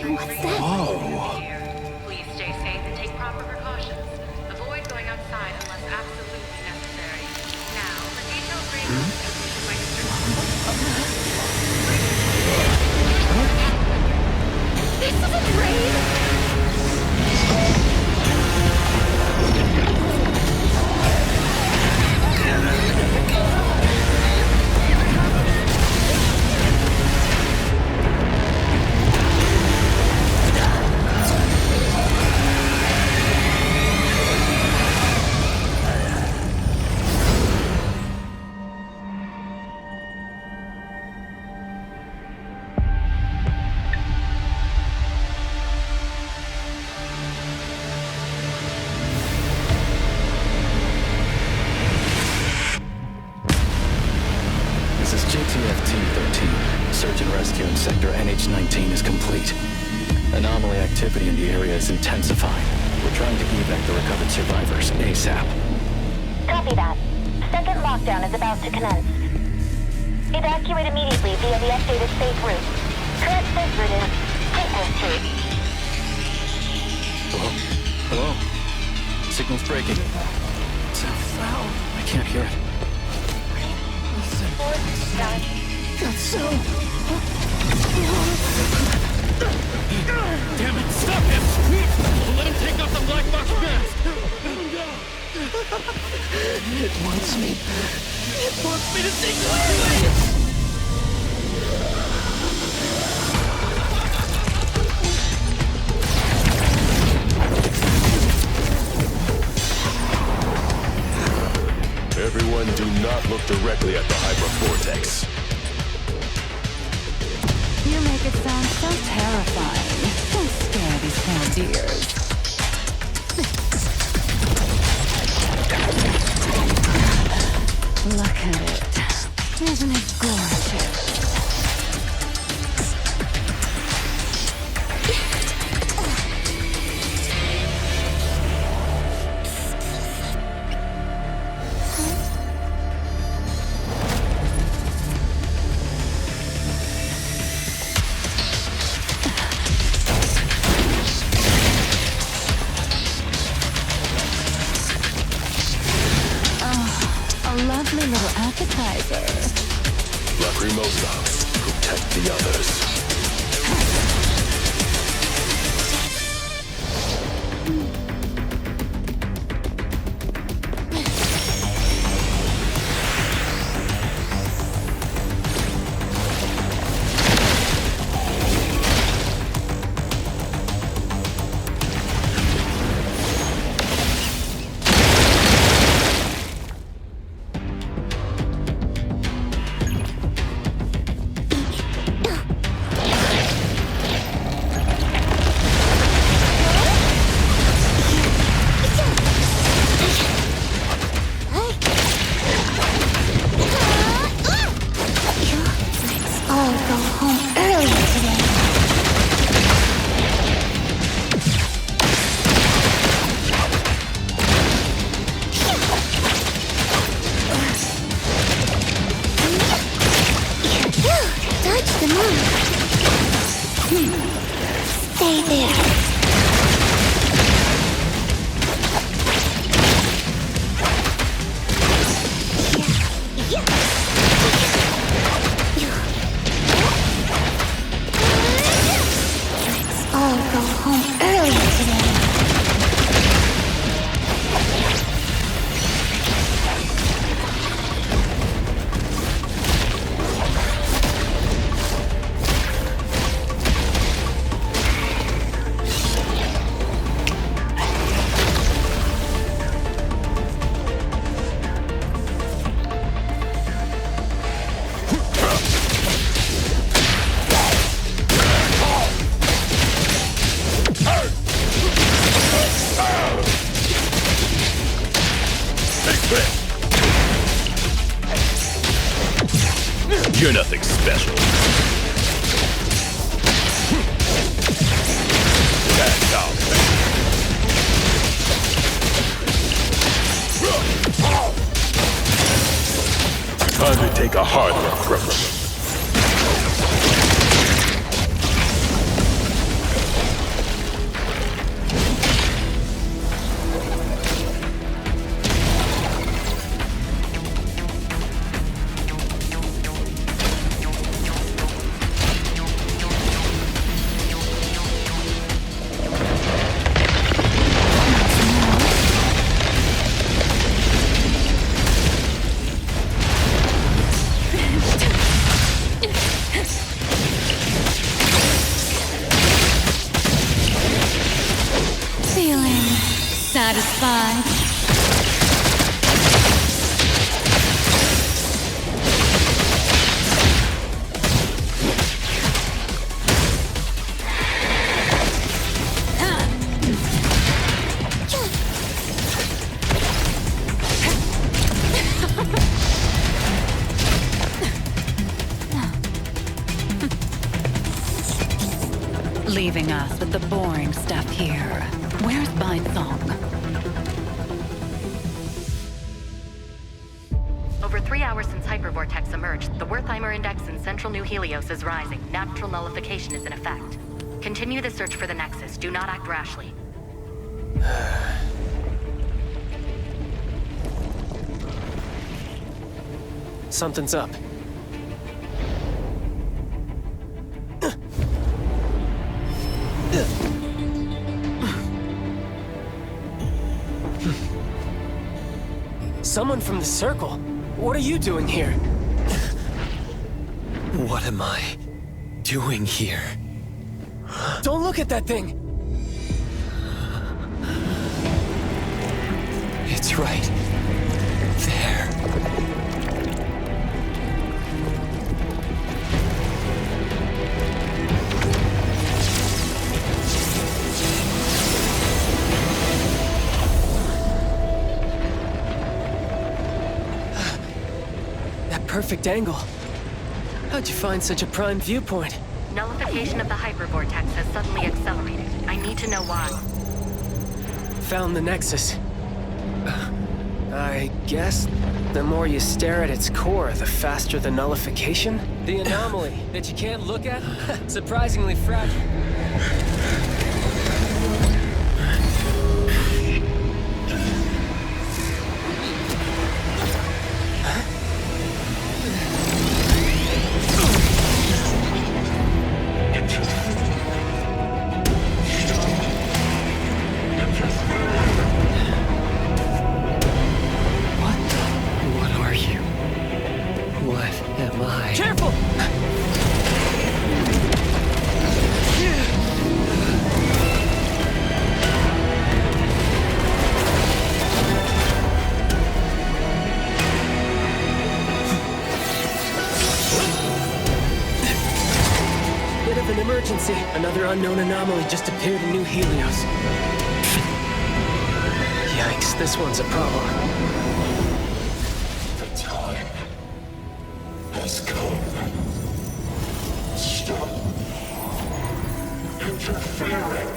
What's that? Whoa. Please stay safe and take proper precautions. Avoid going outside unless absolutely necessary. Now, for detailed ratings, This isn't rain! Search and rescue in sector NH-19 is complete. Anomaly activity in the area is intensifying. We're trying to evac the recovered survivors ASAP. Copy that. Second lockdown is about to commence. Evacuate immediately via the updated safe route. Current safe route is Tightness Street. Hello? Hello? Signal's breaking. Sounds loud. I can't hear it. That's so... Damn it, stop him! Let him take off the black box mask! It wants me. It wants me to see clearly! Everyone do not look directly at the hypervortex. You make it sound so terrifying. Don't scare these poor dears. Look at it. Isn't it gorgeous? Lovely little appetizer. Lacrimosa, protect the others. You're nothing special. That's out. Time to take a harder approach. leaving us with the boring stuff here. Where's Song? Over 3 hours since Hypervortex emerged, the Wertheimer index in central New Helios is rising. Natural nullification is in effect. Continue the search for the Nexus. Do not act rashly. Something's up. Someone from the Circle? What are you doing here? What am I doing here? Don't look at that thing! It's right there. Perfect angle. How'd you find such a prime viewpoint? Nullification of the hypervortex has suddenly accelerated. I need to know why. Found the Nexus. I guess the more you stare at its core, the faster the nullification? The anomaly that you can't look at? Surprisingly fragile. Another unknown anomaly just appeared in New Helios. Yikes, this one's a problem. The time has come. Stop interfering.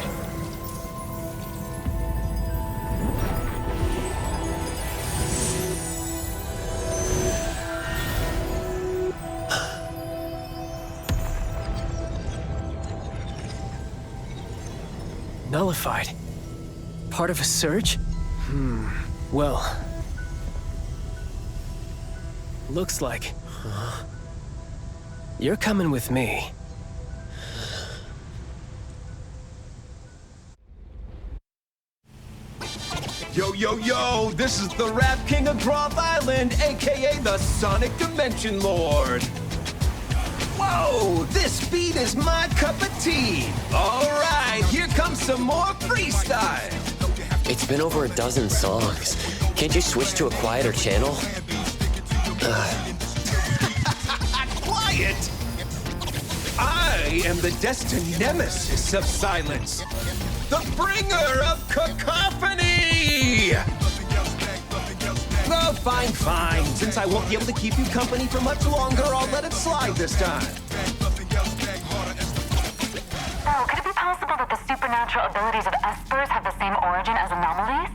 Nullified. Part of a surge? Well... looks like... You're coming with me. Yo, yo, yo! This is the Rap King of Groth Island, aka the Sonic Dimension Lord! Whoa! This beat is my cup of tea! Alright, here comes some more freestyle! It's been over a dozen songs. Can't you switch to a quieter channel? Quiet! I am the destined nemesis of silence! The bringer of cacophony! Oh, fine, fine. Since I won't be able to keep you company for much longer, I'll let it slide this time. So, could it be possible that the supernatural abilities of espers have the same origin as anomalies?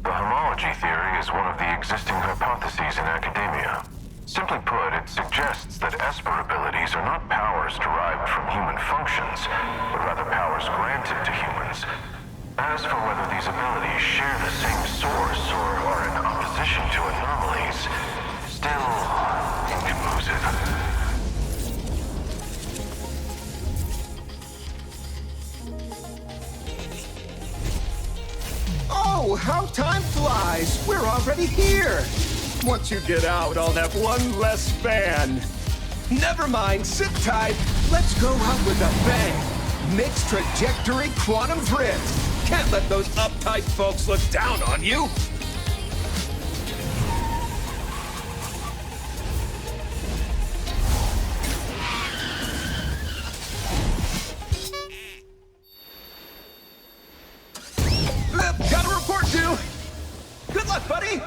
The homology theory is one of the existing hypotheses in academia. Simply put, it suggests that esper abilities are not powers derived from human functions, but rather powers granted to humans. As for whether these abilities share the same source or are in opposition to anomalies, still inconclusive. Oh, how time flies! We're already here! Once you get out, I'll have one less fan. Never mind, sit tight. Let's go out with a bang. Mixed trajectory quantum drift. Can't let those uptight folks look down on you. Got a report due. Good luck, buddy.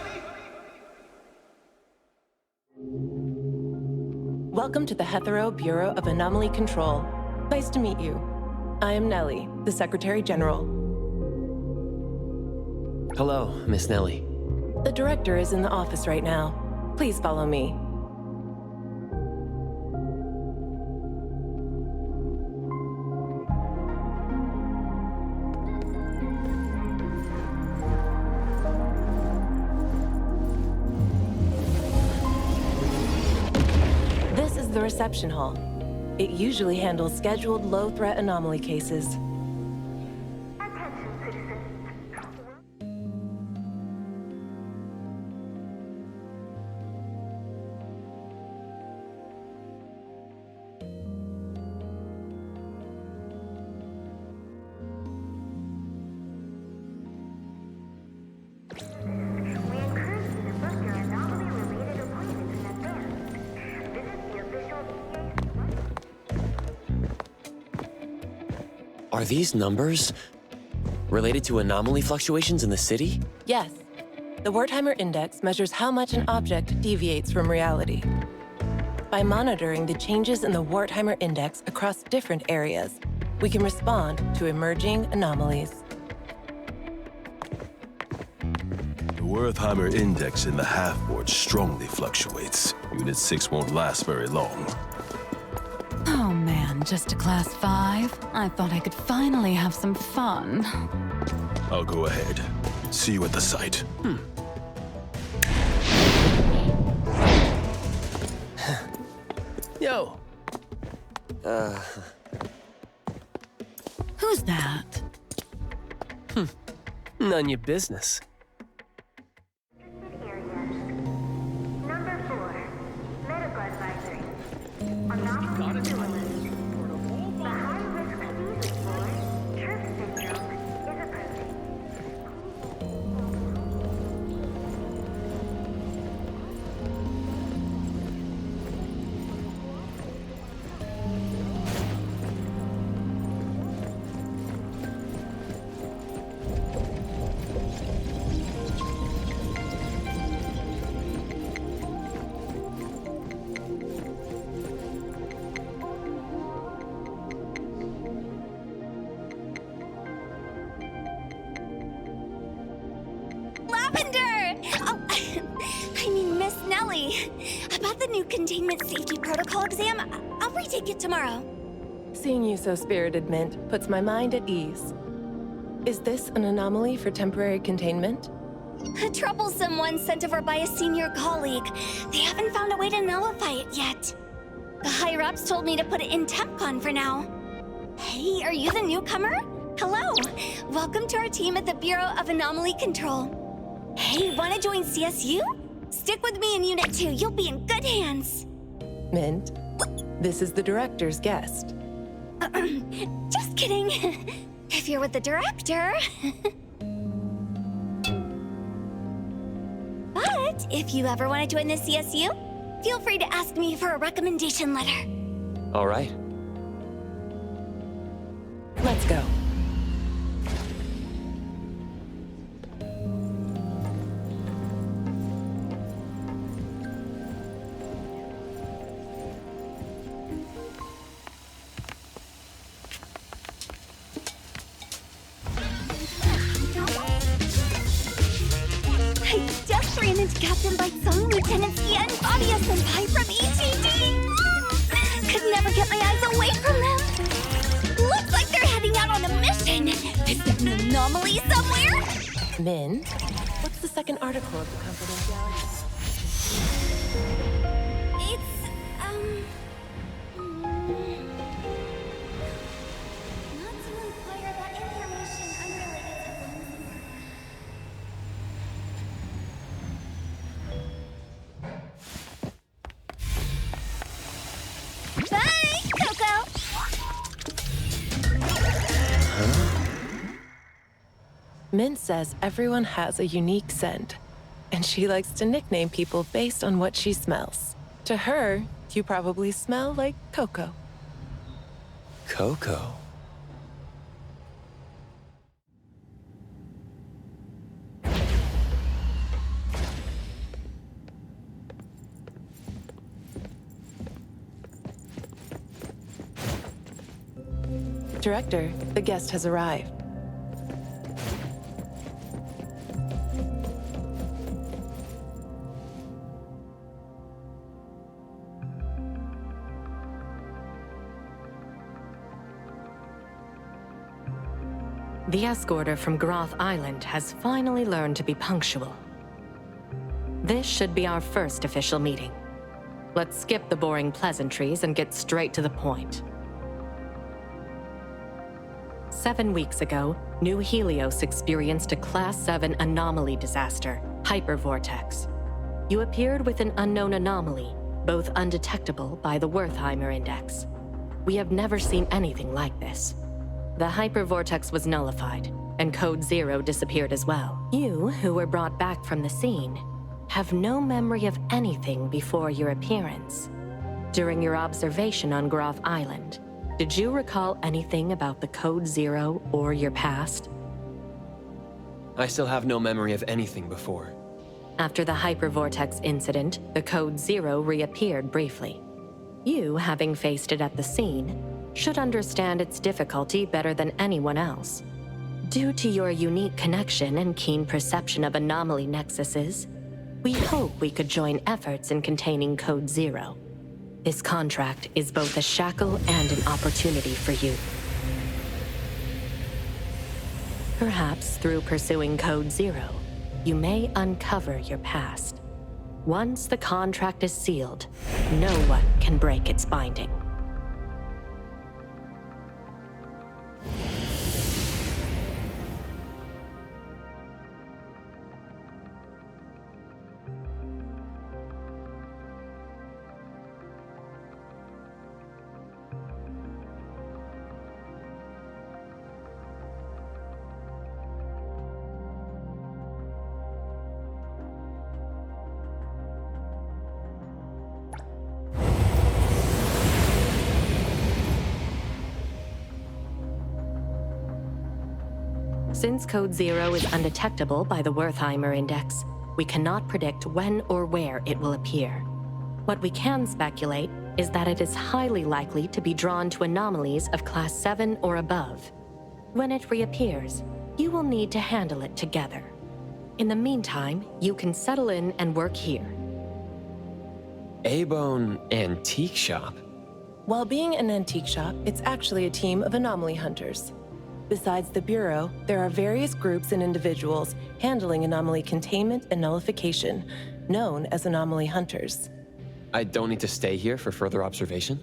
Welcome to the Hethero Bureau of Anomaly Control. Nice to meet you. I am Nellie, the Secretary General. Hello, Miss Nellie. The director is in the office right now. Please follow me. This is the reception hall. It usually handles scheduled low-threat anomaly cases. Are these numbers related to anomaly fluctuations in the city? Yes. The Wertheimer Index measures how much an object deviates from reality. By monitoring the changes in the Wertheimer Index across different areas, we can respond to emerging anomalies. The Wertheimer Index in the half-board strongly fluctuates. Unit 6 won't last very long. Oh man, just a class 5? I thought I could finally have some fun. I'll go ahead. See you at the site. Yo. Who's that? None your business. Number 4, medical advisory. Anomaly dualist. The high-risk season for Triff syndrome is approaching. About the new containment safety protocol exam, I'll retake it tomorrow. Seeing you so spirited, Mint, puts my mind at ease. Is this an anomaly for temporary containment? A troublesome one sent over by a senior colleague. They haven't found a way to nullify it yet. The higher-ups told me to put it in TempCon for now. Hey, are you the newcomer? Hello. Welcome to our team at the Bureau of Anomaly Control. Hey, wanna join CSU? Stick with me in Unit 2. You'll be in good hands. Mint, this is the director's guest. Just kidding. If you're with the director. But if you ever want to join the CSU, feel free to ask me for a recommendation letter. All right. Let's go. Captain Bite-Sung, Lieutenant Sia, and Fabia Senpai from ETD! Could never get my eyes away from them! Looks like they're heading out on a mission! Is there an anomaly somewhere? Min, what's the second article of the confidentiality? It's, not to inquire about information unrelated to one's work. Bye, Coco! Min says everyone has a unique scent, and she likes to nickname people based on what she smells. To her, you probably smell like Coco. Coco? Director, the guest has arrived. The escorter from Groth Island has finally learned to be punctual. This should be our first official meeting. Let's skip the boring pleasantries and get straight to the point. 7 weeks ago, New Helios experienced a Class 7 anomaly disaster, hypervortex. You appeared with an unknown anomaly, both undetectable by the Wertheimer Index. We have never seen anything like this. The hypervortex was nullified, and Code 0 disappeared as well. You, who were brought back from the scene, have no memory of anything before your appearance. During your observation on Groth Island, did you recall anything about the Code 0 or your past? I still have no memory of anything before. After the hypervortex incident, the Code 0 reappeared briefly. You, having faced it at the scene, should understand its difficulty better than anyone else. Due to your unique connection and keen perception of anomaly nexuses, we hope we could join efforts in containing Code 0. This contract is both a shackle and an opportunity for you. Perhaps through pursuing Code 0, you may uncover your past. Once the contract is sealed, no one can break its binding. Since Code 0 is undetectable by the Wertheimer Index, we cannot predict when or where it will appear. What we can speculate is that it is highly likely to be drawn to anomalies of Class 7 or above. When it reappears, you will need to handle it together. In the meantime, you can settle in and work here. A-Bone Antique Shop? While being an antique shop, it's actually a team of anomaly hunters. Besides the Bureau, there are various groups and individuals handling anomaly containment and nullification, known as anomaly hunters. I don't need to stay here for further observation?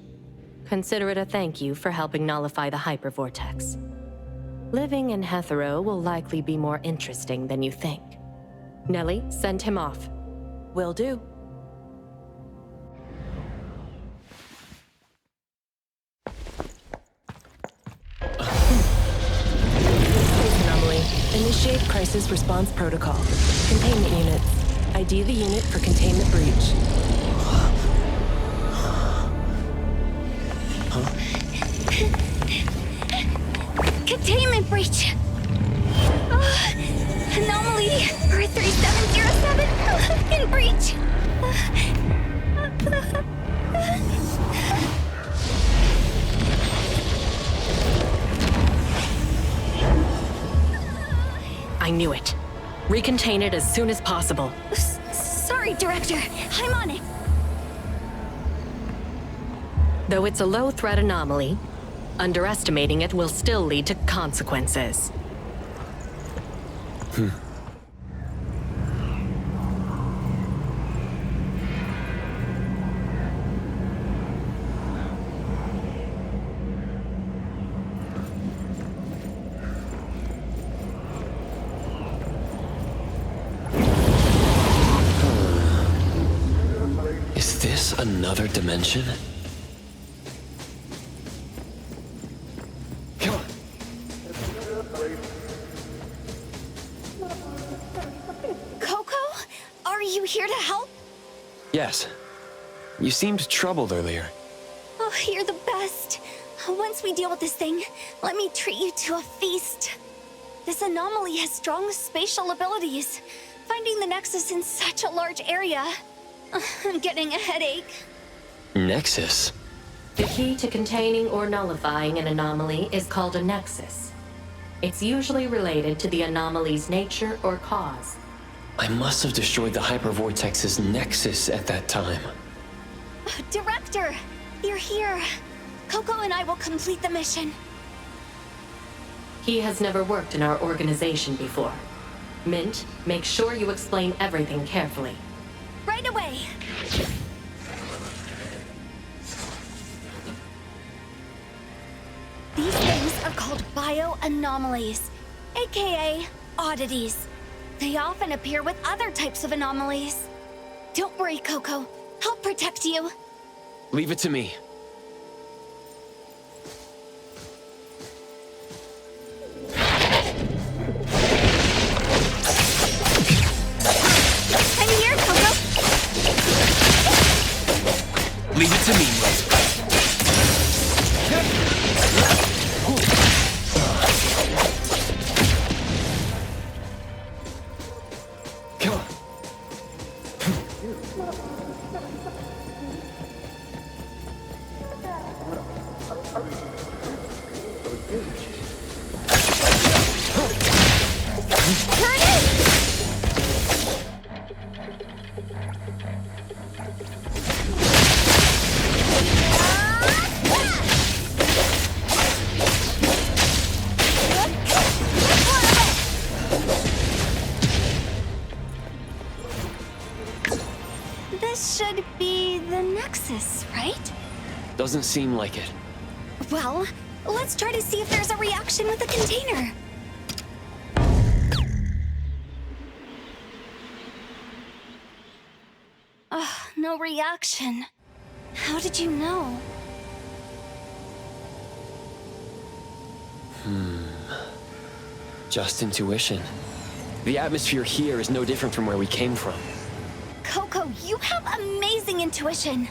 Consider it a thank you for helping nullify the hypervortex. Living in Hethero will likely be more interesting than you think. Nellie, send him off. Will do. Initiate crisis response protocol. Containment units. ID the unit for containment breach. Containment breach! Anomaly 3707 in breach! I knew it. Recontain it as soon as possible. Sorry, Director. I'm on it. Though it's a low-threat anomaly, underestimating it will still lead to consequences. Is this another dimension? Come on. Coco? Are you here to help? Yes. You seemed troubled earlier. Oh, you're the best. Once we deal with this thing, let me treat you to a feast. This anomaly has strong spatial abilities. Finding the Nexus in such a large area. I'm getting a headache. Nexus? The key to containing or nullifying an anomaly is called a nexus. It's usually related to the anomaly's nature or cause. I must have destroyed the hypervortex's nexus at that time. Director, you're here. Coco and I will complete the mission. He has never worked in our organization before. Mint, make sure you explain everything carefully. Right away. These things are called bioanomalies, aka oddities. They often appear with other types of anomalies. Don't worry, Coco. I'll protect you. Leave it to me. I'm here, Coco. Leave it to me. This should be the Nexus, right? Doesn't seem like it. Well, let's try to see if there's a reaction with the container. No reaction. How did you know? Just intuition. The atmosphere here is no different from where we came from. Coco, you have amazing intuition.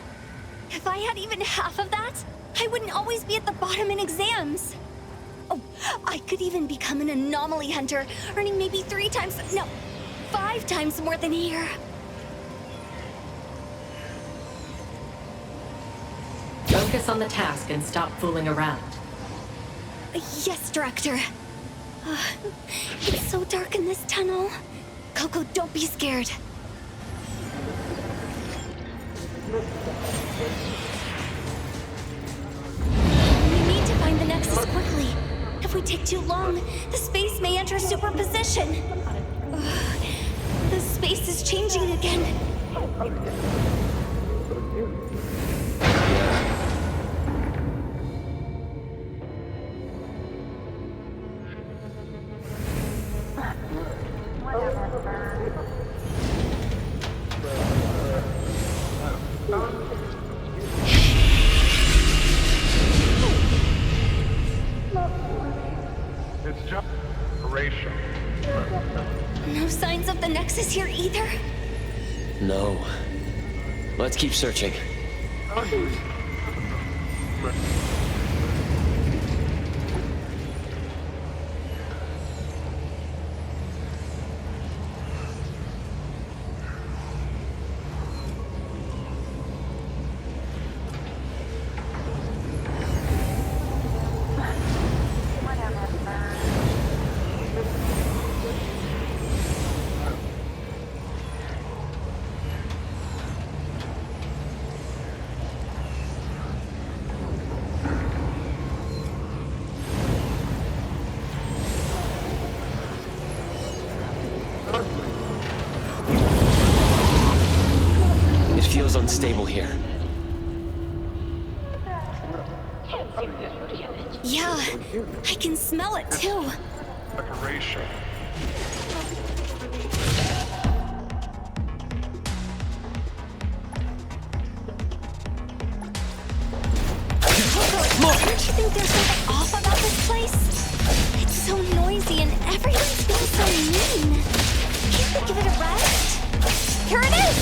If I had even half of that, I wouldn't always be at the bottom in exams. Oh, I could even become an anomaly hunter, earning maybe 5 times more than here. Focus on the task and stop fooling around. Yes, Director. It's so dark in this tunnel. Coco, don't be scared. We need to find the Nexus quickly. If we take too long, the space may enter superposition. The space is changing again. It's just operation. No signs of the Nexus here either? No. Let's keep searching. Feels unstable here. Yeah, I can smell it too. Decoration. Don't you think there's something off about this place? It's so noisy and everyone's being so mean. Can't we give it a rest? Here it is!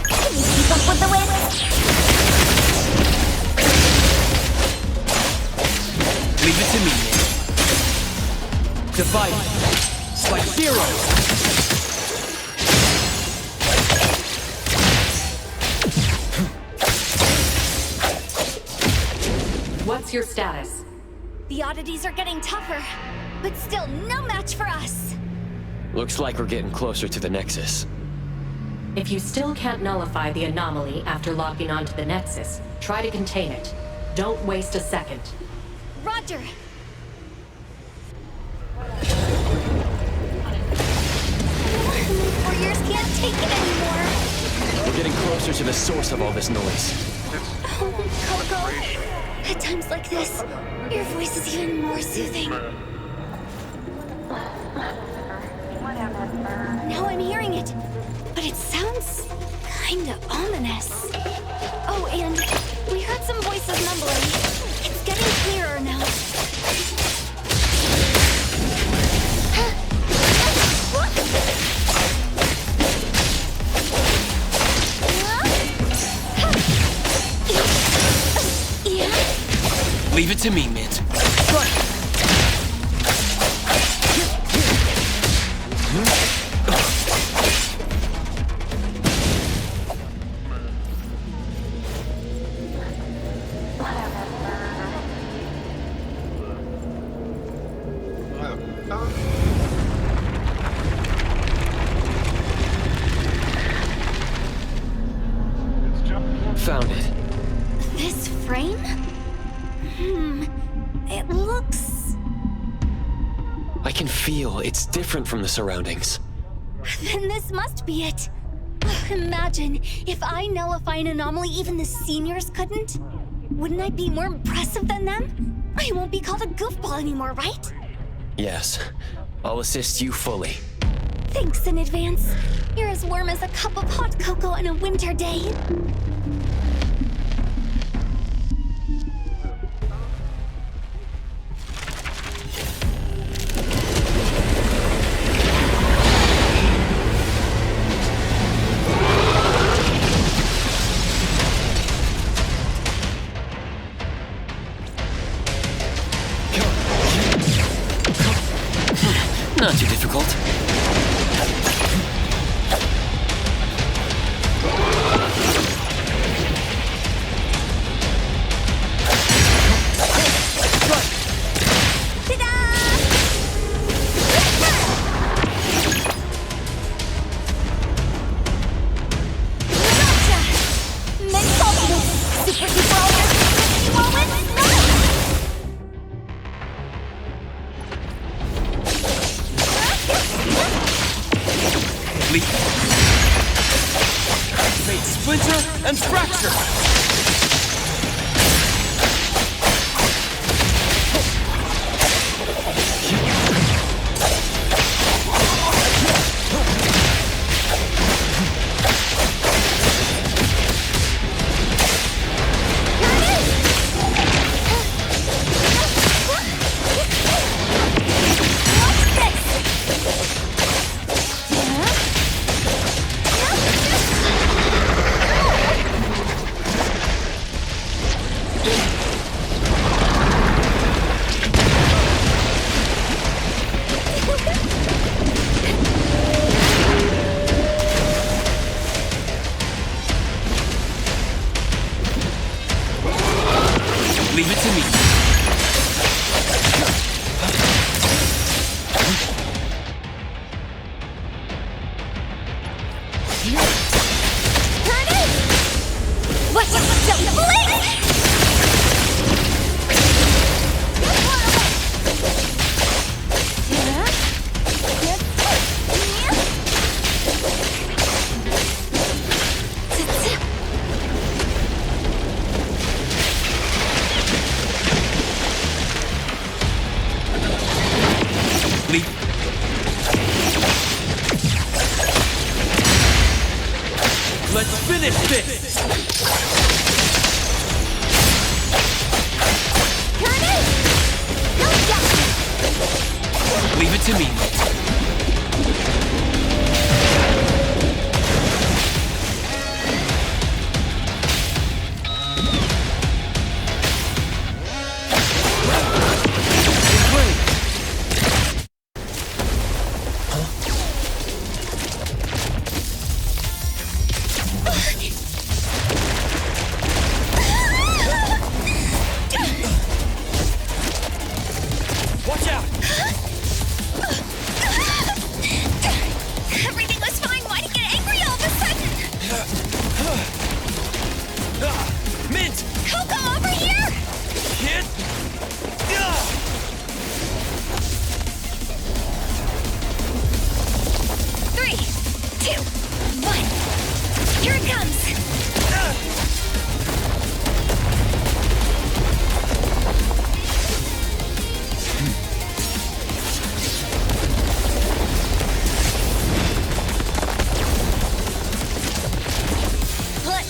Can you keep up with the wind? Leave it to me. Divide like heroes. What's your status? The oddities are getting tougher, but still no match for us. Looks like we're getting closer to the Nexus. If you still can't nullify the anomaly after locking onto the Nexus, try to contain it. Don't waste a second. Roger. Warriors can't take it anymore. We're getting closer to the source of all this noise. Oh, Coco. At times like this, your voice is even more soothing. Now I'm hearing it, but it sounds kinda ominous. Oh, and we heard some voices mumbling. It's getting clearer now. Leave it to me, Mint. Found it. This frame? It looks... I can feel it's different from the surroundings. Then this must be it. Imagine if I nullify an anomaly even the seniors couldn't. Wouldn't I be more impressive than them? I won't be called a goofball anymore, right? Yes. I'll assist you fully. Thanks in advance. You're as warm as a cup of hot cocoa on a winter day. Not too difficult. Splinter and fracture! Leave it to me. What's up, blink? Let's finish this! Leave it to me.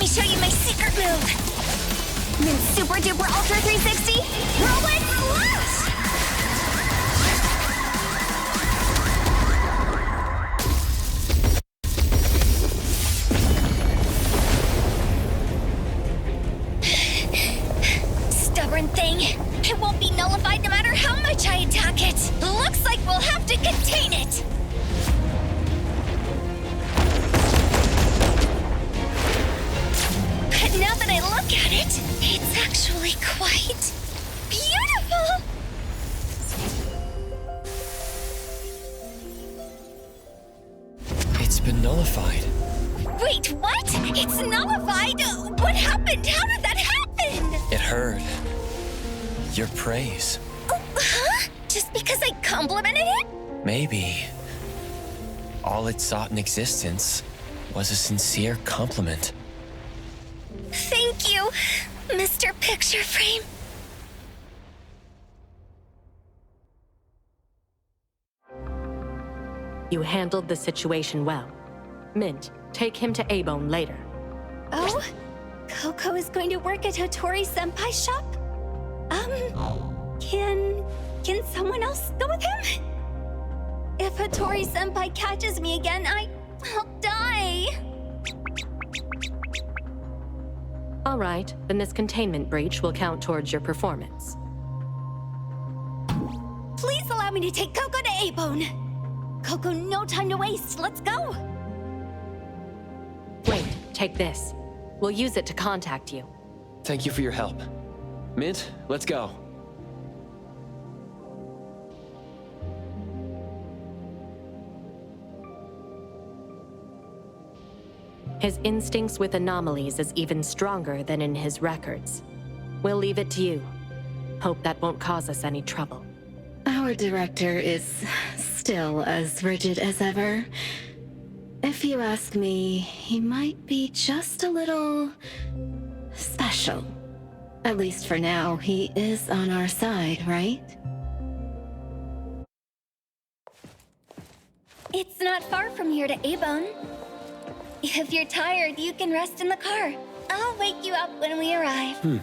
show you my secret move. Then super duper ultra 360, whirlwind slash! Stubborn thing. It won't be nullified no matter how much I attack it. Looks like we'll have to contain it. But now that I look at it, it's actually quite beautiful. It's been nullified. Wait, what? It's nullified? What happened? How did that happen? It heard your praise. Huh? Just because I complimented it? Maybe. All it sought in existence was a sincere compliment. Thank you, Mr. Picture Frame. You handled the situation well. Mint, take him to A-Bone later. Oh? Coco is going to work at Hattori-senpai's shop? Can someone else go with him? If Hattori-senpai catches me again, I'll die. All right, then this containment breach will count towards your performance. Please allow me to take Coco to A-Bone. Coco, no time to waste. Let's go. Wait, take this. We'll use it to contact you. Thank you for your help. Mint, let's go. His instincts with anomalies is even stronger than in his records. We'll leave it to you. Hope that won't cause us any trouble. Our director is still as rigid as ever. If you ask me, he might be just a little special. At least for now, he is on our side, right? It's not far from here to A-Bone. If you're tired, you can rest in the car. I'll wake you up when we arrive.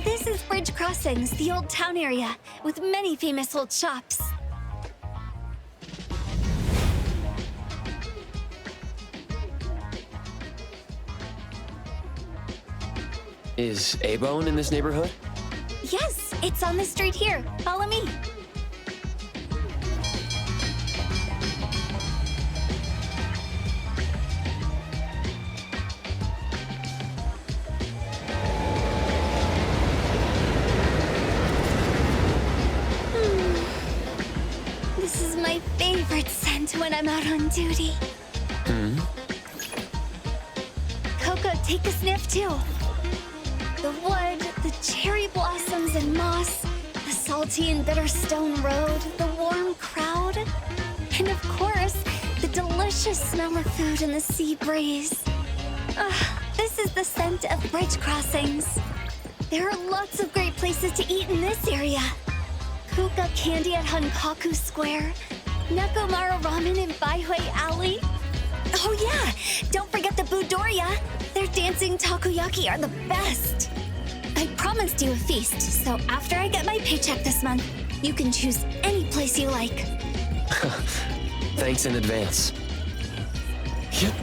This is Bridge Crossings, the old town area, with many famous old shops. Is A-Bone in this neighborhood? Yes, it's on the street here. Follow me. This is my favorite scent when I'm out on duty. Coco, take a sniff too. The wood, the cherry blossoms and moss, the salty and bitter stone road, the warm crowd, and of course, the delicious smell of food in the sea breeze. This is the scent of Bridge Crossings. There are lots of great places to eat in this area. Kuka Candy at Hankaku Square, Nekomara Ramen in Baihui Alley. Oh yeah, don't forget the Budoria. Their dance dancing takoyaki are the best. I promised you a feast, so after I get my paycheck this month, you can choose any place you like. Thanks in advance. Yep.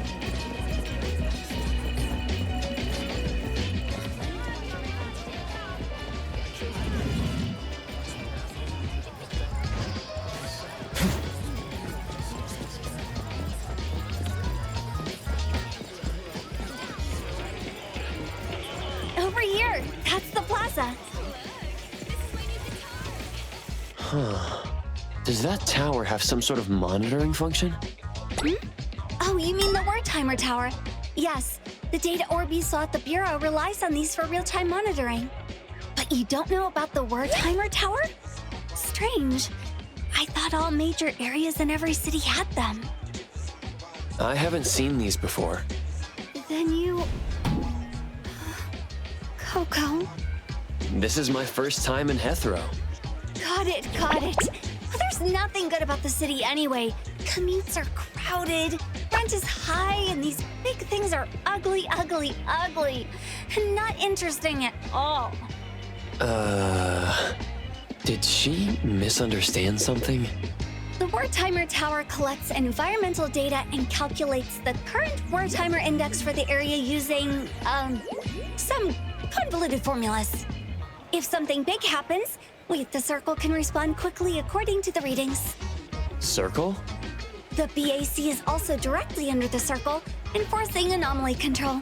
Over here, that's the plaza. Huh. Does that tower have some sort of monitoring function? Oh, you mean the word timer tower? Yes, the data orb you saw at the Bureau relies on these for real-time monitoring. But you don't know about the word timer tower? Strange. I thought all major areas in every city had them. I haven't seen these before. Then you... Coco? This is my first time in Hethro. Got it, got it. Well, there's nothing good about the city anyway. Commutes are crowded, rent is high, and these big things are ugly, ugly, ugly. And not interesting at all. Did she misunderstand something? The word timer tower collects environmental data and calculates the current word timer index for the area using, some convoluted formulas. If something big happens, the circle can respond quickly according to the readings. Circle? The BAC is also directly under the circle, enforcing anomaly control.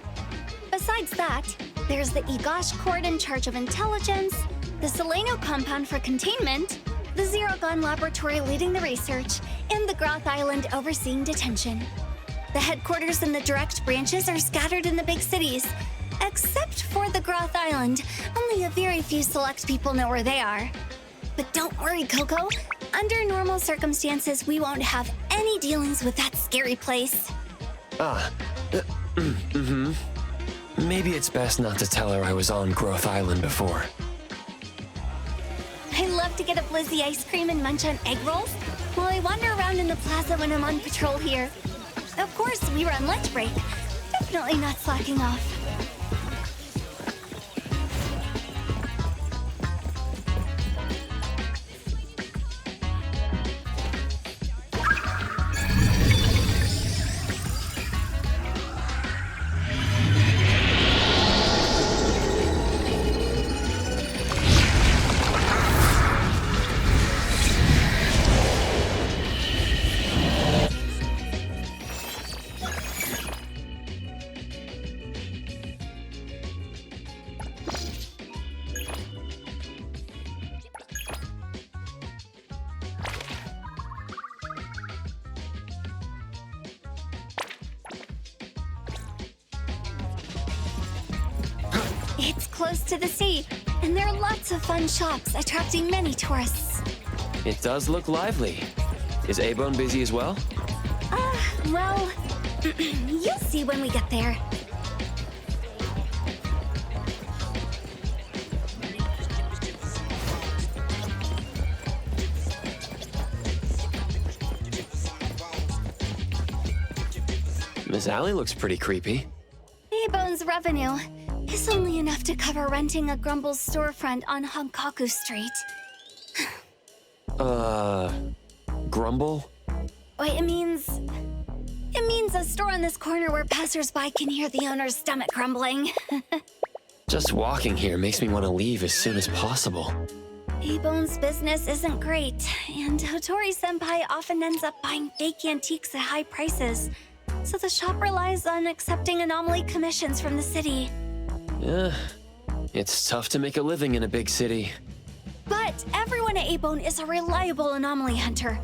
Besides that, there's the Egosh Court in charge of intelligence, the Seleno compound for containment, the Zerogon laboratory leading the research, and the Groth Island overseeing detention. The headquarters and the direct branches are scattered in the big cities. Except for the Groth Island, only a very few select people know where they are. But don't worry, Coco. Under normal circumstances, we won't have any dealings with that scary place. Maybe it's best not to tell her I was on Groth Island before. I love to get a Blizzy ice cream and munch on egg rolls while I wander around in the plaza when I'm on patrol here. Of course, we were on lunch break. Definitely not slacking off. It's close to the sea, and there are lots of fun shops attracting many tourists. It does look lively. Is A-Bone busy as well? Well, you'll see when we get there. Miss Allie looks pretty creepy. A-Bone's revenue is only enough to cover renting a Grumble's storefront on Honkaku Street. Grumble? Wait, it means a store on this corner where passersby can hear the owner's stomach grumbling. Just walking here makes me want to leave as soon as possible. A-Bone's business isn't great, and Hotori-senpai often ends up buying fake antiques at high prices, so the shop relies on accepting anomaly commissions from the city. Yeah, it's tough to make a living in a big city. But everyone at A-Bone is a reliable anomaly hunter.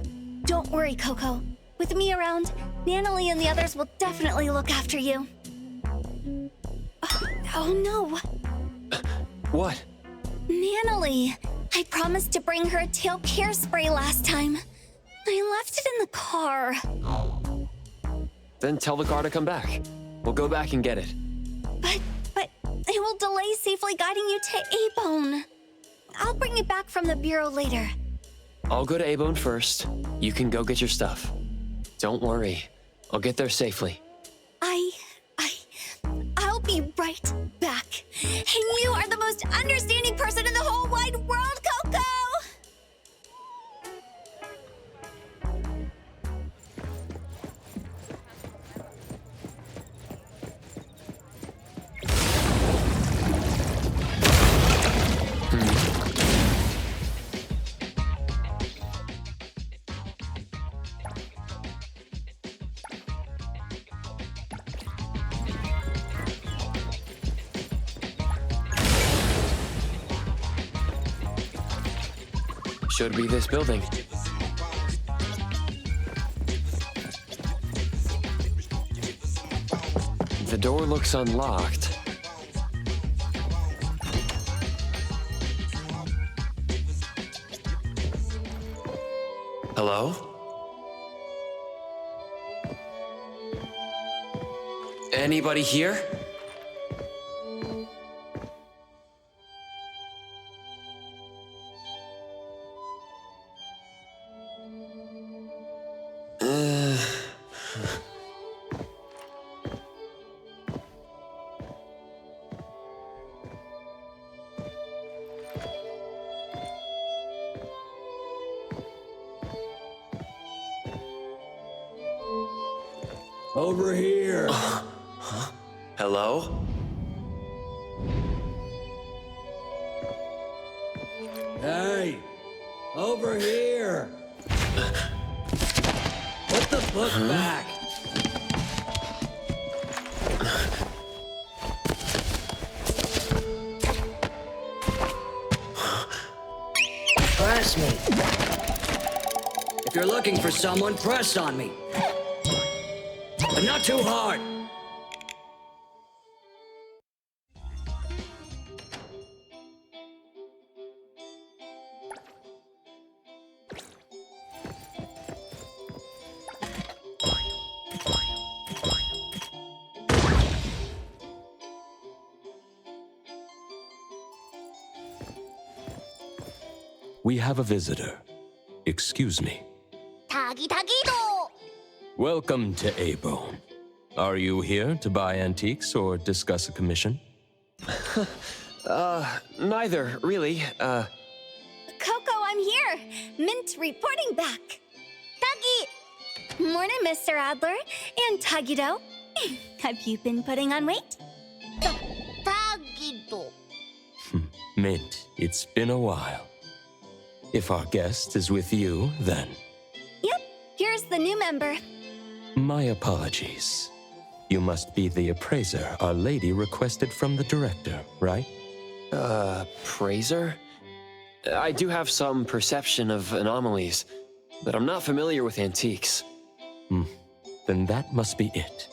Don't worry, Coco. With me around, Nanalie and the others will definitely look after you. Oh no. What? Nanalie. I promised to bring her a tail care spray last time. I left it in the car. Then tell the car to come back. We'll go back and get it. But it will delay safely guiding you to A-Bone. I'll bring it back from the Bureau later. I'll go to A-Bone first. You can go get your stuff. Don't worry. I'll get there safely. I'll be right back. And you are the most understanding person in the whole wide world, Coco! Should be this building. The door looks unlocked. Hello? Anybody here? Over here. Hello? Hey, over here. Put the book back. Press me. If you're looking for someone, press on me. But not too hard. We have a visitor. Excuse me. Tagi-tagi-do! Welcome to A-Bone. Are you here to buy antiques or discuss a commission? Neither, really. Coco, I'm here. Mint reporting back. Tagi! Morning, Mr. Adler. And Tagido. Have you been putting on weight? Tagido. Mint, it's been a while. If our guest is with you, then... Yep, here's the new member. My apologies. You must be the appraiser our lady requested from the director, right? Appraiser? I do have some perception of anomalies, but I'm not familiar with antiques. Then that must be it.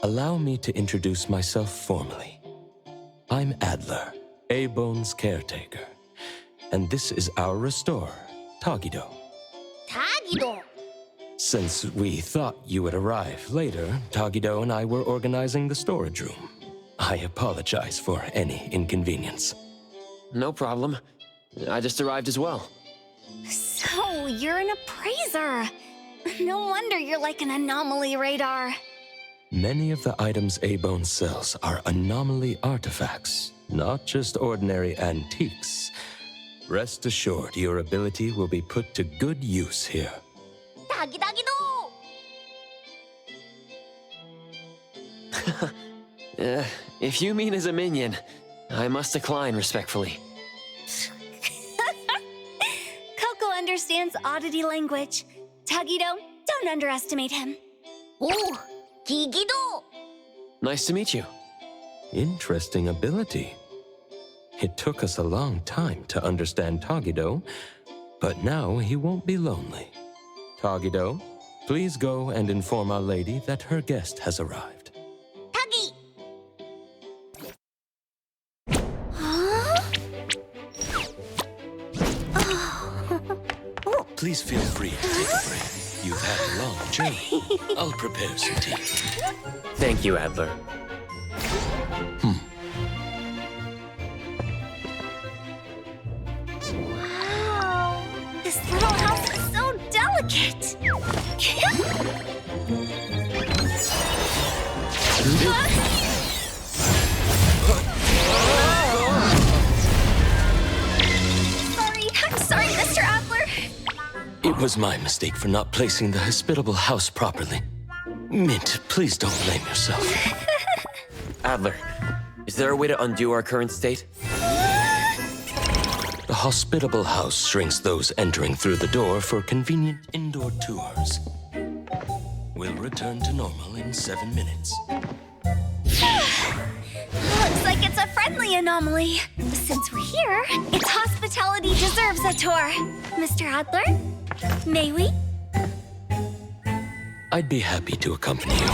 Allow me to introduce myself formally. I'm Adler, A-Bone's caretaker. And this is our restorer, Tagido. Tagido! Since we thought you would arrive later, Tagido and I were organizing the storage room. I apologize for any inconvenience. No problem. I just arrived as well. So, you're an appraiser. No wonder you're like an anomaly radar. Many of the items A-Bone sells are anomaly artifacts, not just ordinary antiques. Rest assured, your ability will be put to good use here. If you mean as a minion, I must decline respectfully. Coco understands oddity language. Tagido, don't underestimate him. Ooh, Tagido! Nice to meet you. Interesting ability. It took us a long time to understand Tagido, but now he won't be lonely. Tagido, please go and inform our lady that her guest has arrived. Tagi! Huh? Oh. Please feel free to take a break. You've had a long journey. I'll prepare some tea. Thank you, Adler. Wow, this little house is so delicate. was my mistake for not placing the hospitable house properly. Mint, please don't blame yourself. Adler, is there a way to undo our current state? The hospitable house shrinks those entering through the door for convenient indoor tours. We'll return to normal in 7 minutes. Looks like it's a friendly anomaly. Since we're here, its hospitality deserves a tour. Mr. Adler, may we? I'd be happy to accompany you.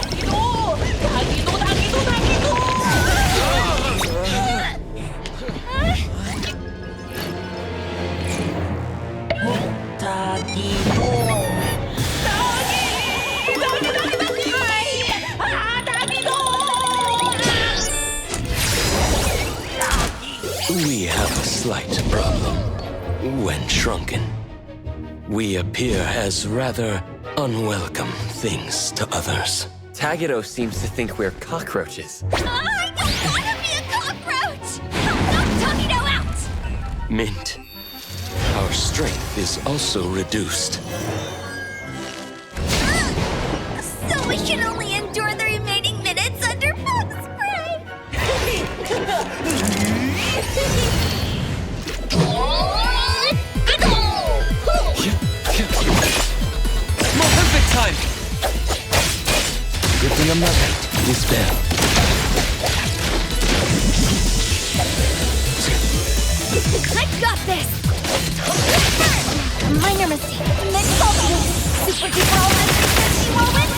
We have a slight problem. When shrunken, we appear as rather unwelcome things to others. Tagido seems to think we're cockroaches. I don't want to be a cockroach! Knock Tagido out! Mint, our strength is also reduced. So we can only endure the remaining minutes under bug spray! More perfect time! Good thing I'm not late. Dispel. I got this! Minor mistake. Mid-focus. Super duper almost moment.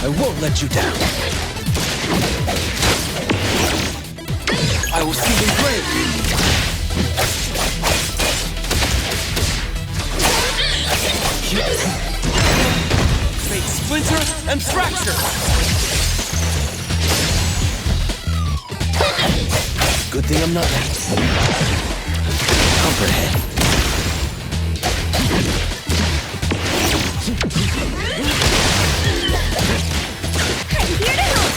I won't let you down. I will see you brave. Fate splinter and fracture! Good thing I'm not late. Comprehend. I'm here to help!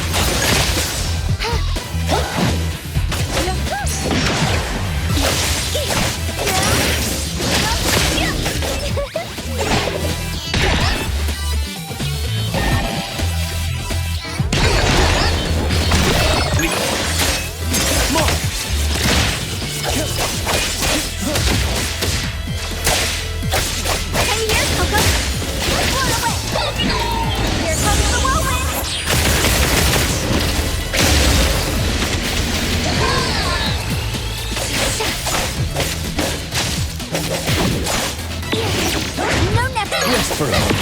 For a moment.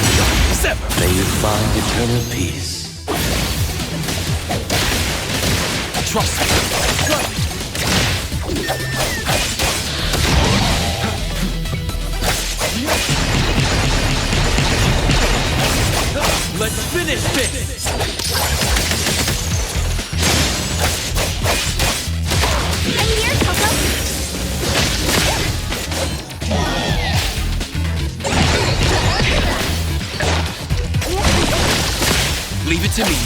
May you find eternal peace. Trust me. Go! Let's finish this! I'm here, Coco! Leave it to me.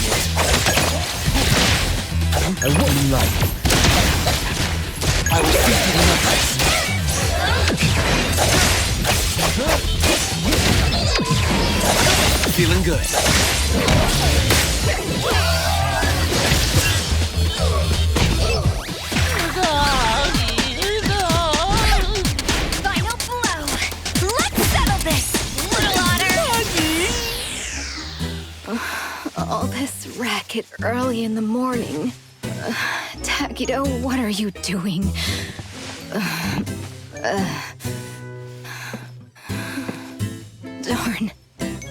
I wouldn't like it. I will speak to the numbers. Feeling good. Final blow. Let's settle this. Little otter. All this racket early in the morning. Tagido, what are you doing? Darn.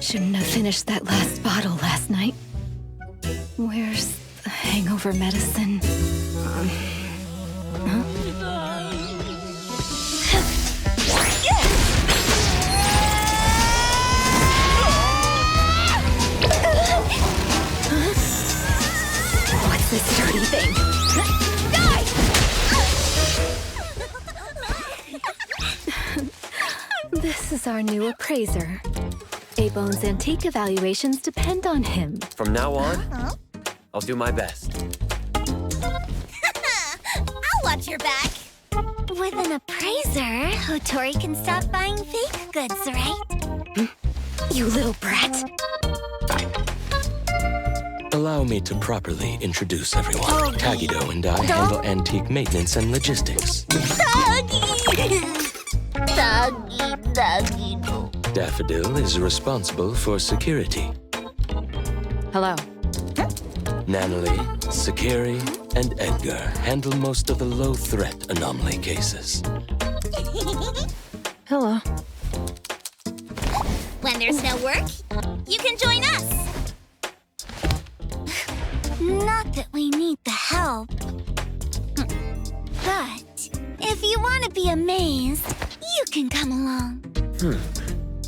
Shouldn't have finished that last bottle last night. Where's the hangover medicine? What's this dirty thing? Die! This is our new appraiser. A-Bone's antique evaluations depend on him. From now on, I'll do my best. I'll watch your back. With an appraiser, Hotori can stop buying fake goods, right? You little brat. Allow me to properly introduce everyone. Tagido and I handle antique maintenance and logistics. Daffodil is responsible for security. Hello. Nanalie, Sakiri, and Edgar handle most of the low-threat anomaly cases. Hello. When there's no work, you can join us. Not that we need the help. But if you want to be amazed, you can come along.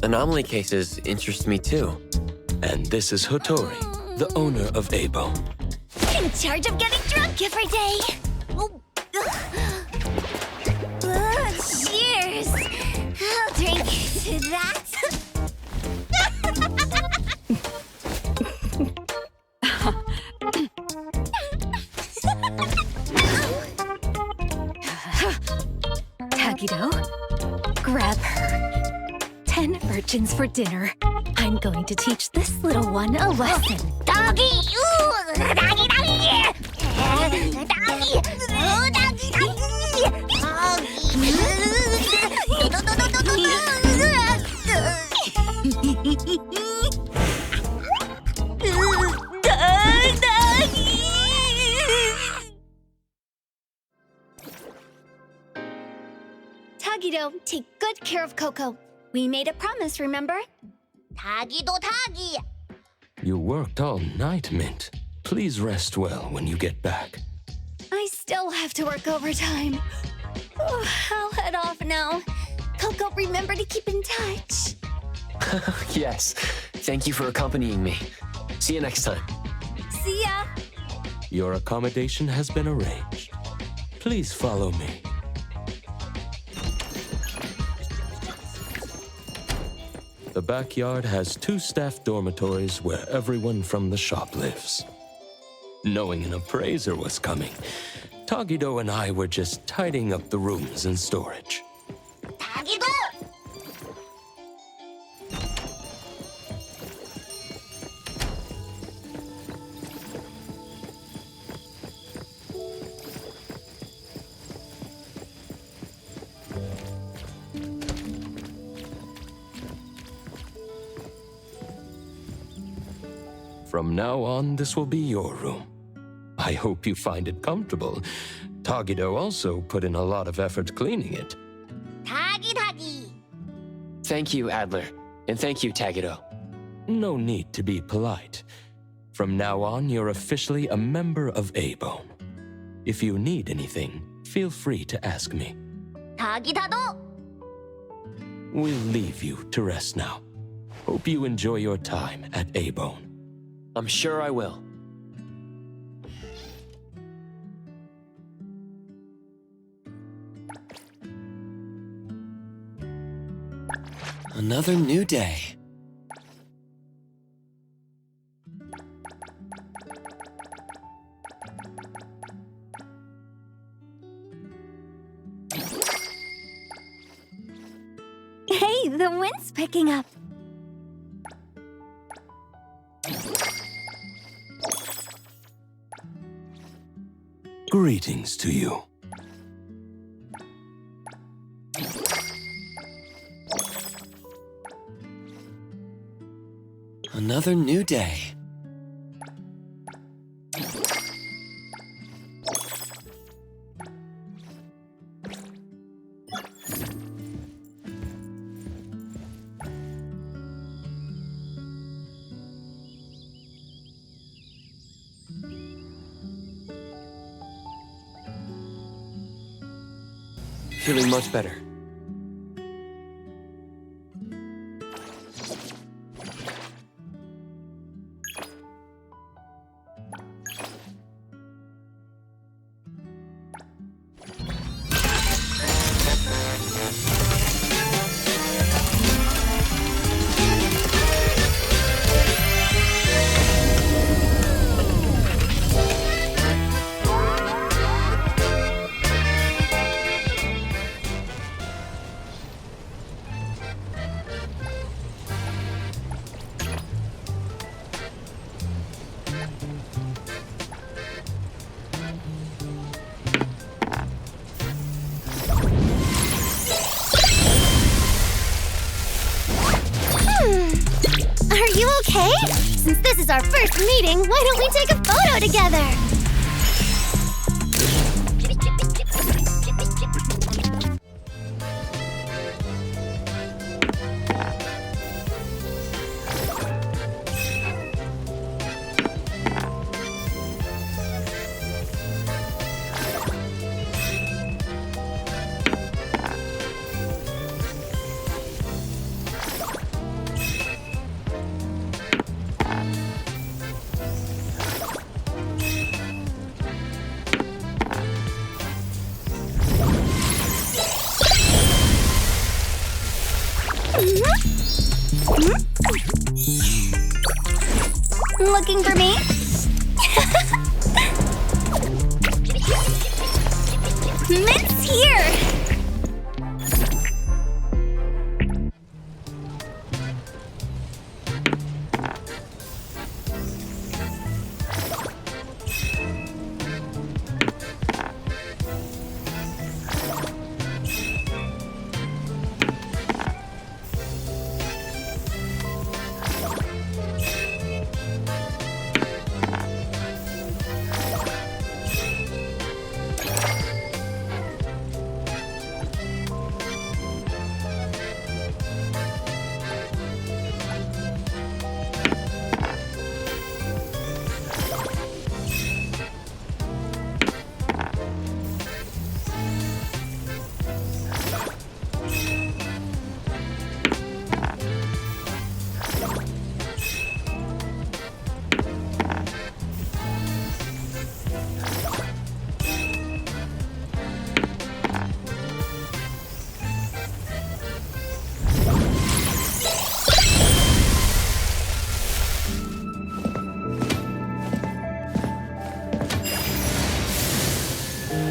Anomaly cases interest me too. And this is Hotori, the owner of Abo. In charge of getting drunk every day. Cheers. I'll drink to that. Tagido, grab her. 10 virgins for dinner. I'm going to teach this little one a lesson. Doggy! Ooh! Doggy, doggy! Doggy! Oh, doggy, Tagido, take good care of Coco. We made a promise, remember? Tagido Tagi! You worked all night, Mint. Please rest well when you get back. I still have to work overtime. Oh, I'll head off now. Coco, remember to keep in touch. Yes. Thank you for accompanying me. See you next time. See ya! Your accommodation has been arranged. Please follow me. The backyard has 2 staff dormitories where everyone from the shop lives. Knowing an appraiser was coming, Tagido and I were just tidying up the rooms and storage. Tagido! From now on, this will be your room. I hope you find it comfortable. Tagido also put in a lot of effort cleaning it. Tagi! Thank you, Adler. And thank you, Tagido. No need to be polite. From now on, you're officially a member of A-Bone. If you need anything, feel free to ask me. Tagidado! We'll leave you to rest now. Hope you enjoy your time at A-Bone. I'm sure I will. Another new day. Hey, the wind's picking up. Greetings to you. Another new day. Feeling much better. Since this is our first meeting, why don't we take a photo together? Looking for me? Mint's here!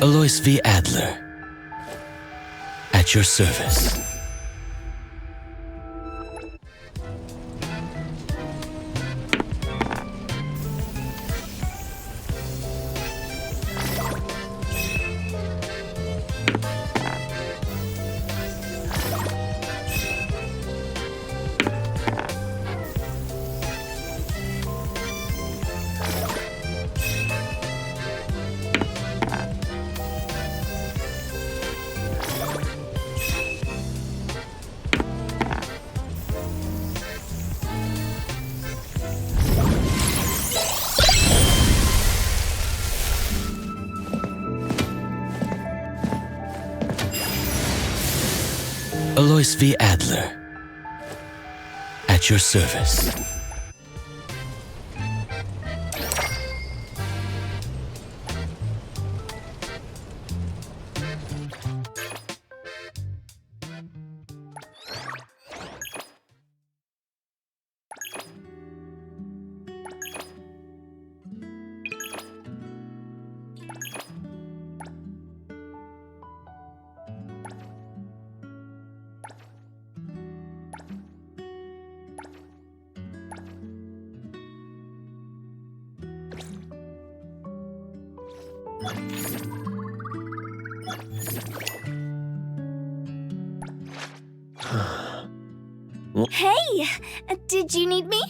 Alois V. Adler, at your service. Alois V. Adler, at your service. Hey! Did you need me?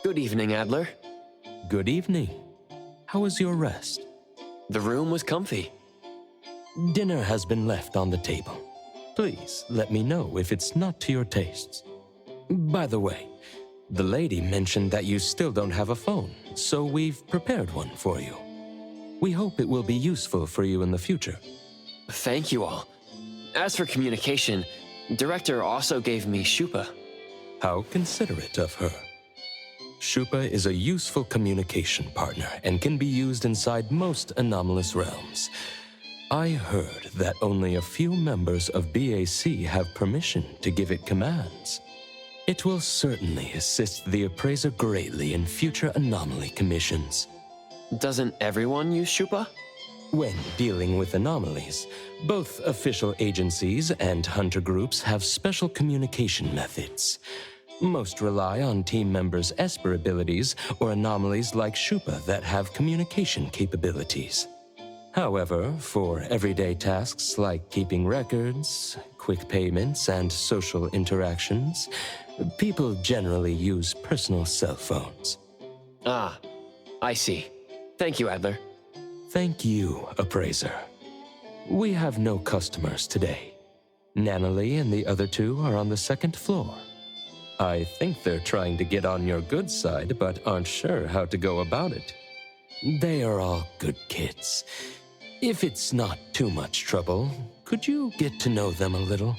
Good evening, Adler. Good evening. How was your rest? The room was comfy. Dinner has been left on the table. Please let me know if it's not to your tastes. By the way, the lady mentioned that you still don't have a phone, so we've prepared one for you. We hope it will be useful for you in the future. Thank you all. As for communication, Director also gave me Shupa. How considerate of her. Shupa is a useful communication partner and can be used inside most anomalous realms. I heard that only a few members of BAC have permission to give it commands. It will certainly assist the appraiser greatly in future anomaly commissions. Doesn't everyone use Shupa? When dealing with anomalies, both official agencies and hunter groups have special communication methods. Most rely on team members' esper abilities or anomalies like Shupa that have communication capabilities. However, for everyday tasks like keeping records, quick payments, and social interactions, people generally use personal cell phones. Ah, I see. Thank you, Adler. Thank you, Appraiser. We have no customers today. Nanalie and the other two are on the second floor. I think they're trying to get on your good side, but aren't sure how to go about it. They are all good kids. If it's not too much trouble, could you get to know them a little?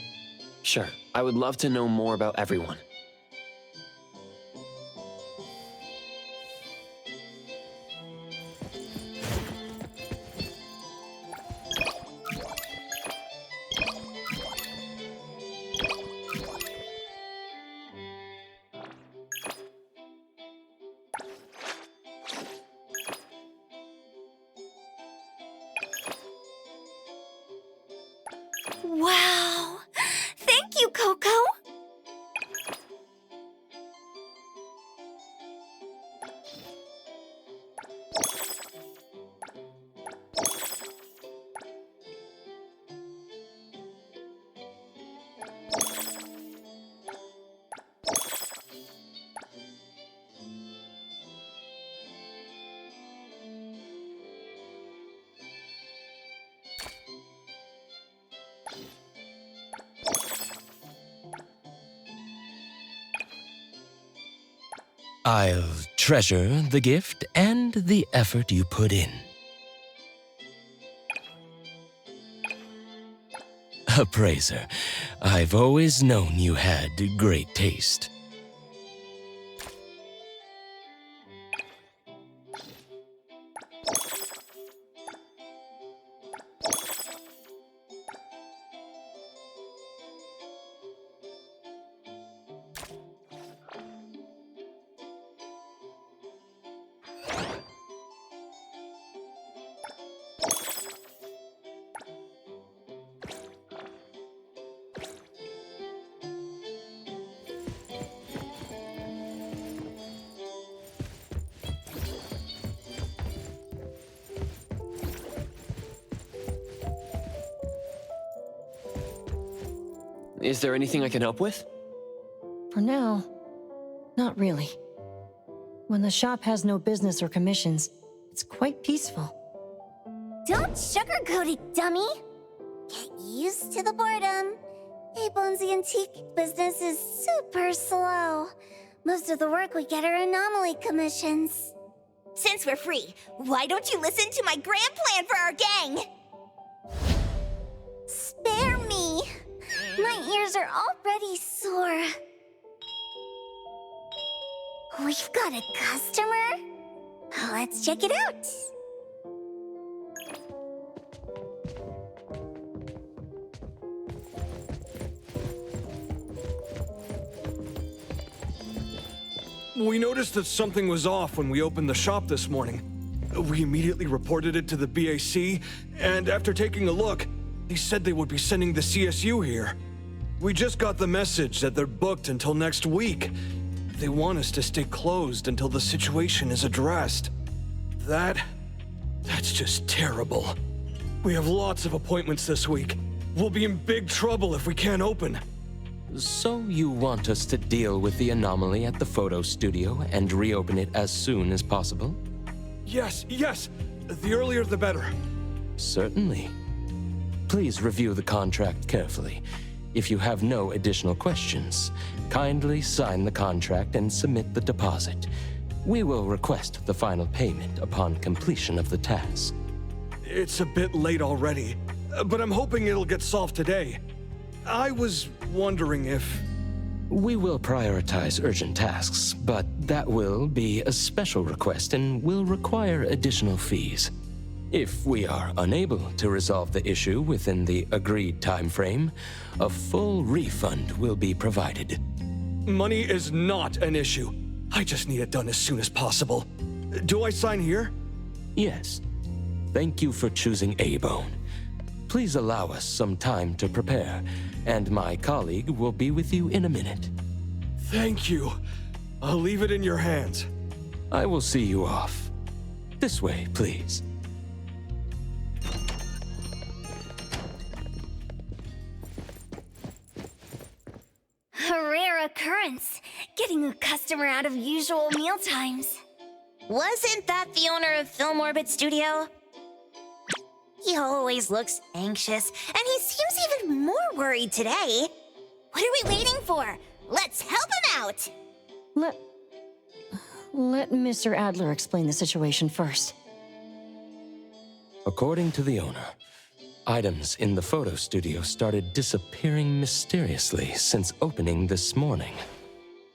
Sure, I would love to know more about everyone. Wow! Thank you, Coco! I'll treasure the gift and the effort you put in. Appraiser, I've always known you had great taste. Is there anything I can help with? For now, not really. When the shop has no business or commissions, it's quite peaceful. Don't sugarcoat it, dummy! Get used to the boredom. A-Bone's antique business is super slow. Most of the work we get are anomaly commissions. Since we're free, why don't you listen to my grand plan for our gang? Spare me! My ears are already sore. We've got a customer? Let's check it out. We noticed that something was off when we opened the shop this morning. We immediately reported it to the BAC, and after taking a look, they said they would be sending the CSU here. We just got the message that they're booked until next week. They want us to stay closed until the situation is addressed. That's just terrible. We have lots of appointments this week. We'll be in big trouble if we can't open. So you want us to deal with the anomaly at the photo studio and reopen it as soon as possible? Yes, yes! The earlier the better. Certainly. Please review the contract carefully. If you have no additional questions, kindly sign the contract and submit the deposit. We will request the final payment upon completion of the task. It's a bit late already, but I'm hoping it'll get solved today. I was wondering if... We will prioritize urgent tasks, but that will be a special request and will require additional fees. If we are unable to resolve the issue within the agreed time frame, a full refund will be provided. Money is not an issue. I just need it done as soon as possible. Do I sign here? Yes. Thank you for choosing A-Bone. Please allow us some time to prepare, and my colleague will be with you in a minute. Thank you. I'll leave it in your hands. I will see you off. This way, please. A rare occurrence, getting a customer out of usual meal times. Wasn't that the owner of Film Orbit Studio? He always looks anxious, and he seems even more worried today. What are we waiting for? Let's help him out! Let Mr. Adler explain the situation first. According to the owner, items in the photo studio started disappearing mysteriously since opening this morning.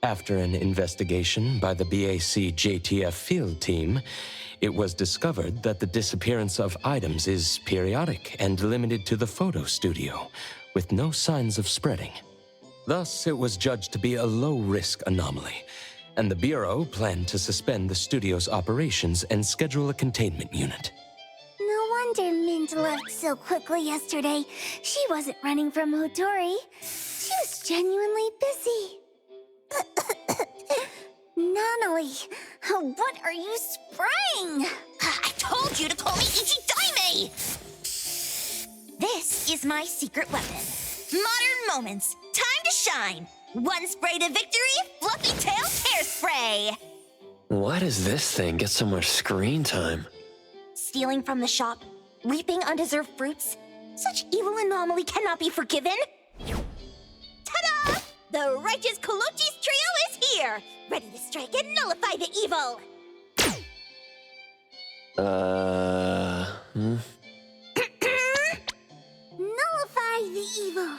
After an investigation by the BAC JTF field team, it was discovered that the disappearance of items is periodic and limited to the photo studio, with no signs of spreading. Thus, it was judged to be a low-risk anomaly, and the Bureau planned to suspend the studio's operations and schedule a containment unit. No wonder Mint left so quickly yesterday. She wasn't running from Hotori. She was genuinely busy. Nanali, what are you spraying? I told you to call me Ichidaime! This is my secret weapon. Modern moments. Time to shine. One spray to victory, fluffy tail hairspray. Why does this thing get so much screen time? Stealing from the shop, reaping undeserved fruits. Such evil anomaly cannot be forgiven. Ta-da! The righteous Kolochi's trio is here, ready to strike and nullify the evil. Nullify the evil.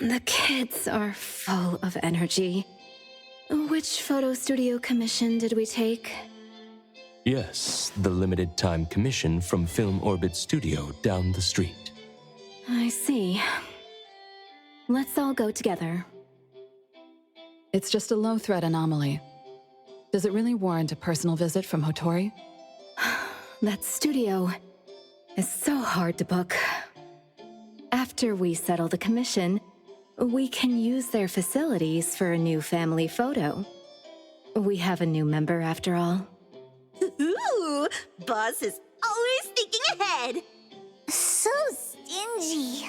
The kids are full of energy. Which photo studio commission did we take? Yes, the limited time commission from Film Orbit Studio down the street. I see. Let's all go together. It's just a low-threat anomaly. Does it really warrant a personal visit from Hotori? That studio is so hard to book. After we settle the commission, we can use their facilities for a new family photo. We have a new member after all. Ooh, boss is always thinking ahead. So stingy.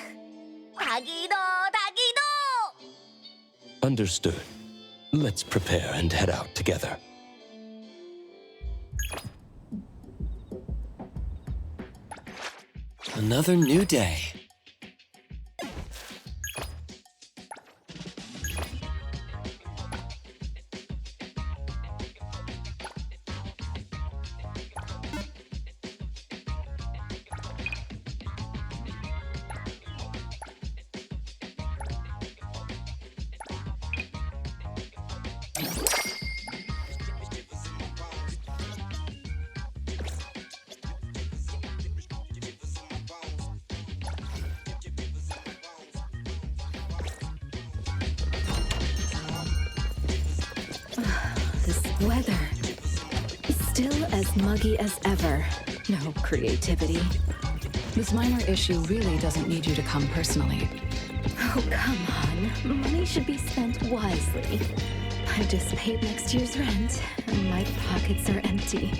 Tagido, tagido! Understood. Let's prepare and head out together. Another new day. Weather. Still as muggy as ever. No creativity. This minor issue really doesn't need you to come personally. Oh, come on. Money should be spent wisely. I just paid next year's rent, and my pockets are empty.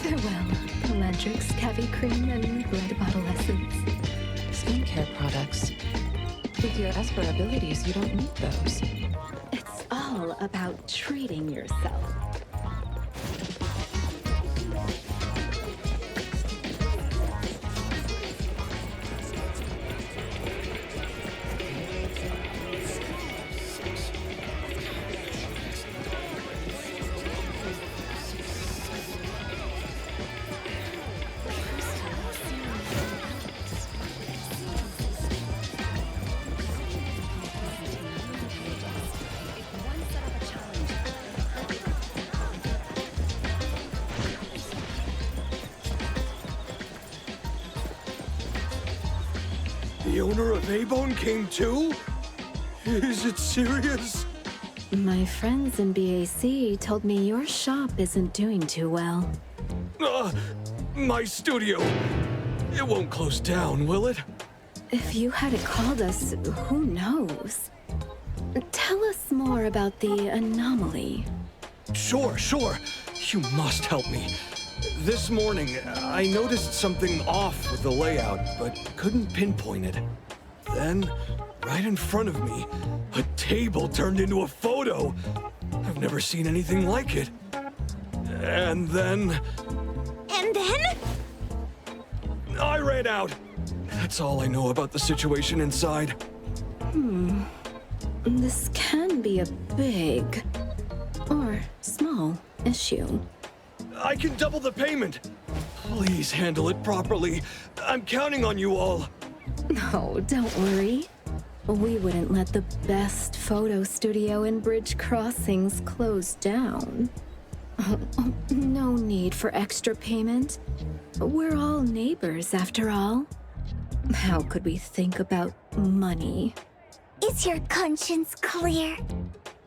Farewell, Elandrix, Cavi Cream, and Red Bottle Essence. skincare products. With your Esper abilities, you don't need those. It's all about treating yourself. The owner of A-Bone came too? Is it serious? My friends in BAC told me your shop isn't doing too well. My studio. It won't close down, will it? If you hadn't called us, who knows? Tell us more about the anomaly. Sure. You must help me. This morning, I noticed something off with the layout, but couldn't pinpoint it. Then, right in front of me, a table turned into a photo. I've never seen anything like it. And then... And then? I ran out. That's all I know about the situation inside. This can be a big or small issue. I can double the payment. Please handle it properly. I'm counting on you all. No, don't worry. We wouldn't let the best photo studio in Bridge Crossings close down. No need for extra payment. We're all neighbors, after all. How could we think about money? Is your conscience clear?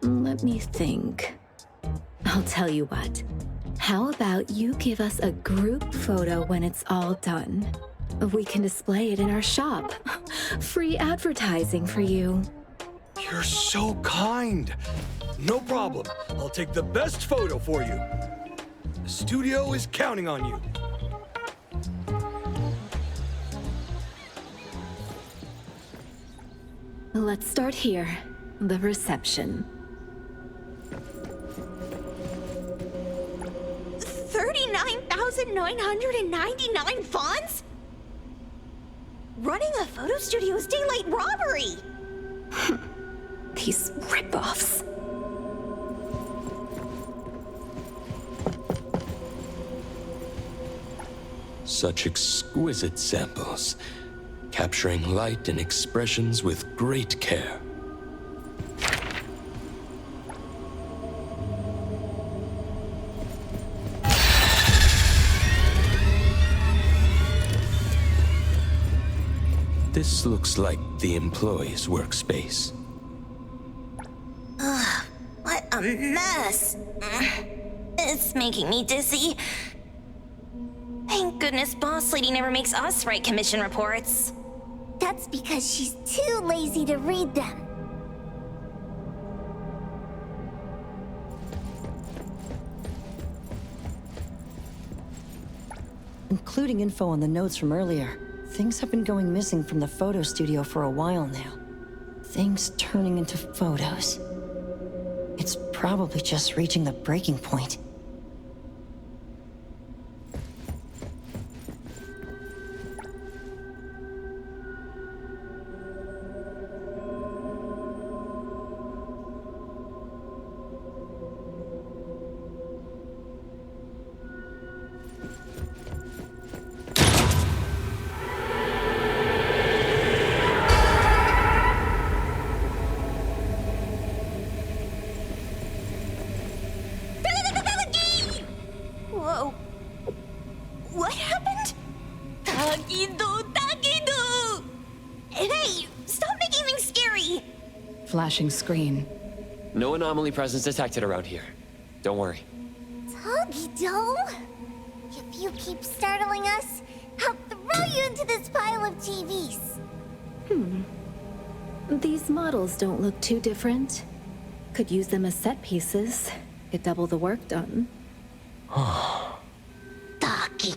Let me think. I'll tell you what. How about you give us a group photo when it's all done? We can display it in our shop. Free advertising for you. You're so kind. No problem. I'll take the best photo for you. The studio is counting on you. Let's start here. The reception. 39,999 funds? Running a photo studio is daylight robbery! These rip-offs. Such exquisite samples, capturing light and expressions with great care. This looks like the employee's workspace. Ugh, what a mess. It's making me dizzy. Thank goodness Boss Lady never makes us write commission reports. That's because she's too lazy to read them. Including info on the notes from earlier. Things have been going missing from the photo studio for a while now. Things turning into photos. It's probably just reaching the breaking point. Whoa. What happened? Tagido! Hey, stop making things scary! Flashing screen. No anomaly presence detected around here. Don't worry. Tagido? If you keep startling us, I'll throw you into this pile of TVs. These models don't look too different. Could use them as set pieces. Get double the work done. Taki.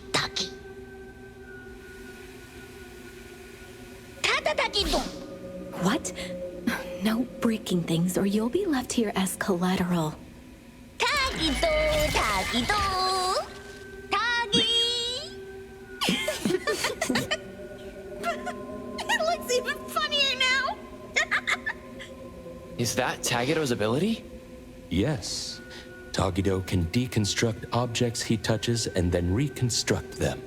breaking things or you'll be left here as collateral. Tagido, Tagido, Tagi. It looks even funnier now. Is that Tagido's ability? Yes. Tagido can deconstruct objects he touches and then reconstruct them.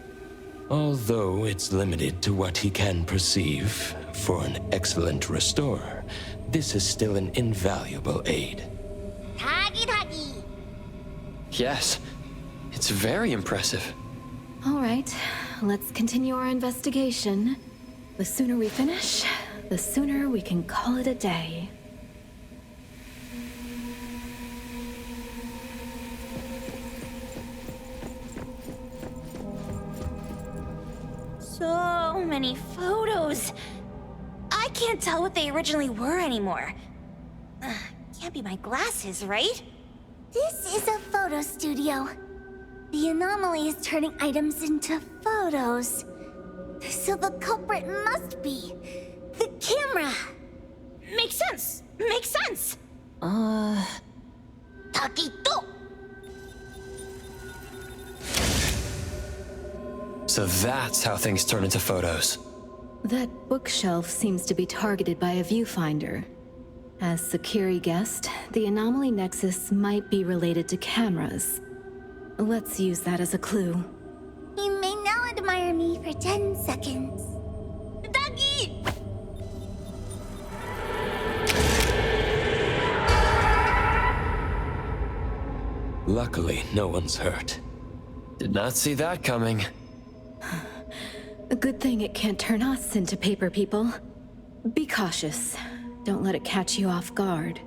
Although it's limited to what he can perceive, for an excellent restorer, this is still an invaluable aid. Tagi, Tagi. Yes, it's very impressive. All right, let's continue our investigation. The sooner we finish, the sooner we can call it a day. So many photos. I can't tell what they originally were anymore. Can't be my glasses, right? This is a photo studio. The anomaly is turning items into photos. So the culprit must be the camera. Makes sense. Makes sense. Taquito. So that's how things turn into photos. That bookshelf seems to be targeted by a viewfinder. As Sakiri guessed, the anomaly nexus might be related to cameras. Let's use that as a clue. You may now admire me for 10 seconds. Doggy! Luckily, no one's hurt. Did not see that coming. A good thing it can't turn us into paper people. Be cautious. Don't let it catch you off guard.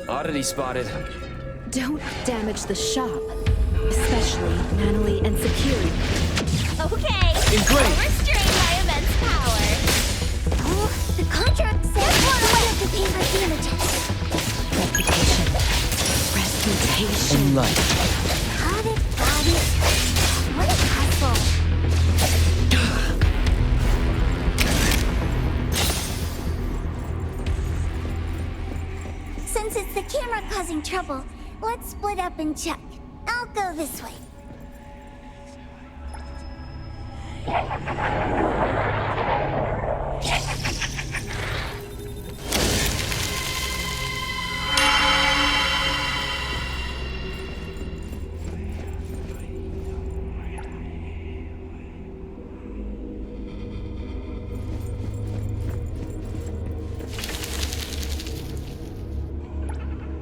Oddity spotted. Don't damage the shop, especially Natalie and Sakiri. Okay, overstrained by immense power. Oh, the contract says one way to pay for damages. Reputation. Reputation. And life. Got it. What a hustle. Since it's the camera causing trouble, let's split up and check. I'll go this way.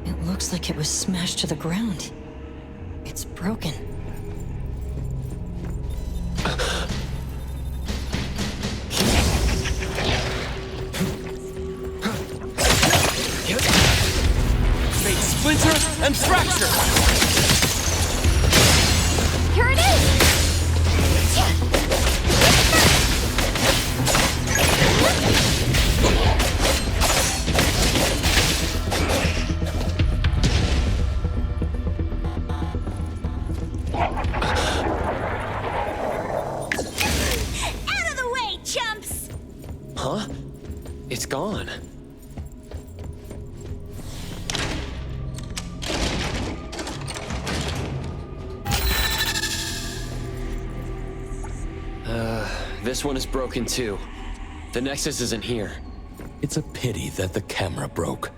It looks like it was smashed to the ground. It's broken. Make splinter and fracture! Here it is! Out of the way, chumps! Huh? It's gone. This one is broken too. The Nexus isn't here. It's a pity that the camera broke.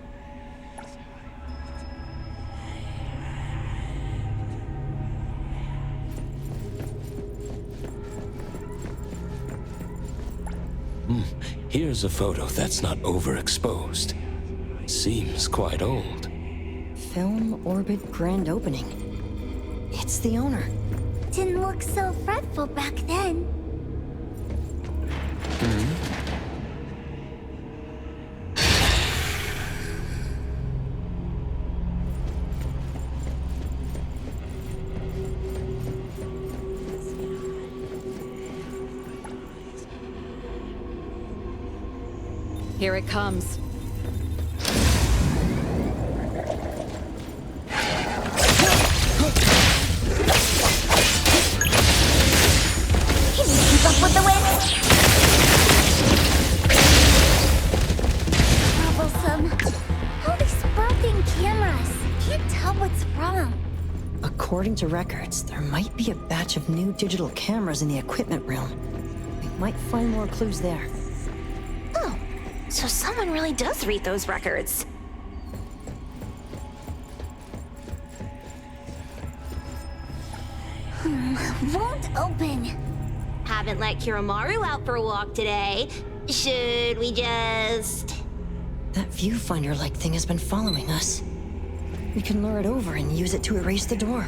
Here's a photo that's not overexposed. Seems quite old. Film orbit grand opening. It's the owner. Didn't look so fretful back then. Here it comes. Can you keep up with the wind? Troublesome. All these broken cameras. Can't tell what's wrong. According to records, there might be a batch of new digital cameras in the equipment room. We might find more clues there. Oh, so someone really does read those records. Won't open. Haven't let Kiramaru out for a walk today. Should we just... That viewfinder-like thing has been following us. We can lure it over and use it to erase the door.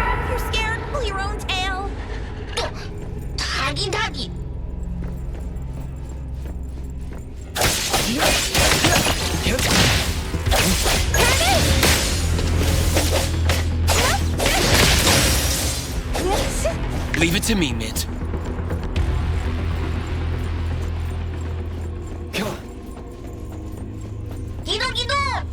If you're scared, pull your own tail. Doggy doggy. Leave it to me, Mint. Gido gido.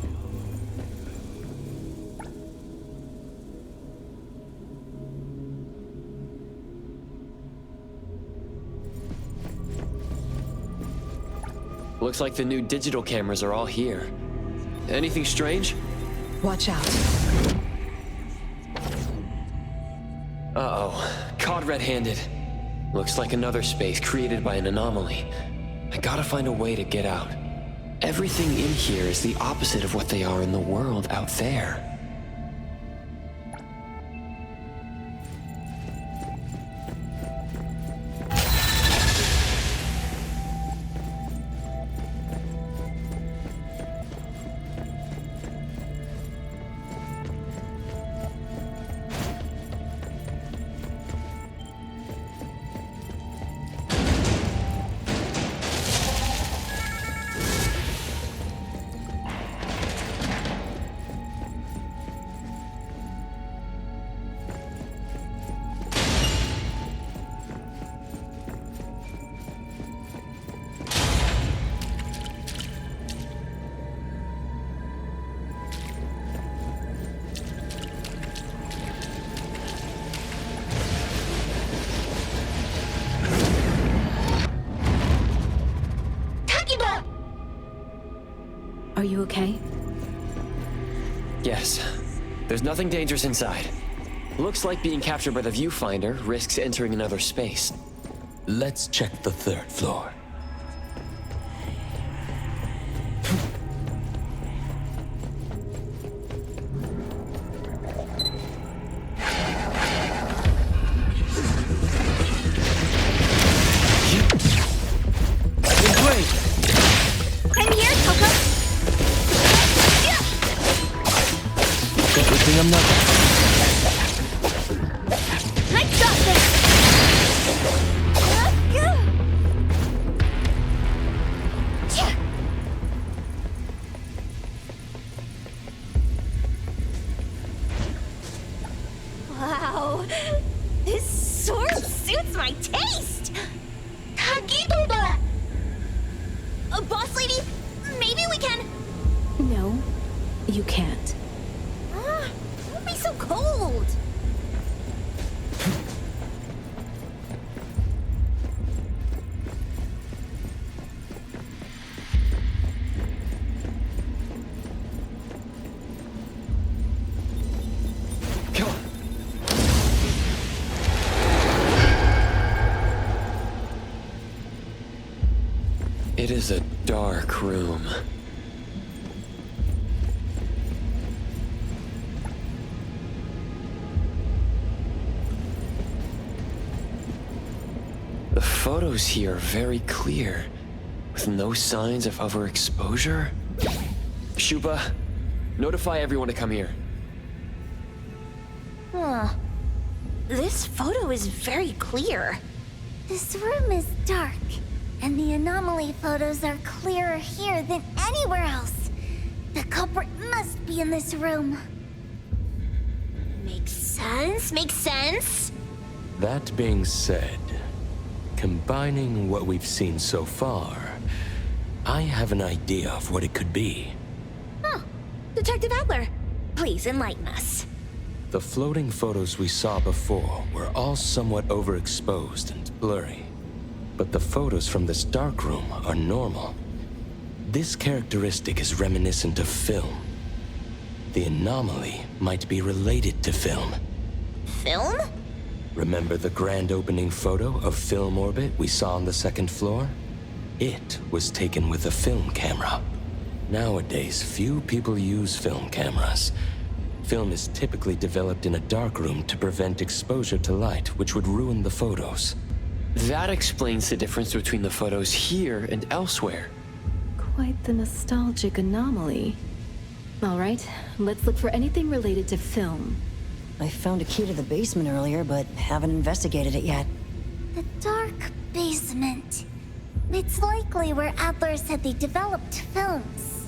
Looks like the new digital cameras are all here. Anything strange? Watch out. Uh-oh. Caught red-handed. Looks like another space created by an anomaly. I gotta find a way to get out. Everything in here is the opposite of what they are in the world out there. Are you okay? Yes. There's nothing dangerous inside. Looks like being captured by the viewfinder risks entering another space. Let's check the third floor. I'm here, Coco. Good thing I'm not. I got this. Wow, this sword suits my taste. Kagidoba. Boss lady, maybe we can. No, you can't. Don't be so cold. Come on. It is a dark room. The photos here are very clear, with no signs of overexposure. Shuba, notify everyone to come here. Huh. This photo is very clear. This room is dark, and the anomaly photos are clearer here than anywhere else. The culprit must be in this room. this makes sense. That being said, combining what we've seen so far, I have an idea of what it could be. Oh, Detective Adler, please enlighten us. The floating photos we saw before were all somewhat overexposed and blurry. But the photos from this dark room are normal. This characteristic is reminiscent of film. The anomaly might be related to film. Film? Remember the grand opening photo of Film Orbit we saw on the second floor? It was taken with a film camera. Nowadays, few people use film cameras. Film is typically developed in a darkroom to prevent exposure to light, which would ruin the photos. That explains the difference between the photos here and elsewhere. Quite the nostalgic anomaly. All right, let's look for anything related to film. I found a key to the basement earlier, but haven't investigated it yet. The dark basement. It's likely where Adler said they developed films.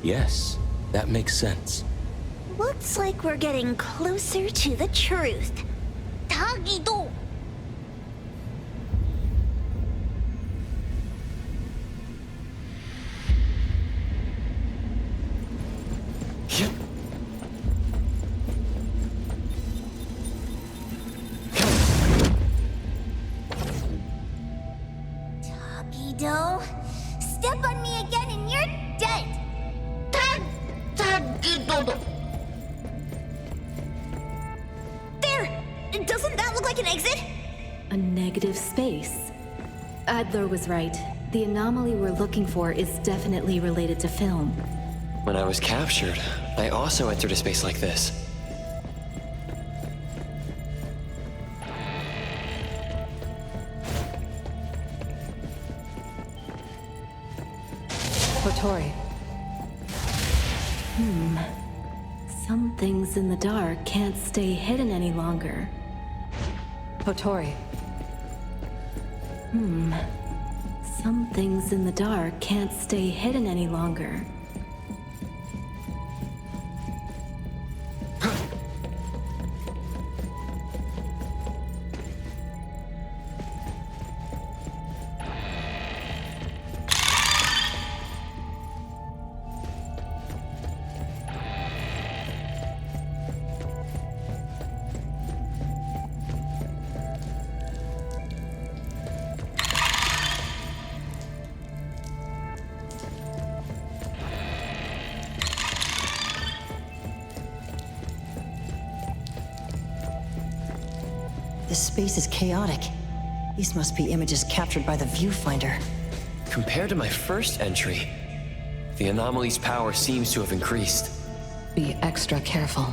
Yes, that makes sense. Looks like we're getting closer to the truth. Tagido! Tagido, step on me again and you're dead. Tagido. There! Doesn't that look like an exit? A negative space. Adler was right. The anomaly we're looking for is definitely related to film. When I was captured, I also entered a space like this. Kotori. Some things in the dark can't stay hidden any longer. Kotori. Some things in the dark can't stay hidden any longer. This space is chaotic. These must be images captured by the viewfinder. Compared to my first entry, the anomaly's power seems to have increased. Be extra careful.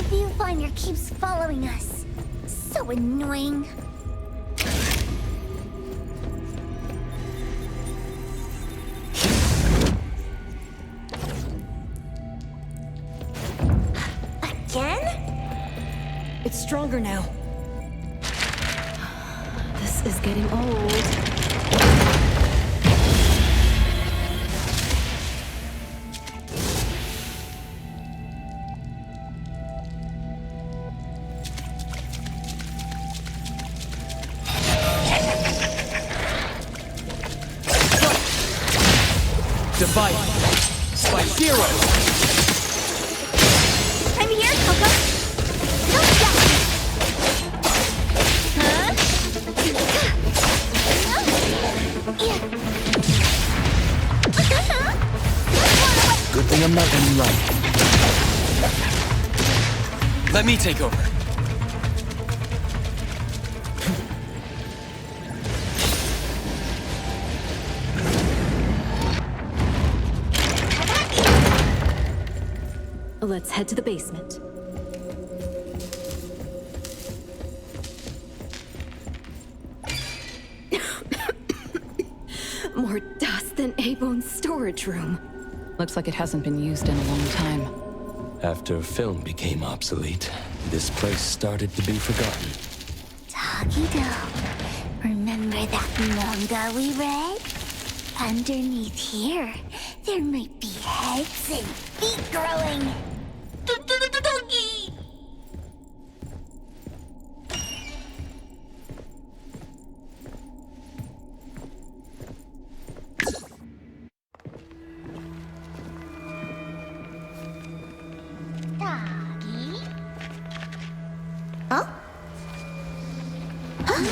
Viewfinder keeps following us. So annoying. Again? It's stronger now. This is getting old. Device by Zero. I'm here, Coco. Don't stop me. Huh? Good thing I'm not gonna run. Let me take over. Let's head to the basement. More dust than A-Bone's storage room. Looks like it hasn't been used in a long time. After film became obsolete, this place started to be forgotten. Tagido, remember that manga we read? Underneath here, there might be heads and feet growing. Huh? Huh?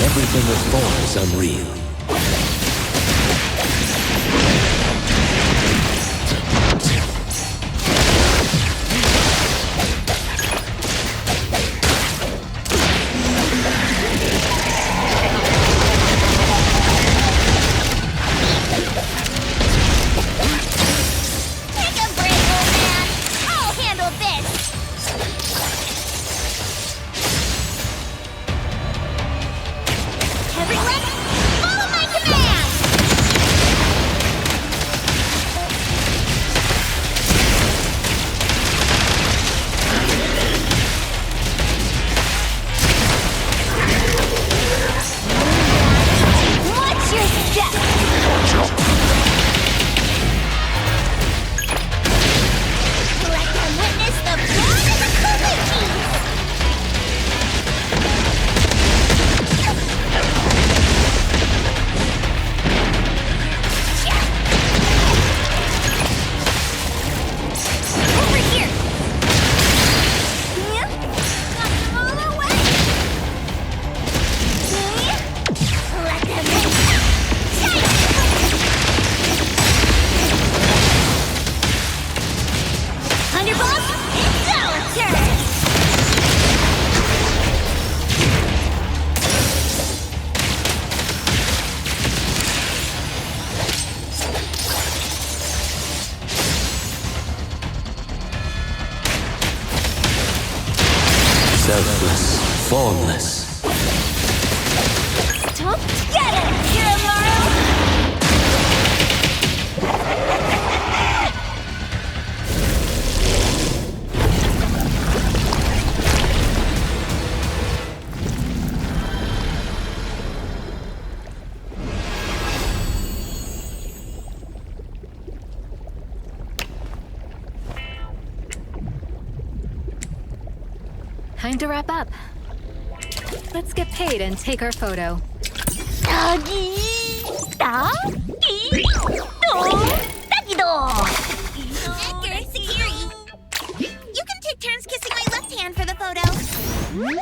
Everything was born is unreal. Selfless, formless. Stop together, Hero. Time to wrap up. Let's get paid and take our photo. Security. You can take turns kissing my left hand for the photo. No way!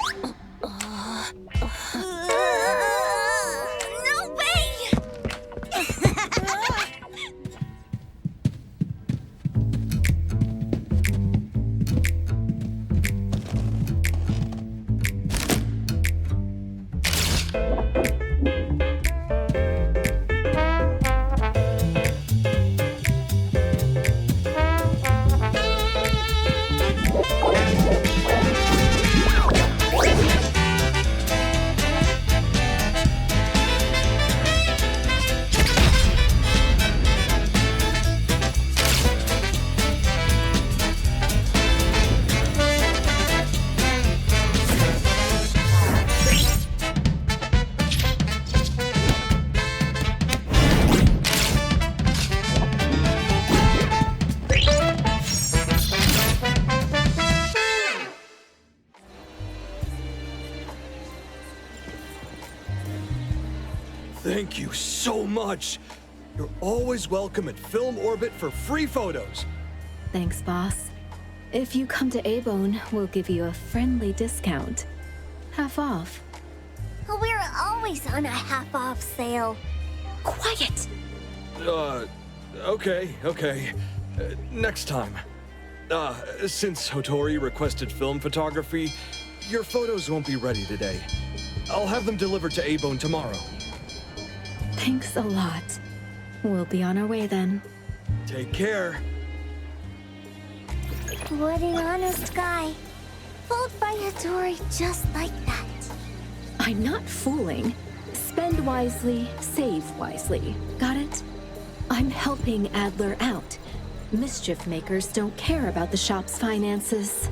Thank you so much. You're always welcome at Film Orbit for free photos. Thanks, boss. If you come to A-Bone, we'll give you a friendly discount. Half off. We're always on a half-off sale. Quiet! Okay. Next time. Since Hotori requested film photography, your photos won't be ready today. I'll have them delivered to A-Bone tomorrow. Thanks a lot. We'll be on our way then. Take care. What an honest guy. Fooled by Hotori just like that. I'm not fooling. Spend wisely, save wisely. Got it? I'm helping Adler out. Mischief makers don't care about the shop's finances.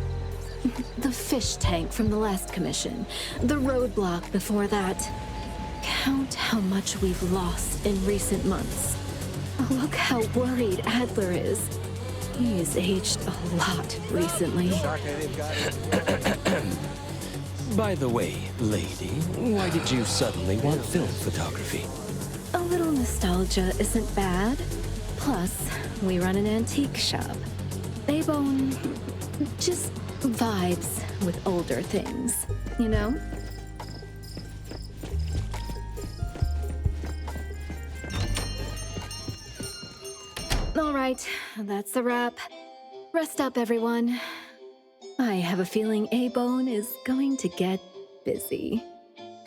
The fish tank from the last commission. The roadblock before that. Count how much we've lost in recent months. Look how worried Adler is. He's aged a lot recently. By the way, lady, why did you suddenly want film photography? A little nostalgia isn't bad. Plus, we run an antique shop. A-Bone just vibes with older things, you know? All right, that's a wrap. Rest up, everyone. I have a feeling A-Bone is going to get busy.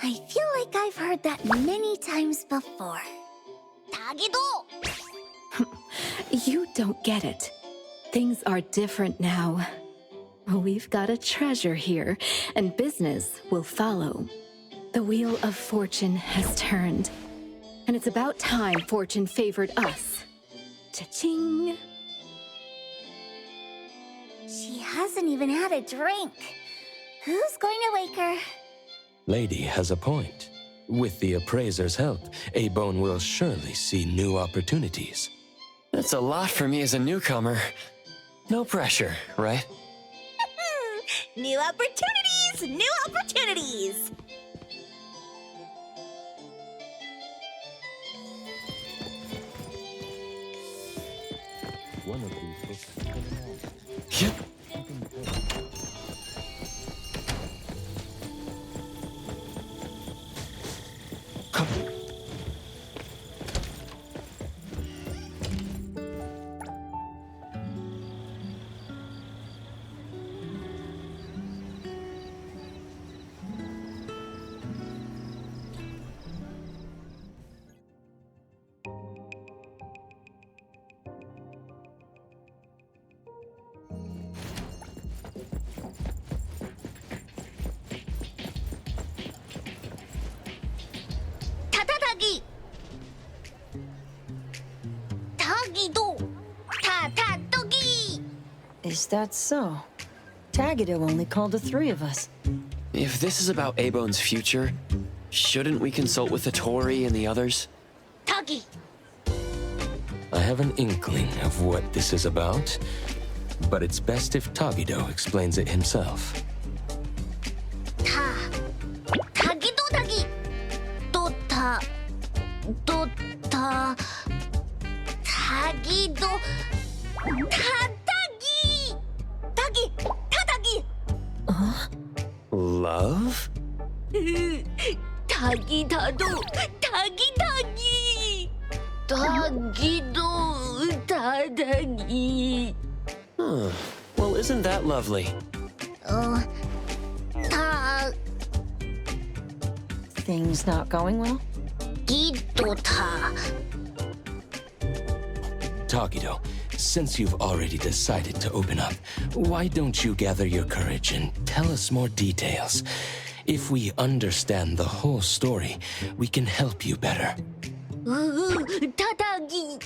I feel like I've heard that many times before. Tagido! You don't get it. Things are different now. We've got a treasure here, and business will follow. The wheel of fortune has turned, and it's about time fortune favored us. Cha-ching! She hasn't even had a drink. Who's going to wake her? Lady has a point. With the appraiser's help, A-Bone will surely see new opportunities. That's a lot for me as a newcomer. No pressure, right? New opportunities! New opportunities! One of these books is coming out. Yep. Is that so? Tagido only called the three of us. If this is about A-Bone's future, shouldn't we consult with Hotori and the others? Tagi! I have an inkling of what this is about, but it's best if Tagido explains it himself. Tagido Tagi! Tagido... Tagi! love? 닭이다도 닭이도 다닭이. Well, isn't that lovely? 닭 Things not going well? 기도다. Tagido, since you've already decided to open up, why don't you gather your courage and tell us more details? If we understand the whole story, we can help you better. 다닭이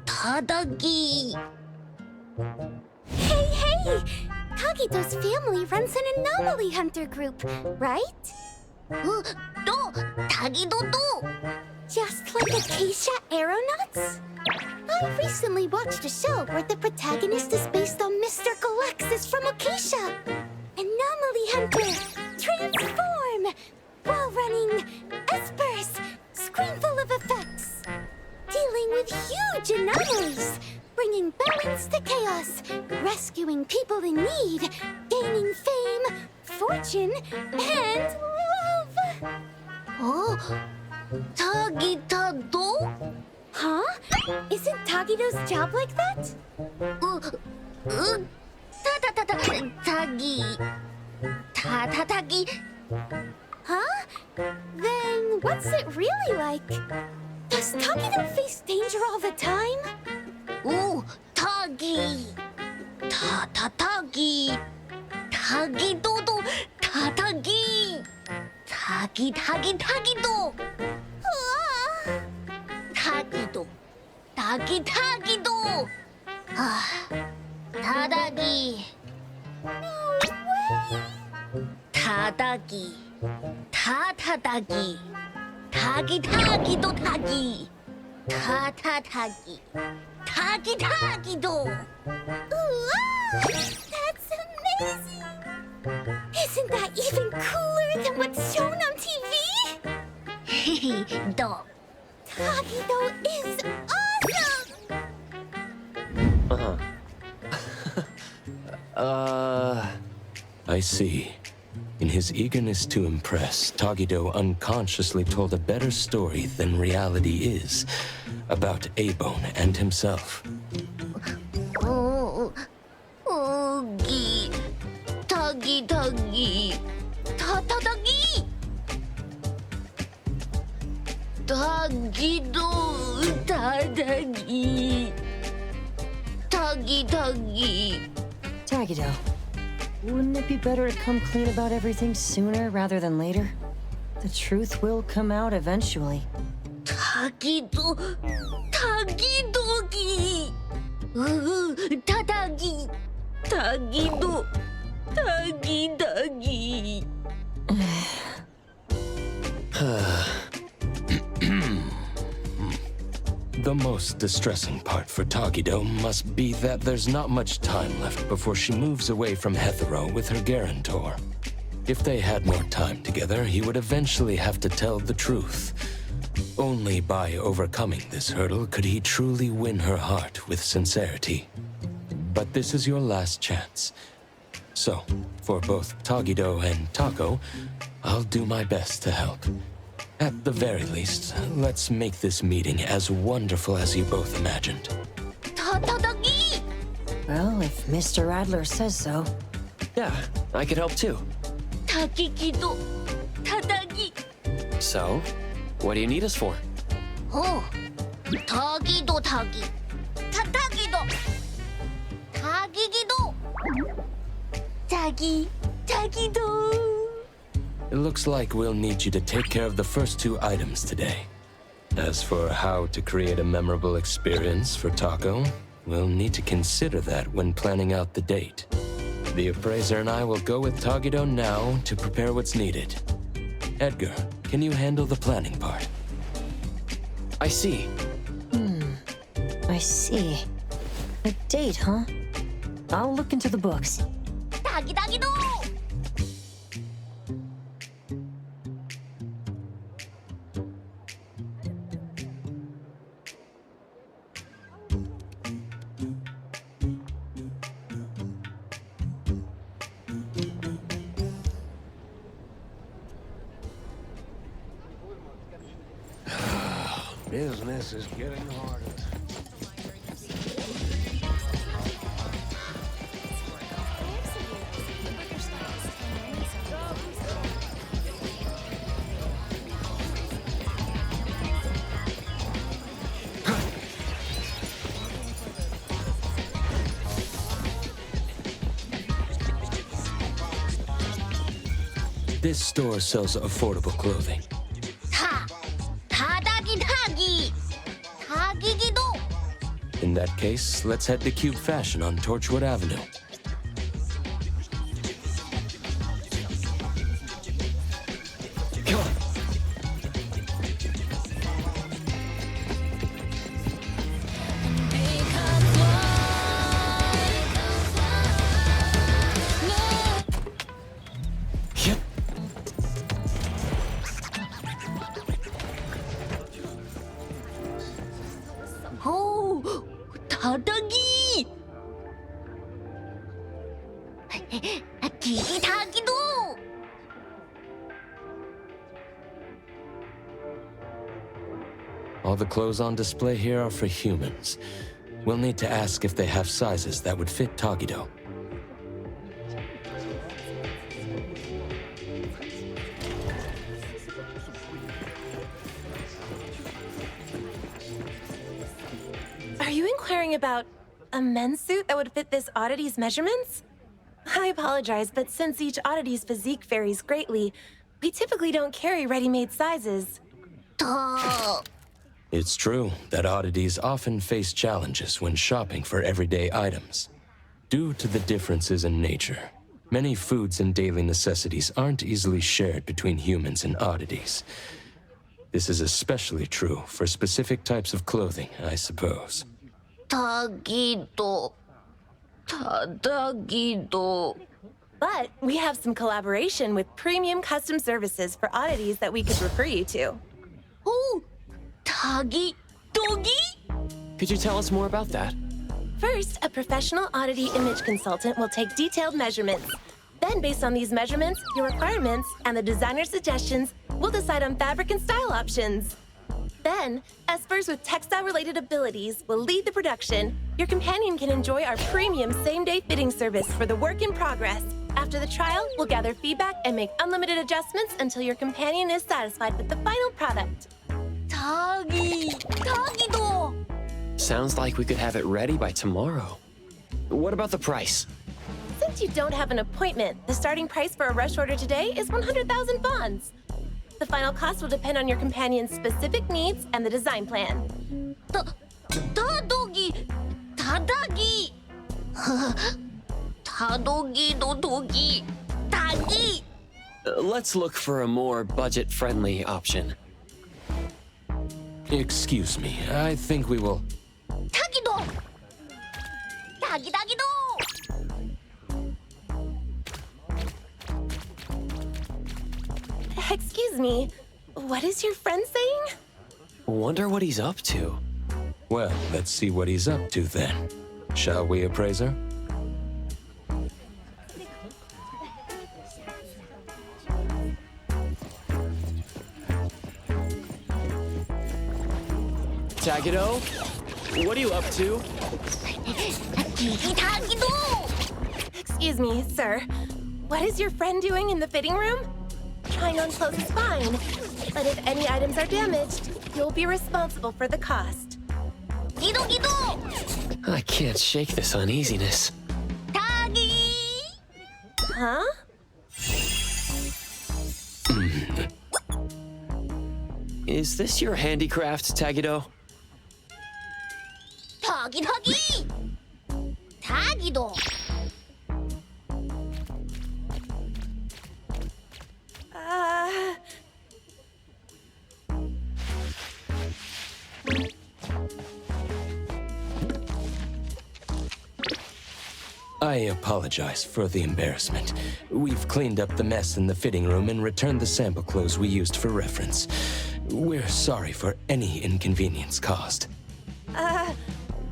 다닭이. Hey! Tagido's family runs an anomaly hunter group, right? 또 tagido도. Just like Acacia Aeronauts? I recently watched a show where the protagonist is based on Mr. Galexis from Acacia. Anomaly hunter, transform! While running espers, screen full of effects. Dealing with huge anomalies, bringing balance to chaos, rescuing people in need, gaining fame, fortune, and love. Oh, Tagido? Huh? Isn't Tagido's job like that? Tagi. Huh? Then what's it really like? Does Tagido face danger all the time? Ooh, Tagi. Tagi. Tagido도 Tagi. Tagido. Tagido. 다닭이. No way. 다닭이. 다닭이. 다기도 닭이. 다기도. That's amazing. Isn't that even cooler than what's shown on TV? 너. Tagido is awesome! I see. In his eagerness to impress, Tagido unconsciously told a better story than reality is about A-Bone and himself. 닭이. 닭이도 다닭이. Tagido, wouldn't it be better to come clean about everything sooner rather than later? The truth will come out eventually. 닭이도. 다닭이. 닭이. The most distressing part for Tagido must be that there's not much time left before she moves away from Hethero with her guarantor. If they had more time together, he would eventually have to tell the truth. Only by overcoming this hurdle could he truly win her heart with sincerity. But this is your last chance. So, for both Tagido and Tako, I'll do my best to help. At the very least, let's make this meeting as wonderful as you both imagined. 다닭이. Well, if Mr. Adler says so. Yeah, I could help too. 닭이기도. 다닭이. So, what do you need us for? 닭이도. 닭이기도. It looks like we'll need you to take care of the first two items today. As for how to create a memorable experience for Taco, we'll need to consider that when planning out the date. The appraiser and I will go with Tagido now to prepare what's needed. Edgar, can you handle the planning part? I see. I see. A date, huh? I'll look into the books. 닭이도. Business is getting harder. This store sells affordable clothing. In that case, let's head to Cube Fashion on Torchwood Avenue. Come on. All the clothes on display here are for humans. We'll need to ask if they have sizes that would fit Tagido. Are you inquiring about a men's suit that would fit this oddity's measurements? I apologize, but since each oddity's physique varies greatly, we typically don't carry ready-made sizes. It's true that oddities often face challenges when shopping for everyday items. Due to the differences in nature, many foods and daily necessities aren't easily shared between humans and oddities. This is especially true for specific types of clothing, I suppose. But we have some collaboration with premium custom services for oddities that we could refer you to. Could you tell us more about that? First, a professional oddity image consultant will take detailed measurements. Then, based on these measurements, your requirements, and the designer's suggestions, we'll decide on fabric and style options. Then, espers with textile-related abilities will lead the production. Your companion can enjoy our premium same-day fitting service for the work in progress. After the trial, we'll gather feedback and make unlimited adjustments until your companion is satisfied with the final product. Sounds like we could have it ready by tomorrow. What about the price? Since you don't have an appointment, the starting price for a rush order today is 100,000 bonds. The final cost will depend on your companion's specific needs and the design plan. Let's look for a more budget-friendly option. Excuse me, I think we will... Excuse me, what is your friend saying? Wonder what he's up to. Well, let's see what he's up to then. Shall we, appraiser? Tagido? What are you up to? Excuse me, sir. What is your friend doing in the fitting room? Trying on clothes is fine, but if any items are damaged, you'll be responsible for the cost. I can't shake this uneasiness. Huh? Is this your handicraft, Tagido? I apologize for the embarrassment. We've cleaned up the mess in the fitting room and returned the sample clothes we used for reference. We're sorry for any inconvenience caused.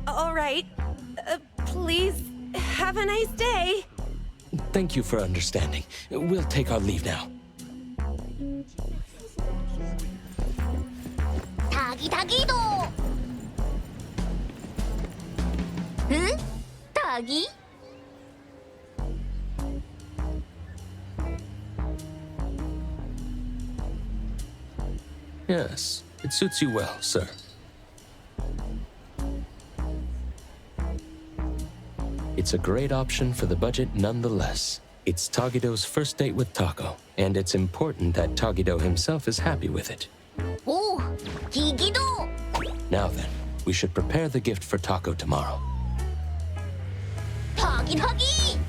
All right. Please, have a nice day. Thank you for understanding. We'll take our leave now. 타기타기도. 응? 타기? Yes, it suits you well, sir. It's a great option for the budget nonetheless. It's Tagido's first date with Tako, and it's important that Tagido himself is happy with it. 오, 기기도. Now then, we should prepare the gift for Tako tomorrow. 타기타기.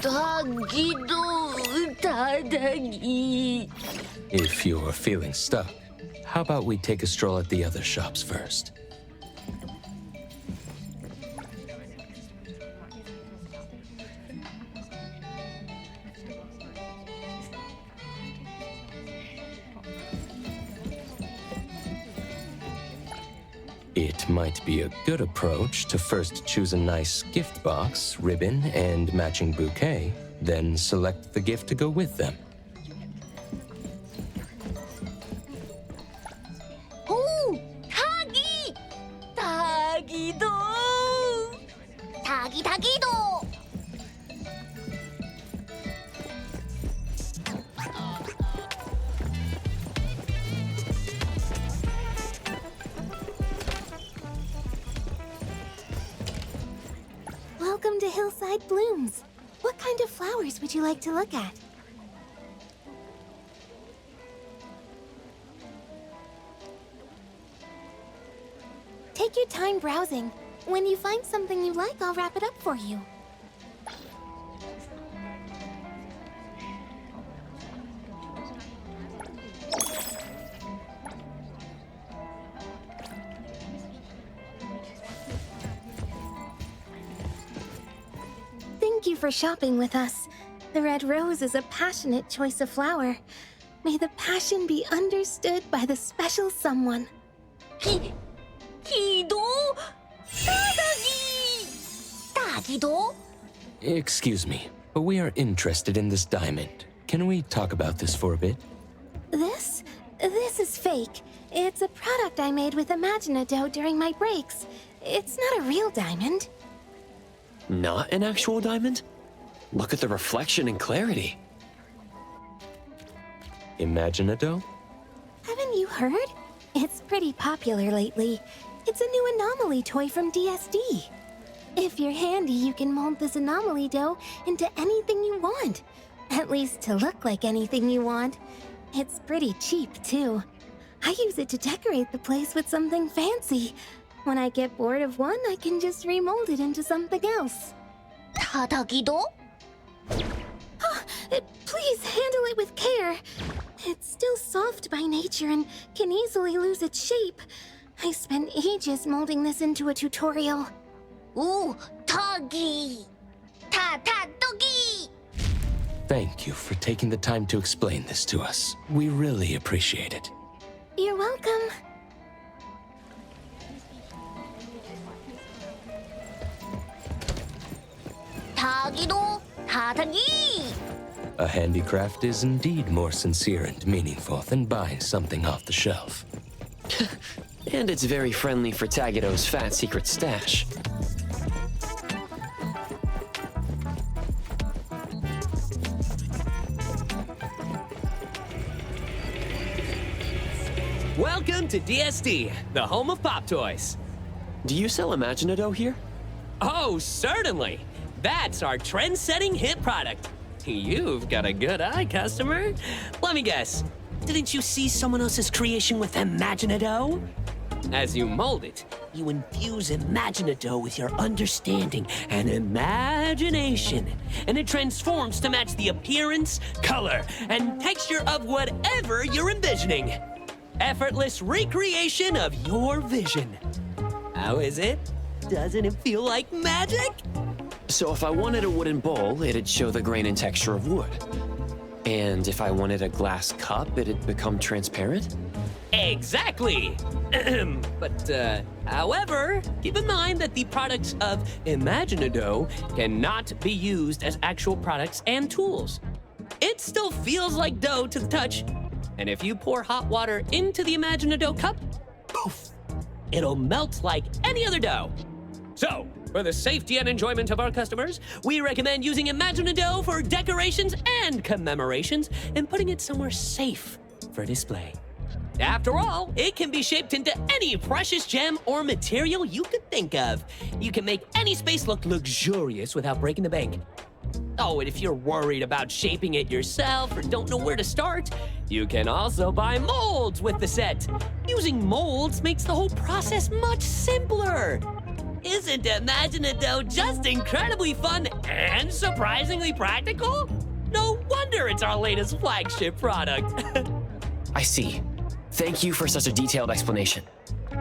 타기도 타다기. If you're feeling stuck, how about we take a stroll at the other shops first? It might be a good approach to first choose a nice gift box, ribbon, and matching bouquet, then select the gift to go with them. 오, 타기! 타기도! 타기타기도! Welcome to Hillside Blooms. What kind of flowers would you like to look at? Take your time browsing. When you find something you like, I'll wrap it up for you. Thank you for shopping with us. The red rose is a passionate choice of flower. May the passion be understood by the special someone. 기도? 타다기! 타기도? Excuse me, but we are interested in this diamond. Can we talk about this for a bit? This is fake. It's a product I made with Imaginado during my breaks. It's not a real diamond. Not an actual diamond? Look at the reflection and clarity. Imaginado? Haven't you heard? It's pretty popular lately. It's a new anomaly toy from DSD. If you're handy, you can mold this anomaly dough into anything you want. At least to look like anything you want. It's pretty cheap, too. I use it to decorate the place with something fancy. When I get bored of one, I can just remold it into something else. 타다기도? Please handle it with care. It's still soft by nature and can easily lose its shape. I spent ages molding this into a tutorial. 오, 타기! 타타도기! Thank you for taking the time to explain this to us. We really appreciate it. You're welcome. 타기도? 타다기! A handicraft is indeed more sincere and meaningful than buying something off the shelf. And it's very friendly for Tagido's fat secret stash. Welcome to DSD, the home of pop toys. Do you sell Imaginado here? Oh, certainly. That's our trend-setting hit product. You've got a good eye, customer. Let me guess. Didn't you see someone else's creation with Imaginado? As you mold it, you infuse Imaginado with your understanding and imagination, and it transforms to match the appearance, color, and texture of whatever you're envisioning. Effortless recreation of your vision. How is it? Doesn't it feel like magic? So if I wanted a wooden bowl, it'd show the grain and texture of wood. And if I wanted a glass cup, it'd become transparent? Exactly! However, keep in mind that the products of Imaginado cannot be used as actual products and tools. It still feels like dough to the touch, and if you pour hot water into the Imaginado cup, poof, it'll melt like any other dough. So, for the safety and enjoyment of our customers, we recommend using Imaginado for decorations and commemorations and putting it somewhere safe for display. After all, it can be shaped into any precious gem or material you could think of. You can make any space look luxurious without breaking the bank. Oh, and if you're worried about shaping it yourself or don't know where to start, you can also buy molds with the set. Using molds makes the whole process much simpler. Isn't Imaginado just incredibly fun and surprisingly practical? No wonder it's our latest flagship product. I see. Thank you for such a detailed explanation.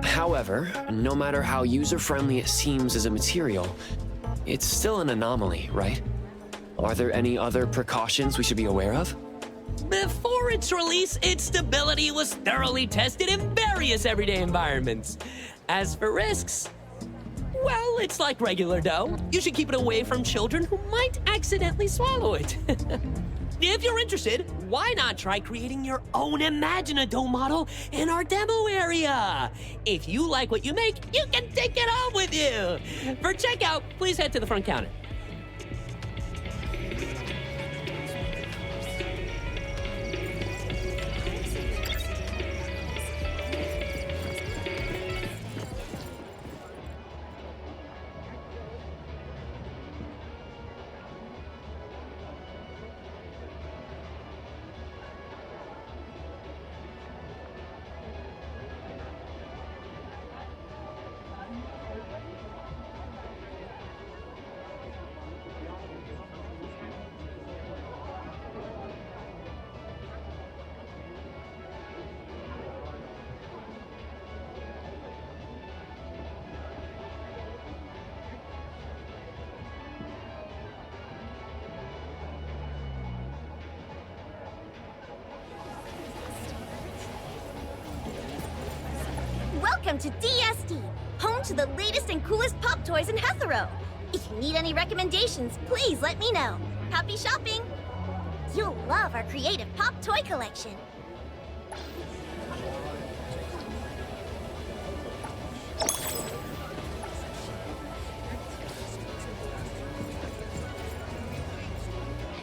However, no matter how user-friendly it seems as a material, it's still an anomaly, right? Are there any other precautions we should be aware of? Before its release, its stability was thoroughly tested in various everyday environments. As for risks, well, it's like regular dough. You should keep it away from children who might accidentally swallow it. If you're interested, why not try creating your own Imaginado model in our demo area? If you like what you make, you can take it home with you. For checkout, please head to the front counter. Welcome to DSD, home to the latest and coolest pop toys in Hethero. If you need any recommendations, please let me know. Happy shopping! You'll love our creative pop toy collection.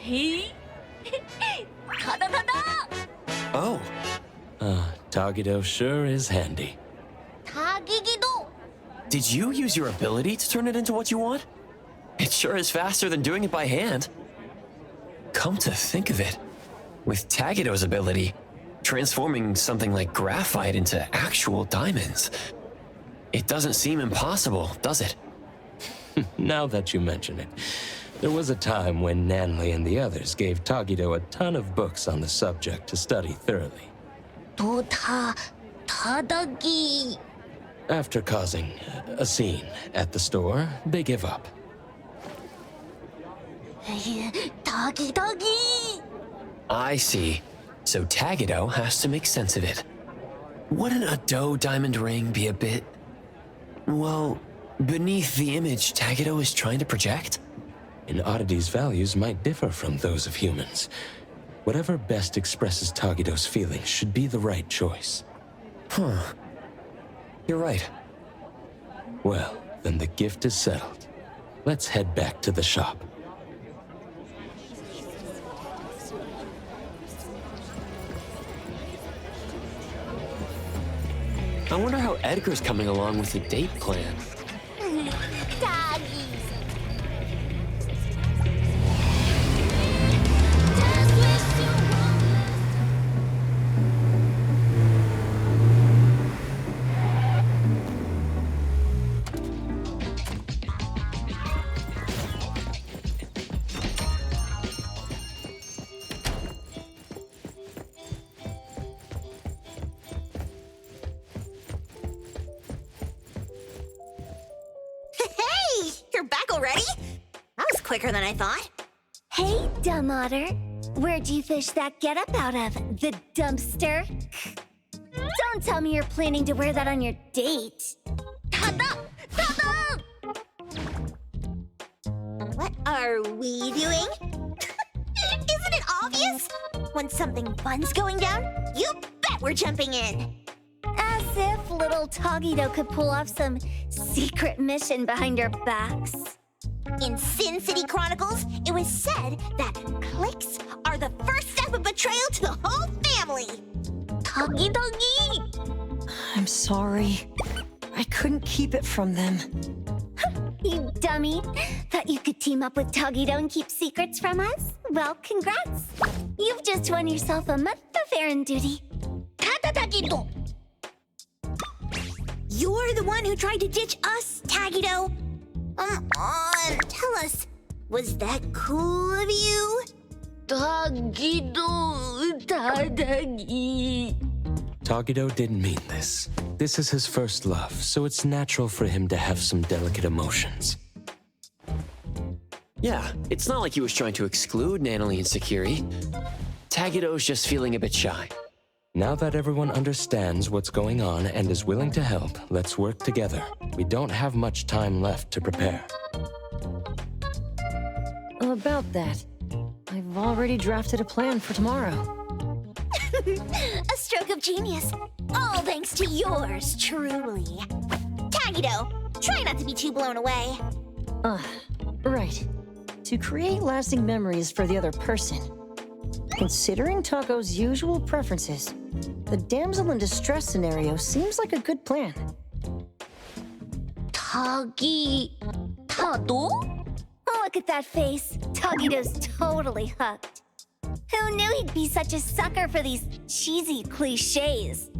Hey! Oh. Tagido sure is handy. Did you use your ability to turn it into what you want? It sure is faster than doing it by hand. Come to think of it, with Tagido's ability, transforming something like graphite into actual diamonds, it doesn't seem impossible, does it? Now that you mention it, there was a time when Nanley and the others gave Tagido a ton of books on the subject to study thoroughly. After causing a scene at the store, they give up. I see. So Tagido has to make sense of it. Wouldn't a dough diamond ring be a bit, well, beneath the image Tagido is trying to project? An oddity's values might differ from those of humans. Whatever best expresses Tagido's feelings should be the right choice. Huh. You're right. Well, then the gift is settled. Let's head back to the shop. I wonder how Edgar's coming along with the date plan. You're back already? That was quicker than I thought. Hey, dumb otter. Where'd you fish that getup out of? The dumpster? Don't tell me you're planning to wear that on your date. Tada! Tada! What are we doing? Isn't it obvious? When something fun's going down, you bet we're jumping in. As if little Togito could pull off some secret mission behind our backs. In Sin City Chronicles, it was said that clicks are the first step of betrayal to the whole family. Togi-dogi! I'm sorry. I couldn't keep it from them. You dummy. Thought you could team up with Togito and keep secrets from us? Well, congrats. You've just won yourself a month of errand duty. Tata-tagito! You're the one who tried to ditch us, Tagito. Come on, tell us. Was that cool of you? Tagito, Tadagi. Togito didn't mean this. This is his first love, so it's natural for him to have some delicate emotions. Yeah, it's not like he was trying to exclude Nanalie and Sakiri. Tagito's just feeling a bit shy. Now that everyone understands what's going on and is willing to help, let's work together. We don't have much time left to prepare. About that, I've already drafted a plan for tomorrow. A stroke of genius. All thanks to yours truly. Tagito, try not to be too blown away. Right. To create lasting memories for the other person. Considering Tako's usual preferences, the damsel in distress scenario seems like a good plan. Tado? Look at that face. Togito's totally hooked. Who knew he'd be such a sucker for these cheesy cliches?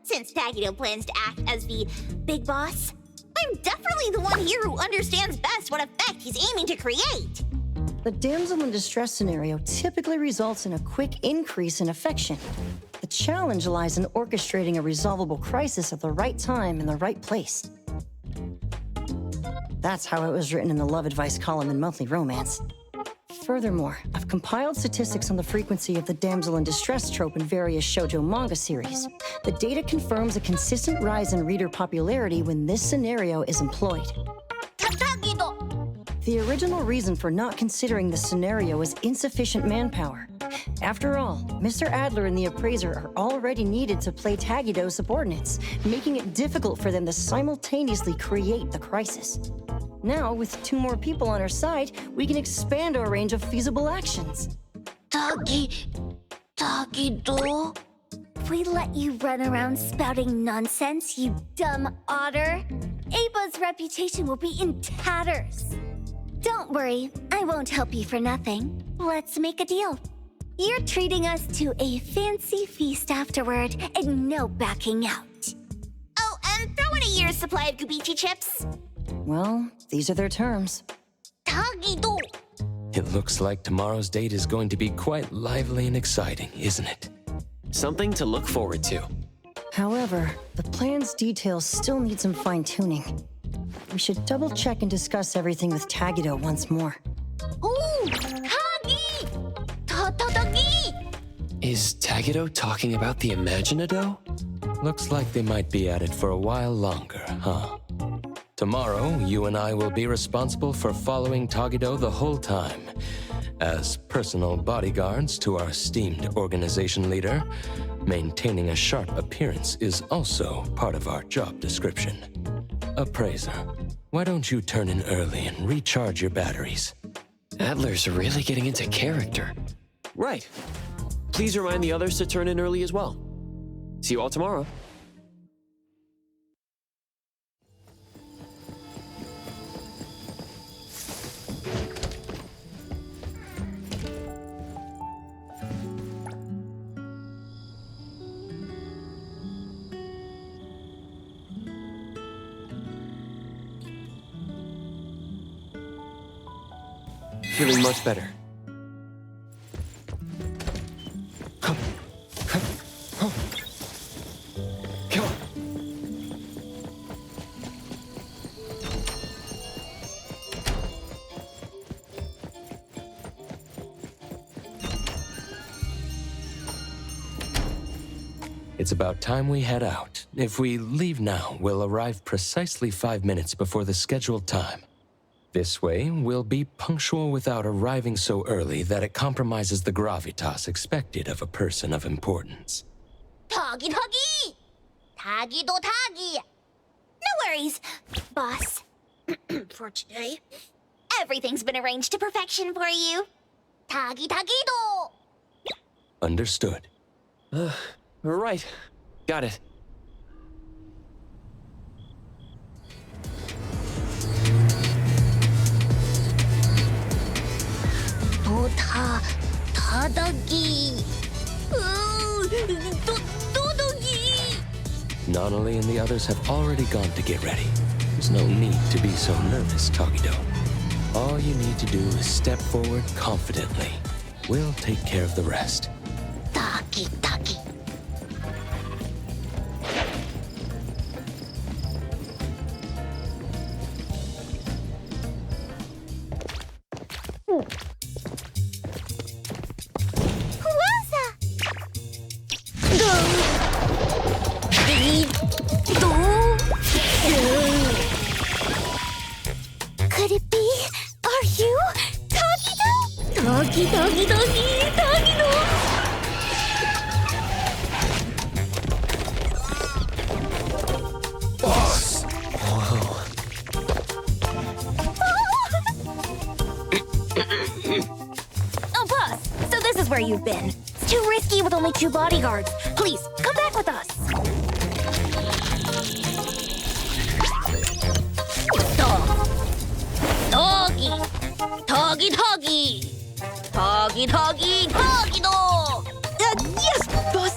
Since Tagito plans to act as the big boss, I'm definitely the one here who understands best what effect he's aiming to create. The damsel in distress scenario typically results in a quick increase in affection. The challenge lies in orchestrating a resolvable crisis at the right time in the right place. That's how it was written in the love advice column in Monthly Romance. Furthermore, I've compiled statistics on the frequency of the damsel in distress trope in various shoujo manga series. The data confirms a consistent rise in reader popularity when this scenario is employed. The original reason for not considering the scenario was insufficient manpower. After all, Mr. Adler and the Appraiser are already needed to play Tagito's subordinates, making it difficult for them to simultaneously create the crisis. Now, with 2 more people on our side, we can expand our range of feasible actions. Tagito? If we let you run around spouting nonsense, you dumb otter, Aba's reputation will be in tatters. Don't worry, I won't help you for nothing. Let's make a deal. You're treating us to a fancy feast afterward and no backing out. Oh, and throw in a year's supply of Gubichi chips. Well, these are their terms. Tagito! It looks like tomorrow's date is going to be quite lively and exciting, isn't it? Something to look forward to. However, the plan's details still need some fine-tuning. We should double-check and discuss everything with Tagito once more. Ooh! Tagi! Tagi! Is Tagito talking about the Imaginado? Looks like they might be at it for a while longer, huh? Tomorrow, you and I will be responsible for following Tagito the whole time. As personal bodyguards to our esteemed organization leader, maintaining a sharp appearance is also part of our job description. Appraiser, why don't you turn in early and recharge your batteries? Adler's really getting into character. Right. Please remind the others to turn in early as well. See you all tomorrow. Feeling much better. Come on. It's about time we head out. If we leave now, we'll arrive precisely 5 minutes before the scheduled time. This way, we'll be punctual without arriving so early that it compromises the gravitas expected of a person of importance. Doggy! Tagido Tagi! No worries, boss. For today, everything's been arranged to perfection for you. Tagido! Understood. Right. Got it. Tadagi. Nonali and the others have already gone to get ready. There's no need to be so nervous, Tagido. All you need to do is step forward confidently. We'll take care of the rest. Tagi. Could it be? Are you Tagido? Tagido! Boss! Whoa. Oh, boss! So this is where you've been. It's too risky with only 2 bodyguards. Please, come back with us. Tagido! Yes, boss!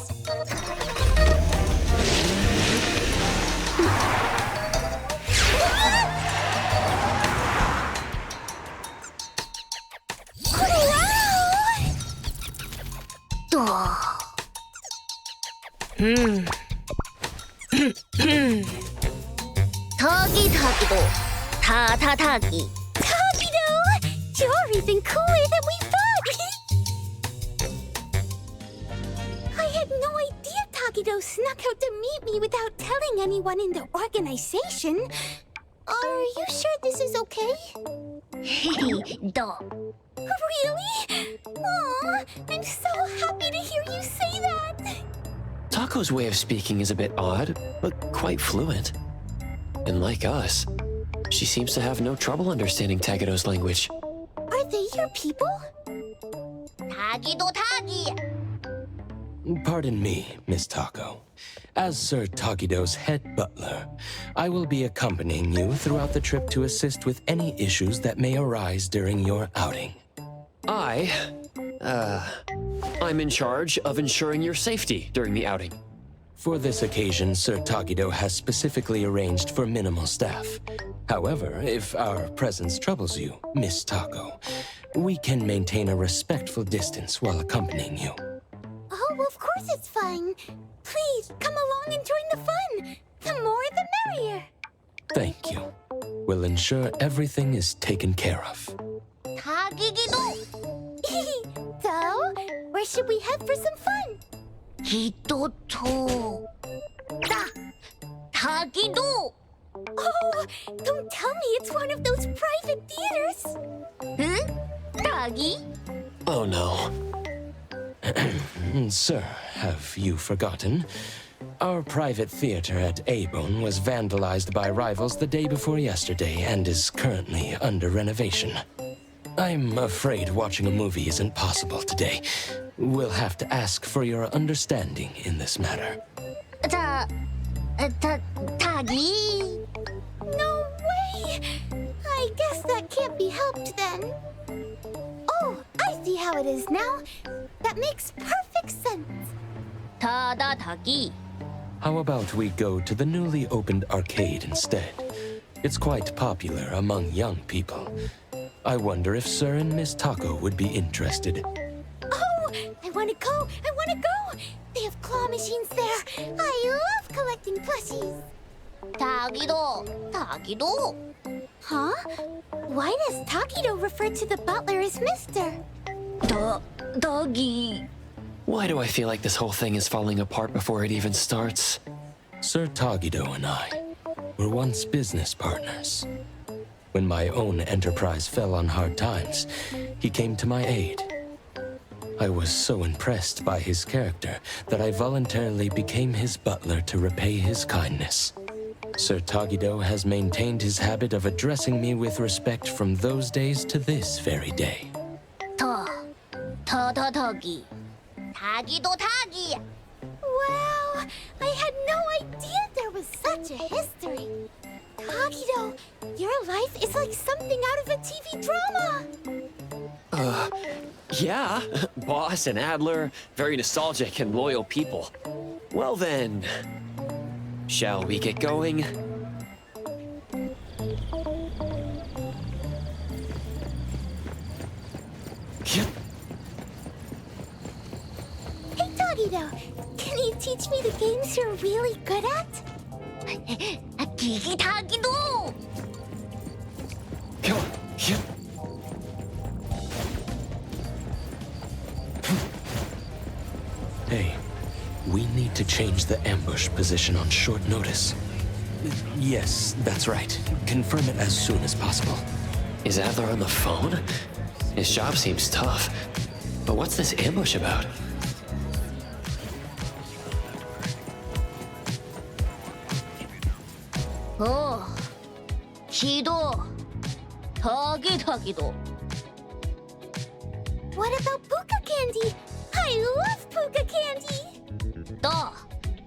Tagido! Tagi. Tagido! You're even cooler than we thought! I had no idea Tagido snuck out to meet me without telling anyone in the organization. Are you sure this is okay? Really? Aw, I'm so happy to hear you say that! Tako's way of speaking is a bit odd, but quite fluent. And like us, she seems to have no trouble understanding Tagido's language. Are they your people? Tagido Tagi! Pardon me, Miss Tako. As Sir Tagido's head butler, I will be accompanying you throughout the trip to assist with any issues that may arise during your outing. I'm in charge of ensuring your safety during the outing. For this occasion, Sir Tagido has specifically arranged for minimal staff. However, if our presence troubles you, Miss Tako, we can maintain a respectful distance while accompanying you. Oh, of course it's fine. Please, come along and join the fun. The more the merrier. Thank you. We'll ensure everything is taken care of. Tagigido! So, where should we head for some fun? Hitoto. Tagido! Oh, don't tell me it's one of those private theaters. Huh? Tagi? Oh no. Sir, have you forgotten? Our private theater at Abon was vandalized by rivals the day before yesterday and is currently under renovation. I'm afraid watching a movie isn't possible today. We'll have to ask for your understanding in this matter. Tagi? No way! I guess that can't be helped then. Oh, I see how it is now. That makes perfect sense. Tagi. How about we go to the newly opened arcade instead? It's quite popular among young people. I wonder if Sir and Miss Tako would be interested. Oh, I want to go! They have claw machines there. I love collecting plushies. Tagido. Huh? Why does Tagido refer to the butler as Mr.? Doggy. Why do I feel like this whole thing is falling apart before it even starts? Sir Tagido and I were once business partners. When my own enterprise fell on hard times, he came to my aid. I was so impressed by his character that I voluntarily became his butler to repay his kindness. Sir Tagido has maintained his habit of addressing me with respect from those days to this very day. Tagi. Tagido Tagi. Wow, I had no idea there was such a history. Tagido, your life is like something out of a TV drama. Yeah. Boss and Adler, very nostalgic and loyal people. Well then, shall we get going? Hey Tagido, can you teach me the games you're really good at? Gigi Tagido! Hey, we need to change the ambush position on short notice. Yes, that's right. Confirm it as soon as possible. Is Adler on the phone? His job seems tough. But what's this ambush about? Oh, Kido. Tagido. What about puka candy? I love puka candy!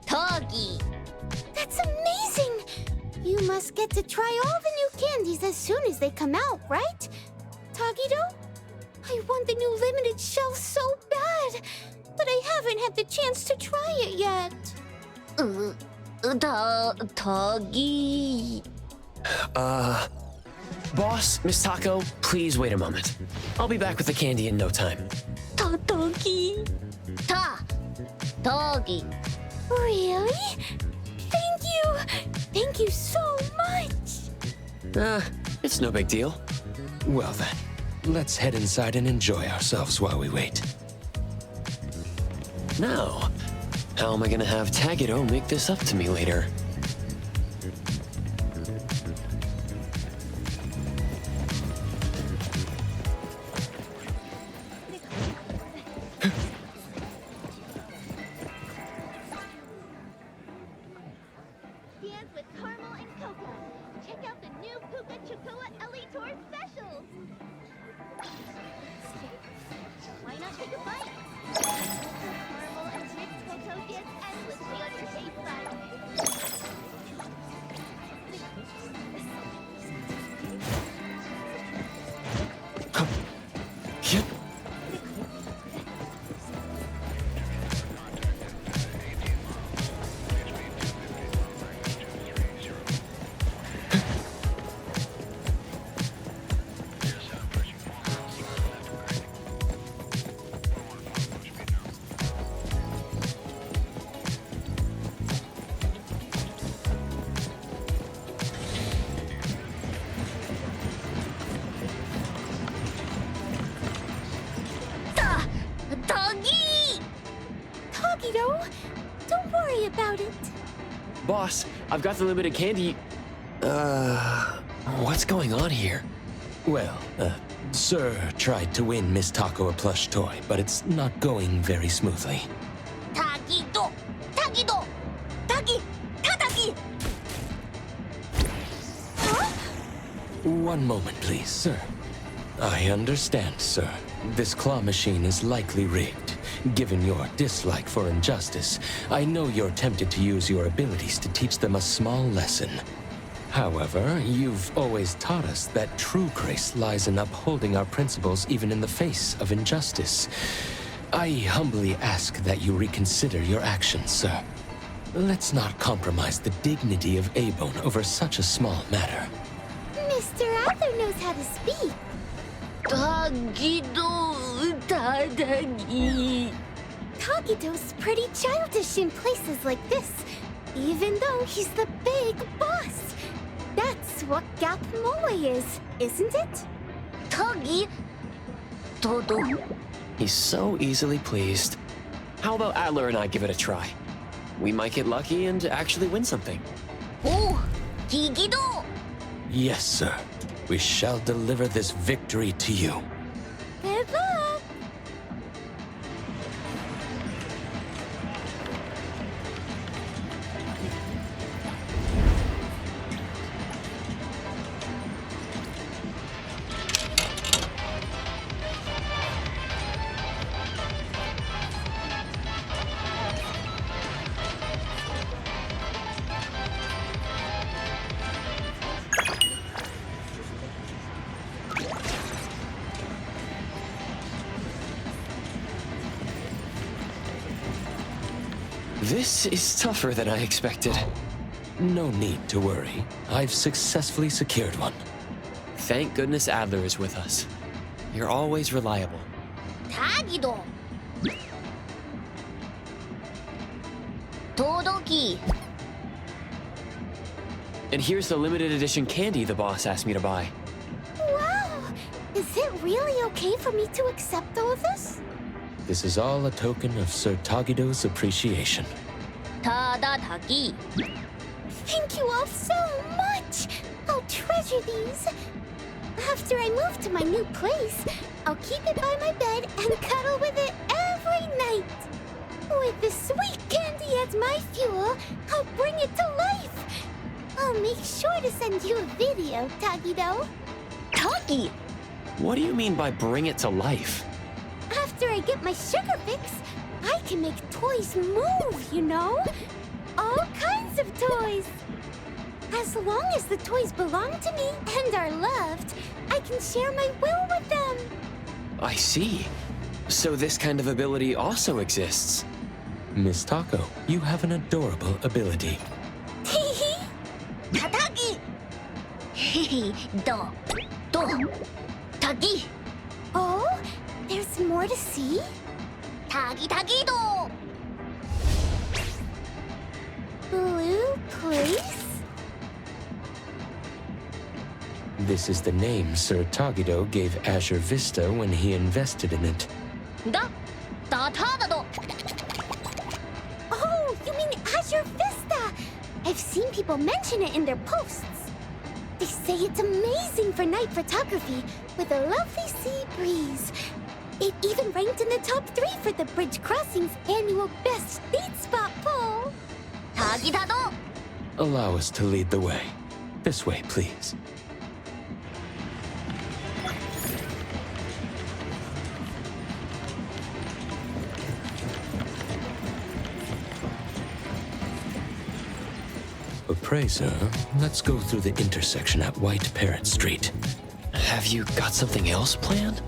Tagi. That's amazing! You must get to try all the new candies as soon as they come out, right? Tagido? I want the new limited shelf so bad, but I haven't had the chance to try it yet. Tagi... Boss, Miss Taco, please wait a moment. I'll be back with the candy in no time. Tagi. Tagi. Really? Thank you! Thank you so much! It's no big deal. Well then, let's head inside and enjoy ourselves while we wait. Now, how am I gonna have Tagido make this up to me later? Don't worry about it. Boss, I've got the limited candy. What's going on here? Well, Sir tried to win Miss Taco a plush toy, but it's not going very smoothly. Tagido! Tadagi! Huh? One moment, please, sir. I understand, sir. This claw machine is likely rigged. Given your dislike for injustice, I know you're tempted to use your abilities to teach them a small lesson. However, you've always taught us that true grace lies in upholding our principles even in the face of injustice. I humbly ask that you reconsider your actions, sir. Let's not compromise the dignity of A-Bone over such a small matter. Mr. Adler knows how to speak. Tadagi. Tagido's pretty childish in places like this, even though he's the big boss. That's what Gap Moe is, isn't it? Tagi. He's so easily pleased. How about Adler and I give it a try? We might get lucky and actually win something. Oh, Gigido! Yes, sir. We shall deliver this victory to you. Good luck! This is tougher than I expected. No need to worry. I've successfully secured one. Thank goodness Adler is with us. You're always reliable. Tagido! Todoki! And here's the limited edition candy the boss asked me to buy. Wow! Is it really okay for me to accept all of this? This is all a token of Sir Tagido's appreciation. Tadadaki. Thank you all so much! I'll treasure these. After I move to my new place, I'll keep it by my bed and cuddle with it every night. With the sweet candy as my fuel, I'll bring it to life. I'll make sure to send you a video, Tagido. Tagi! What do you mean by bring it to life? After I get my sugar fix, I can make toys move, you know? All kinds of toys. As long as the toys belong to me and are loved, I can share my will with them. I see. So this kind of ability also exists. Miss Taco, you have an adorable ability. Hehe. Tadagi. Hehe. Do. Tagi. Oh, there's more to see? Tagi-tagi-do. Blue place? This is the name Sir Tagido gave Azure Vista when he invested in it. Da-da-da-do. Oh, you mean Azure Vista? I've seen people mention it in their posts. They say it's amazing for night photography with a lovely sea breeze. It even ranked in the top 3 for the Bridge Crossing's annual Best Date Spot poll. Tagi-da-do. Allow us to lead the way. This way, please. But pray, sir, let's go through the intersection at White Parrot Street. Have you got something else planned?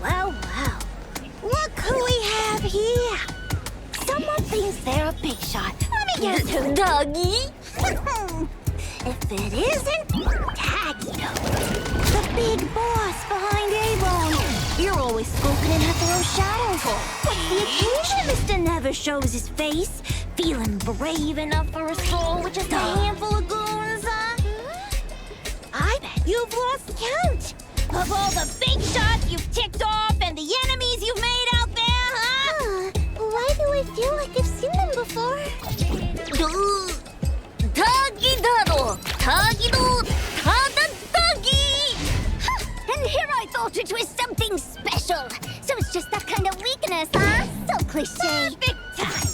Well. Look who we have here. Someone thinks they're a big shot. Let me guess who, Doggy? If it isn't, Tagido, the big boss behind A-Bone. You're always scoping in Hetero's shadow. What's the occasion Mr. Never shows his face? Feeling brave enough for a stroll with just a handful of goons, huh? I bet you've lost count of all the big shots you've ticked off and the enemies you've made out there, huh? Why do I feel like I've seen them before? Tagi-da-do! Tagi-do! Tada-dagi! And here I thought it was something special. So it's just that kind of weakness, huh? So cliche. Perfect time.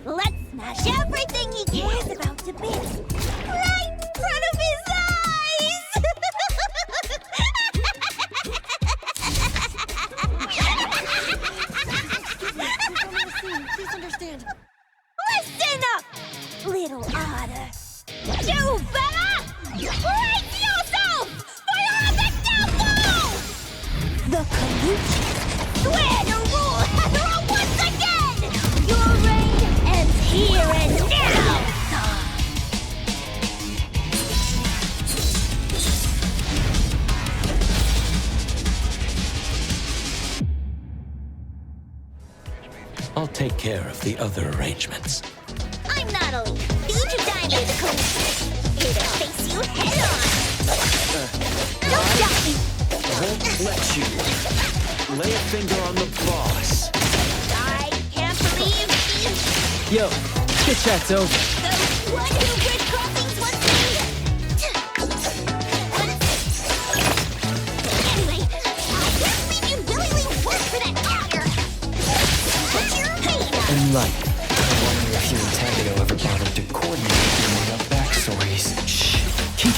Let's smash everything he cares about to bits. Right in front of his eyes! Please understand. Listen up, little otter. You better brace yourself for your downfall! The Kaluchis swear to rule Hethro once again! Your reign ends here and now! I'll take care of the other arrangements. I'm Natalie, the Everness the Colossus. Here to face you head on. Don't stop me. Won't let you. Lay a finger on the boss. I can't believe you. Yo, chit chat's over. The one who grid crossings wants me. Anyway, I can't believe you willingly work for that actor. What's your opinion of? Enlightened. I wonder if you and Tagido ever bothered to coordinate your made-up backstories. Shh. Keep.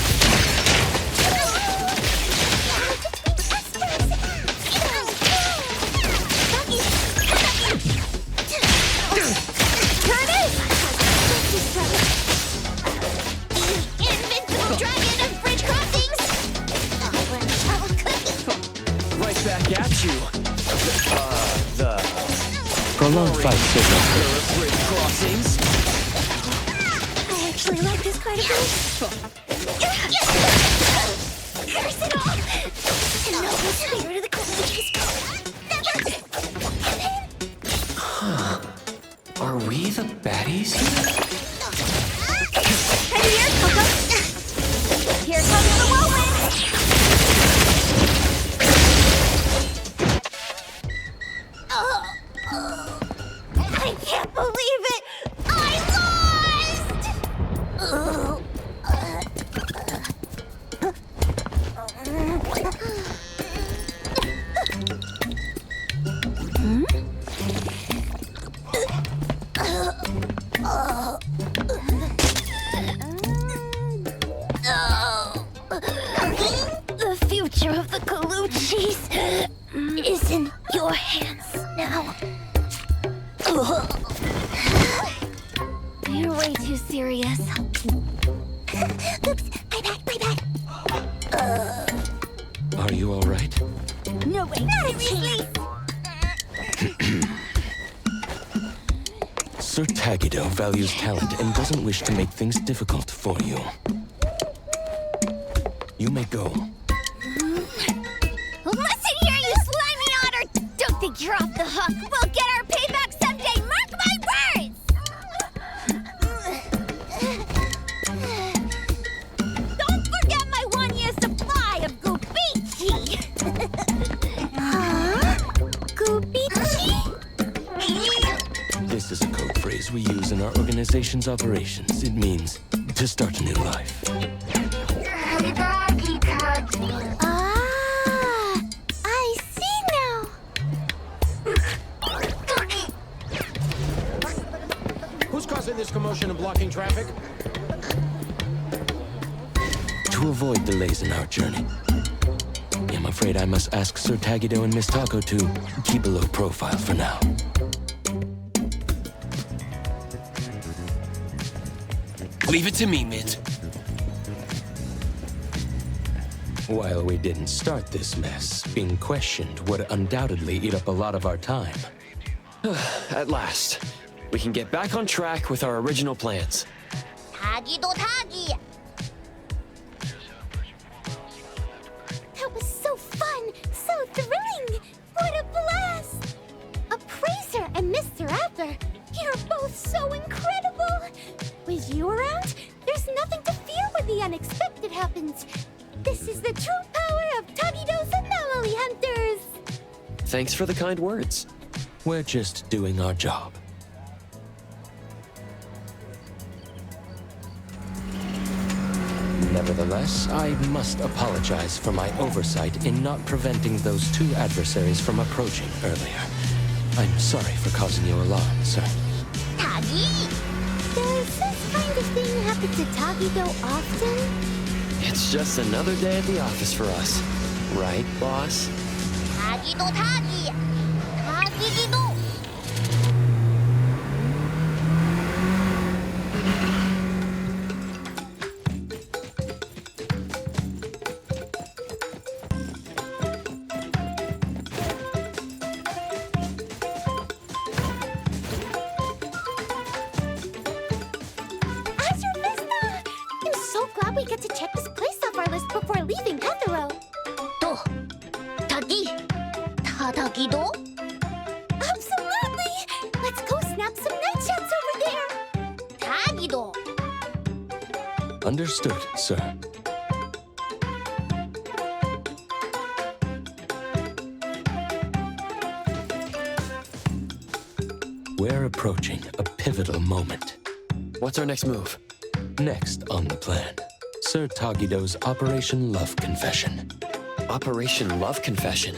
At you. The Prolonged fight signal. bridge crossings. I actually like this quite a bit. Curse it all! The noble spirit of the colleges. Huh. Are we the baddies here? Ready here, Coco. Here comes the whirlwind. I can't believe it! I lost! The future of the Colucci's is in your hands now. You're way too serious. Oops, my bad. Are you all right? No way, seriously. Sir Tagido values talent and doesn't wish to make things difficult for you. You may go. Listen here, you slimy otter! Don't think you're off the hook. We'll get our payback someday, mark my words! Don't forget my one-year supply of Gubichi! Huh? Gubichi? This is a code phrase we use in our organization's operations. It means to start a new life. Ah, I see now. Who's causing this commotion and blocking traffic? To avoid delays in our journey, I'm afraid I must ask Sir Tagido and Miss Taco to keep a low profile for now. Leave it to me, Mint. While we didn't start this mess, being questioned would undoubtedly eat up a lot of our time. At last, we can get back on track with our original plans. Tagi. That was so fun, so thrilling. What a blast! Appraiser and Mr. Adler, you're both so incredible. With you around, there's nothing to fear when the unexpected happens. This is the true power of Tagido's anomaly hunters! Thanks for the kind words. We're just doing our job. Nevertheless, I must apologize for my oversight in not preventing those two adversaries from approaching earlier. I'm sorry for causing you alarm, sir. Tagi! Does this kind of thing happen to Tagido often? It's just another day at the office for us. Right, boss? Tagido! glad we get to check this place off our list before leaving Hethero. Tagi? Tadagido? Absolutely! Let's Understood, sir. We're approaching a pivotal moment. What's our next move? Next on the plan, Sir Tagido's Operation Love Confession. Operation Love Confession?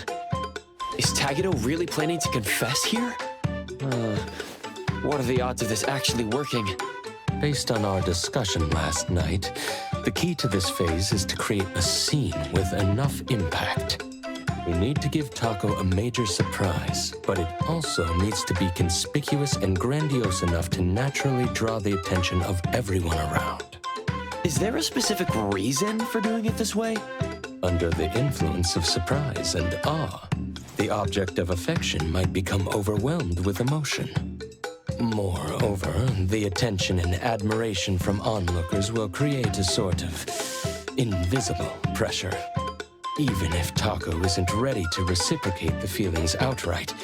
Is Tagido really planning to confess here? What are the odds of this actually working? Based on our discussion last night, the key to this phase is to create a scene with enough impact. We need to give Taco a major surprise, but it also needs to be conspicuous and grandiose enough to naturally draw the attention of everyone around. Is there a specific reason for doing it this way? Under the influence of surprise and awe, the object of affection might become overwhelmed with emotion. Moreover, the attention and admiration from onlookers will create a sort of invisible pressure. Even if Taco isn't ready to reciprocate the feelings outright,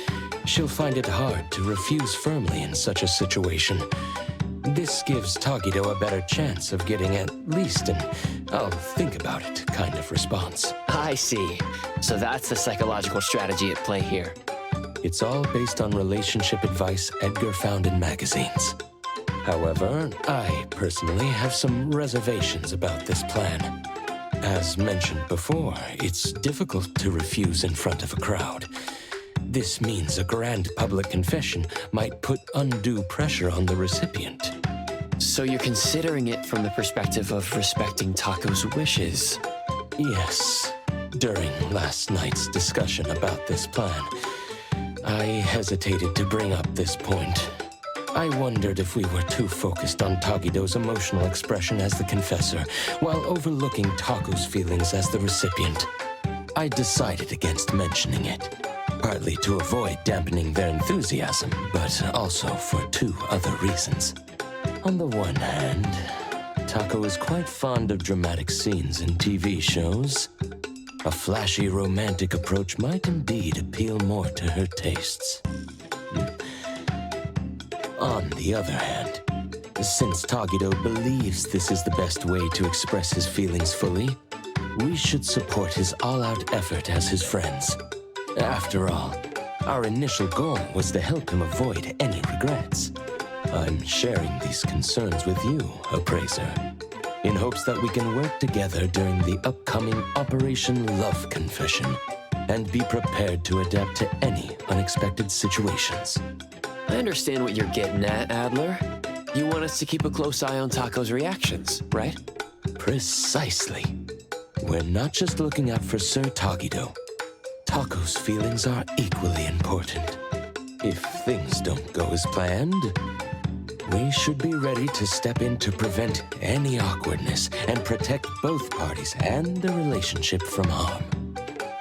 she'll find it hard to refuse firmly in such a situation. This gives Tagido a better chance of getting at least an "I'll think about it" kind of response. I see. So that's the psychological strategy at play here. It's all based on relationship advice Edgar found in magazines. However, I personally have some reservations about this plan. As mentioned before, it's difficult to refuse in front of a crowd. This means a grand public confession might put undue pressure on the recipient. So you're considering it from the perspective of respecting Taco's wishes? Yes. During last night's discussion about this plan, I hesitated to bring up this point. I wondered if we were too focused on Tagido's emotional expression as the confessor, while overlooking Taco's feelings as the recipient. I decided against mentioning it, partly to avoid dampening their enthusiasm, but also for two other reasons. On the one hand, Taco is quite fond of dramatic scenes in TV shows. A flashy romantic approach might indeed appeal more to her tastes. On the other hand, since Tagido believes this is the best way to express his feelings fully, we should support his all-out effort as his friends. After all, our initial goal was to help him avoid any regrets. I'm sharing these concerns with you, Appraiser, in hopes that we can work together during the upcoming Operation Love Confession and be prepared to adapt to any unexpected situations. I understand what you're getting at, Adler. You want us to keep a close eye on Taco's reactions, right? Precisely. We're not just looking out for Sir Tagido. Taco's feelings are equally important. If things don't go as planned, we should be ready to step in to prevent any awkwardness and protect both parties and the relationship from harm.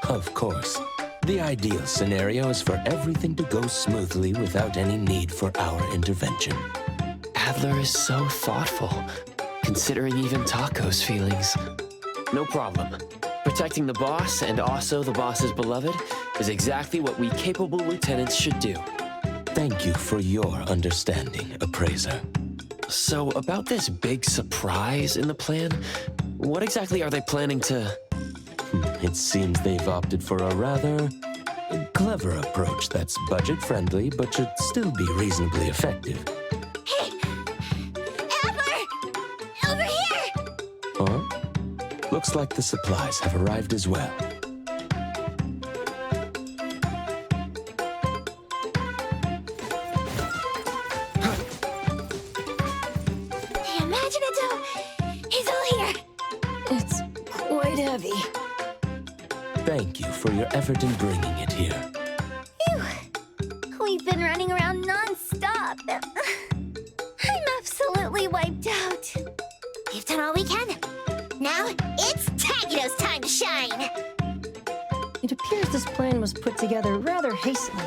Of course, the ideal scenario is for everything to go smoothly without any need for our intervention. Adler is so thoughtful, considering even Taco's feelings. No problem. Protecting the boss and also the boss's beloved is exactly what we capable lieutenants should do. Thank you for your understanding, Appraiser. So, about this big surprise in the plan, what exactly are they planning to... It seems they've opted for a rather clever approach that's budget-friendly, but should still be reasonably effective. Hey! Adler! Over here! Huh? Looks like the supplies have arrived as well. The Imaginato is all here! It's quite heavy. Thank you for your effort in bringing it here. Phew. We've been running around non-stop. I'm absolutely wiped out. We've done all we can. Now, it's Tagido's time to shine! It appears this plan was put together rather hastily,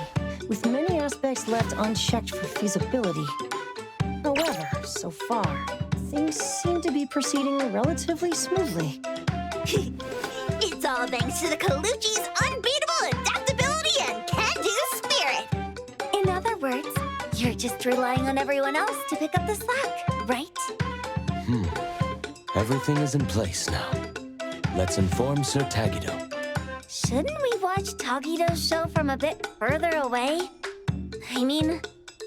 with many aspects left unchecked for feasibility. However, so far, things seem to be proceeding relatively smoothly. It's all thanks to the Colucci's unbeatable adaptability and can-do spirit! In other words, you're just relying on everyone else to pick up the slack, right? Everything is in place now. Let's inform Sir Tagido. Shouldn't we watch Tagido's show from a bit further away? I mean,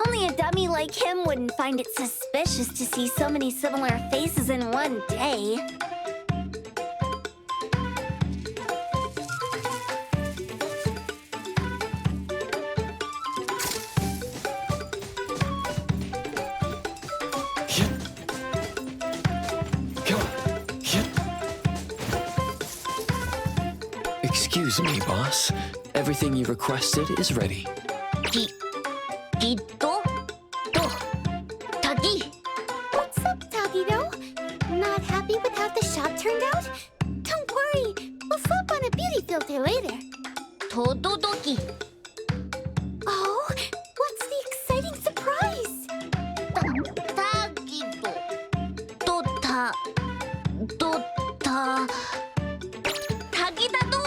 only a dummy like him wouldn't find it suspicious to see so many similar faces in one day. Excuse me, boss. Everything you requested is ready. Tagi! What's up, Tagido? Not happy with how the shop turned out? Don't worry, we'll slap on a beauty filter later. Tododoki. Oh, what's the exciting surprise? Tagido. Tagida-do! Tagi-da-do!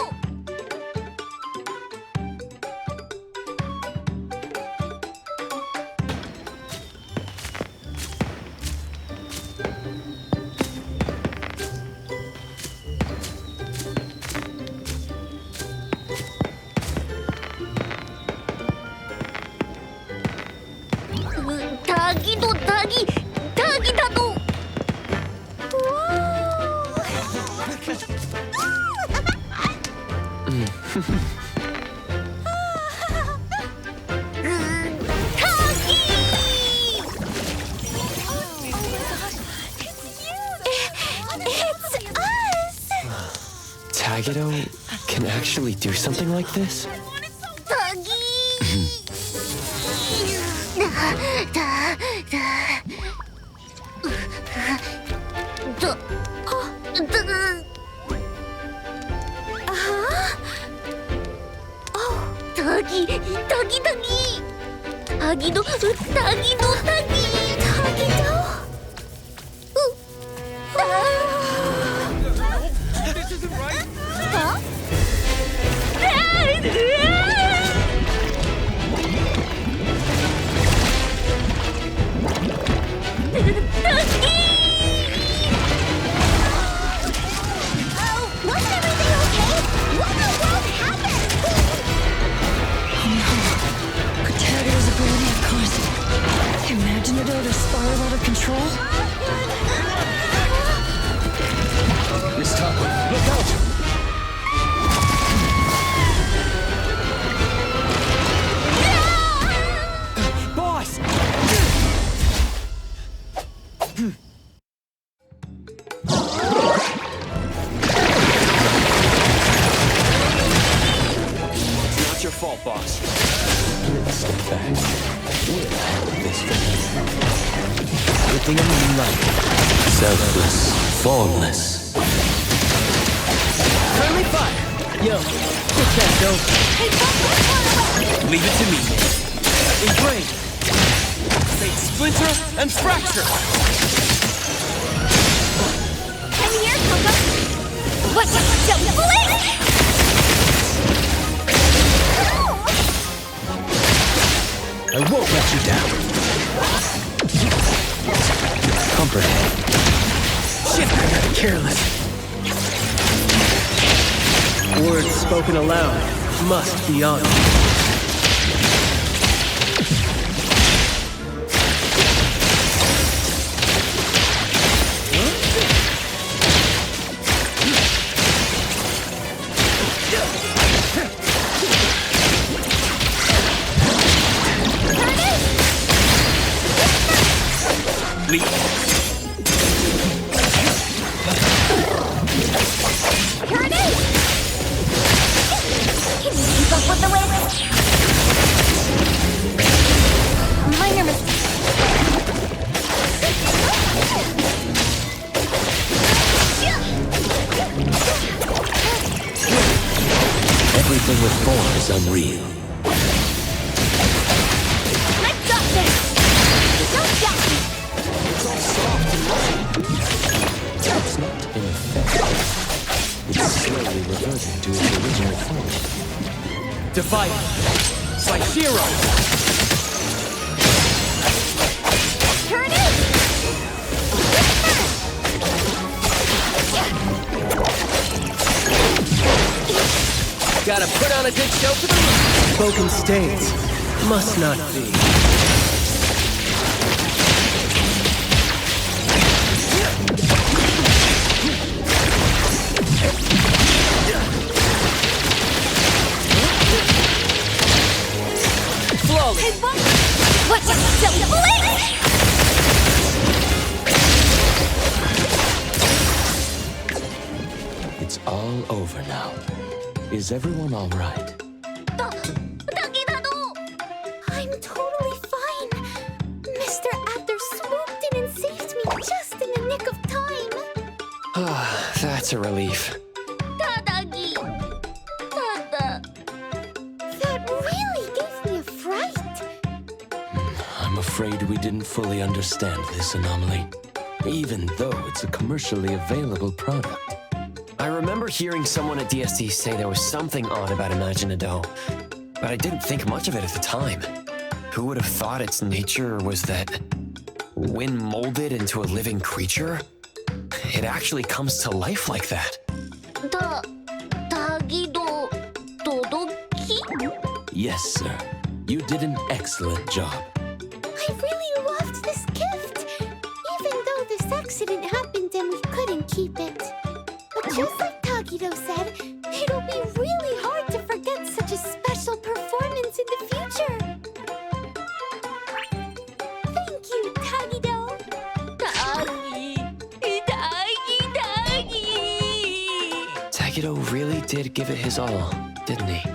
Tagido can actually do something like this? This isn't right! Huh? Wasn't everything okay? What in the world happened? Oh no. Protagora's ability to cause imaginative to spiral out of control? Miss Taco, look out! Boss! It's not your fault, boss. Let's step back. We'll handle this finish. Everything in life. Selfless, formless. Friendly fire! Yo, quick that dope. Leave it to me. Engrave. They splinter and fracture. I'm here, Coco. What? Don't blink! I won't let you down. Comprehend. Shit, I got careless. Words spoken aloud must be honored. Everything with form is unreal. Let's go there! Don't stop me! It's all soft and light. It's not ineffective. It's slowly reverting to its original form. Divide. By zero. Turn it! Gotta put on a good show for the room. Spoken states must not be. Flawless. Hey, what silly bullet? It's all over now. Is everyone all right? I'm totally fine. Mr. Adler swooped in and saved me just in the nick of time. That's a relief. Tadagi. Tada. That really gave me a fright. I'm afraid we didn't fully understand this anomaly, even though it's a commercially available product. I remember hearing someone at DST say there was something odd about Imaginado, but I didn't think much of it at the time. Who would have thought its nature was that when molded into a living creature, it actually comes to life like that? Yes, sir. You did an excellent job. I really loved this gift, even though this accident happened and we couldn't keep it. But just like Tagido said, it'll be really hard to forget such a special performance in the future. Thank you, Tagido. Tagido really did give it his all, didn't he?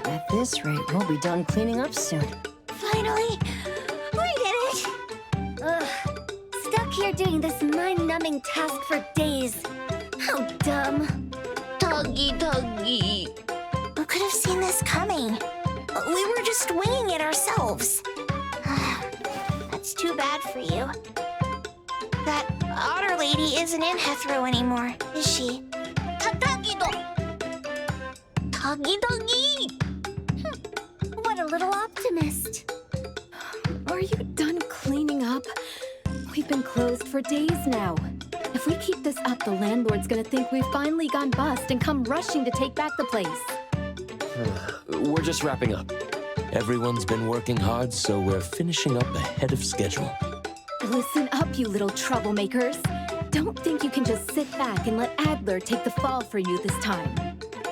At this rate, we'll be done cleaning up soon. Finally, we did it. Ugh, stuck here doing this mind-numbing task for days. How dumb. Tuggy. Who could have seen this coming? We were just winging it ourselves. That's too bad for you. That otter lady isn't in Hethro anymore, is she? Tagido. What a little optimist. Are you done cleaning up? We've been closed for days now. If we keep this up, the landlord's gonna think we've finally gone bust and come rushing to take back the place. We're just wrapping up. Everyone's been working hard, so we're finishing up ahead of schedule. Listen up, you little troublemakers. Don't think you can just sit back and let Adler take the fall for you this time.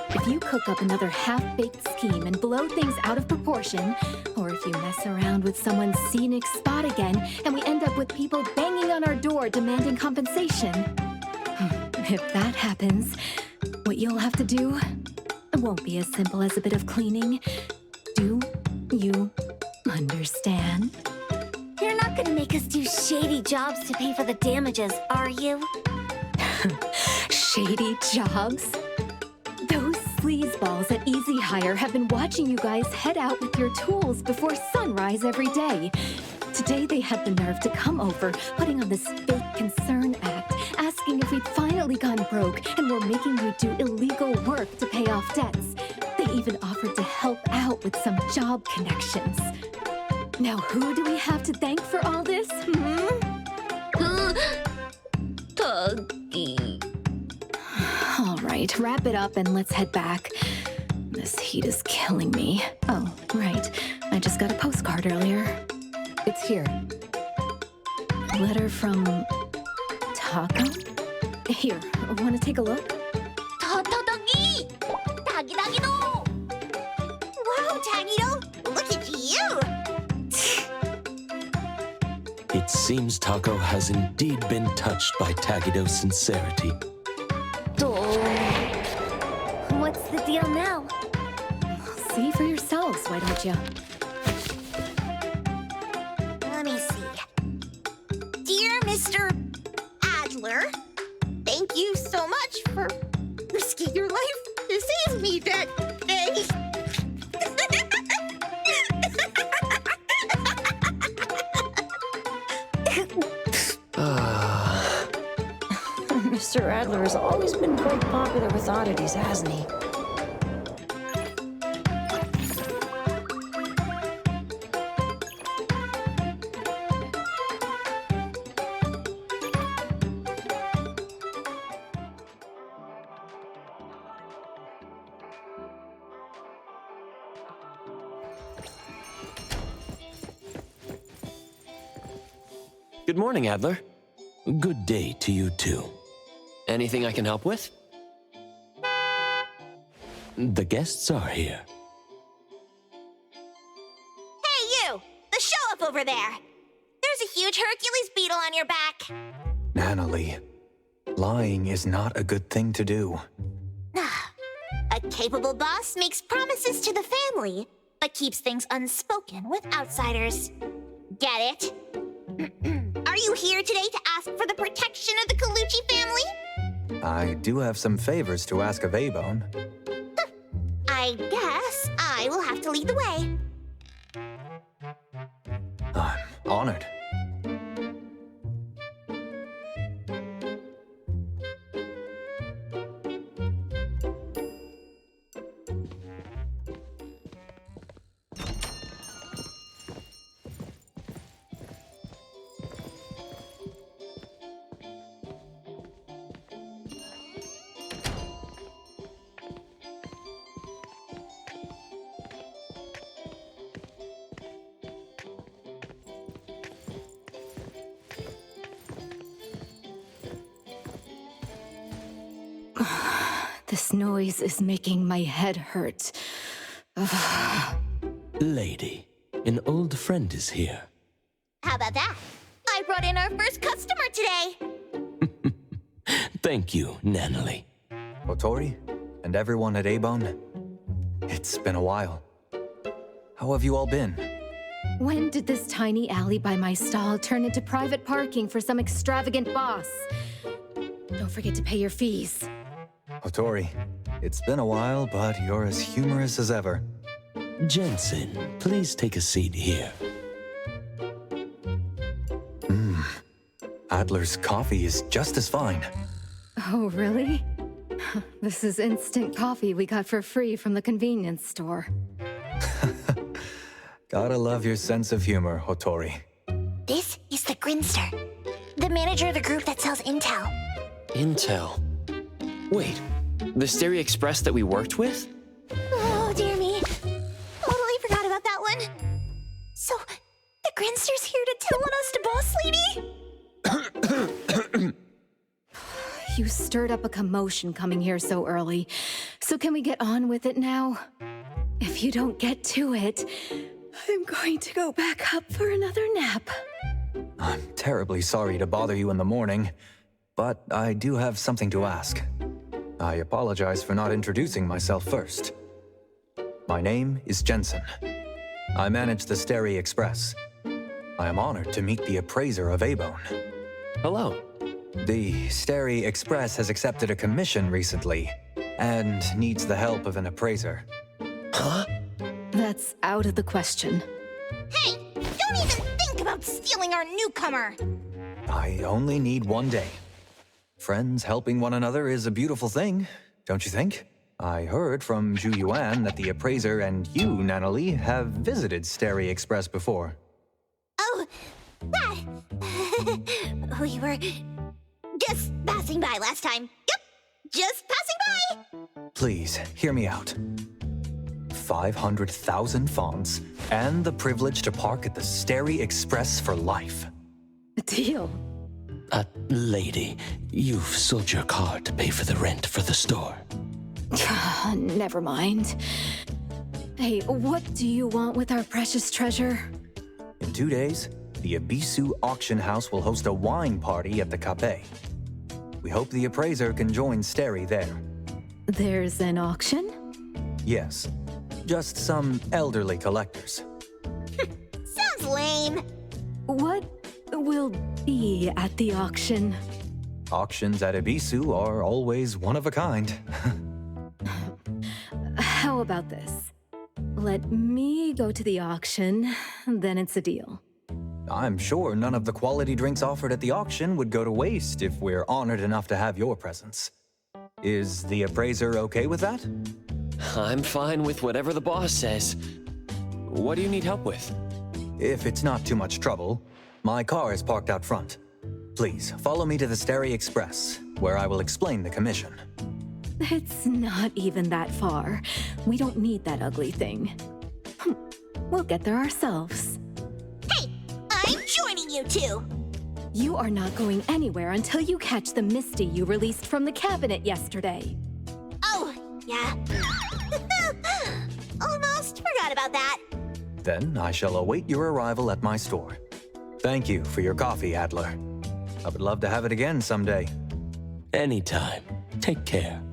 If you cook up another half-baked scheme and blow things out of proportion, or if you mess around with someone's scenic spot again and we end up with people banging on our door demanding compensation, if that happens, what you'll have to do won't be as simple as a bit of cleaning. Do you understand? You're not gonna make us do shady jobs to pay for the damages, are you? Shady jobs? Those sleazeballs at Easy Hire have been watching you guys head out with your tools before sunrise every day. Today they had the nerve to come over, putting on this fake concern act, asking if we'd finally gone broke and were making you do illegal work to pay off debts. They even offered to help out with some job connections. Now who do we have to thank for all this? Tuggy. All right, wrap it up and let's head back. This heat is killing me. Oh, right. I just got a postcard earlier. It's here. Letter from Taco? Here, wanna take a look? Tuggy! Tuggy-duggy-do! Wow, Tagido! Look at you! It seems Taco has indeed been touched by Tagido's sincerity. What's the deal now? See for yourselves, why don't you? Let me see. Dear Mr. Adler, thank you so much for risking your life to save me that day. Mr. Adler has always been quite popular with oddities, hasn't he? Good morning, Adler. Good day to you too. Anything I can help with? The guests are here. Hey, you! The show-up over there! There's a huge Hercules beetle on your back. Natalie, lying is not a good thing to do. A capable boss makes promises to the family, but keeps things unspoken with outsiders. Get it? Are you here today to ask for the protection of the Colucci family? I do have some favors to ask of A-Bone. I guess I will have to lead the way. I'm honored. This noise is making my head hurt. Lady, an old friend is here. How about that? I brought in our first customer today. Thank you, Natalie. Otori, and everyone at A-Bone, it's been a while. How have you all been? When did this tiny alley by my stall turn into private parking for some extravagant boss? Don't forget to pay your fees. Otori, it's been a while, but you're as humorous as ever. Jensen, please take a seat here. Adler's coffee is just as fine. Oh, really? This is instant coffee we got for free from the convenience store. Gotta love your sense of humor, Otori. This is the Grinster, the manager of the group that sells intel. Intel? Wait, the Stereo Express that we worked with? Oh, dear me. Totally forgot about that one. So, the Grinster's here to tell on us to Boss Lady? You stirred up a commotion coming here so early. So can we get on with it now? If you don't get to it, I'm going to go back up for another nap. I'm terribly sorry to bother you in the morning, but I do have something to ask. I apologize for not introducing myself first. My name is Jensen. I manage the Stereo Express. I am honored to meet the appraiser of A-Bone. Hello. The Stereo Express has accepted a commission recently, and needs the help of an appraiser. Huh? That's out of the question. Hey, don't even think about stealing our newcomer! I only need one day. Friends helping one another is a beautiful thing, don't you think? I heard from Zhu Yuan that the appraiser and you, Natalie, have visited Stereo Express before. Oh, that... we were just passing by last time. Yep, just passing by! Please, hear me out. 500,000 fonts, and the privilege to park at the Stereo Express for life. Deal. Lady, you've sold your car to pay for the rent for the store. Never mind. Hey, what do you want with our precious treasure? In 2 days, the Ebisu auction house will host a wine party at the Cafe. We hope the appraiser can join Stereo there. There's an auction? Yes, just some elderly collectors. Sounds lame. What will be at the auction? Auctions at Ebisu are always one of a kind. How about this? Let me go to the auction, then it's a deal. I'm sure none of the quality drinks offered at the auction would go to waste if we're honored enough to have your presence. Is the appraiser okay with that? I'm fine with whatever the boss says. What do you need help with? If it's not too much trouble, my car is parked out front. Please, follow me to the Stereo Express, where I will explain the commission. It's not even that far. We don't need that ugly thing. We'll get there ourselves. Hey, I'm joining you two! You are not going anywhere until you catch the Misty you released from the cabinet yesterday. Oh, yeah. Almost forgot about that. Then I shall await your arrival at my store. Thank you for your coffee, Adler. I would love to have it again someday. Anytime. Take care.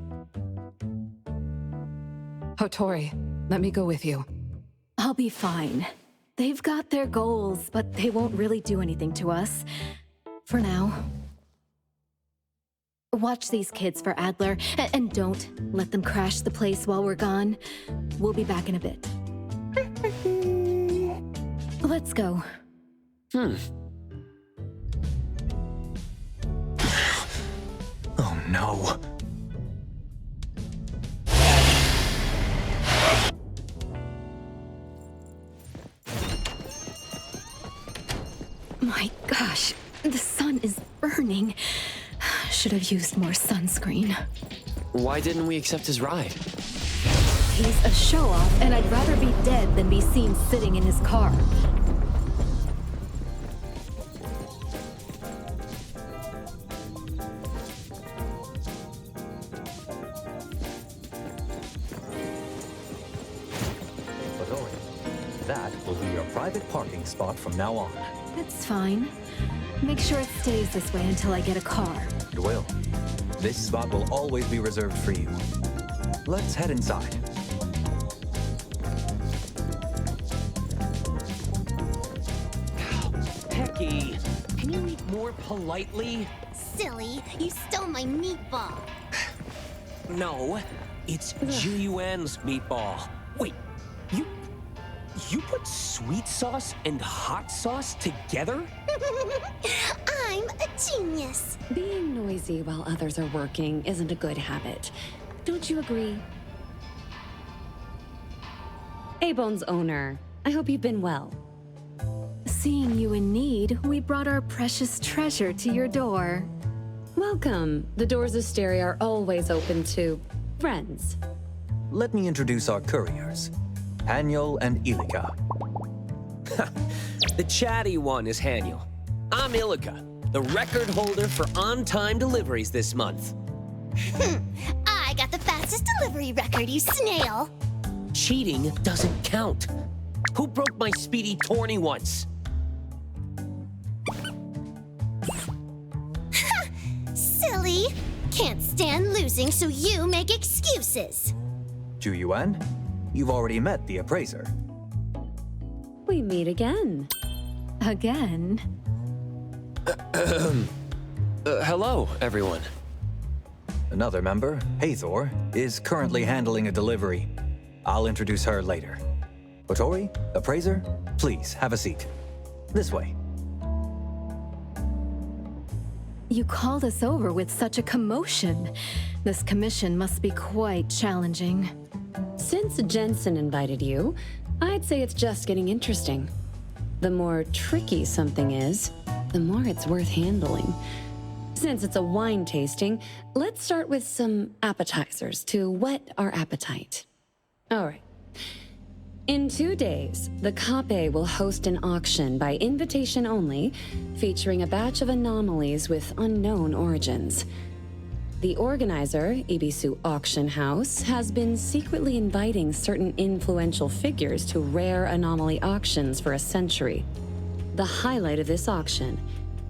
Hotori, let me go with you. I'll be fine. They've got their goals, but they won't really do anything to us. For now. Watch these kids for Adler, and don't let them crash the place while we're gone. We'll be back in a bit. Let's go. Oh no. My gosh, the sun is burning. Should have used more sunscreen. Why didn't we accept his ride? He's a show-off, and I'd rather be dead than be seen sitting in his car. That will be your private parking spot from now on. It's fine. Make sure it stays this way until I get a car. It will. This spot will always be reserved for you. Let's head inside. Pecky, can you eat more politely? Silly, you stole my meatball. No, it's Juyuan's meatball. Wait, you put sweet sauce and hot sauce together? I'm a genius. Being noisy while others are working isn't a good habit. Don't you agree? A-Bone's owner, I hope you've been well. Seeing you in need, we brought our precious treasure to your door. Welcome. The doors of Stereo are always open to friends. Let me introduce our couriers, Haniel and Ilika. The chatty one is Haniel. I'm Ilika, the record holder for on-time deliveries this month. I got the fastest delivery record, you snail. Cheating doesn't count. Who broke my speedy tourney once? Silly. Can't stand losing, so you make excuses. Juyuan, you've already met the appraiser. We meet again. Again? Hello, everyone. Another member, Hathor, is currently handling a delivery. I'll introduce her later. Hotori, appraiser, please have a seat. This way. You called us over with such a commotion. This commission must be quite challenging. Since Jensen invited you, I'd say it's just getting interesting. The more tricky something is, the more it's worth handling. Since it's a wine tasting, let's start with some appetizers to whet our appetite. All right. In 2 days, the Kape will host an auction by invitation only, featuring a batch of anomalies with unknown origins. The organizer, Ibisu Auction House, has been secretly inviting certain influential figures to rare anomaly auctions for a century. The highlight of this auction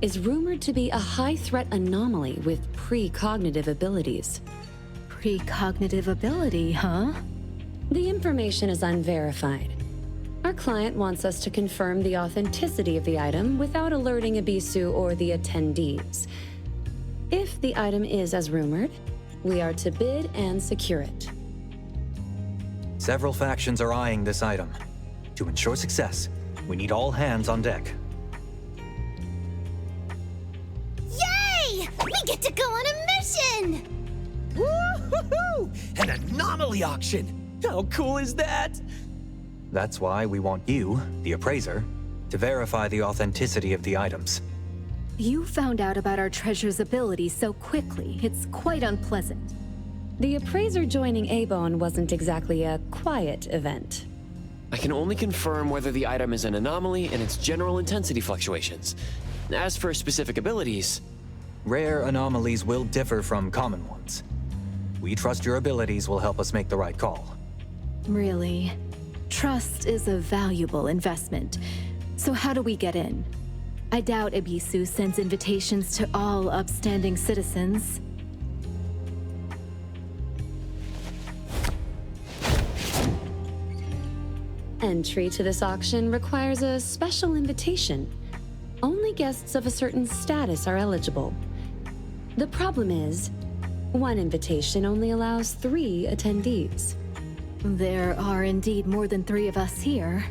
is rumored to be a high-threat anomaly with precognitive abilities. Precognitive ability, huh? The information is unverified. Our client wants us to confirm the authenticity of the item without alerting Ibisu or the attendees. If the item is as rumored, we are to bid and secure it. Several factions are eyeing this item. To ensure success, we need all hands on deck. Yay! We get to go on a mission! Woo-hoo-hoo! An anomaly auction! How cool is that? That's why we want you, the appraiser, to verify the authenticity of the items. You found out about our treasure's ability so quickly, it's quite unpleasant. The appraiser joining A-Bone wasn't exactly a quiet event. I can only confirm whether the item is an anomaly and its general intensity fluctuations. As for specific abilities... Rare anomalies will differ from common ones. We trust your abilities will help us make the right call. Really? Trust is a valuable investment. So how do we get in? I doubt Ebisu sends invitations to all upstanding citizens. Entry to this auction requires a special invitation. Only guests of a certain status are eligible. The problem is, one invitation only allows 3 attendees. There are indeed more than 3 of us here.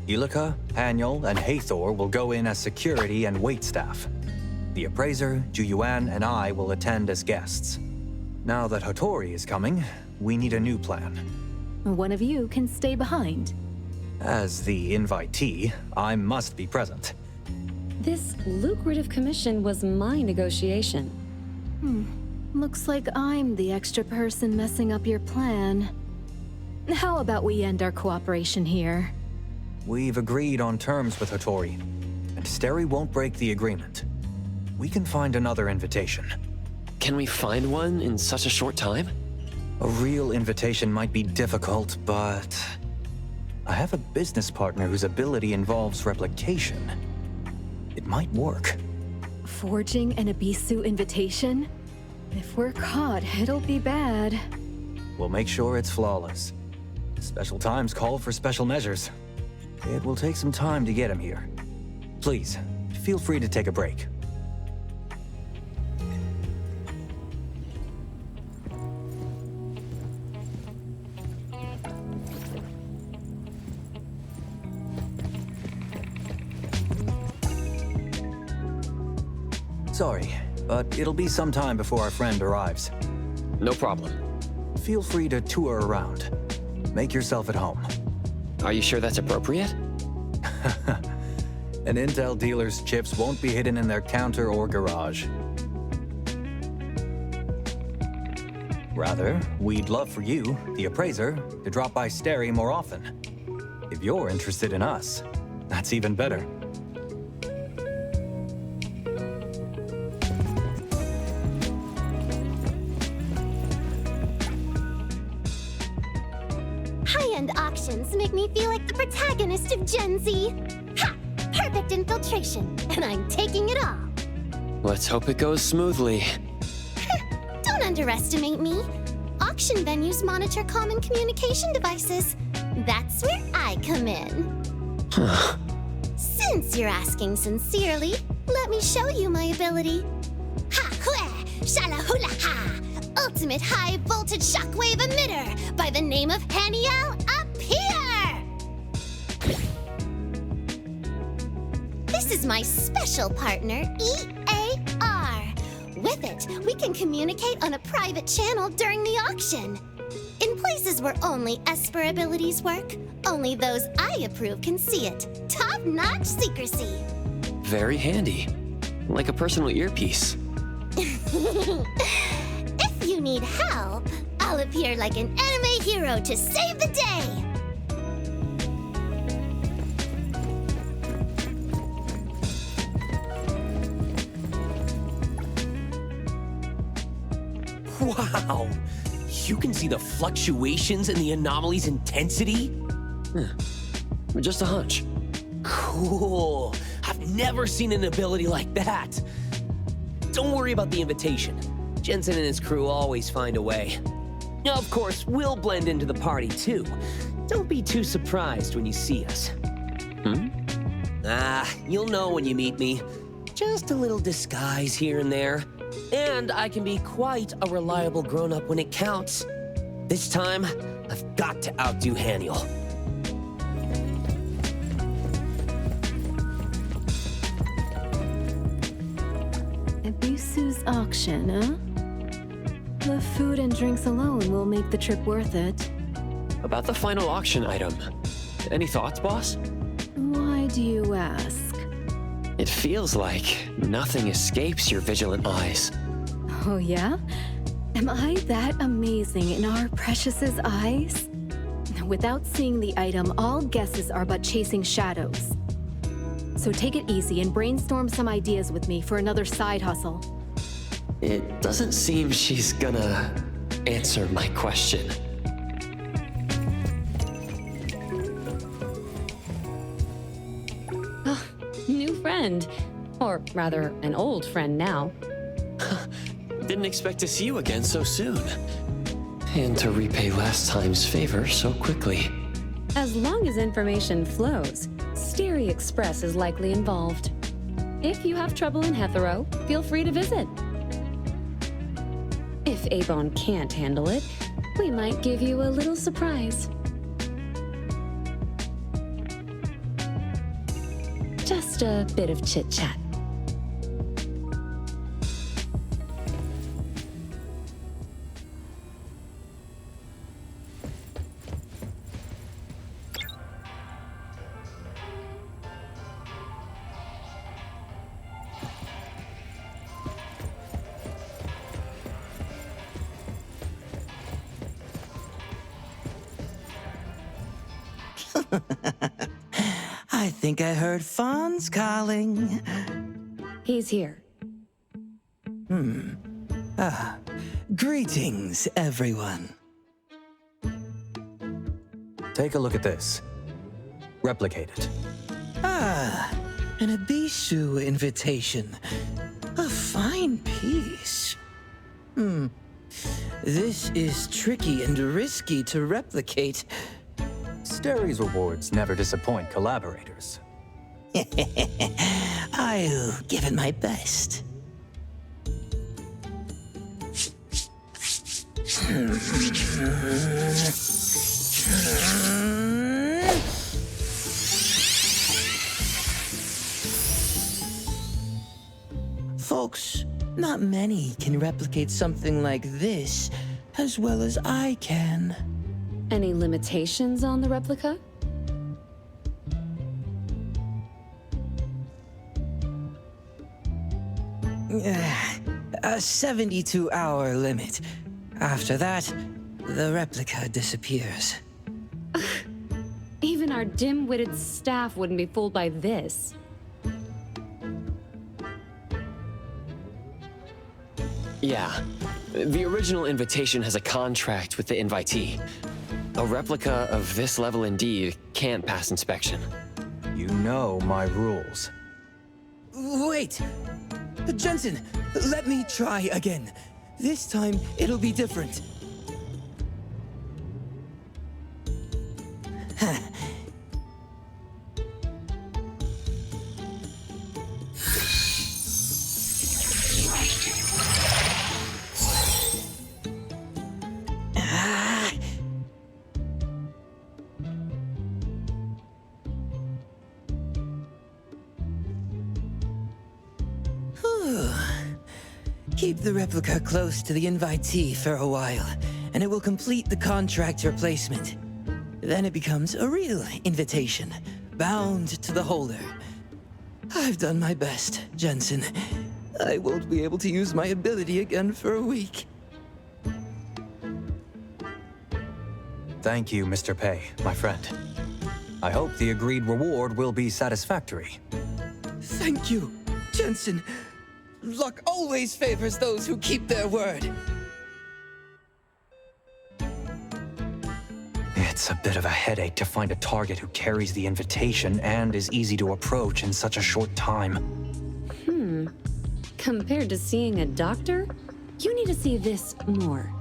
Ilika, Haniel, and Hathor will go in as security and waitstaff. The appraiser, Juyuan, and I will attend as guests. Now that Hattori is coming, we need a new plan. One of you can stay behind. As the invitee, I must be present. This lucrative commission was my negotiation. Looks like I'm the extra person messing up your plan. How about we end our cooperation here? We've agreed on terms with Hattori, and Steri won't break the agreement. We can find another invitation. Can we find one in such a short time? A real invitation might be difficult, but... I have a business partner whose ability involves replication. It might work. Forging an Ebisu invitation? If we're caught, it'll be bad. We'll make sure it's flawless. Special times call for special measures. It will take some time to get him here. Please, feel free to take a break. Sorry, but it'll be some time before our friend arrives. No problem. Feel free to tour around. Make yourself at home. Are you sure that's appropriate? An Intel dealer's chips won't be hidden in their counter or garage. Rather, we'd love for you, the appraiser, to drop by Steri more often. If you're interested in us, that's even better. High-end auctions make me feel like the protagonist of Gen Z. Ha! Perfect infiltration, and I'm taking it all. Let's hope it goes smoothly. Don't underestimate me. Auction venues monitor common communication devices. That's where I come in. Since you're asking sincerely, let me show you my ability. Ha-hue! Shala-hula-ha! Ultimate high-voltage shockwave emitter by the name of Haniel Appear! This is my special partner, EAR. With it, we can communicate on a private channel during the auction. In places where only Esper abilities work, only those I approve can see it. Top-notch secrecy. Very handy. Like a personal earpiece. If you need help, I'll appear like an anime hero to save the day. Wow! You can see the fluctuations in the anomaly's intensity? Just a hunch. Cool. I've never seen an ability like that. Don't worry about the invitation. Jensen and his crew always find a way. Now, of course, we'll blend into the party too. Don't be too surprised when you see us. You'll know when you meet me. Just a little disguise here and there. And I can be quite a reliable grown-up when it counts. This time, I've got to outdo Haniel. Ebisu's auction, huh? The food and drinks alone will make the trip worth it. About the final auction item. Any thoughts, boss? Why do you ask? It feels like nothing escapes your vigilant eyes. Oh yeah? Am I that amazing in our Precious's eyes? Without seeing the item, all guesses are but chasing shadows. So take it easy and brainstorm some ideas with me for another side hustle. It doesn't seem she's gonna answer my question. New friend. Or rather, an old friend now. Didn't expect to see you again so soon. And to repay last time's favor so quickly. As long as information flows, Sterry Express is likely involved. If you have trouble in Hethero, feel free to visit. If Abon can't handle it, we might give you a little surprise. Just a bit of chit-chat. I think I heard Fawn's calling. He's here. Greetings, everyone. Take a look at this. Replicate it. An Abishu invitation. A fine piece. This is tricky and risky to replicate. Sterry's rewards never disappoint collaborators. I'll give it my best. Folks, not many can replicate something like this as well as I can. Any limitations on the replica? A 72-hour limit. After that, the replica disappears. Even our dim-witted staff wouldn't be fooled by this. Yeah. The original invitation has a contract with the invitee. A replica of this level indeed can't pass inspection. You know my rules. Wait! Jensen, let me try again. This time, it'll be different. Keep the replica close to the invitee for a while, and it will complete the contract replacement. Then it becomes a real invitation, bound to the holder. I've done my best, Jensen. I won't be able to use my ability again for a week. Thank you, Mr. Pei, my friend. I hope the agreed reward will be satisfactory. Thank you, Jensen. Luck always favors those who keep their word. It's a bit of a headache to find a target who carries the invitation and is easy to approach in such a short time. Compared to seeing a doctor, you need to see this more.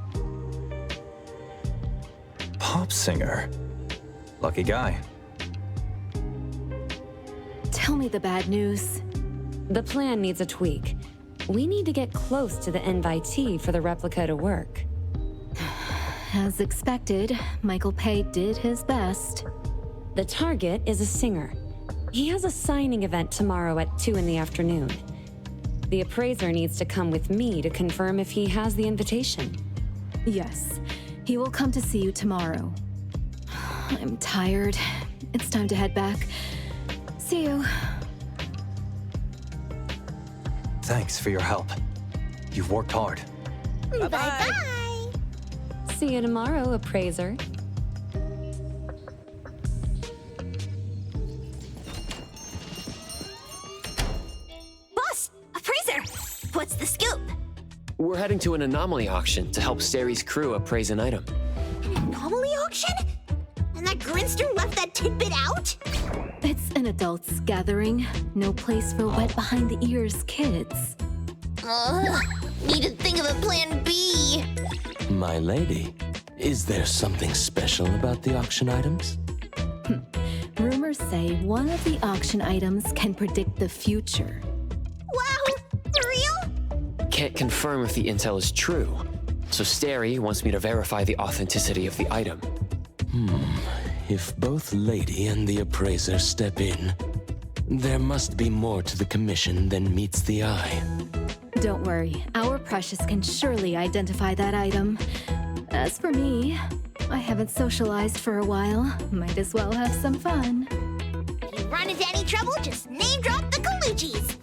Pop singer. Lucky guy. Tell me the bad news. The plan needs a tweak. We need to get close to the invitee for the replica to work. As expected, Michael Pei did his best. The target is a singer. He has a signing event tomorrow at 2 in the afternoon. The appraiser needs to come with me to confirm if he has the invitation. Yes, he will come to see you tomorrow. I'm tired. It's time to head back. See you. Thanks for your help. You've worked hard. Bye-bye. See you tomorrow, appraiser. What's the scoop? We're heading to an anomaly auction to help Sari's crew appraise an item. An anomaly auction? And that grinster left that tidbit out? It's an adults' gathering. No place for wet behind the ears kids. Need to think of a plan B. My lady, is there something special about the auction items? Rumors say one of the auction items can predict the future. Wow, for real? Can't confirm if the intel is true, so Sari wants me to verify the authenticity of the item. If both Lady and the appraiser step in, there must be more to the commission than meets the eye. Don't worry, our Precious can surely identify that item. As for me, I haven't socialized for a while. Might as well have some fun. If you run into any trouble, just name drop the Colucci's.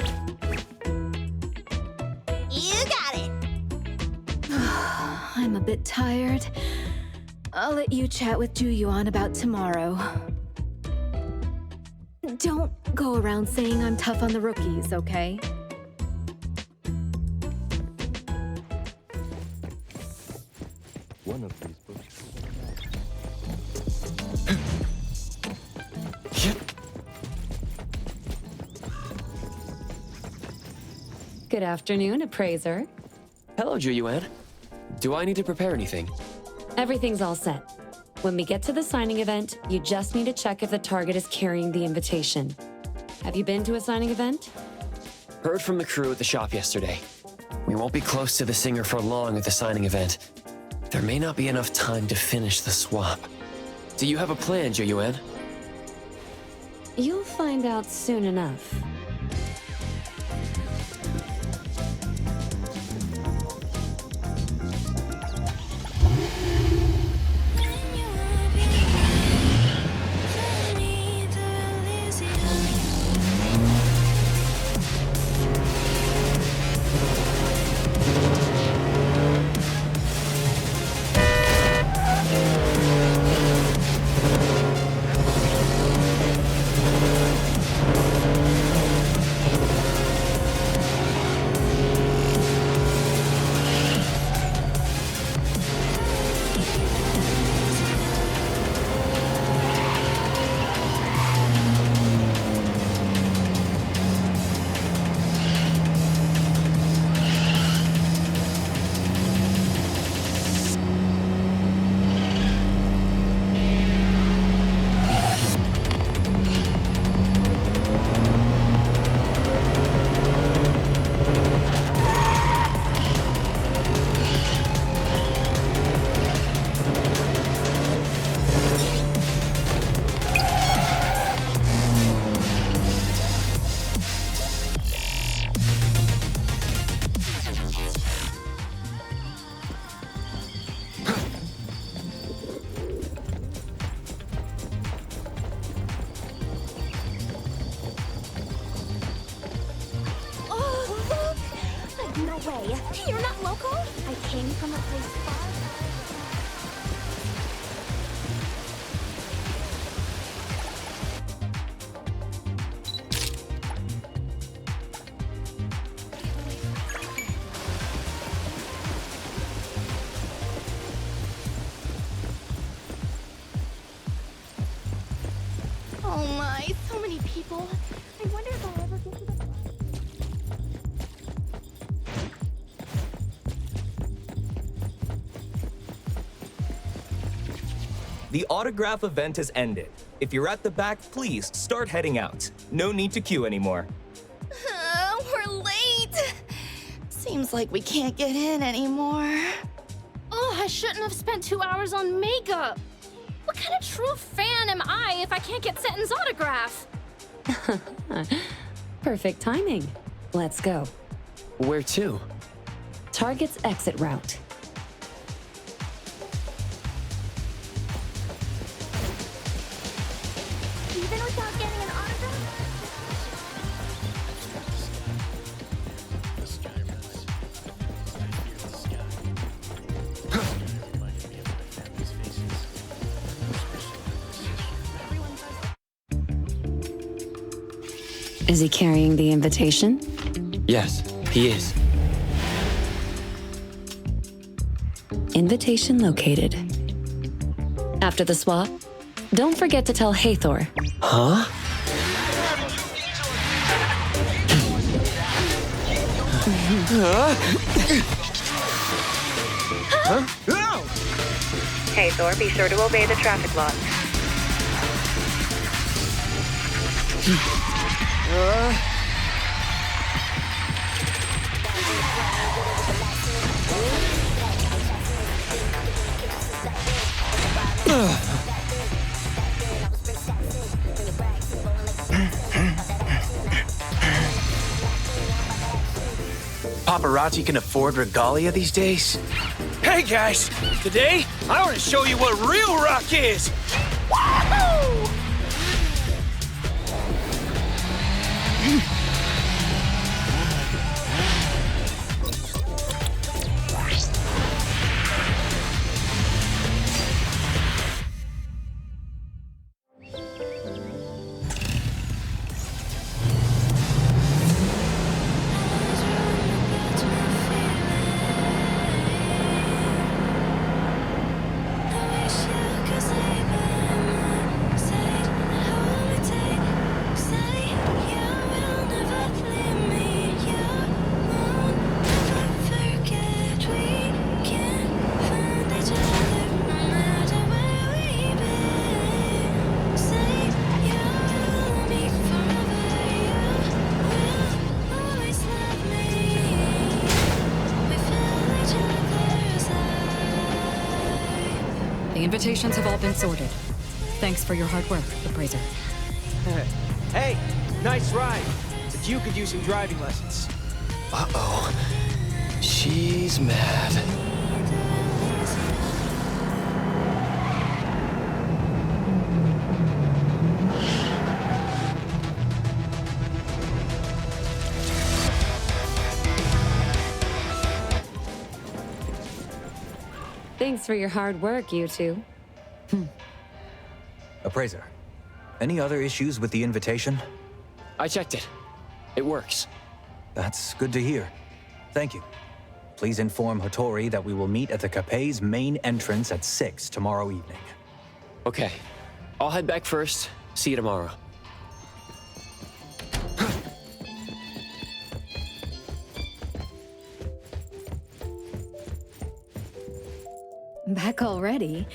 You got it. I'm a bit tired. I'll let you chat with Ju-Yuan about tomorrow. Don't go around saying I'm tough on the rookies, okay? One of these books. Good afternoon, appraiser. Hello, Ju-Yuan. Do I need to prepare anything? Everything's all set. When we get to the signing event, you just need to check if the target is carrying the invitation. Have you been to a signing event? Heard from the crew at the shop yesterday. We won't be close to the singer for long at the signing event. There may not be enough time to finish the swap. Do you have a plan, Ju-Yuan? You'll find out soon enough. You're not local? I came from a place far. Oh my, so many people. I wonder if I'll ever get to the... The autograph event has ended. If you're at the back, please start heading out. No need to queue anymore. We're late. Seems like we can't get in anymore. Oh, I shouldn't have spent 2 hours on makeup. What kind of true fan am I if I can't get Seton's autograph? Perfect timing. Let's go. Where to? Target's exit route. Even without getting an autograph? Is he carrying the invitation? Yes, he is. Invitation located. After the swap, don't forget to tell Hethor. Huh? Hethor, be sure to obey the traffic laws. Paparazzi can afford regalia these days? Hey guys, today I want to show you what real rock is! Wahoo! The invitations have all been sorted. Thanks for your hard work, Appraiser. Hey, nice ride. But you could use some driving lessons. Uh-oh. She's mad. Thanks for your hard work, you two. Appraiser, any other issues with the invitation? I checked it. It works. That's good to hear. Thank you. Please inform Hattori that we will meet at the cafe's main entrance at 6 tomorrow evening. Okay. I'll head back first. See you tomorrow. Back already?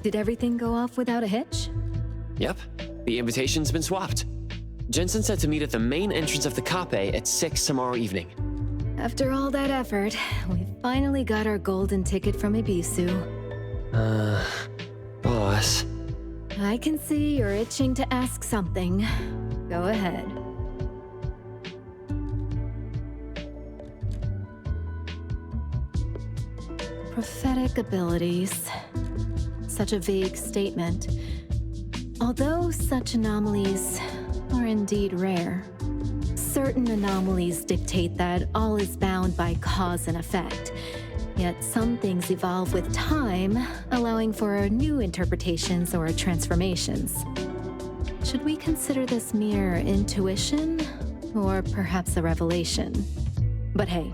Did everything go off without a hitch? Yep. The invitation's been swapped. Jensen said to meet at the main entrance of the cafe at 6 tomorrow evening. After all that effort, we finally got our golden ticket from Ibisu. Boss. I can see you're itching to ask something. Go ahead. Prophetic abilities. Such a vague statement. Although such anomalies are indeed rare, certain anomalies dictate that all is bound by cause and effect. Yet some things evolve with time, allowing for new interpretations or transformations. Should we consider this mere intuition, or perhaps a revelation? But hey,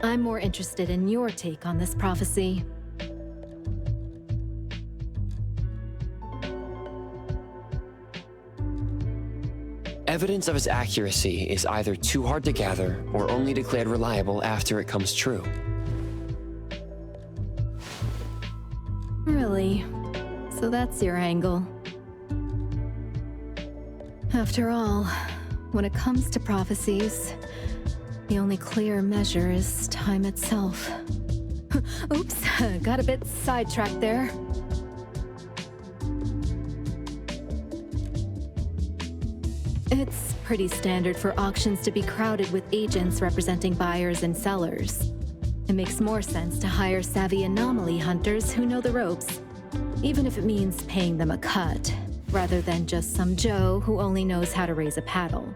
I'm more interested in your take on this prophecy. Evidence of its accuracy is either too hard to gather or only declared reliable after it comes true. Really? So that's your angle. After all, when it comes to prophecies, the only clear measure is time itself. Oops, got a bit sidetracked there. It's pretty standard for auctions to be crowded with agents representing buyers and sellers. It makes more sense to hire savvy anomaly hunters who know the ropes, even if it means paying them a cut, rather than just some Joe who only knows how to raise a paddle.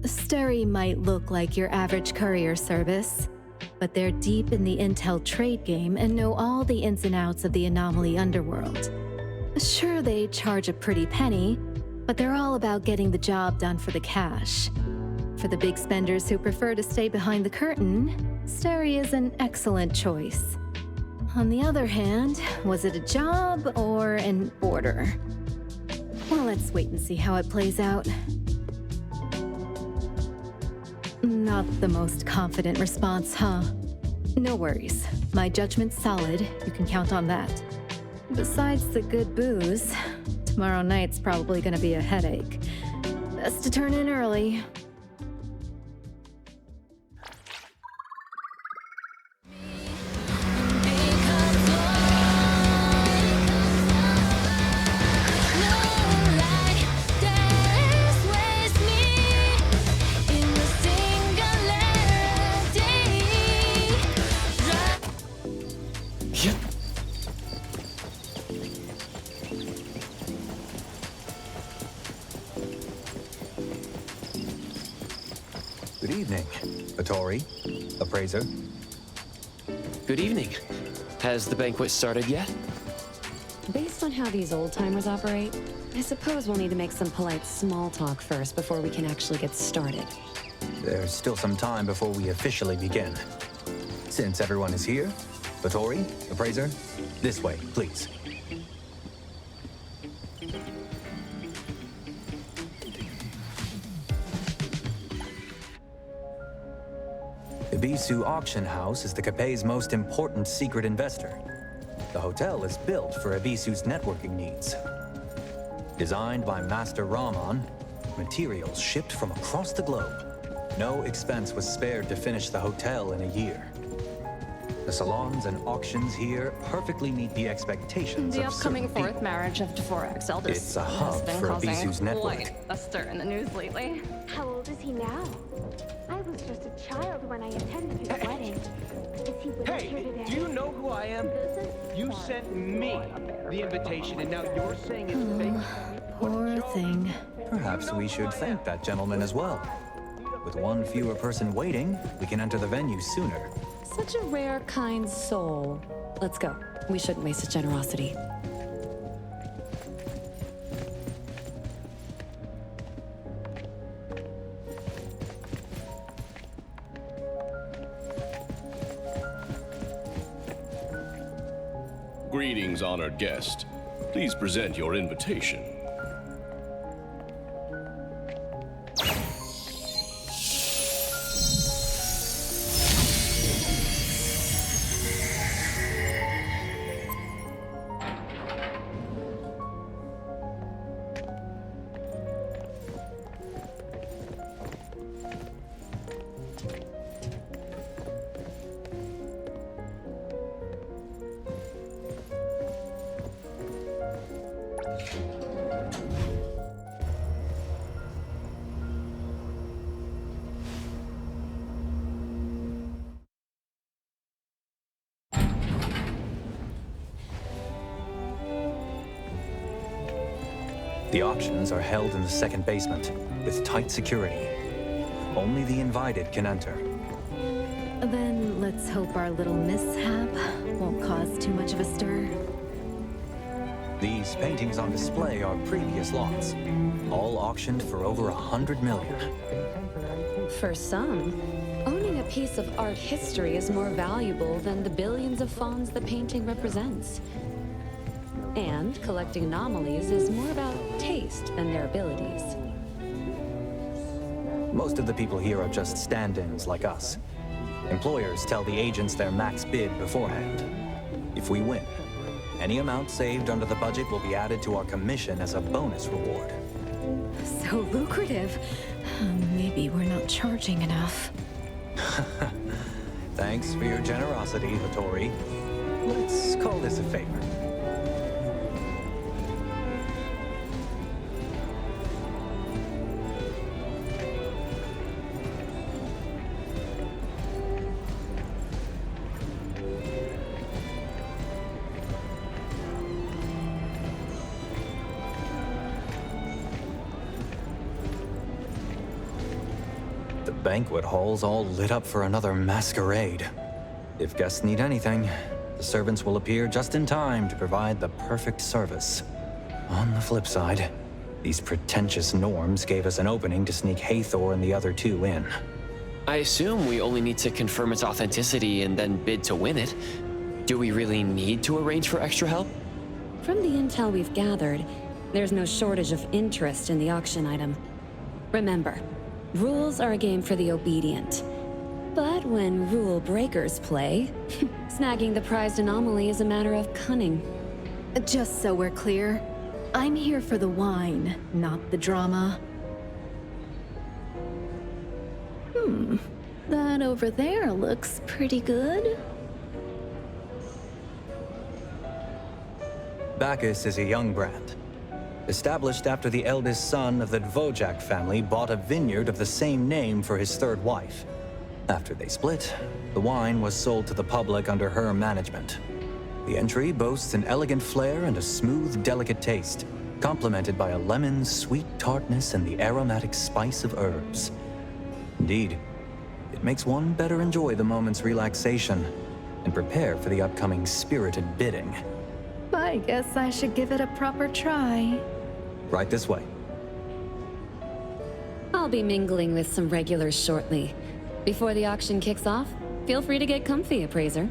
Steri might look like your average courier service, but they're deep in the intel trade game and know all the ins and outs of the anomaly underworld. Sure, they charge a pretty penny, but they're all about getting the job done for the cash. For the big spenders who prefer to stay behind the curtain, Monastery is an excellent choice. On the other hand, was it a job or an order? Well, let's wait and see how it plays out. Not the most confident response, huh? No worries. My judgment's solid. You can count on that. Besides the good booze, tomorrow night's probably gonna be a headache. Best to turn in early. Good evening, Hattori, appraiser. Good evening. Has the banquet started yet? Based on how these old-timers operate, I suppose we'll need to make some polite small talk first before we can actually get started. There's still some time before we officially begin. Since everyone is here, Hattori, appraiser, this way, please. Ebisu Auction House is the Capet's most important secret investor. The hotel is built for Ebisu's networking needs. Designed by Master Rahman, materials shipped from across the globe. No expense was spared to finish the hotel in a year. The salons and auctions here perfectly meet the expectations The of upcoming certain fourth marriage of Dvorak's eldest It's a son hub has been for causing Ebisu's network. quite a stir in the news lately. How old is he now? I was just a child when I attended his wedding. Is he with us here today? Do you know who I am? You sent me the invitation, and now you're saying it's fake? Poor thing. Perhaps we should thank that gentleman as well. With one fewer person waiting, we can enter the venue sooner. Such a rare, kind soul. Let's go. We shouldn't waste his generosity. Greetings, honored guest. Please present your invitation. The auctions are held in the second basement, with tight security. Only the invited can enter. Then let's hope our little mishap won't cause too much of a stir. These paintings on display are previous lots, all auctioned for over 100 million. For some, owning a piece of art history is more valuable than the billions of fawns the painting represents. And collecting anomalies is more about taste than their abilities. Most of the people here are just stand-ins like us. Employers tell the agents their max bid beforehand. If we win, any amount saved under the budget will be added to our commission as a bonus reward. So lucrative. Maybe we're not charging enough. Thanks for your generosity, Hattori. Let's call this a favor. The banquet hall's all lit up for another masquerade. If guests need anything, the servants will appear just in time to provide the perfect service. On the flip side, these pretentious norms gave us an opening to sneak Hathor and the other two in. I assume we only need to confirm its authenticity and then bid to win it. Do we really need to arrange for extra help? From the intel we've gathered, there's no shortage of interest in the auction item. Remember, rules are a game for the obedient. But when rule breakers play, snagging the prized anomaly is a matter of cunning. Just so we're clear, I'm here for the wine, not the drama. That over there looks pretty good. Bacchus is a young brand, established after the eldest son of the Dvořák family bought a vineyard of the same name for his third wife. After they split, the wine was sold to the public under her management. The entry boasts an elegant flair and a smooth, delicate taste, complemented by a lemon's sweet tartness and the aromatic spice of herbs. Indeed, it makes one better enjoy the moment's relaxation and prepare for the upcoming spirited bidding. I guess I should give it a proper try. Right this way. I'll be mingling with some regulars shortly. Before the auction kicks off, feel free to get comfy, appraiser.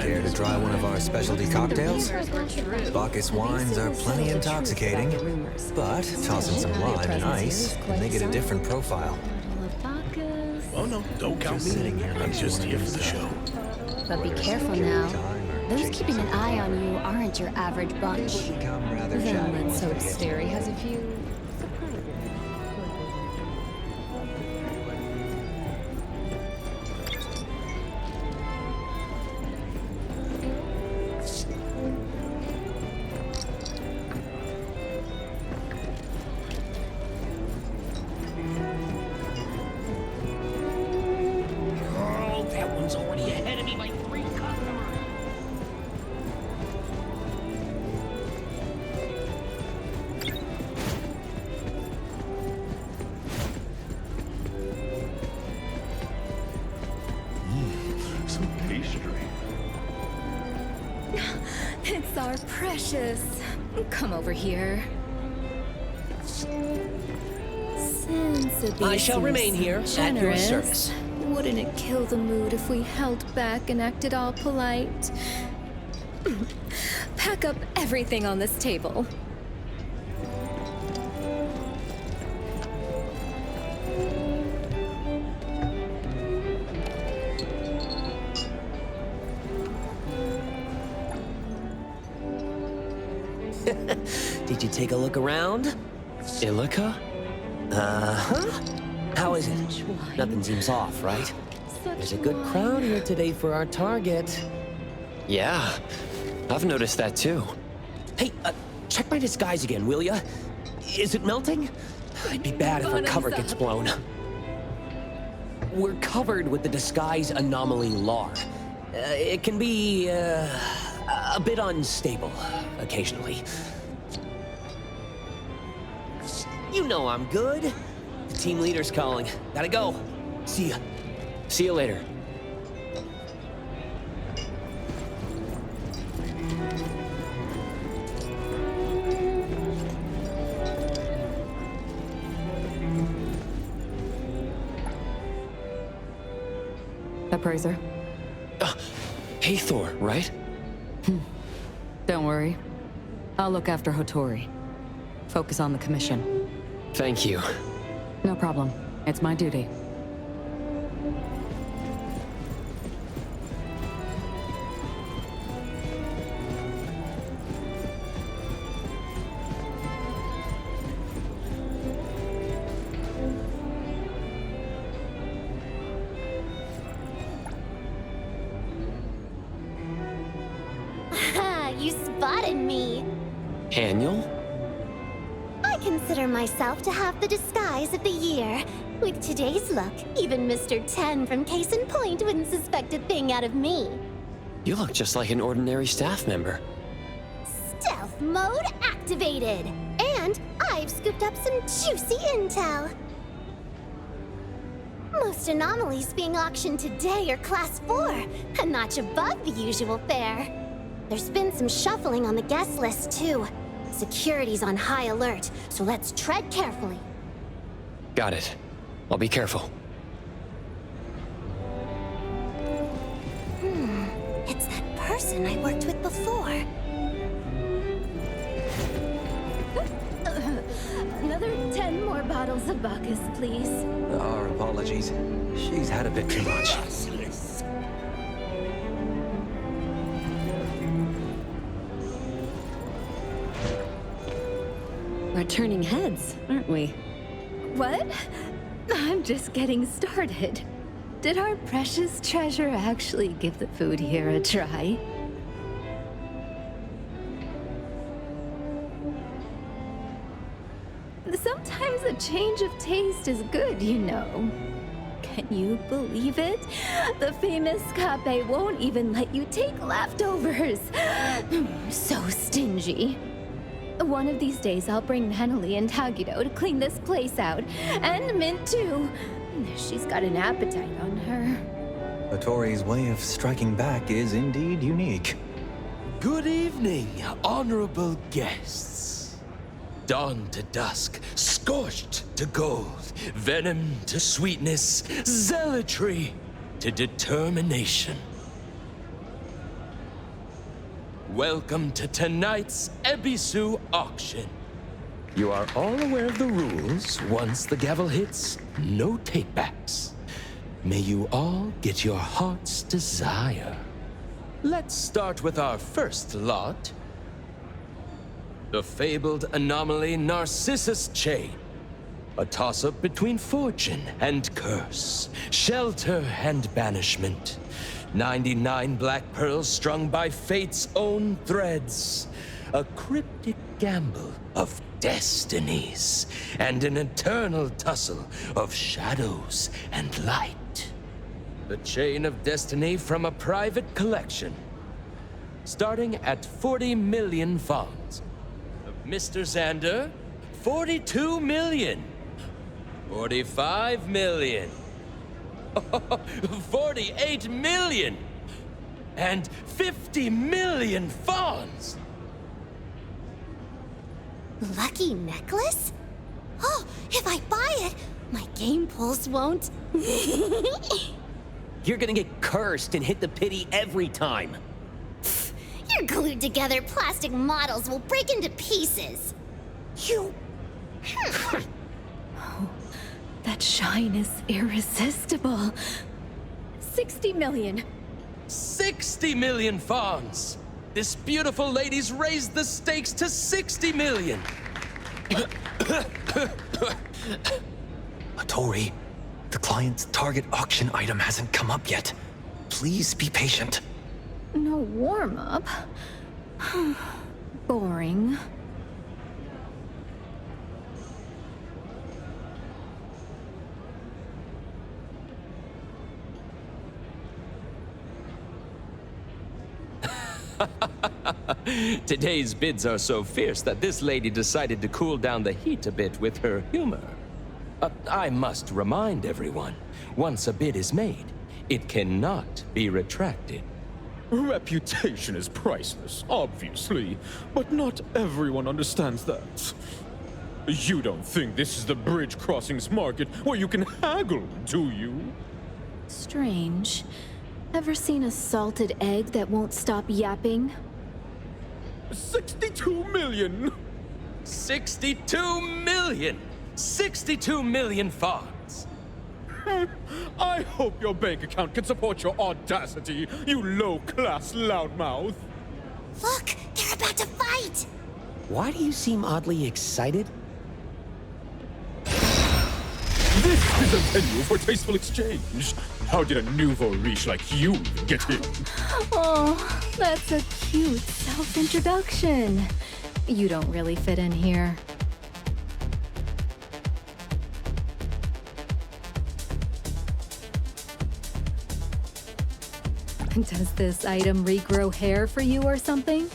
Care to try one of our specialty cocktails? Bacchus wines are plenty intoxicating, but toss in some lime and ice, and they get a different profile. Oh no, don't count me. I'm just here for the show. But be careful now. Those keeping an eye on you aren't your average bunch. Then let's hope Stary has a few... It's our precious. Come over here. I shall remain here at your service. Wouldn't it kill the mood if we held back and acted all polite? Pack up everything on this table. Did you take a look around? Illica? Uh-huh. How is it? Nothing seems off, right? There's a good crowd here today for our target. Yeah, I've noticed that too. Hey, check my disguise again, will ya? Is it melting? It'd be bad if our cover gets blown. We're covered with the disguise anomaly lore. It can be, a bit unstable, occasionally. You know I'm good. The team leader's calling. Gotta go. See ya. See you later. Appraiser. Hathor, right? Don't worry. I'll look after Hotori. Focus on the commission. Thank you. No problem. It's my duty. You spotted me. Annual? I consider myself to have the disguise of the year. With today's look, even Mr. 10 from Case in Point wouldn't suspect a thing out of me. You look just like an ordinary staff member. Stealth mode activated! And I've scooped up some juicy intel. Most anomalies being auctioned today are Class 4, a notch above the usual fare. There's been some shuffling on the guest list, too. Security's on high alert, so let's tread carefully. Got it. I'll be careful. It's that person I worked with before. Another 10 more bottles of Bacchus, please. Our apologies. She's had a bit too much. We're turning heads, aren't we? What? I'm just getting started. Did our precious treasure actually give the food here a try? Sometimes a change of taste is good, you know. Can you believe it? The famous Cape won't even let you take leftovers. So stingy. One of these days I'll bring Natalie and Tagido to clean this place out. And Mint too. She's got an appetite on her. Hattori's way of striking back is indeed unique. Good evening, honorable guests. Dawn to dusk, scorched to gold, venom to sweetness, zealotry to determination. Welcome to tonight's Ebisu auction. You are all aware of the rules. Once the gavel hits, no takebacks. May you all get your heart's desire. Let's start with our first lot. The fabled anomaly Narcissus Chain. A toss-up between fortune and curse, shelter and banishment. 99 black pearls strung by fate's own threads. A cryptic gamble of destinies, and an eternal tussle of shadows and light. The chain of destiny from a private collection, starting at 40 million fawns. Mr. Xander, 42 million. 45 million. 48 million. And 50 million fawns. Lucky necklace? Oh, if I buy it, my game pulse won't. You're gonna get cursed and hit the pity every time. Your glued together plastic models will break into pieces. You... Oh, that shine is irresistible. 60 million. 60 million fawns. This beautiful lady's raised the stakes to 60 million. Hattori, the client's target auction item hasn't come up yet. Please be patient. No warm-up? Boring. Today's bids are so fierce that this lady decided to cool down the heat a bit with her humor. I must remind everyone, once a bid is made, it cannot be retracted. Reputation is priceless, obviously, but not everyone understands that. You don't think this is the bridge crossings market where you can haggle, do you? Strange. Ever seen a salted egg that won't stop yapping? 62 million! 62 million! 62 million fawns! I hope your bank account can support your audacity, you low-class loudmouth! Look, they're about to fight! Why do you seem oddly excited? This is a venue for tasteful exchange. How did a nouveau riche like you get in? Oh, that's a cute self-introduction. You don't really fit in here. Does this item regrow hair for you or something?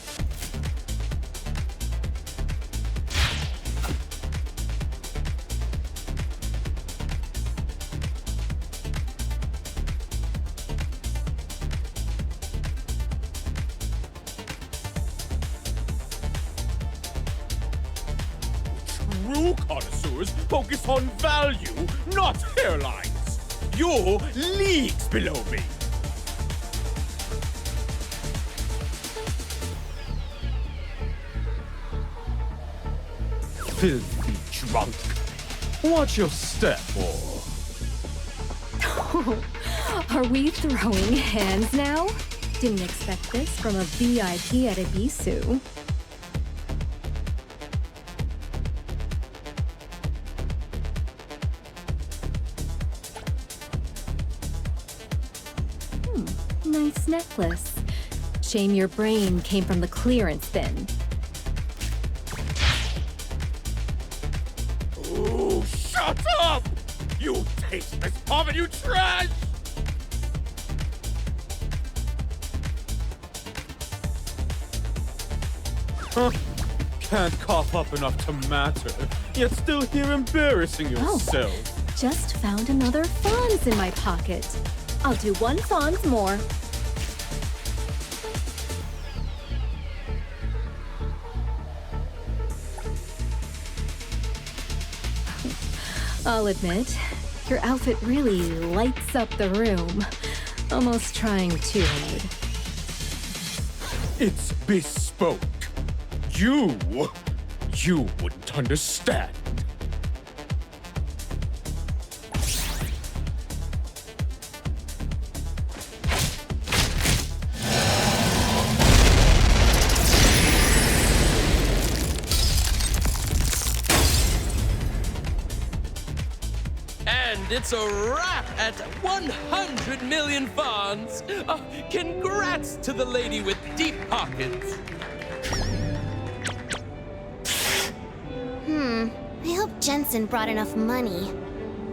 True connoisseurs focus on value, not hairlines. You're leagues below me. Filthy drunk. Watch your step, or... Are we throwing hands now? Didn't expect this from a VIP at Ebisu. Nice necklace. Shame your brain came from the clearance bin. Ooh, shut up! You tasteless poverty, you trash! Can't cough up enough to matter, yet still here embarrassing yourself. Oh, just found another Fonz in my pocket. I'll do one Fonz more. I'll admit, your outfit really lights up the room. Almost trying too hard. It's bespoke. You wouldn't understand. And it's a wrap at 100 million Fonz. Congrats to the lady with deep pockets. I hope Jensen brought enough money.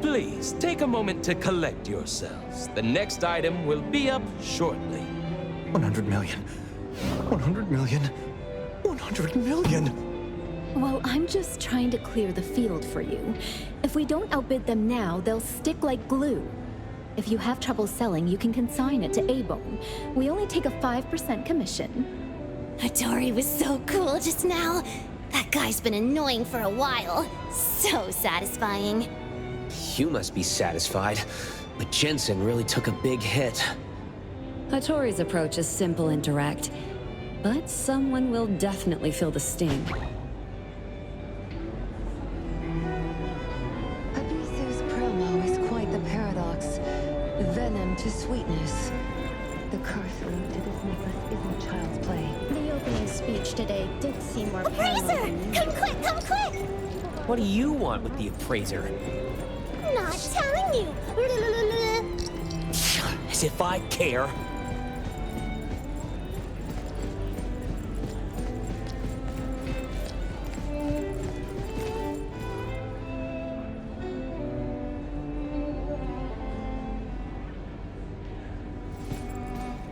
Please, take a moment to collect yourselves. The next item will be up shortly. 100 million. 100 million. 100 million. Well, I'm just trying to clear the field for you. If we don't outbid them now, they'll stick like glue. If you have trouble selling, you can consign it to A-Bone. We only take a 5% commission. Hattori was so cool just now. That guy's been annoying for a while. So satisfying. You must be satisfied, but Jensen really took a big hit. Hattori's approach is simple and direct, but someone will definitely feel the sting. Ebisu's promo is quite the paradox. Venom to sweetness. The curse linked to this necklace isn't child's play. The opening speech today did seem more Appraiser! paranoid. Come quick, come quick! What do you want with the appraiser? Not telling you. As if I care.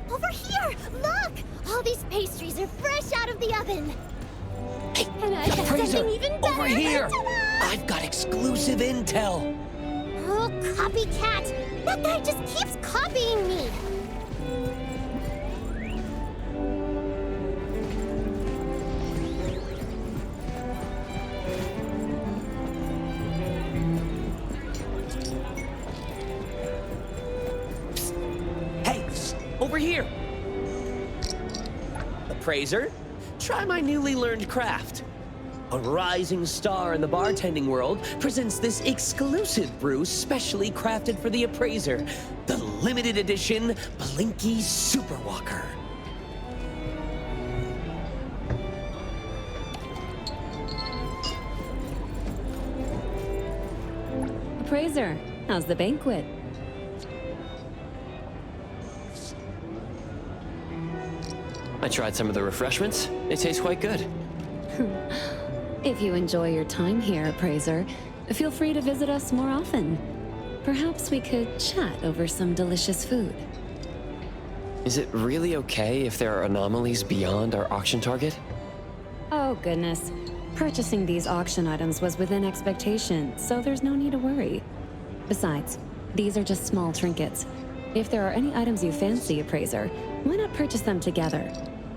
Over here! Look! All these pastries are fresh out of the oven. Hey, and I have appraiser, something even better. over here! Ta-da! I've got exclusive intel. Oh, copycat! That guy just keeps copying me! Hey, over here! Appraiser, try my newly learned craft. A rising star in the bartending world presents this exclusive brew specially crafted for the appraiser, the limited edition Blinky Superwalker. Appraiser, how's the banquet? I tried some of the refreshments. They taste quite good. If you enjoy your time here, Appraiser, feel free to visit us more often. Perhaps we could chat over some delicious food. Is it really okay if there are anomalies beyond our auction target? Oh, goodness. Purchasing these auction items was within expectation, so there's no need to worry. Besides, these are just small trinkets. If there are any items you fancy, Appraiser, why not purchase them together?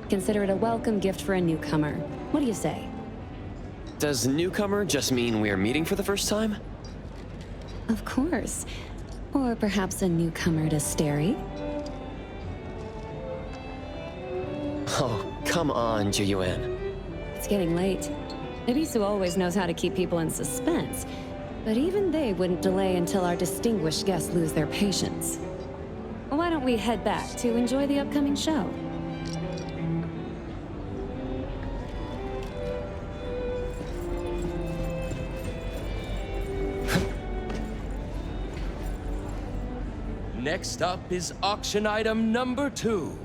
Consider it a welcome gift for a newcomer. What do you say? Does newcomer just mean we're meeting for the first time? Of course. Or perhaps a newcomer to Steri? Oh, come on, Juyuan. It's getting late. Ebisu always knows how to keep people in suspense, but even they wouldn't delay until our distinguished guests lose their patience. Why don't we head back to enjoy the upcoming show? Next up is auction item number 2.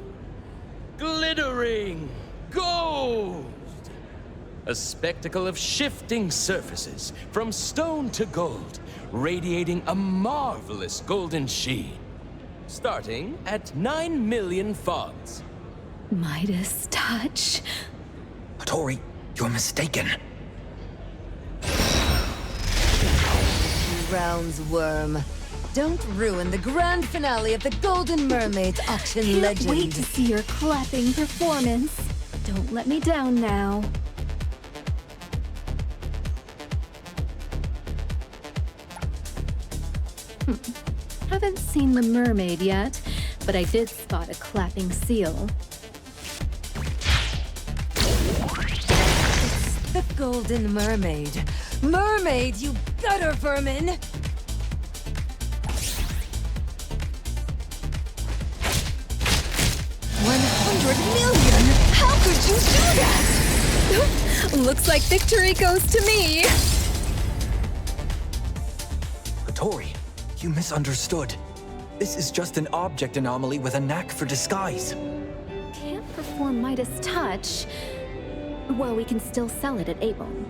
Glittering gold! A spectacle of shifting surfaces, from stone to gold, radiating a marvelous golden sheen. Starting at 9 million fonts. Midas touch? Hattori, you're mistaken. Rounds worm. Don't ruin the grand finale of the Golden Mermaid's auction legend. Can't wait to see your clapping performance. Don't let me down now. Haven't seen the mermaid yet, but I did spot a clapping seal. It's the Golden Mermaid. Mermaid, you gutter vermin! 100 million! How could you do that? Looks like victory goes to me! Hattori, you misunderstood. This is just an object anomaly with a knack for disguise. Can't perform Midas touch. Well, we can still sell it at Avon.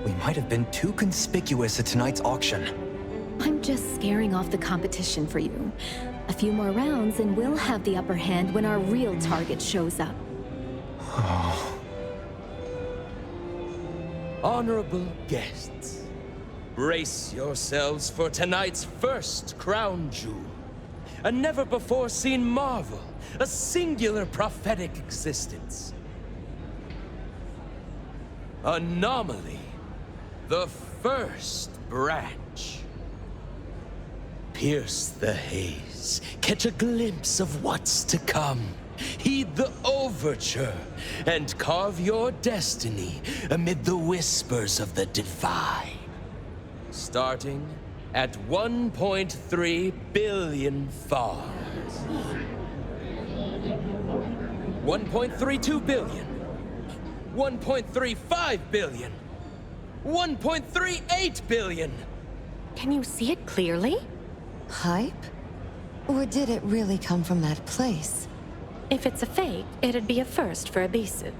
We might have been too conspicuous at tonight's auction. I'm just scaring off the competition for you. A few more rounds and we'll have the upper hand when our real target shows up. Honorable guests, brace yourselves for tonight's first crown jewel. A never-before-seen marvel, a singular prophetic existence. Anomaly, the first branch. Pierce the haze, catch a glimpse of what's to come. Heed the overture, and carve your destiny amid the whispers of the divine. Starting at 1.3 billion fonts. 1.32 billion. 1.35 billion. 1.38 billion. Can you see it clearly? Hype? Or did it really come from that place? If it's a fake, it'd be a first for Ebisu.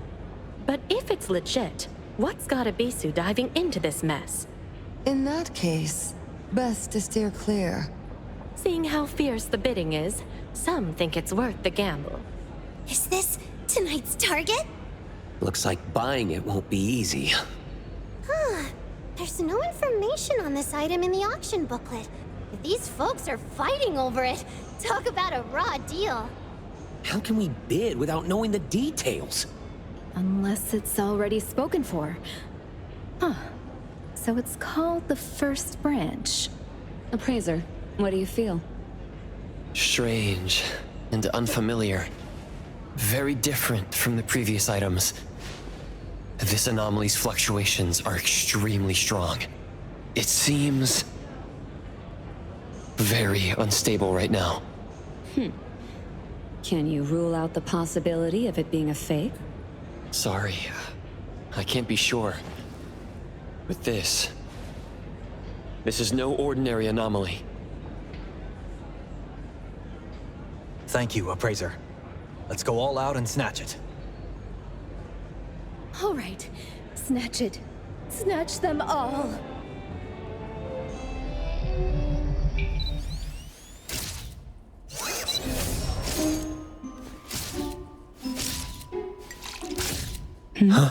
But if it's legit, what's got Ebisu diving into this mess? In that case, best to steer clear. Seeing how fierce the bidding is, some think it's worth the gamble. Is this tonight's target? Looks like buying it won't be easy. Huh. There's no information on this item in the auction booklet. If these folks are fighting over it, talk about a raw deal. How can we bid without knowing the details? Unless it's already spoken for. Huh. So it's called the first branch. Appraiser, what do you feel? Strange and unfamiliar. Very different from the previous items. This anomaly's fluctuations are extremely strong. It seems very unstable right now. Can you rule out the possibility of it being a fake? Sorry, I can't be sure. But this is no ordinary anomaly. Thank you, Appraiser. Let's go all out and snatch it. All right. Snatch it. Snatch them all. Huh?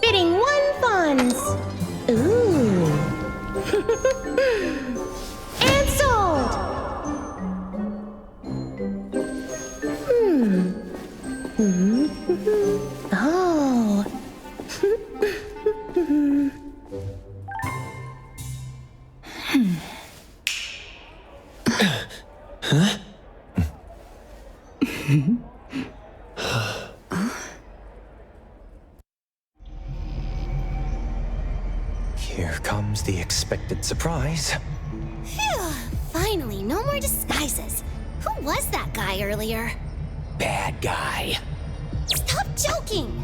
Bidding 1 funds. Ooh. And sold. Oh. Huh? Here comes the expected surprise. Phew, finally, no more disguises. Who was that guy earlier? Bad guy. Stop joking!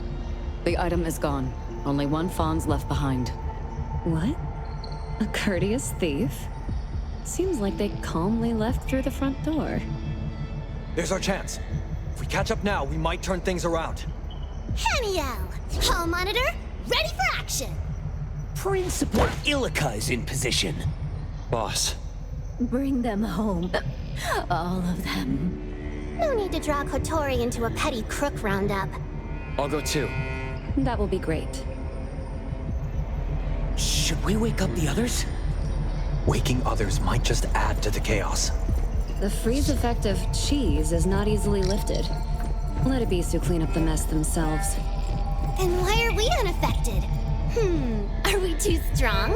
The item is gone. Only 1 fawn's left behind. What? A courteous thief? Seems like they calmly left through the front door. There's our chance. If we catch up now, we might turn things around. Haniel! Hall monitor, ready for action! Principal Illica is in position. Boss. Bring them home. All of them. No need to drag Hotori into a petty crook roundup. I'll go too. That will be great. Should we wake up the others? Waking others might just add to the chaos. The freeze effect of cheese is not easily lifted. Let Ebisu clean up the mess themselves. Then why are we unaffected? Are we too strong?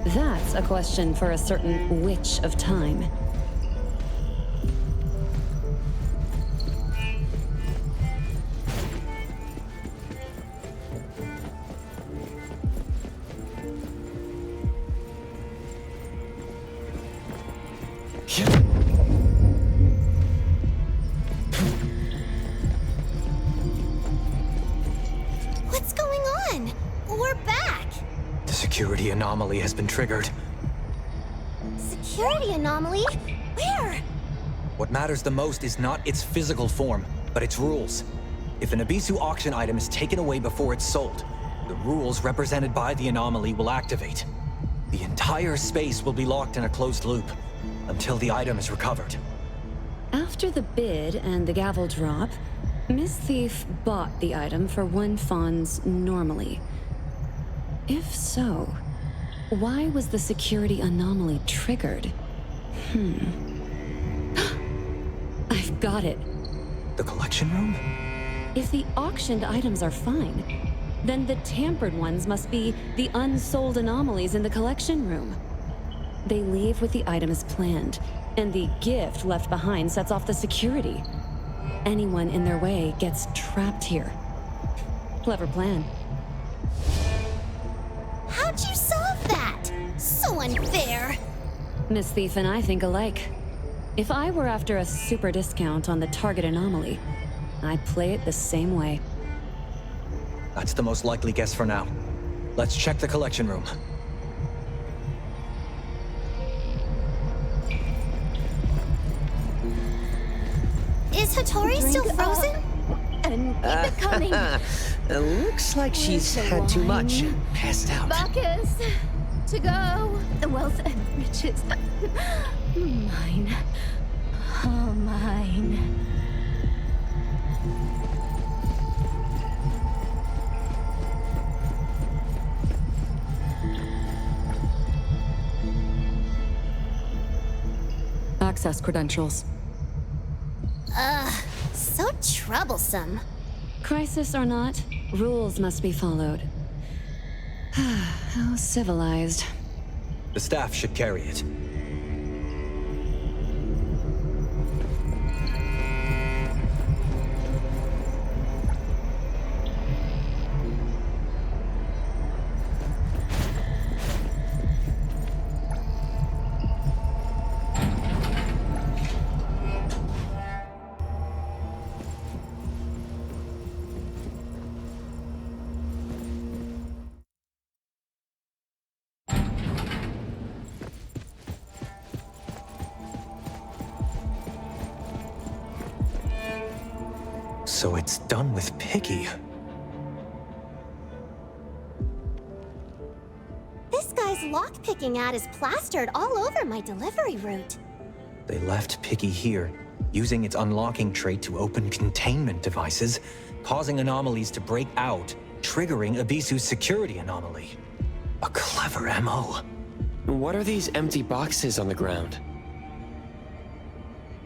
That's a question for a certain witch of time. What's going on? We're back! The security anomaly has been triggered. Security anomaly? Where? What matters the most is not its physical form, but its rules. If an Ebisu auction item is taken away before it's sold, the rules represented by the anomaly will activate. The entire space will be locked in a closed loop until the item is recovered. After the bid and the gavel drop, Miss Thief bought the item for 1 fawn's normally. If so, why was the security anomaly triggered? I've got it. The collection room? If the auctioned items are fine, then the tampered ones must be the unsold anomalies in the collection room. They leave with the item as planned, and the gift left behind sets off the security. Anyone in their way gets trapped here. Clever plan. How'd you solve that? So unfair. Miss Thief and I think alike. If I were after a super discount on the target anomaly, I'd play it the same way. That's the most likely guess for now. Let's check the collection room. Is Hotori still frozen? And keep it coming. Looks like she's had too much and passed out. Bacchus, to go. The wealth and riches. Mine. All mine. Access credentials. So troublesome. Crisis or not, rules must be followed. How civilized. The staff should carry it. So it's done with Piggy. This lock-picking ad is plastered all over my delivery route. They left Picky here, using its unlocking trait to open containment devices, causing anomalies to break out, triggering Ebisu's security anomaly. A clever MO. What are these empty boxes on the ground?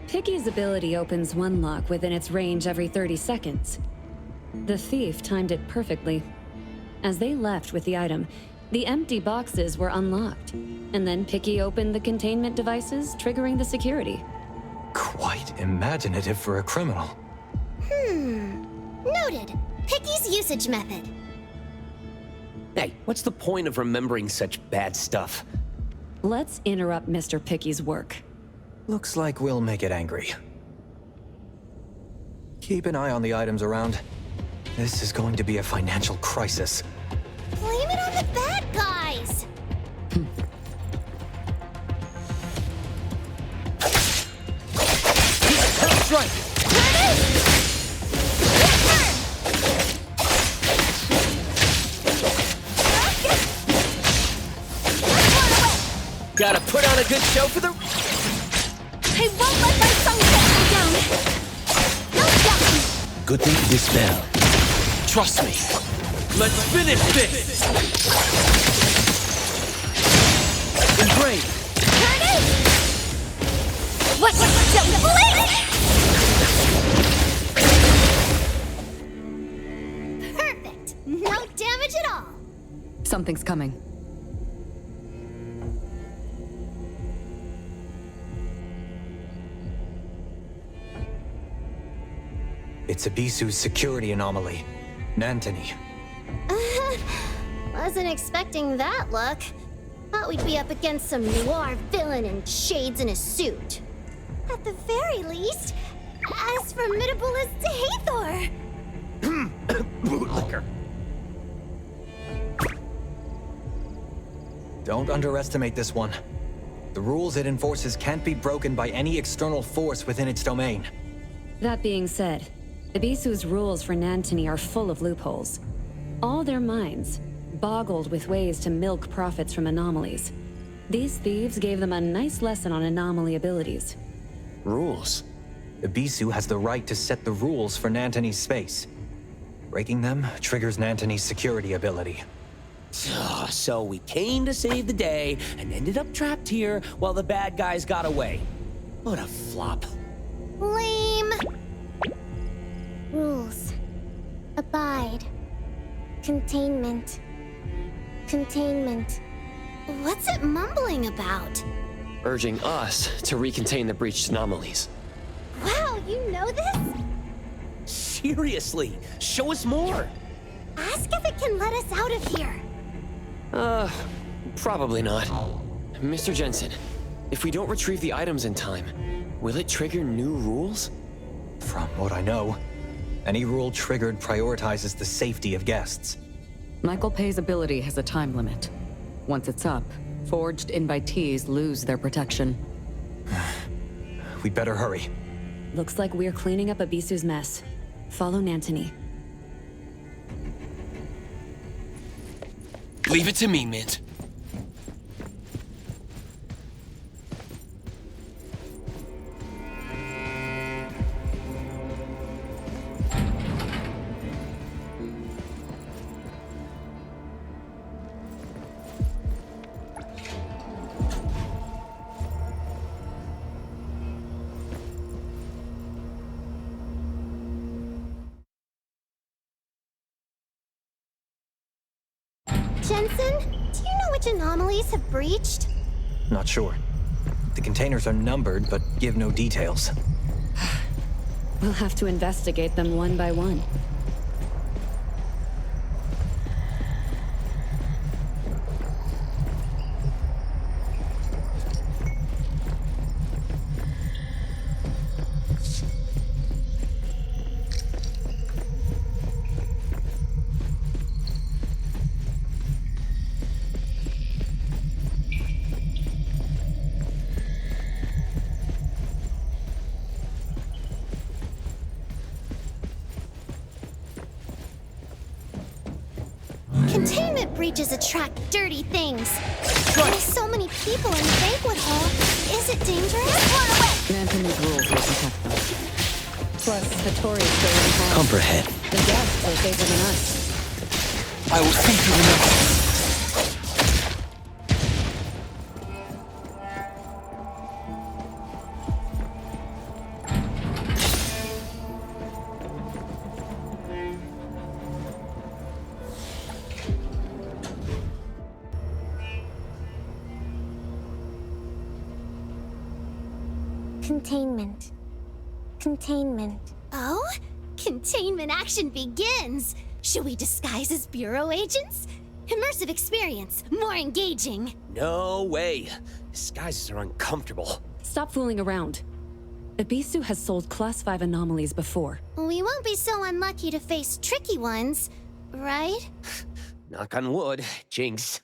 Picky's ability opens one lock within its range every 30 seconds. The thief timed it perfectly. As they left with the item, the empty boxes were unlocked, and then Picky opened the containment devices, triggering the security. Quite imaginative for a criminal. Noted. Picky's usage method. Hey, what's the point of remembering such bad stuff? Let's interrupt Mr. Picky's work. Looks like we'll make it angry. Keep an eye on the items around. This is going to be a financial crisis. Blame it on the bad guys! That's right! Gotta put on a good show for the... I won't let my song get me down! No stopping! Good thing this bell. Trust me. Let's finish this! And brave! Turn it! What? Don't blink! Perfect! No damage at all! Something's coming. It's Ebisu's security anomaly. Nantony. Wasn't expecting that look. Thought we'd be up against some noir villain in shades in a suit. At the very least, as formidable as Hathor. Bootlicker. Don't underestimate this one. The rules it enforces can't be broken by any external force within its domain. That being said, Ebisu's rules for Nantony are full of loopholes. All their minds, boggled with ways to milk profits from anomalies. These thieves gave them a nice lesson on anomaly abilities. Rules? Ebisu has the right to set the rules for Nantony's space. Breaking them triggers Nantony's security ability. So we came to save the day and ended up trapped here while the bad guys got away. What a flop. Lame. Rules. Abide. Containment. Containment. What's it mumbling about? Urging us to recontain the breached anomalies. Wow, you know this? Seriously, show us more. Ask if it can let us out of here. Probably not. Mr. Jensen, if we don't retrieve the items in time, will it trigger new rules? From what I know, any rule triggered prioritizes the safety of guests. Michael Pay's ability has a time limit. Once it's up, forged invitees lose their protection. We'd better hurry. Looks like we're cleaning up Ebisu's mess. Follow Nantony. Leave it to me, Mint. Jensen, do you know which anomalies have breached? Not sure. The containers are numbered, but give no details. We'll have to investigate them one by one. breaches attract dirty things. There's so many people in the banquet hall. Is it dangerous? Run away! Grant make rules will protect them. Plus, Hattori is still involved. Comprehend. The guests are safer than us. I will see through the night. Containment. Containment. Oh? Containment action begins! Should we disguise as bureau agents? Immersive experience, more engaging. No way. Disguises are uncomfortable. Stop fooling around. Ebisu has sold Class 5 anomalies before. We won't be so unlucky to face tricky ones, right? Knock on wood, Jinx.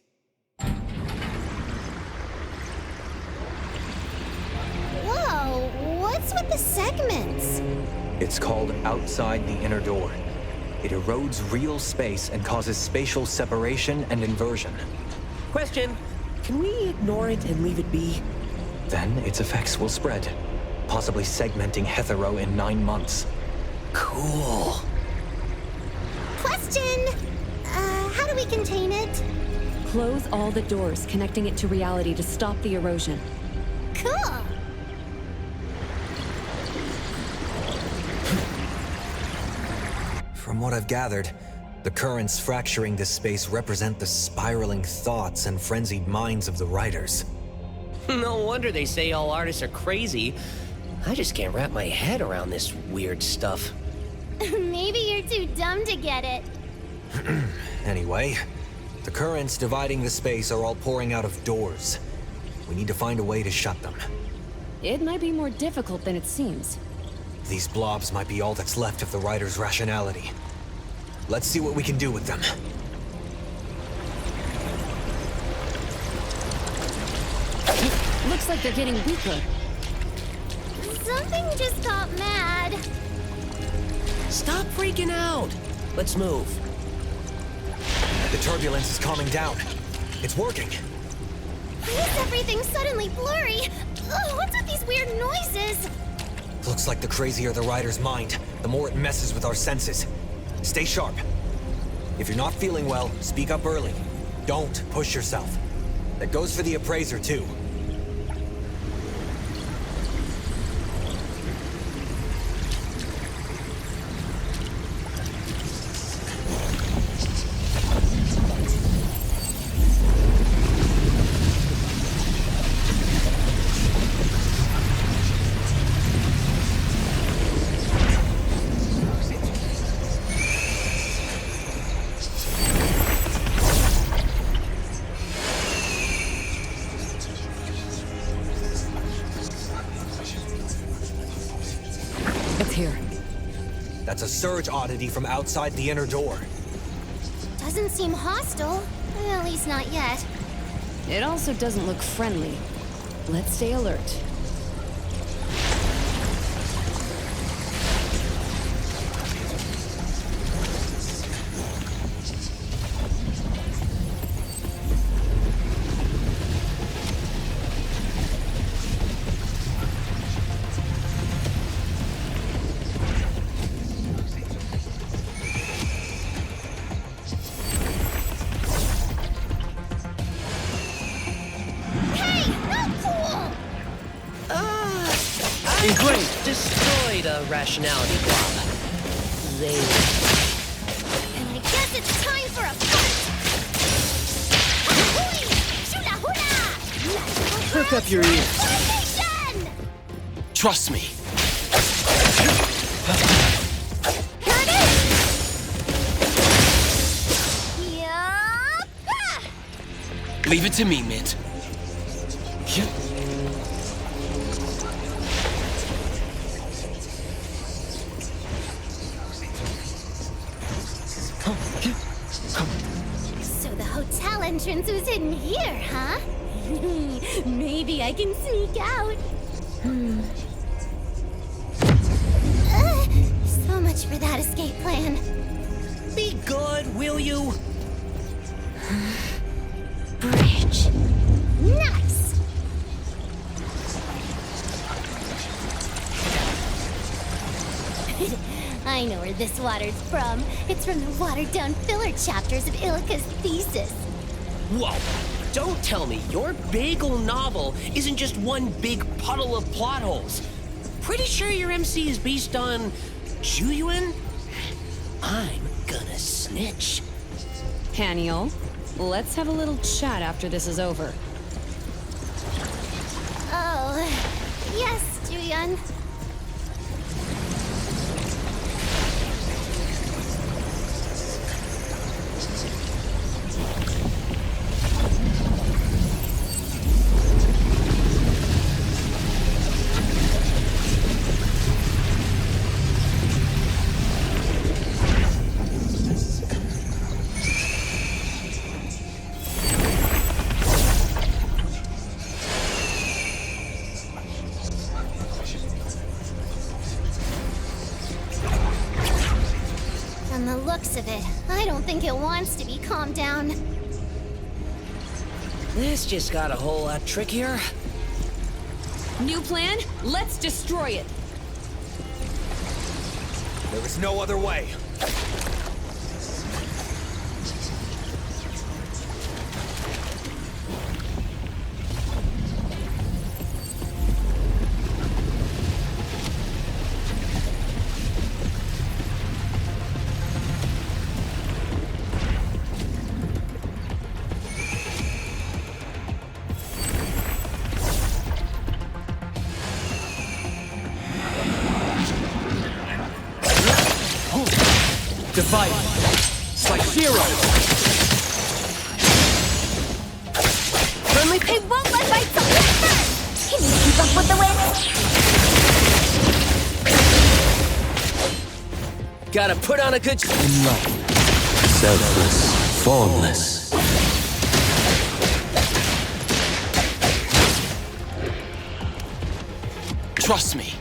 Whoa, what's with the segments? It's called Outside the Inner Door. It erodes real space and causes spatial separation and inversion. Question, can we ignore it and leave it be? Then its effects will spread, possibly segmenting Hethero in 9 months. Cool. Question! How do we contain it? Close all the doors connecting it to reality to stop the erosion. Cool! From what I've gathered, the currents fracturing this space represent the spiraling thoughts and frenzied minds of the writers. No wonder they say all artists are crazy. I just can't wrap my head around this weird stuff. Maybe you're too dumb to get it. Anyway, the currents dividing the space are all pouring out of doors. We need to find a way to shut them. It might be more difficult than it seems. These blobs might be all that's left of the writer's rationality. Let's see what we can do with them. Looks like they're getting weaker. Something just got mad. Stop freaking out. Let's move. The turbulence is calming down. It's working. Why is everything suddenly blurry? Ugh, what's with these weird noises? Looks like the crazier the writer's mind, the more it messes with our senses. Stay sharp. If you're not feeling well, speak up early. Don't push yourself. That goes for the appraiser, too. That's a surge oddity from outside the inner door. Doesn't seem hostile. At least not yet. It also doesn't look friendly. Let's stay alert. Destroyed a rationality blob. They... And I guess it's time for a fight! Perk up your ears. Trust me. Leave it to me, Mint. So the hotel entrance was hidden here, huh? Maybe I can sneak out. So much for that escape plan. Be good, will you? Bridge. Nice! I know where this water's from. It's from the watered-down filler chapters of Ilika's thesis. Whoa! Don't tell me your bagel novel isn't just one big puddle of plot holes. Pretty sure your MC is based on Juyuan? I'm gonna snitch. Haniel, let's have a little chat after this is over. Oh, yes, Juyun. Of it. I don't think it wants to be calmed down. This just got a whole lot trickier. New plan? Let's destroy it. There is no other way. Divide. It's like zero. Friendly pig won't let bites on his first. Can you keep up with the wind? Gotta put on a good Enlightened, selfless, formless. Trust me.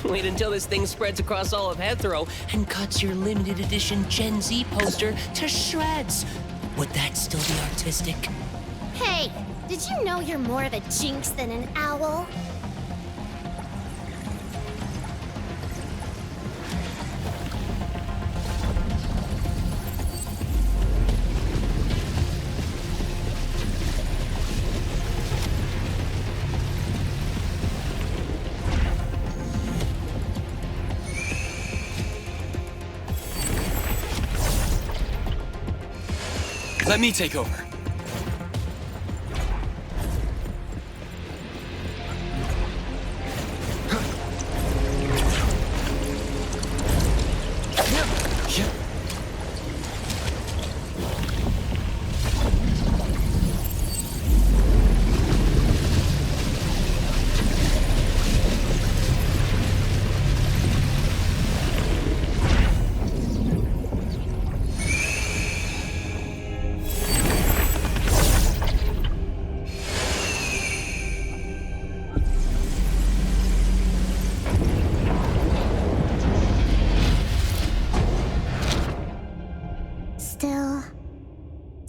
Wait until this thing spreads across all of Hethro and cuts your limited edition Gen Z poster to shreds. Would that still be artistic? Hey, did you know you're more of a jinx than an owl? Let me take over.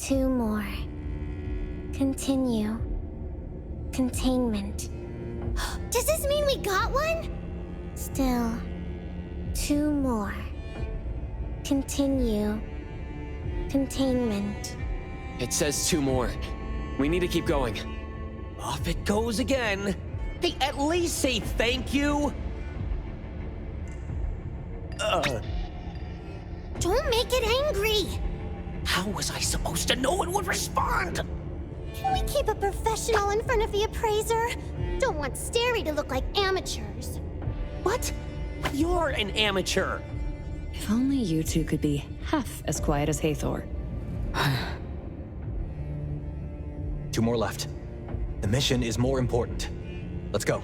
Two more. Continue. Containment. Does this mean we got one? Still. Two more. Continue. Containment. It says two more. We need to keep going. Off it goes again. Hey, at least say thank you. Don't make it angry. How was I supposed to know it would respond? Can we keep it professional in front of the appraiser? Don't want Stary to look like amateurs. What? You're an amateur. If only you two could be half as quiet as Hathor. Two more left. The mission is more important. Let's go.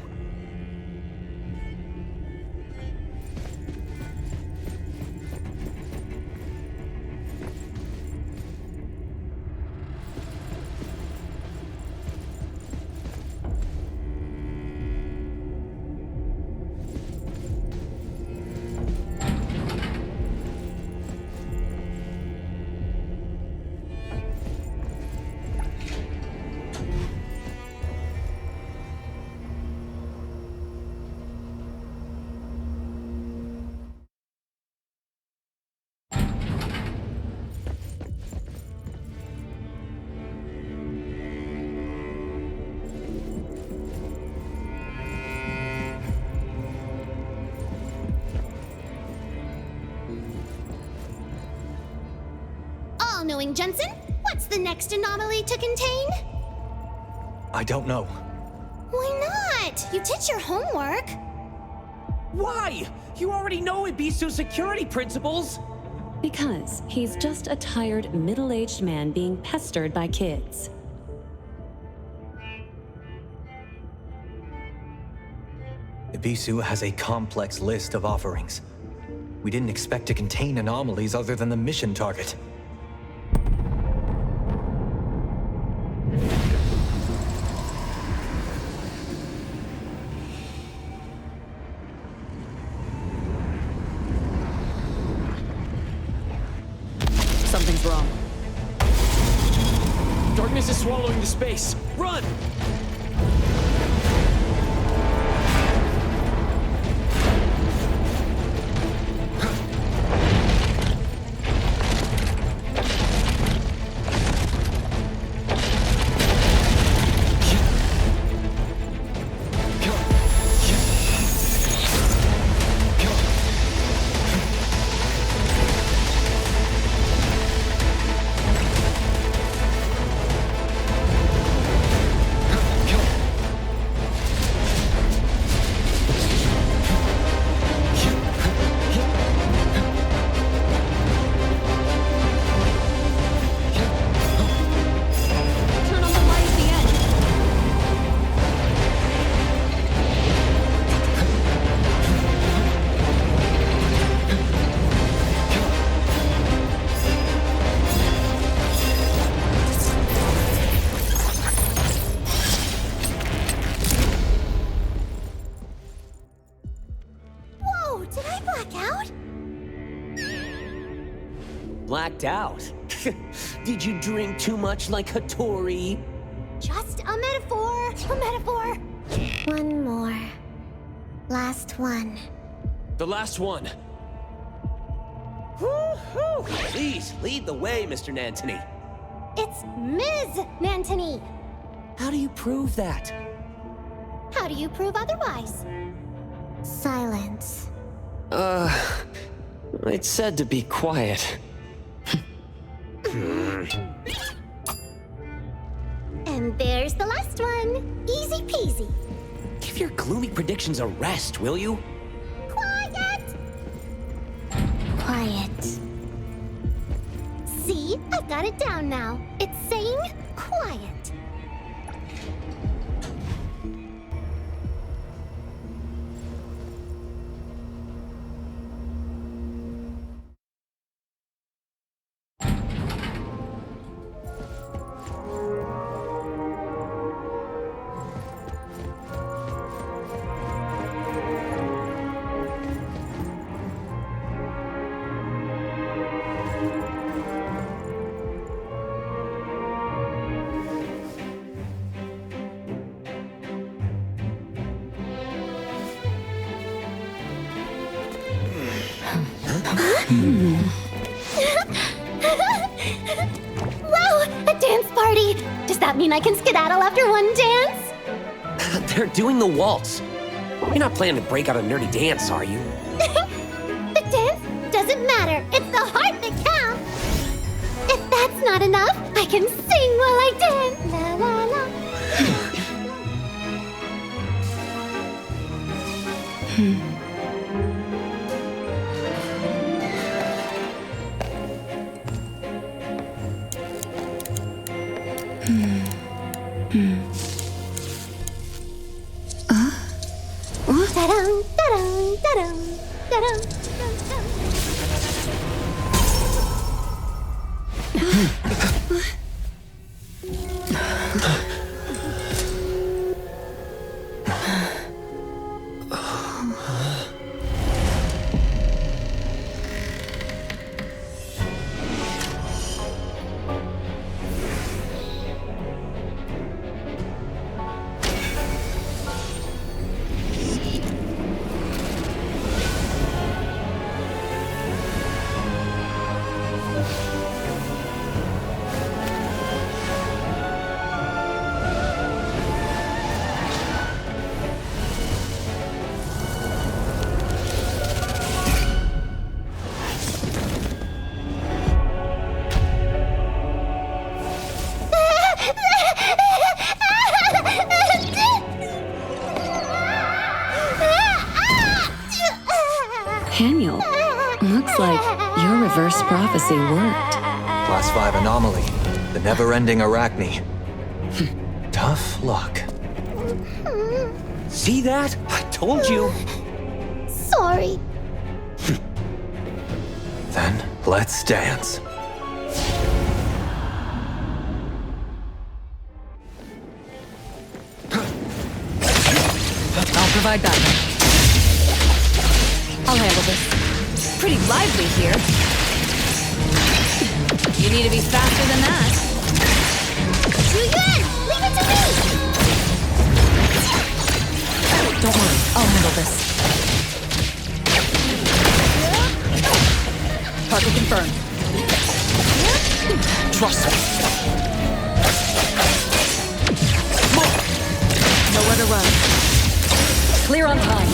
all-knowing Jensen. What's the next anomaly to contain? I don't know. Why not? You did your homework. Why? You already know Ibisu's security principles. Because he's just a tired, middle-aged man being pestered by kids. Ebisu has a complex list of offerings. We didn't expect to contain anomalies other than the mission target. Something's wrong. Darkness is swallowing the space. Run! Blacked out? Did you drink too much like Hattori? Just a metaphor. A metaphor. One more. Last one. The last one. Woo-hoo! Please, lead the way, Mr. Nantony. It's Ms. Nantony. How do you prove that? How do you prove otherwise? Silence. It said to be quiet. And there's the last one. Easy peasy. Give your gloomy predictions a rest, will you? Quiet! Quiet. See? I've got it down now. It's saying quiet. Wow, a dance party! Does that mean I can skedaddle after one dance? They're doing the waltz. You're not planning to break out a nerdy dance, are you? The dance doesn't matter. It's the heart that counts. If that's not enough, I can sing while I dance. La la la. Da-dum, da-dum, da-dum, da-dum, da-dum. Haniel, looks like your reverse prophecy worked. Class 5 anomaly. The never-ending arachne. Tough luck. See that? I told you. Sorry. Then, let's dance. I'll provide backup. I'll handle this. Pretty lively here. You need to be faster than that. Julian, leave it to me! Don't worry, I'll handle this. Target confirmed. Trust me. Nowhere to run. Clear on time.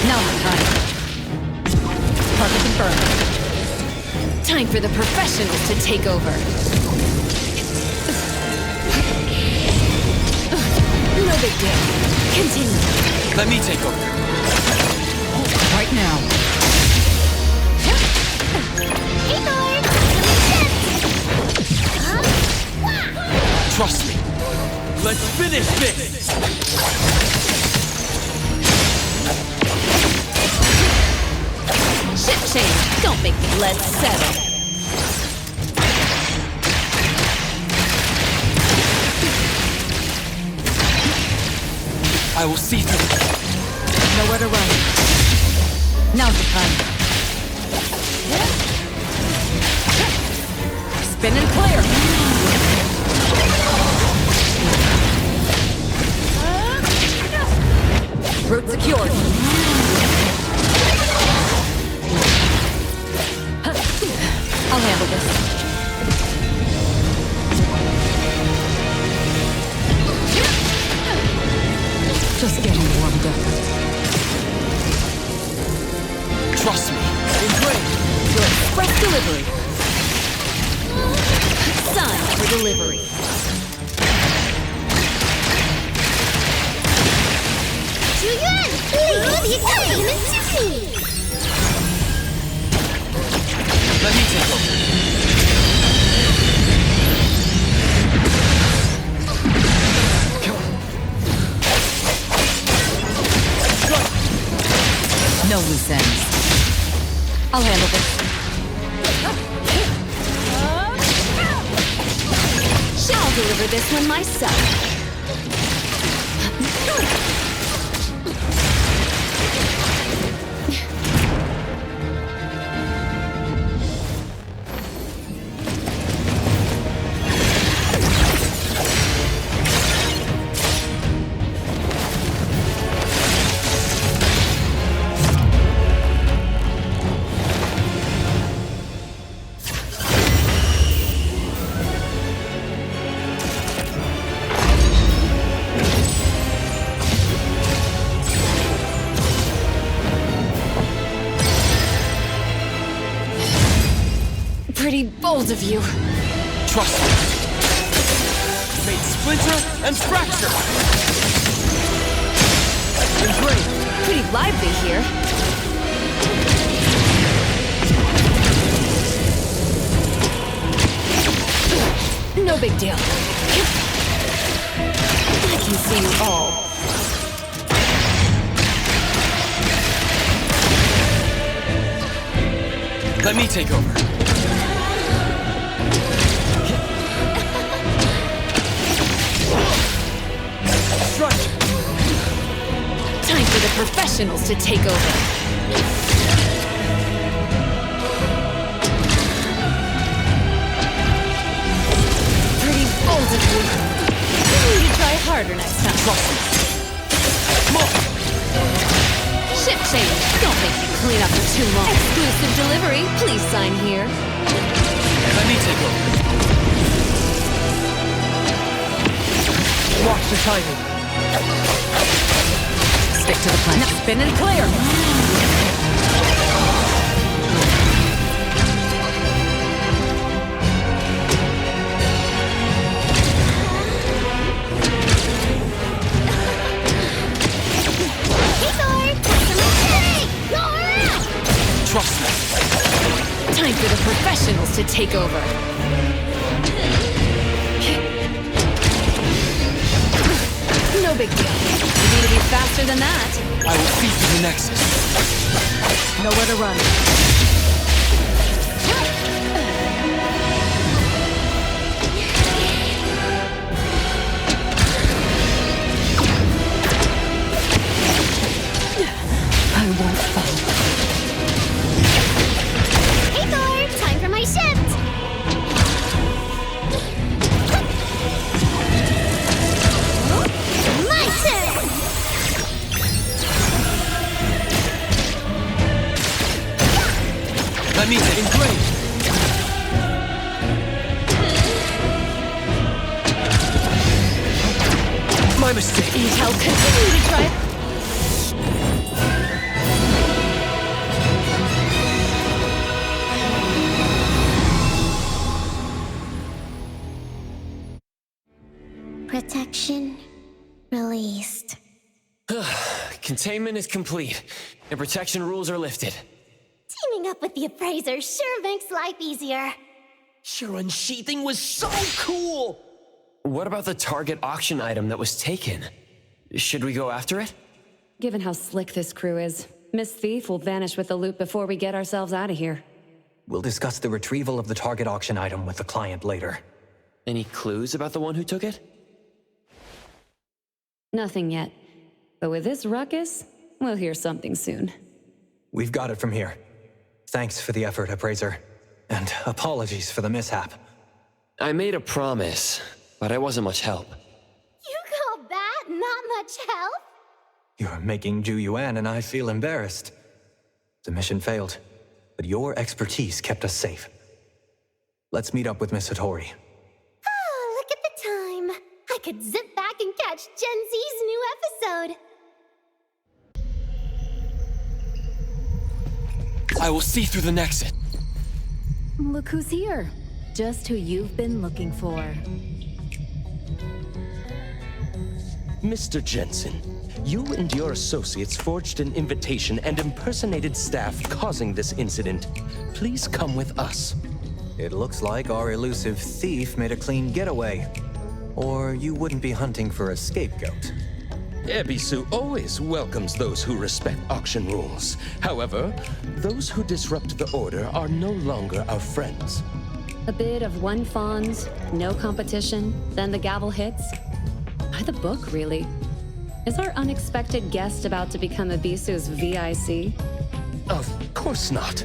Now the time. Target confirmed. Time for the professionals to take over. No big deal. Continue. Let me take over. Right now. Trust me. Let's finish this! Ship change. Don't make me. Let's settle. I will see through. Nowhere to run. Now's the time. Spin and clear. Route secured. I'll handle this. Just getting warmed up. Trust me. Great. Your express delivery. Sign for delivery. Julian, leave the assignment to me! Let me take over. No loose ends. I'll handle this. I'll deliver this one myself. Pretty bold of you. Trust me. Made splinter and fracture. Great. Pretty lively here. No big deal. I can see you all. Let me take over. Time for the professionals to take over. Pretty bold of you. You need to try harder next time. Trust me. Ship change. Don't make me clean up for too long. Exclusive delivery. Please sign here. Let me take over. Watch the timing. Stick to the plan. Now spin and clear. to take over. No big deal. You need to be faster than that. I will see through the nexus. Nowhere to run. I won't fall. Hey Thor, time for my shift! My turn! That means it engraved. My mistake. Intel, continue to try. Protection released. Containment is complete, and protection rules are lifted. Teaming up with the appraiser sure makes life easier. Your unsheathing was so cool! What about the target auction item that was taken? Should we go after it? Given how slick this crew is, Miss Thief will vanish with the loot before we get ourselves out of here. We'll discuss the retrieval of the target auction item with the client later. Any clues about the one who took it? Nothing yet. But with this ruckus, we'll hear something soon. We've got it from here. Thanks for the effort, appraiser. And apologies for the mishap. I made a promise, but I wasn't much help. You call that not much help? You're making Ju Yuan and I feel embarrassed. The mission failed, but your expertise kept us safe. Let's meet up with Miss Hattori. Oh, look at the time. I could zip back and catch Gen Z's new episode. I will see through the nexus. Look who's here. Just who you've been looking for. Mr. Jensen, you and your associates forged an invitation and impersonated staff causing this incident. Please come with us. It looks like our elusive thief made a clean getaway. Or you wouldn't be hunting for a scapegoat. Ebisu always welcomes those who respect auction rules. However, those who disrupt the order are no longer our friends. A bit of one fond, no competition, then the gavel hits. By the book, really. Is our unexpected guest about to become Ebisu's VIC? Of course not.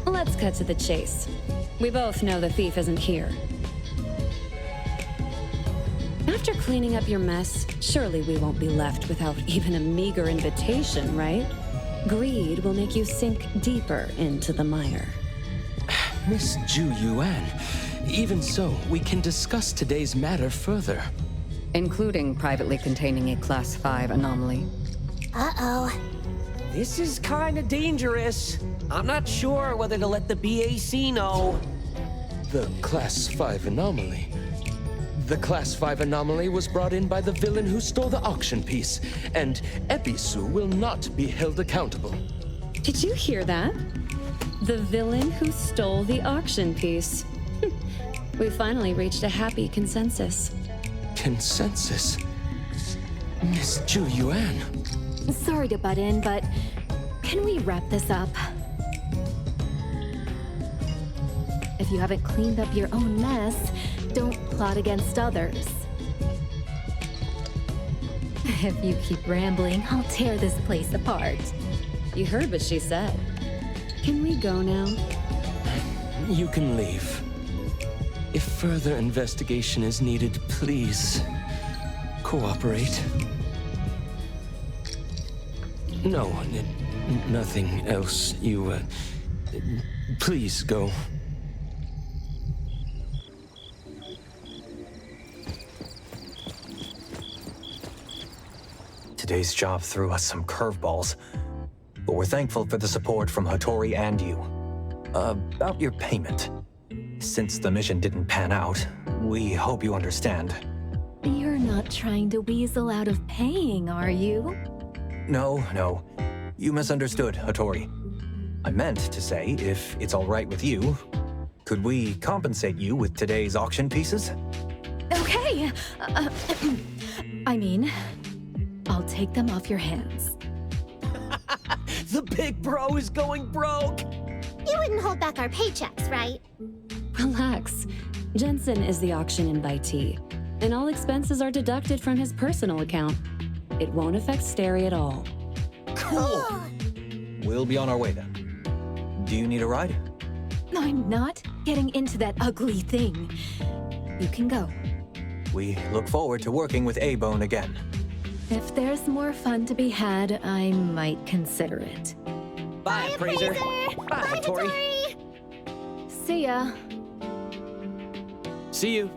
Let's cut to the chase. We both know the thief isn't here. After cleaning up your mess, surely we won't be left without even a meager invitation, right? Greed will make you sink deeper into the mire. Miss Ju Yuan, even so, we can discuss today's matter further. Including privately containing a Class 5 anomaly. Uh-oh. This is kinda dangerous. I'm not sure whether to let the BAC know. The Class 5 anomaly. The Class 5 anomaly was brought in by the villain who stole the auction piece, and Ebisu will not be held accountable. Did you hear that? The villain who stole the auction piece. We finally reached a happy consensus. Consensus? Miss Ju Yuan. Sorry to butt in, but can we wrap this up? If you haven't cleaned up your own mess, don't plot against others. If you keep rambling, I'll tear this place apart. You heard what she said. Can we go now? You can leave. If further investigation is needed, please cooperate. No, nothing else. You, please go. Today's job threw us some curveballs, but we're thankful for the support from Hattori and you. About your payment. Since the mission didn't pan out, we hope you understand. You're not trying to weasel out of paying, are you? No. You misunderstood, Hattori. I meant to say, if it's all right with you, Could we compensate you with today's auction pieces? Okay. I mean, I'll take them off your hands. The big bro is going broke! You wouldn't hold back our paychecks, right? Relax. Jensen is the auction invitee, and all expenses are deducted from his personal account. It won't affect Stary at all. Cool! We'll be on our way then. Do you need a ride? I'm not getting into that ugly thing. You can go. We look forward to working with A-Bone again. If there's more fun to be had, I might consider it. Bye, Appraiser. Bye, Tori. See ya. See you.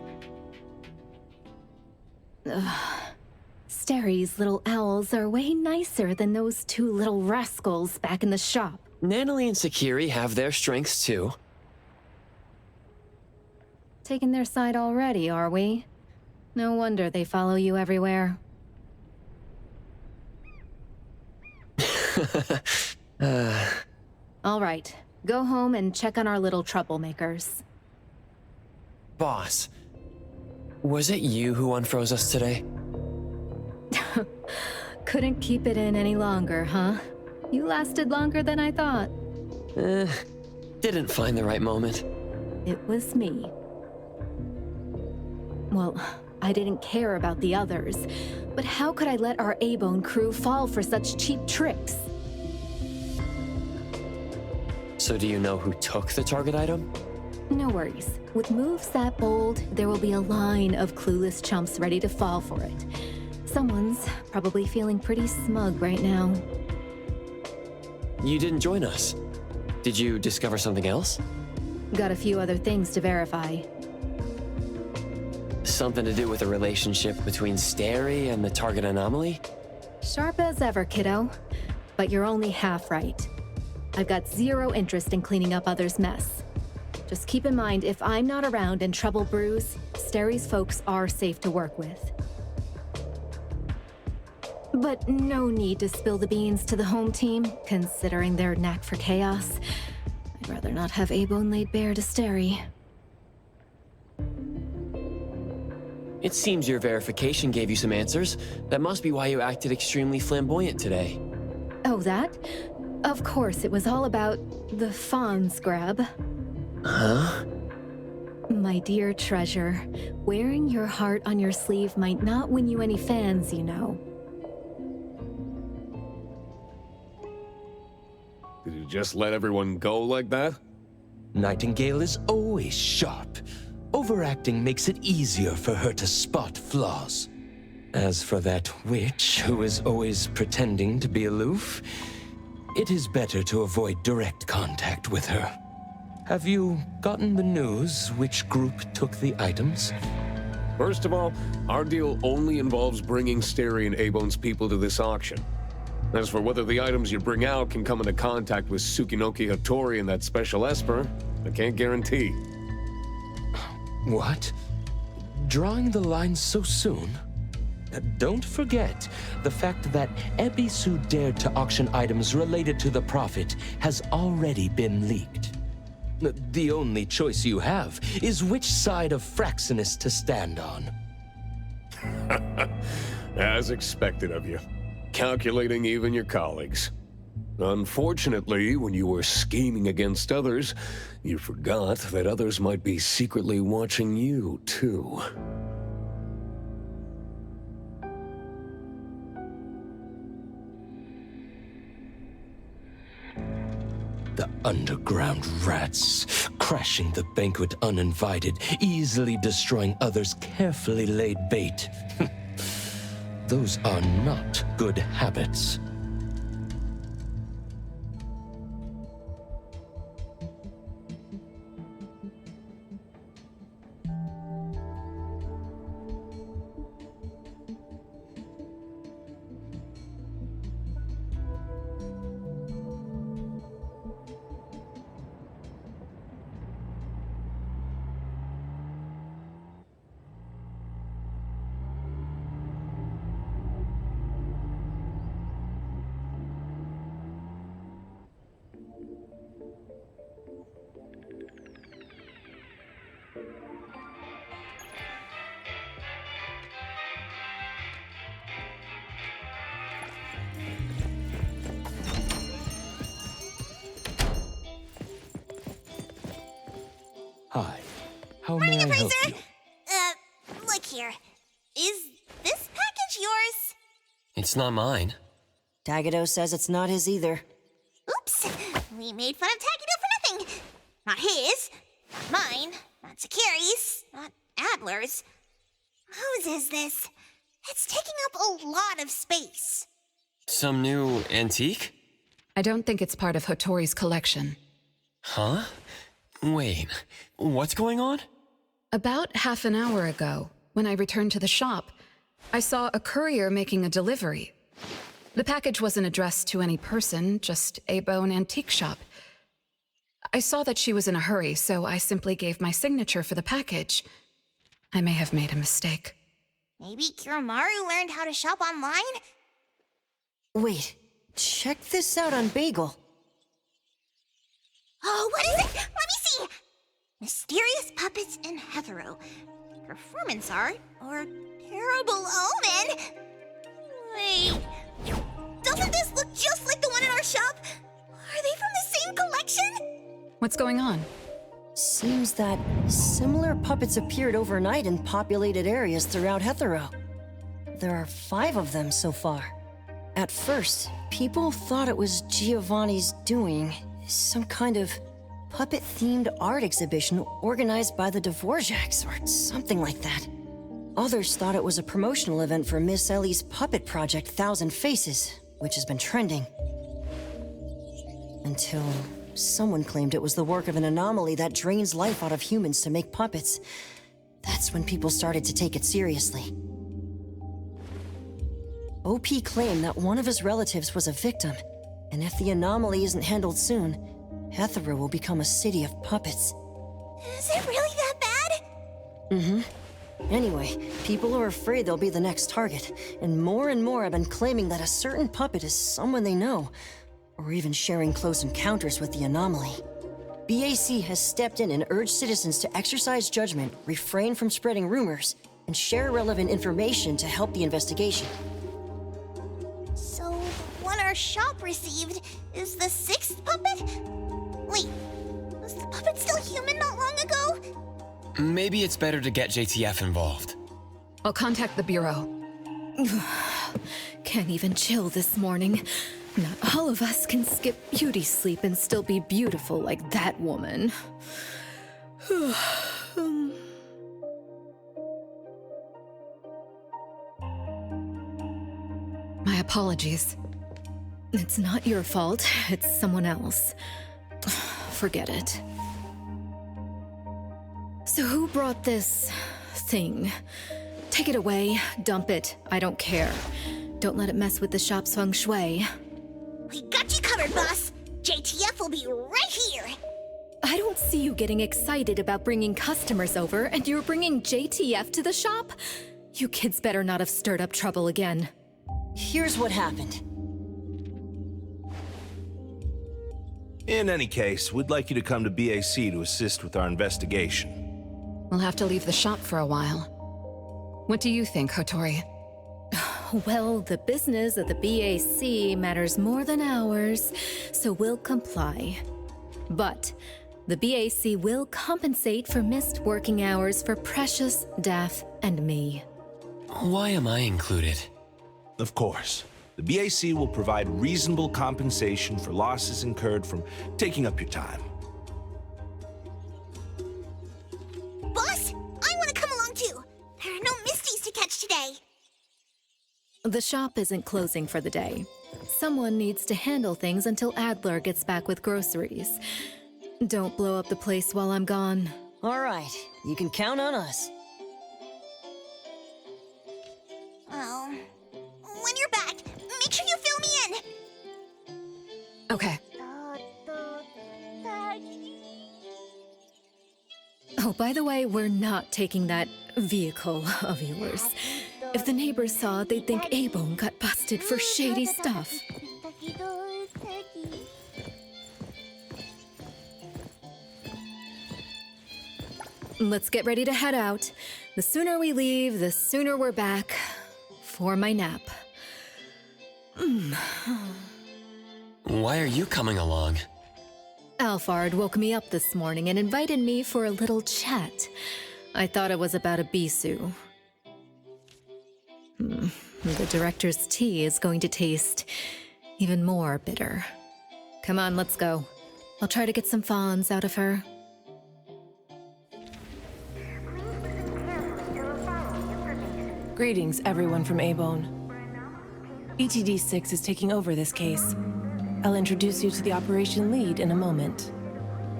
Stary's little owls are way nicer than those two little rascals back in the shop. Natalie and Sakiri have their strengths too. Taking their side already, are we? No wonder they follow you everywhere. All right, go home and check on our little troublemakers. Boss, was it you who unfroze us today? Couldn't keep it in any longer, huh? You lasted longer than I thought. Didn't find the right moment. It was me. Well, I didn't care about the others, but how could I let our A-Bone crew fall for such cheap tricks? So do you know who took the target item? No worries. With moves that bold, there will be a line of clueless chumps ready to fall for it. Someone's probably feeling pretty smug right now. You didn't join us. Did you discover something else? Got a few other things to verify. Something to do with the relationship between Stary and the target anomaly? Sharp as ever, kiddo. But you're only half right. I've got zero interest in cleaning up others' mess. Just keep in mind, if I'm not around and trouble brews, Stary's folks are safe to work with. But no need to spill the beans to the home team, considering their knack for chaos. I'd rather not have A-Bone laid bare to Stary. It seems your verification gave you some answers. That must be why you acted extremely flamboyant today. Oh, that? Of course, it was all about the Fawn's grab. Huh? My dear treasure, wearing your heart on your sleeve might not win you any fans, you know. Did you just let everyone go like that? Nightingale is always sharp. Overacting makes it easier for her to spot flaws. As for that witch who is always pretending to be aloof, it is better to avoid direct contact with her. Have you gotten the news which group took the items? First of all, our deal only involves bringing Stary and A-Bone's people to this auction. As for whether the items you bring out can come into contact with Tsukinoki Hattori and that special esper, I can't guarantee. What? Drawing the line so soon? Don't forget, the fact that Ebisu dared to auction items related to the Prophet has already been leaked. The only choice you have is which side of Fraxinus to stand on. As expected of you. Calculating even your colleagues. Unfortunately, when you were scheming against others, you forgot that others might be secretly watching you, too. The underground rats, crashing the banquet uninvited, easily destroying others' carefully laid bait. Those are not good habits. Hi. How may I help you? Look here. Is this package yours? It's not mine. Tagado says it's not his either. Oops. We made fun of Tagido for nothing. Not his. Not mine. Not Sakiri's. Not Adler's. Whose is this? It's taking up a lot of space. Some new antique? I don't think it's part of Hotori's collection. Huh? Wait, what's going on? About half an hour ago, when I returned to the shop, I saw a courier making a delivery. The package wasn't addressed to any person, just Abo, an antique shop. I saw that she was in a hurry, so I simply gave my signature for the package. I may have made a mistake. Maybe Kiromaru learned how to shop online? Wait, check this out on Bagel. Oh, what is it? Let me see! Mysterious puppets and Hethero. Performance art or terrible omen? Wait, doesn't this look just like the one in our shop? Are they from the same collection? What's going on? Seems that similar puppets appeared overnight in populated areas throughout Hethero. There are 5 of them so far. At first, people thought it was Giovanni's doing, some kind of puppet-themed art exhibition organized by the Dvorak's or something like that. Others thought it was a promotional event for Miss Ellie's puppet project 1,000 Faces, which has been trending. Until someone claimed it was the work of an anomaly that drains life out of humans to make puppets. That's when people started to take it seriously. OP claimed that one of his relatives was a victim, and if the anomaly isn't handled soon, Hethero will become a city of puppets. Is it really that bad? Mm-hmm. Anyway, people are afraid they'll be the next target, and more have been claiming that a certain puppet is someone they know, or even sharing close encounters with the anomaly. BAC has stepped in and urged citizens to exercise judgment, refrain from spreading rumors, and share relevant information to help the investigation. So, the one our shop received is the 6th puppet? Wait, was the puppet still human not long ago? Maybe it's better to get JTF involved. I'll contact the Bureau. Can't even chill this morning. Not all of us can skip beauty sleep and still be beautiful like that woman. My apologies. It's not your fault, it's someone else. Forget it. So who brought this thing? Take it away, dump it, I don't care. Don't let it mess with the shop's feng shui. We got you covered, boss. JTF will be right here. I don't see you getting excited about bringing customers over, and you're bringing JTF to the shop? You kids better not have stirred up trouble again. Here's what happened. In any case, we'd like you to come to BAC to assist with our investigation. We'll have to leave the shop for a while. What do you think, Hotori? Well, the business of the BAC matters more than ours, so we'll comply. But the BAC will compensate for missed working hours for Precious, Daff, and me. Why am I included? Of course. The BAC will provide reasonable compensation for losses incurred from taking up your time. Boss, I want to come along too. There are no Misties to catch today. The shop isn't closing for the day. Someone needs to handle things until Adler gets back with groceries. Don't blow up the place while I'm gone. All right, you can count on us. Well, when you're back, make sure you fill me in. Okay. Oh, by the way, we're not taking that vehicle of yours. If the neighbors saw it, they'd think Abon got busted for shady stuff. Let's get ready to head out. The sooner we leave, the sooner we're back for my nap. Why are you coming along? Alphard woke me up this morning and invited me for a little chat. I thought it was about a Bisu. The director's tea is going to taste even more bitter. Come on, let's go. I'll try to get some fawns out of her. Greetings, everyone from A-Bone. ETD-6 is taking over this case. I'll introduce you to the operation lead in a moment.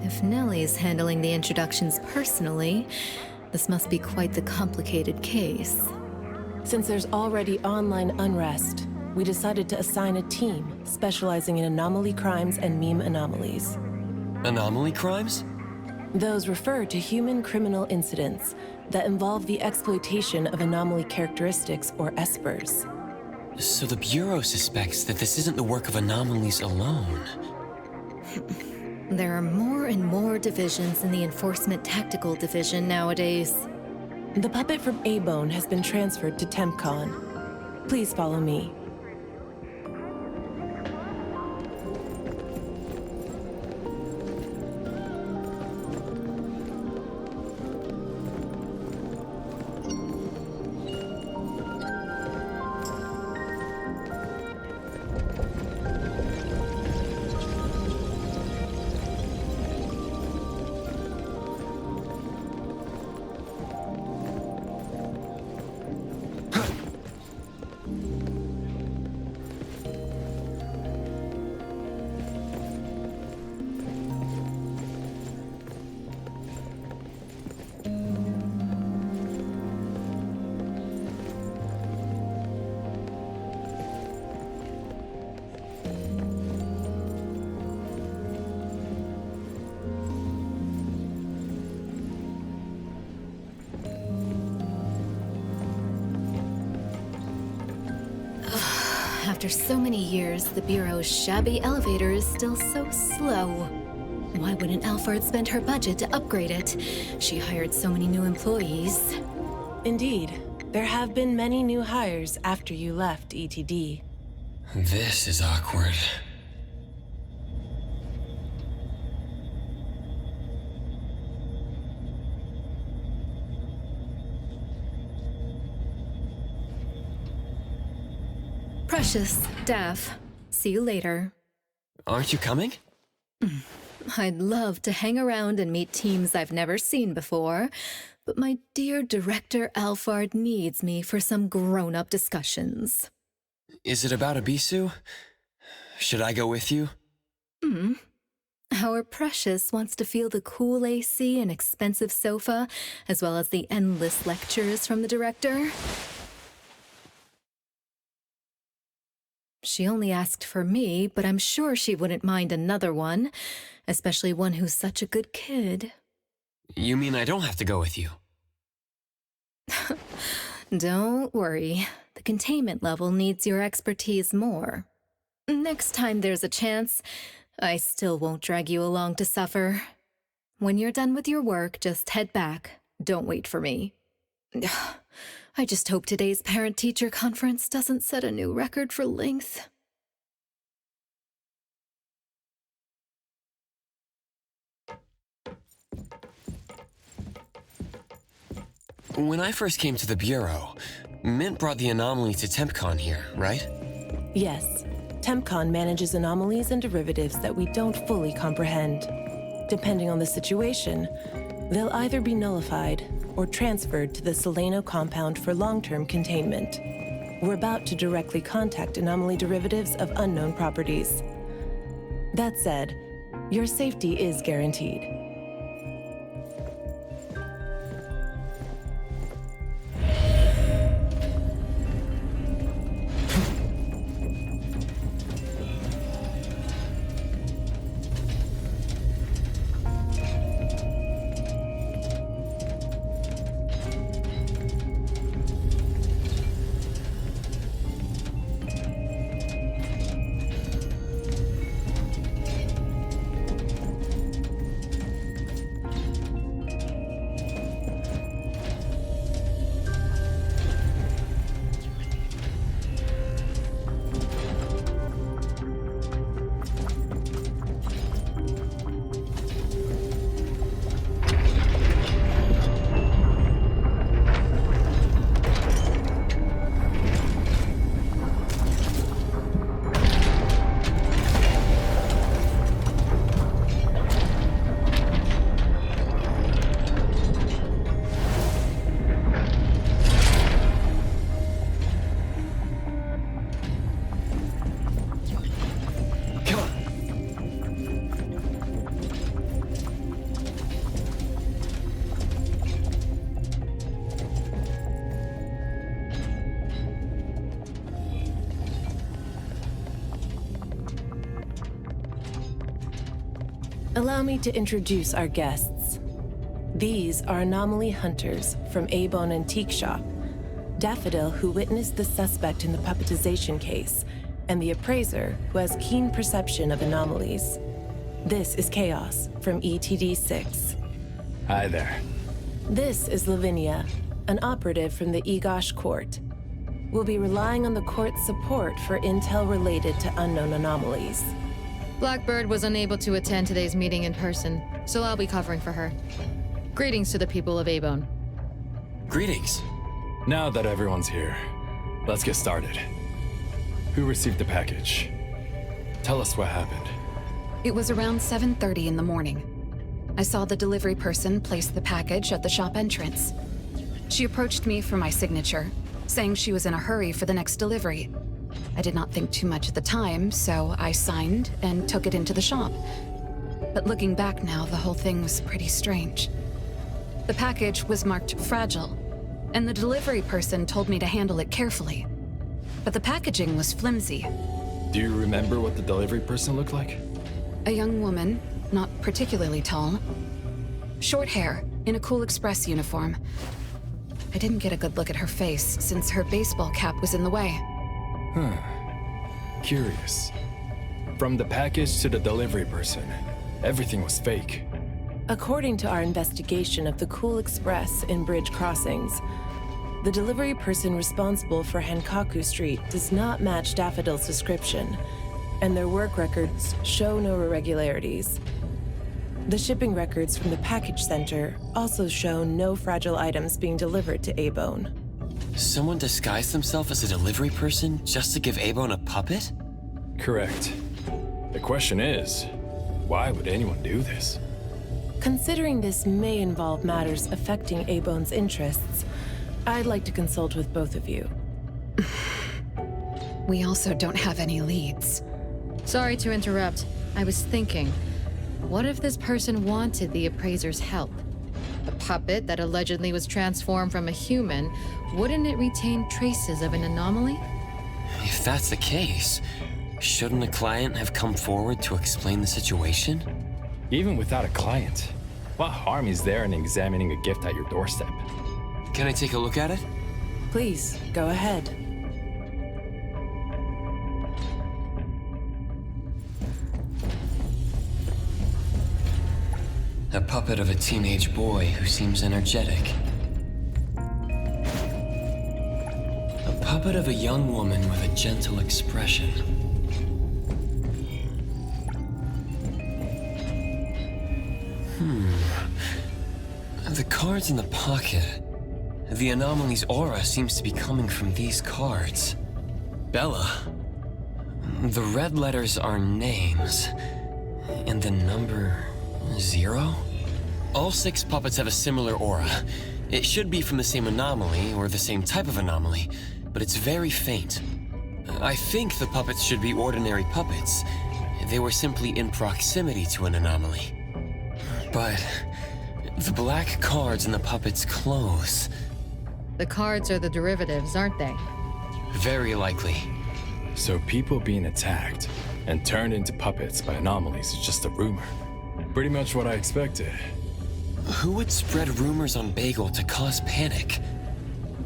If Nellie's handling the introductions personally, this must be quite the complicated case. Since there's already online unrest, we decided to assign a team specializing in anomaly crimes and meme anomalies. Anomaly crimes? Those refer to human criminal incidents that involve the exploitation of anomaly characteristics or espers. So the Bureau suspects that this isn't the work of anomalies alone. There are more and more divisions in the Enforcement Tactical Division nowadays. The puppet from A-Bone has been transferred to TempCon. Please follow me. After so many years, the Bureau's shabby elevator is still so slow. Why wouldn't Alphard spend her budget to upgrade it? She hired so many new employees. Indeed. There have been many new hires after you left ETD. This is awkward. Precious, Daff. See you later. Aren't you coming? I'd love to hang around and meet teams I've never seen before, but my dear director Alphard needs me for some grown-up discussions. Is it about Abisu? Should I go with you? Our Precious wants to feel the cool AC and expensive sofa, as well as the endless lectures from the director. She only asked for me, but I'm sure she wouldn't mind another one, especially one who's such a good kid. You mean I don't have to go with you? Don't worry. The containment level needs your expertise more. Next time there's a chance, I still won't drag you along to suffer. When you're done with your work, just head back. Don't wait for me. I just hope today's parent-teacher conference doesn't set a new record for length. When I first came to the Bureau, Mint brought the anomaly to TempCon here, right? Yes. TempCon manages anomalies and derivatives that we don't fully comprehend. Depending on the situation, they'll either be nullified or transferred to the Solano compound for long-term containment. We're about to directly contact anomaly derivatives of unknown properties. That said, your safety is guaranteed. Allow me to introduce our guests. These are anomaly hunters from A-Bone Antique Shop, Daffodil, who witnessed the suspect in the puppetization case, and the appraiser, who has keen perception of anomalies. This is Chaos from ETD6. Hi there. This is Lavinia, an operative from the Egosh Court. We'll be relying on the court's support for intel related to unknown anomalies. Blackbird was unable to attend today's meeting in person, so I'll be covering for her. Greetings to the people of A-Bone. Greetings. Now that everyone's here, let's get started. Who received the package? Tell us what happened. It was around 7:30 in the morning. I saw the delivery person place the package at the shop entrance. She approached me for my signature, saying she was in a hurry for the next delivery. I did not think too much at the time, so I signed and took it into the shop. But looking back now, the whole thing was pretty strange. The package was marked fragile, and the delivery person told me to handle it carefully. But the packaging was flimsy. Do you remember what the delivery person looked like? A young woman, not particularly tall. Short hair, in a Cool Express uniform. I didn't get a good look at her face since her baseball cap was in the way. Curious. From the package to the delivery person, everything was fake. According to our investigation of the Cool Express in Bridge Crossings, the delivery person responsible for Hankaku Street does not match Daffodil's description, and their work records show no irregularities. The shipping records from the package center also show no fragile items being delivered to A-Bone. Someone disguised themselves as a delivery person just to give A-Bone a puppet? Correct. The question is, why would anyone do this? Considering this may involve matters affecting A-Bone's interests, I'd like to consult with both of you. We also don't have any leads. Sorry to interrupt. I was thinking, what if this person wanted the appraiser's help? The puppet that allegedly was transformed from a human, wouldn't it retain traces of an anomaly? If that's the case, shouldn't a client have come forward to explain the situation? Even without a client, what harm is there in examining a gift at your doorstep? Can I take a look at it? Please, go ahead. A puppet of a teenage boy who seems energetic. A puppet of a young woman with a gentle expression. The cards in the pocket. The anomaly's aura seems to be coming from these cards. Bella. The red letters are names. And the number 0? All 6 puppets have a similar aura. It should be from the same anomaly, or the same type of anomaly, but it's very faint. I think the puppets should be ordinary puppets. They were simply in proximity to an anomaly. But the black cards in the puppet's clothes. The cards are the derivatives, aren't they? Very likely. So people being attacked and turned into puppets by anomalies is just a rumor. Pretty much what I expected. Who would spread rumors on Bagel to cause panic?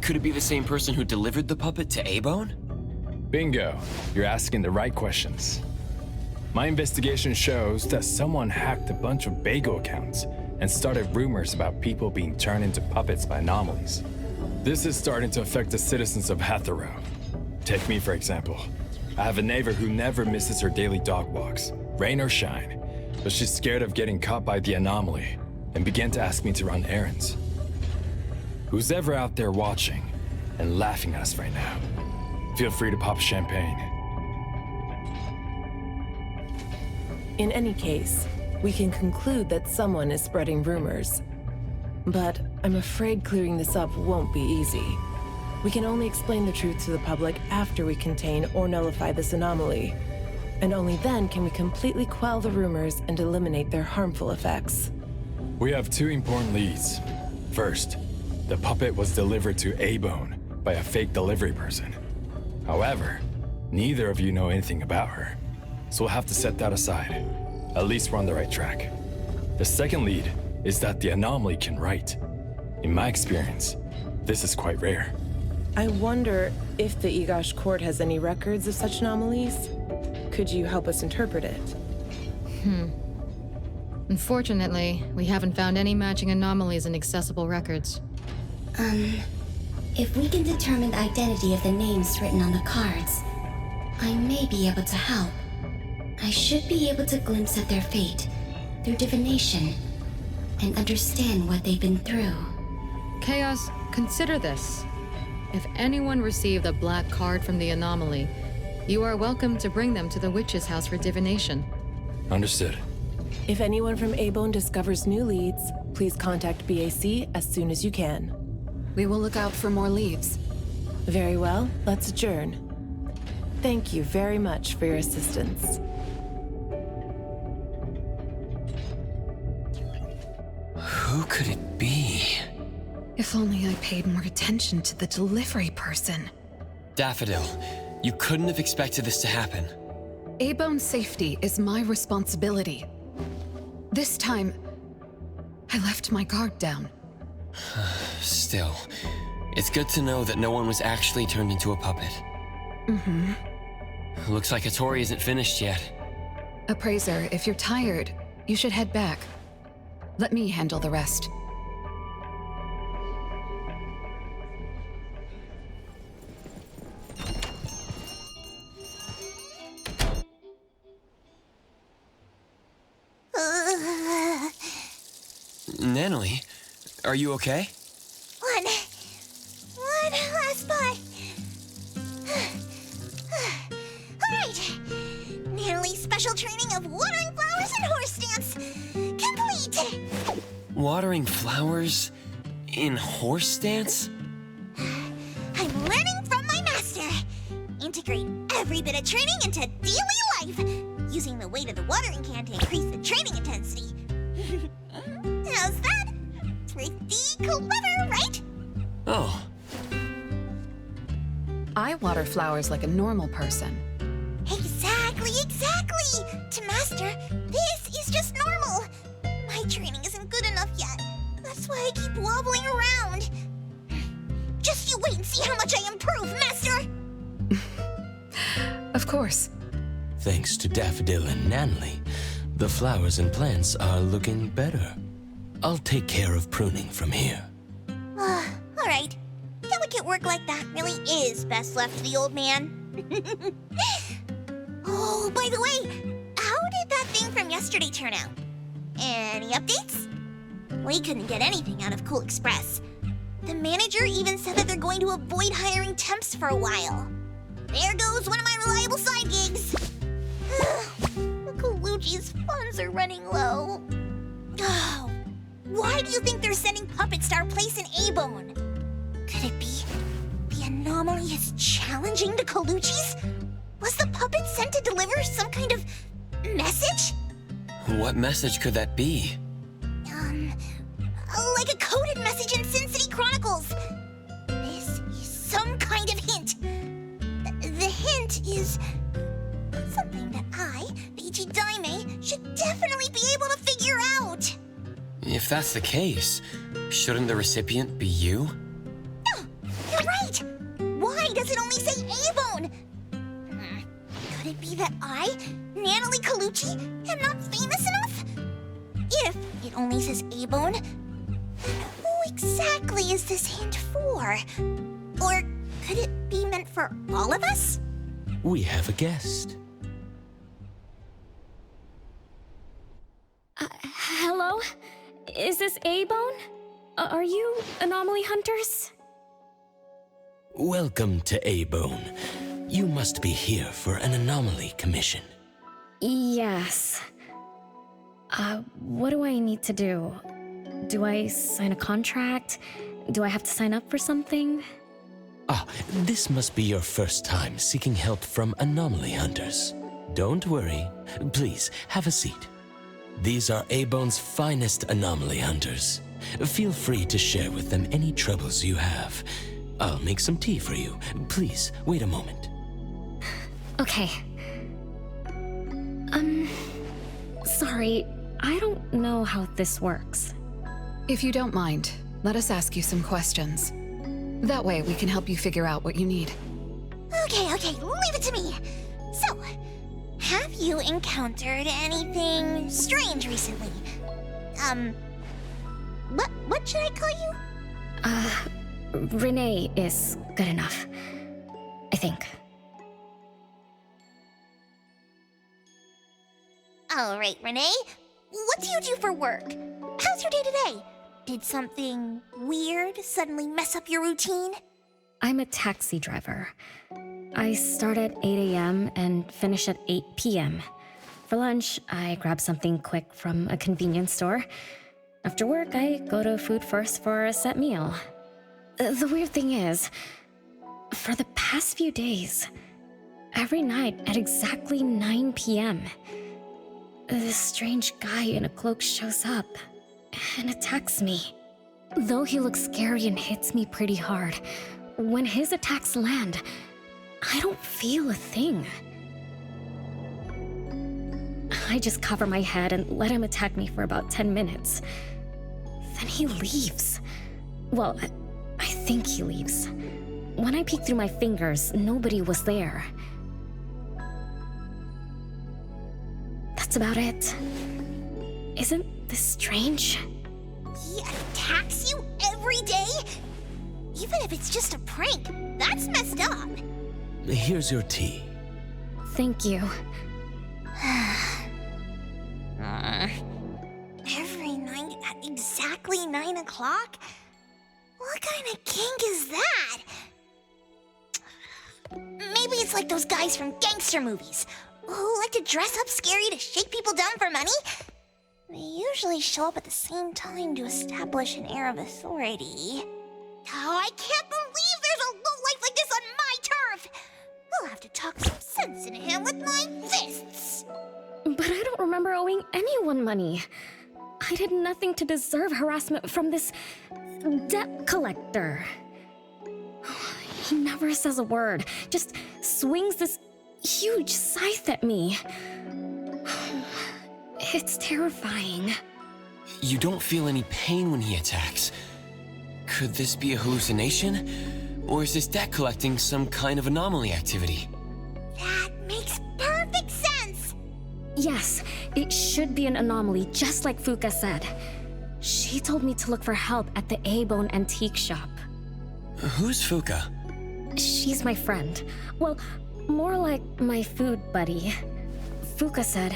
Could it be the same person who delivered the puppet to A-Bone? Bingo. You're asking the right questions. My investigation shows that someone hacked a bunch of Bagel accounts and started rumors about people being turned into puppets by anomalies. This is starting to affect the citizens of Hethero. Take me, for example. I have a neighbor who never misses her daily dog walks, rain or shine, but she's scared of getting caught by the anomaly and began to ask me to run errands. Who's ever out there watching and laughing at us right now, feel free to pop champagne. In any case, we can conclude that someone is spreading rumors. But I'm afraid clearing this up won't be easy. We can only explain the truth to the public after we contain or nullify this anomaly. And only then can we completely quell the rumors and eliminate their harmful effects. We have 2 important leads. First, the puppet was delivered to A-Bone by a fake delivery person. However, neither of you know anything about her, so we'll have to set that aside. At least we're on the right track. The second lead is that the anomaly can write. In my experience, this is quite rare. I wonder if the Igash court has any records of such anomalies. Could you help us interpret it? Unfortunately, we haven't found any matching anomalies in accessible records. If we can determine the identity of the names written on the cards, I may be able to help. I should be able to glimpse at their fate through divination and understand what they've been through. Chaos, consider this. If anyone received a black card from the anomaly, you are welcome to bring them to the witch's house for divination. Understood. If anyone from A-Bone discovers new leads, please contact BAC as soon as you can. We will look out for more leads. Very well, let's adjourn. Thank you very much for your assistance. Who could it be? If only I paid more attention to the delivery person. Daffodil, you couldn't have expected this to happen. A-Bone's safety is my responsibility. This time, I left my guard down. Still, it's good to know that no one was actually turned into a puppet. Looks like Hattori isn't finished yet. Appraiser, if you're tired, you should head back. Let me handle the rest. Natalie, are you okay? One last spot. Alright. Natalie's special training of watering flowers and horse dance complete. Watering flowers in horse dance? I'm learning from my master. Integrate every bit of training into daily life, using the weight of the watering can to increase the training intensity. How's that? Pretty clever, right? Oh. I water flowers like a normal person. Exactly. To master, this is just normal. My training isn't good enough yet. That's why I keep wobbling around. Just you wait and see how much I improve, master! Of course. Thanks to Daffodil and Natalie, the flowers and plants are looking better. I'll take care of pruning from here. Alright. Delicate work like that really is best left to the old man. Oh, by the way, how did that thing from yesterday turn out? Any updates? We couldn't get anything out of Cool Express. The manager even said that they're going to avoid hiring temps for a while. There goes one of my reliable side gigs. The Colucci's funds are running low. Oh, why do you think they're sending puppets to our place in A-Bone? Could it be the anomaly is challenging the Colucci's? Was the puppet sent to deliver some kind of message? What message could that be? Like a coded message in Sin City Chronicles. This is some kind of hint. The hint is something that I, Peachy Daime, should definitely be able to figure out. If that's the case, shouldn't the recipient be you? Oh, you're right. Why does it only say A-Bone? Could it be that I, Natalie Colucci, am not famous enough? If it only says A-Bone, then who exactly is this hint for? Or could it be meant for all of us? We have a guest. Hello? Is this A-Bone? Are you anomaly hunters? Welcome to A-Bone. You must be here for an anomaly commission. Yes. What do I need to do? Do I sign a contract? Do I have to sign up for something? This must be your first time seeking help from anomaly hunters. Don't worry. Please, have a seat. These are A-Bone's finest anomaly hunters. Feel free to share with them any troubles you have. I'll make some tea for you. Please, wait a moment. Okay. Sorry, I don't know how this works. If you don't mind, let us ask you some questions. That way we can help you figure out what you need. Okay, leave it to me. So, have you encountered anything strange recently? What should I call you? Renee is good enough. I think. All right, Renee. What do you do for work? How's your day today? Did something weird suddenly mess up your routine? I'm a taxi driver. I start at 8 a.m. and finish at 8 p.m. For lunch, I grab something quick from a convenience store. After work, I go to Food First for a set meal. The weird thing is, for the past few days, every night at exactly 9 p.m., this strange guy in a cloak shows up and attacks me. Though he looks scary and hits me pretty hard, when his attacks land, I don't feel a thing. I just cover my head and let him attack me for about 10 minutes. Then he leaves. Well, I think he leaves. When I peek through my fingers, nobody was there. That's about it. Isn't this strange? He attacks you every day? Even if it's just a prank, that's messed up. Here's your tea. Thank you. Every night at exactly 9 o'clock? What kind of kink is that? Maybe it's like those guys from gangster movies who like to dress up scary to shake people down for money. They usually show up at the same time to establish an air of authority. Oh, I can't believe there's a lowlife like this on my turf! I'll have to talk some sense into him with my fists! But I don't remember owing anyone money. I did nothing to deserve harassment from this debt collector. He never says a word, just swings this huge scythe at me. It's terrifying. You don't feel any pain when he attacks. Could this be a hallucination? Or is this debt collecting some kind of anomaly activity? That makes perfect sense! Yes, it should be an anomaly, just like Fuka said. She told me to look for help at the A-Bone antique shop. Who's Fuka? She's my friend. Well, more like my food buddy. Fuka said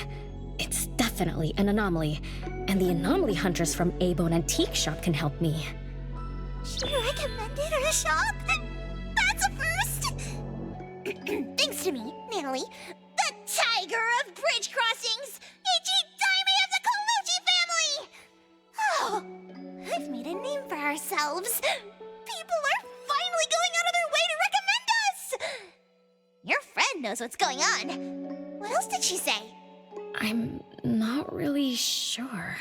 it's definitely an anomaly, and the anomaly hunters from A-Bone antique shop can help me. She recommended her shop? That's a first! Thanks to me, Natalie, the tiger of bridge crossings, Ichi-Daime of the Colucci family! Oh, we've made a name for ourselves. People are finally going out of their way to recommend us! Your friend knows what's going on. What else did she say? I'm not really sure.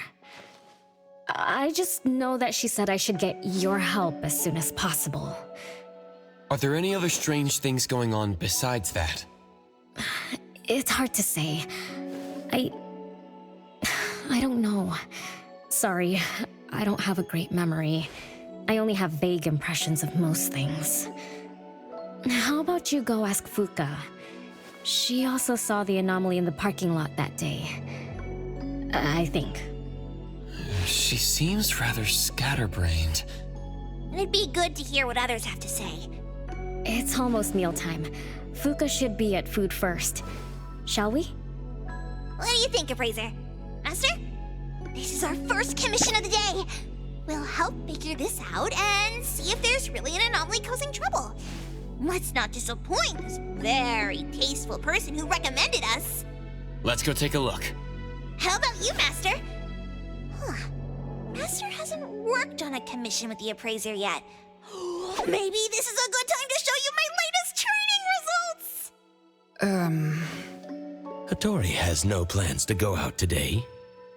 I just know that she said I should get your help as soon as possible. Are there any other strange things going on besides that? It's hard to say. I don't know. Sorry, I don't have a great memory. I only have vague impressions of most things. How about you go ask Fuka? She also saw the anomaly in the parking lot that day. I think. She seems rather scatterbrained. It'd be good to hear what others have to say. It's almost mealtime. Fuka should be at Food First. Shall we? What do you think, Appraiser? Master? This is our first commission of the day. We'll help figure this out and see if there's really an anomaly causing trouble. Let's not disappoint this very tasteful person who recommended us. Let's go take a look. How about you, Master? Huh. Master hasn't worked on a commission with the Appraiser yet. Maybe this is a good time to show you my latest training results! Hattori has no plans to go out today.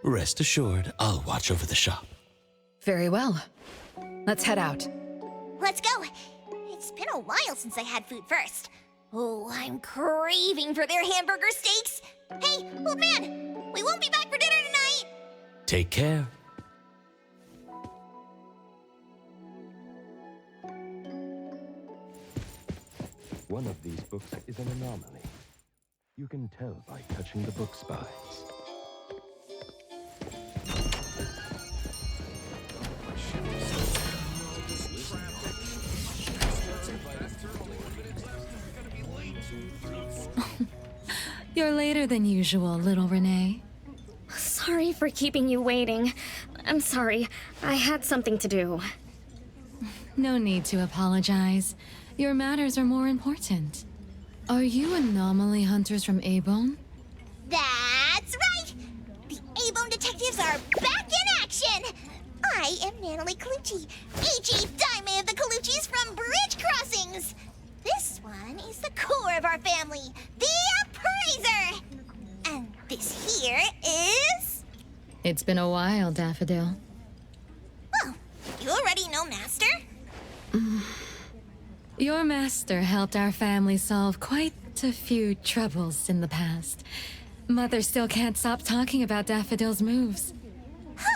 Rest assured, I'll watch over the shop. Very well. Let's head out. Let's go. It's been a while since I had Food First. Oh, I'm craving for their hamburger steaks. Hey, old man, we won't be back for dinner tonight. Take care. One of these books is an anomaly. You can tell by touching the book spines. You're later than usual, little Renee. Sorry for keeping you waiting. I'm sorry. I had something to do. No need to apologize. Your matters are more important. Are you anomaly hunters from A-Bone? That's right! The A-Bone detectives are back in action! I am Natalie Colucci, H.E. Daime of the Coluccis from Bridge Crossings! This one is the core of our family, the Appraiser! And this here is... It's been a while, Daffodil. Well, you already know Master? Your master helped our family solve quite a few troubles in the past. Mother still can't stop talking about Daffodil's moves.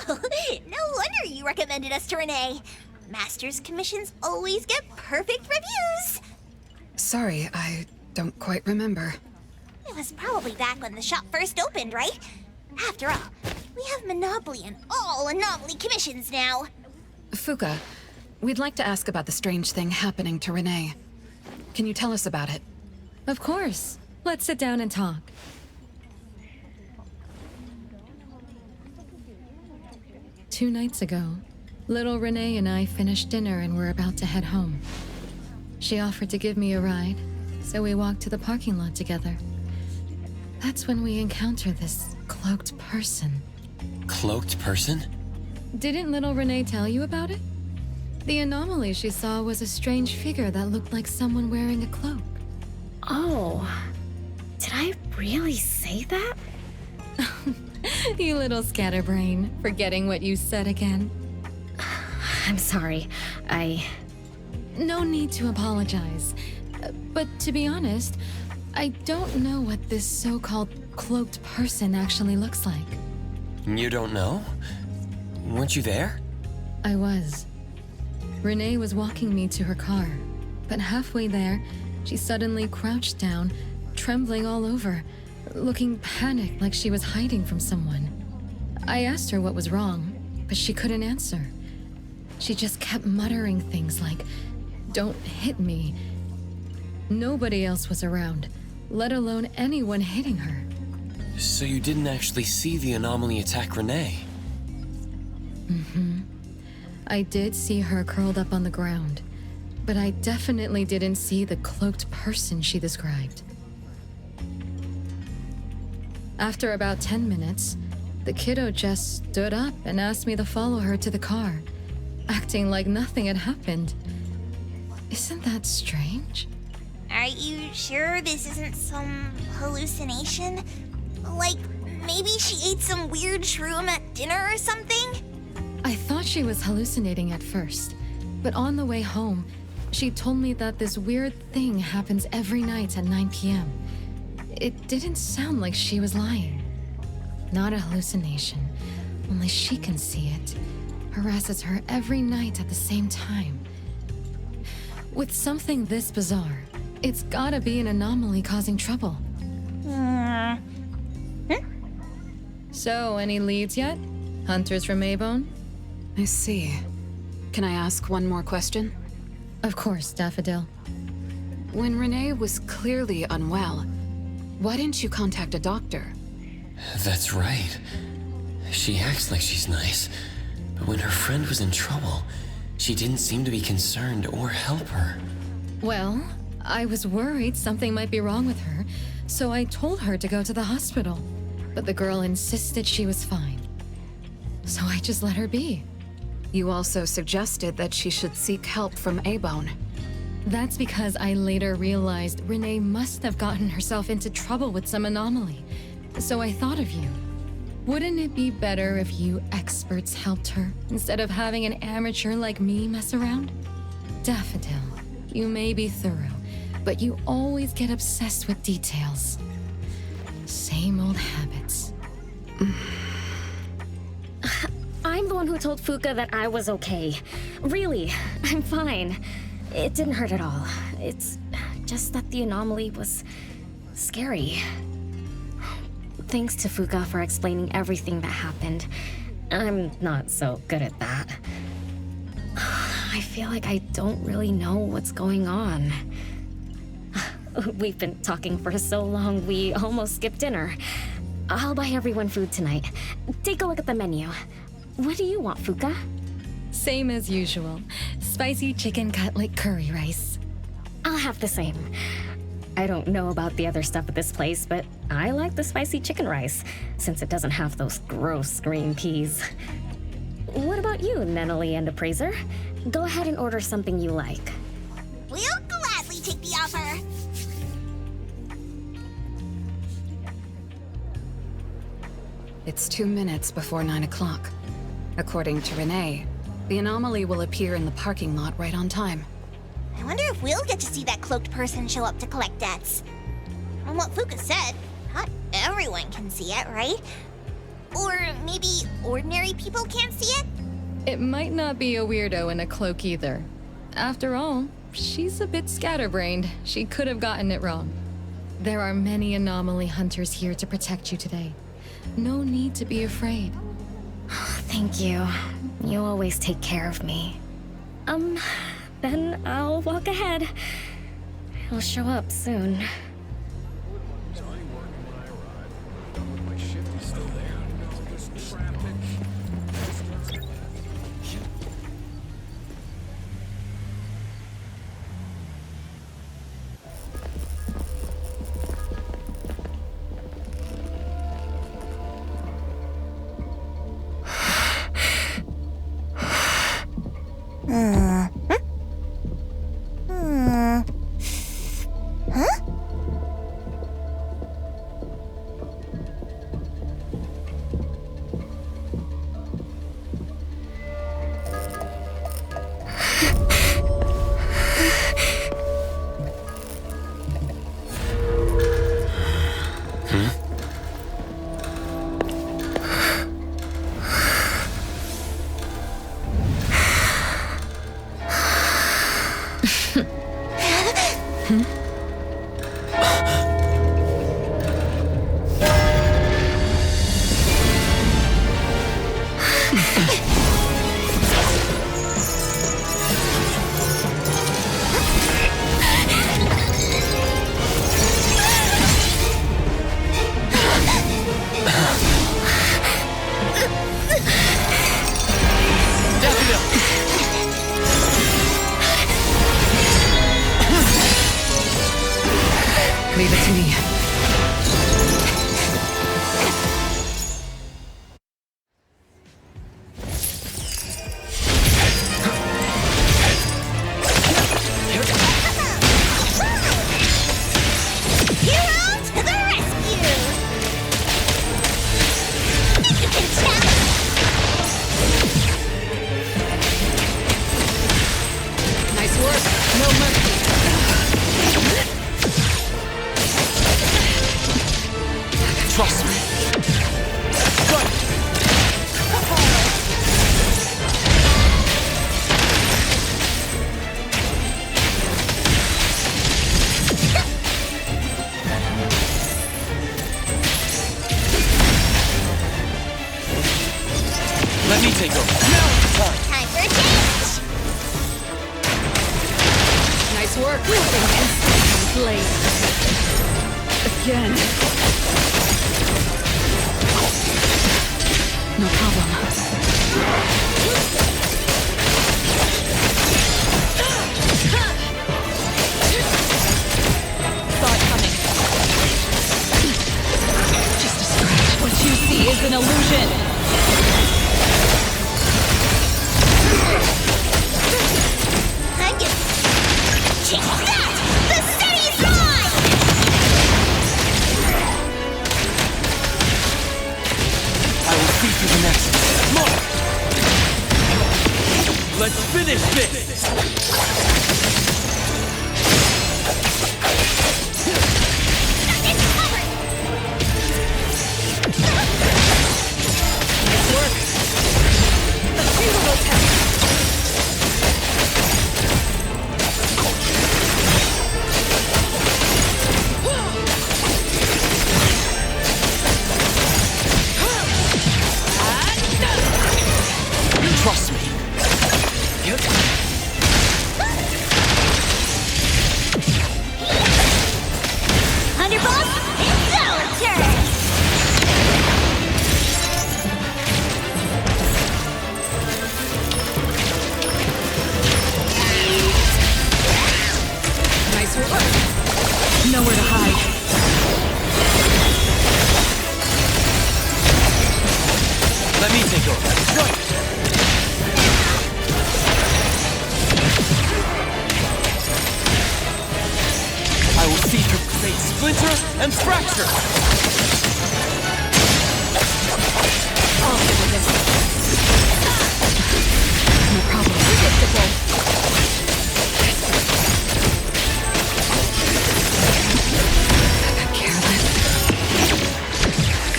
Oh, no wonder you recommended us to Renee. Master's commissions always get perfect reviews. Sorry, I don't quite remember. It was probably back when the shop first opened, right? After all, we have monopoly on all anomaly commissions now. Fuka, we'd like to ask about the strange thing happening to Renee. Can you tell us about it? Of course. Let's sit down and talk. Two nights ago, little Renee and I finished dinner and were about to head home. She offered to give me a ride, so we walked to the parking lot together. That's when we encountered this cloaked person. Cloaked person? Didn't little Renee tell you about it? The anomaly she saw was a strange figure that looked like someone wearing a cloak. Oh, did I really say that? You little scatterbrain, forgetting what you said again. I'm sorry, No need to apologize. But to be honest, I don't know what this so-called cloaked person actually looks like. You don't know? Weren't you there? I was. Renee was walking me to her car, but halfway there, she suddenly crouched down, trembling all over, looking panicked like she was hiding from someone. I asked her what was wrong, but she couldn't answer. She just kept muttering things like, "Don't hit me." Nobody else was around, let alone anyone hitting her. So you didn't actually see the anomaly attack Renee? I did see her curled up on the ground, but I definitely didn't see the cloaked person she described. After about 10 minutes, the kiddo just stood up and asked me to follow her to the car, acting like nothing had happened. Isn't that strange? Are you sure this isn't some hallucination? Like, maybe she ate some weird shroom at dinner or something? I thought she was hallucinating at first, but on the way home, she told me that this weird thing happens every night at 9 p.m. It didn't sound like she was lying. Not a hallucination, only she can see it. Harasses her every night at the same time. With something this bizarre, it's gotta be an anomaly causing trouble. So, any leads yet? Hunters from A-Bone? I see. Can I ask one more question? Of course, Daffodil. When Renee was clearly unwell, why didn't you contact a doctor? That's right. She acts like she's nice, but when her friend was in trouble, she didn't seem to be concerned or help her. Well, I was worried something might be wrong with her, so I told her to go to the hospital. But the girl insisted she was fine. So I just let her be. You also suggested that she should seek help from A-Bone. That's because I later realized Renee must have gotten herself into trouble with some anomaly. So I thought of you. Wouldn't it be better if you experts helped her, instead of having an amateur like me mess around? Daffodil, you may be thorough, but you always get obsessed with details. Same old habits. the one who told Fuka that I was okay. Really, I'm fine. It didn't hurt at all. It's just that the anomaly was scary. Thanks to Fuka for explaining everything that happened. I'm not so good at that. I feel like I don't really know what's going on. We've been talking for so long, we almost skipped dinner. I'll buy everyone food tonight. Take a look at the menu. What do you want, Fuka? Same as usual. Spicy chicken cutlet curry rice. I'll have the same. I don't know about the other stuff at this place, but I like the spicy chicken rice, since it doesn't have those gross green peas. What about you, Nenali and Appraiser? Go ahead and order something you like. We'll gladly take the offer. It's 2 minutes before 9 o'clock. According to Renee, the anomaly will appear in the parking lot right on time. I wonder if we'll get to see that cloaked person show up to collect debts. From what Fuka said, not everyone can see it, right? Or maybe ordinary people can't see it? It might not be a weirdo in a cloak either. After all, she's a bit scatterbrained. She could have gotten it wrong. There are many anomaly hunters here to protect you today. No need to be afraid. Thank you. You always take care of me. Then I'll walk ahead. He'll show up soon. Leave it to me. Let me take over. Time for a change! Nice work. Blade. Again. No problem. Saw it coming. Just a scratch. What you see is an illusion. I'm gonna change that! The city's mine! I will see through the next. More! Let's finish this! Nice work. Let me take over. Go! I will see your fate splinter and fracture! I'll handle this. No problem. Predictable. I got careless.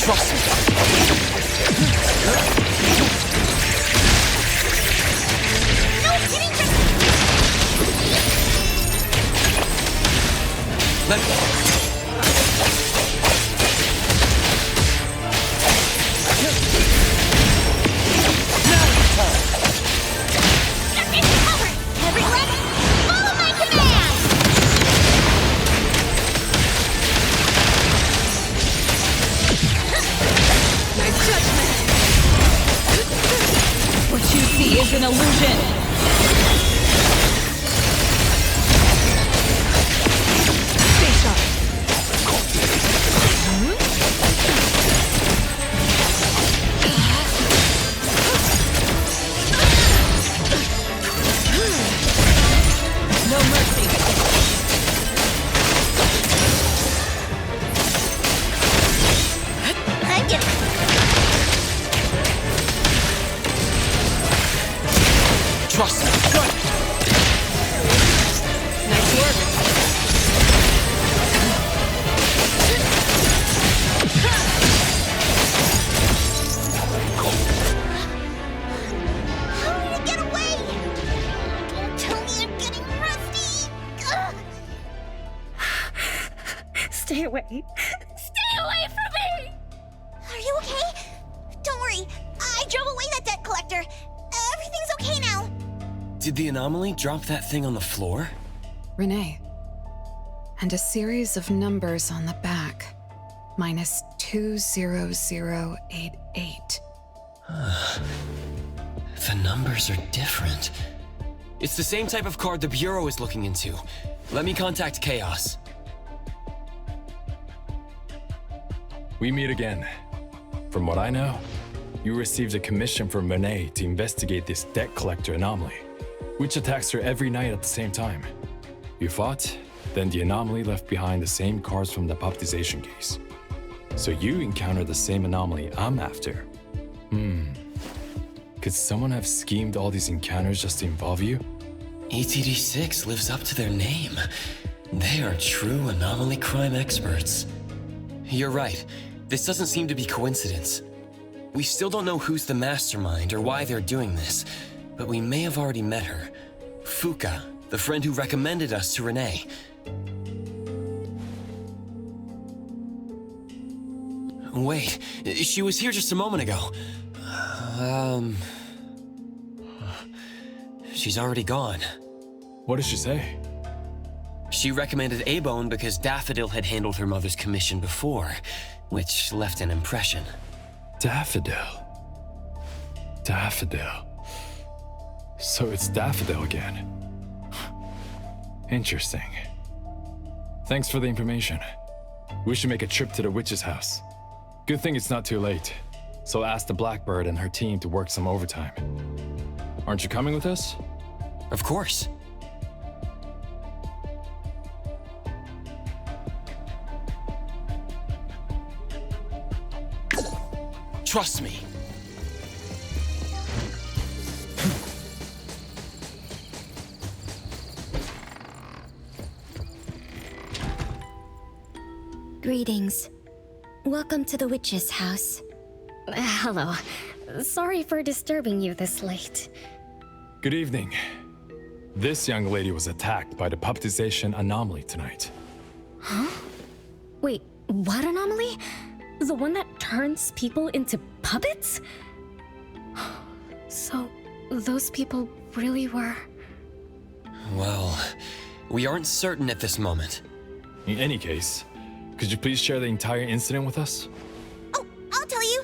Trust me. No kidding! Let go. Now it's time. Everyone, follow my command! Nice judgment. What you see is an illusion. Stay sharp. No mercy. I get it. Trust me. Good. Nice work. How did it get away? Don't tell me I'm getting rusty. Ugh. Stay away. Stay away from me! Are you okay? Don't worry. I drove away that debt collector. Everything's okay now. Did the anomaly drop that thing on the floor? Renee. And a series of numbers on the back. Minus 20088. The numbers are different. It's the same type of card the Bureau is looking into. Let me contact Chaos. We meet again. From what I know, you received a commission from Renee to investigate this debt collector anomaly, which attacks her every night at the same time. You fought, then the anomaly left behind the same cards from the puppetization case. So you encountered the same anomaly I'm after. Could someone have schemed all these encounters just to involve you? ETD6 lives up to their name. They are true anomaly crime experts. You're right. This doesn't seem to be coincidence. We still don't know who's the mastermind or why they're doing this, but we may have already met her. Fuka, the friend who recommended us to Renee. Wait, she was here just a moment ago. She's already gone. What did she say? She recommended A-Bone because Daffodil had handled her mother's commission before, which left an impression. Daffodil. Daffodil. So it's Daffodil again. Interesting. Thanks for the information. We should make a trip to the witch's house. Good thing it's not too late. So ask the Blackbird and her team to work some overtime. Aren't you coming with us? Of course. Trust me. Greetings. Welcome to the witch's house. Hello. Sorry for disturbing you this late. Good evening. This young lady was attacked by the puppetization anomaly tonight. Huh? Wait, what anomaly? The one that turns people into puppets? So, those people really were... Well, we aren't certain at this moment. In any case, could you please share the entire incident with us? Oh, I'll tell you.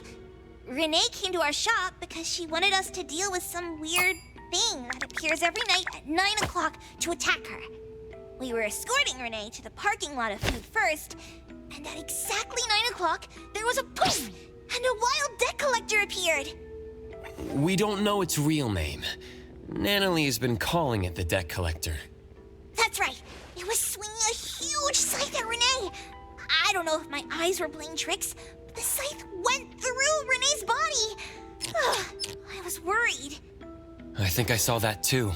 Renee came to our shop because she wanted us to deal with some weird thing that appears every night at 9 o'clock to attack her. We were escorting Renee to the parking lot of food first, and at exactly 9 o'clock, there was a poof, and a wild debt collector appeared. appeared. We don't know its real name. Natalie has been calling it the debt collector. That's right. It was swinging a huge scythe at Renee. I don't know if my eyes were playing tricks, but the scythe went through Renee's body. I was worried. I think I saw that too.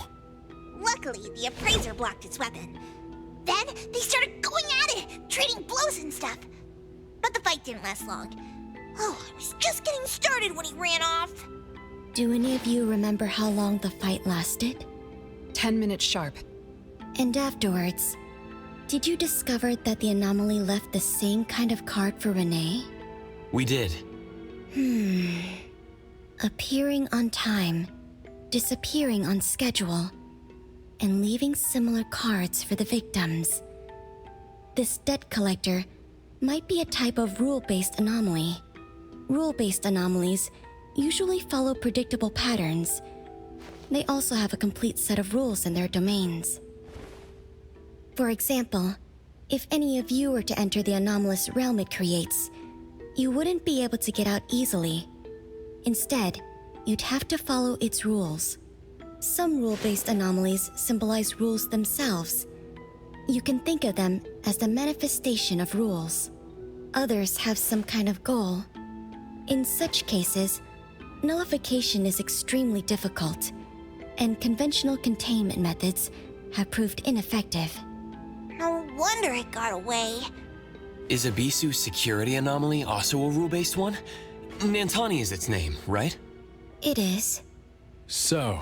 Luckily, the appraiser blocked its weapon. Then they started going at it, trading blows and stuff. But the fight didn't last long. Oh, I was just getting started when he ran off. Do any of you remember how long the fight lasted? 10 minutes sharp. And afterwards, did you discover that the anomaly left the same kind of card for Renee? We did. Appearing on time, disappearing on schedule, and leaving similar cards for the victims. This debt collector might be a type of rule-based anomaly. Rule-based anomalies usually follow predictable patterns. They also have a complete set of rules in their domains. For example, if any of you were to enter the anomalous realm it creates, you wouldn't be able to get out easily. Instead, you'd have to follow its rules. Some rule-based anomalies symbolize rules themselves. You can think of them as the manifestation of rules. Others have some kind of goal. In such cases, nullification is extremely difficult, and conventional containment methods have proved ineffective. No wonder it got away. Is Abisu's security anomaly also a rule-based one? Nantani is its name, right? It is. So,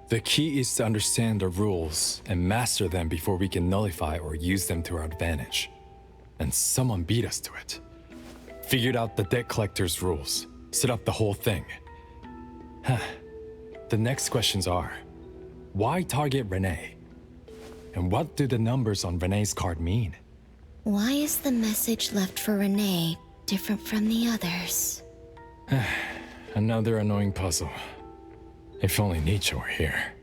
the key is to understand the rules and master them before we can nullify or use them to our advantage. And someone beat us to it. Figured out the debt collector's rules, set up the whole thing. The next questions are, why target Renee? And what do the numbers on Renee's card mean? Why is the message left for Renee different from the others? Another annoying puzzle. If only Nietzsche were here.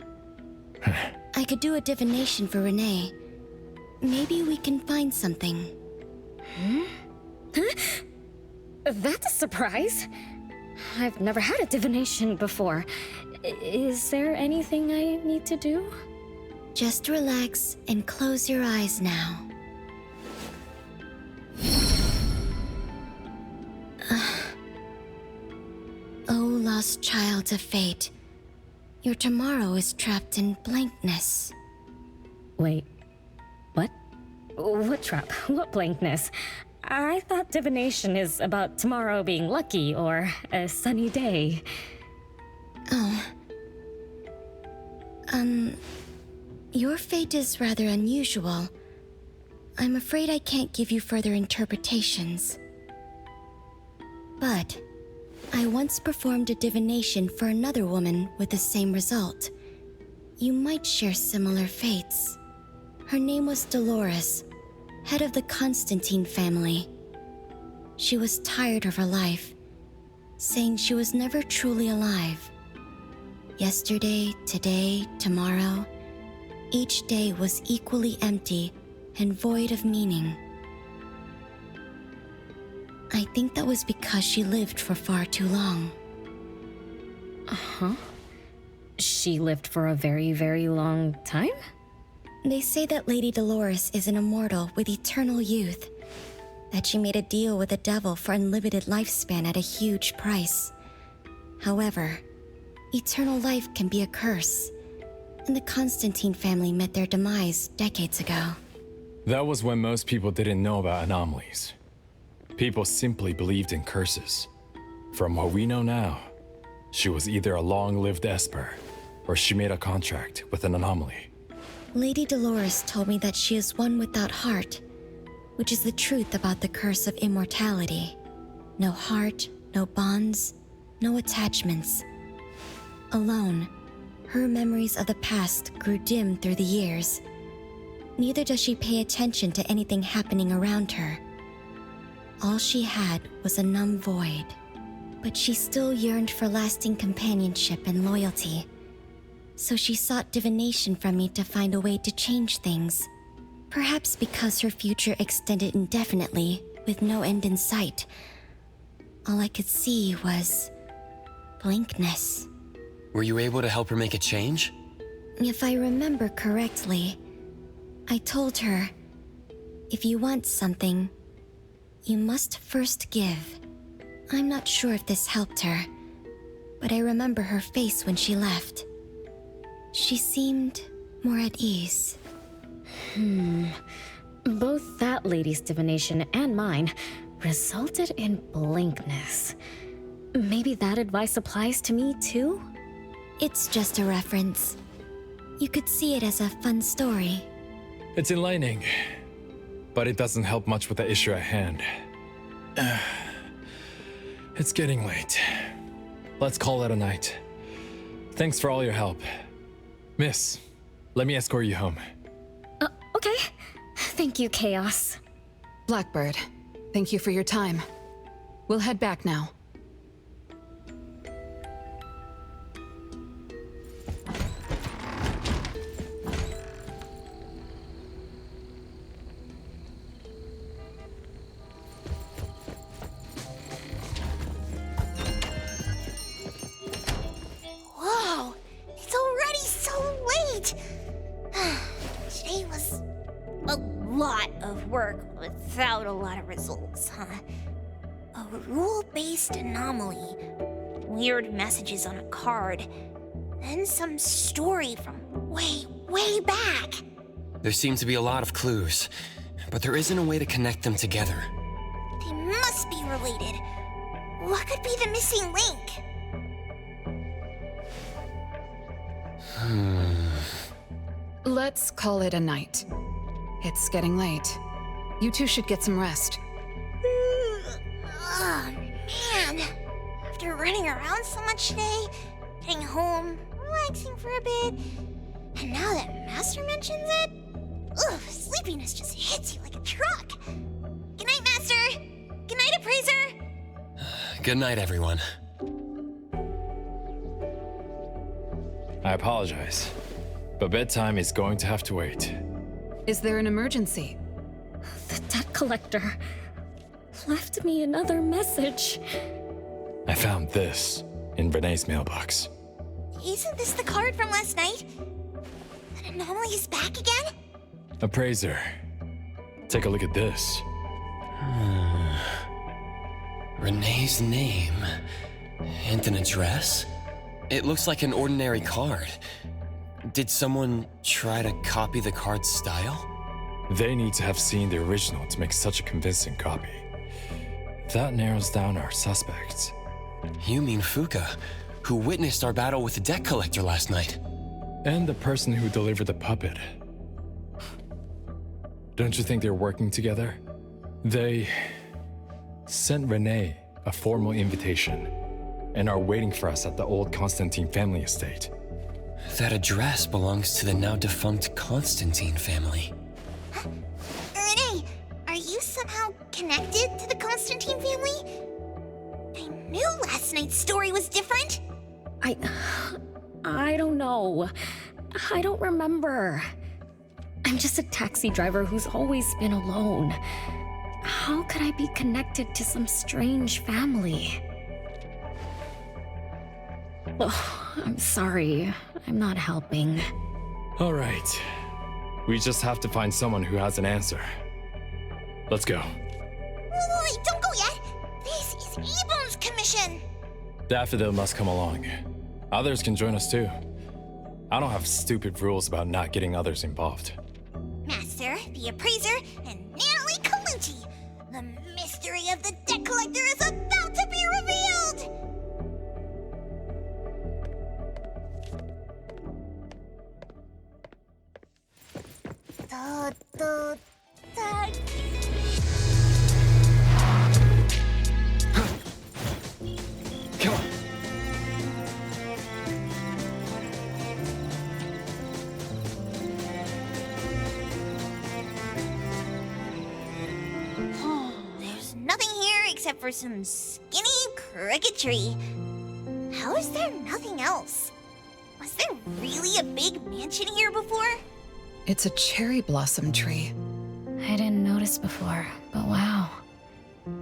I could do a divination for Renee. Maybe we can find something. That's a surprise. I've never had a divination before. Is there anything I need to do? Just relax and close your eyes now. Oh, lost child of fate. Your tomorrow is trapped in blankness. Wait, what? What trap? What blankness? I thought divination is about tomorrow being lucky or a sunny day. Oh. Your fate is rather unusual. I'm afraid I can't give you further interpretations. But I once performed a divination for another woman with the same result. You might share similar fates. Her name was Dolores, head of the Constantine family. She was tired of her life, saying she was never truly alive. Yesterday, today, tomorrow, each day was equally empty and void of meaning. I think that was because she lived for far too long. Uh-huh. She lived for a very, very long time? They say that Lady Dolores is an immortal with eternal youth, that she made a deal with the devil for unlimited lifespan at a huge price. However, eternal life can be a curse, and the Constantine family met their demise decades ago. That was when most people didn't know about anomalies. People simply believed in curses. From what we know now, she was either a long-lived esper, or she made a contract with an anomaly. Lady Dolores told me that she is one without heart, which is the truth about the curse of immortality. No heart, no bonds, no attachments. Alone, her memories of the past grew dim through the years. Neither does she pay attention to anything happening around her. All she had was a numb void, but she still yearned for lasting companionship and loyalty. So she sought divination from me to find a way to change things. Perhaps because her future extended indefinitely, with no end in sight. All I could see was blankness. Were you able to help her make a change? If I remember correctly, I told her, if you want something, you must first give. I'm not sure if this helped her, but I remember her face when she left. She seemed more at ease. Both that lady's divination and mine resulted in blankness. Maybe that advice applies to me too? It's just a reference. You could see it as a fun story. It's enlightening, but it doesn't help much with the issue at hand. It's getting late. Let's call it a night. Thanks for all your help. Miss, let me escort you home. Okay. Thank you, Chaos. Blackbird, thank you for your time. We'll head back now. Whoa! It's already so late! Today was a lot of work without a lot of results, huh? A rule-based anomaly, weird messages on a card, then some story from way back. There seem to be a lot of clues, but there isn't a way to connect them together. They must be related. What could be the missing link? Let's call it a night. It's getting late. You two should get some rest. Oh, man. After running around so much today, getting home, relaxing for a bit, and now that Master mentions it, sleepiness just hits you like a truck. Good night, Master. Good night, Appraiser. Good night, everyone. I apologize, but bedtime is going to have to wait. Is there an emergency? The debt collector left me another message. I found this in Renee's mailbox. Isn't this the card from last night? That anomaly is back again? Appraiser, take a look at this. Renee's name and an address? It looks like an ordinary card. Did someone try to copy the card's style? They need to have seen the original to make such a convincing copy. That narrows down our suspects. You mean Fuka, who witnessed our battle with the debt collector last night? And the person who delivered the puppet. Don't you think they're working together? They sent Renee a formal invitation and are waiting for us at the old Constantine family estate. That address belongs to the now defunct Constantine family. Renee, are you somehow connected to the Constantine family? I knew last night's story was different. I don't know. I don't remember. I'm just a taxi driver who's always been alone. How could I be connected to some strange family? Oh, I'm sorry. I'm not helping. All right. We just have to find someone who has an answer. Let's go. Wait, don't go yet. This is Ebon's commission. Daffodil must come along. Others can join us too. I don't have stupid rules about not getting others involved. Master, the Appraiser, and Natalie Colucci. The mystery of the debt collector is about to be revealed! Come on. There's nothing here except for some skinny cricket tree. How is there nothing else? Was there really a big mansion here before? It's a cherry blossom tree. I didn't notice before, but wow.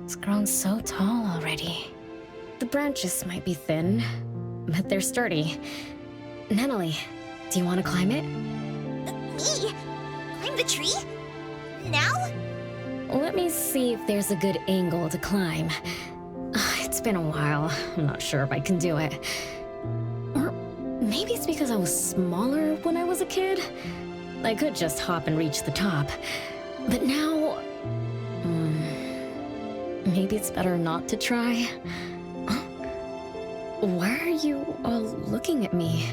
It's grown so tall already. The branches might be thin, but they're sturdy. Natalie, do you want to climb it? Me? Climb the tree? Now? Let me see if there's a good angle to climb. It's been a while. I'm not sure if I can do it. Or maybe it's because I was smaller when I was a kid. I could just hop and reach the top. But now... maybe it's better not to try. Why are you all looking at me?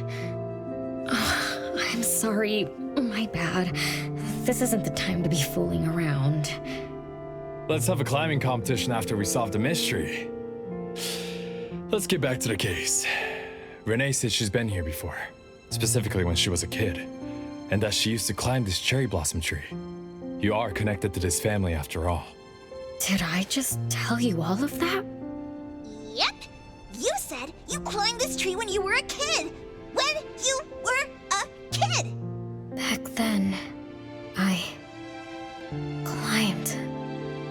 I'm sorry. My bad. This isn't the time to be fooling around. Let's have a climbing competition after we solve the mystery. Let's get back to the case. Renee said she's been here before, specifically when she was a kid, and that she used to climb this cherry blossom tree. You are connected to this family after all. Did I just tell you all of that? Yep. You said you climbed this tree when you were a kid. When you were a kid. Back then, I climbed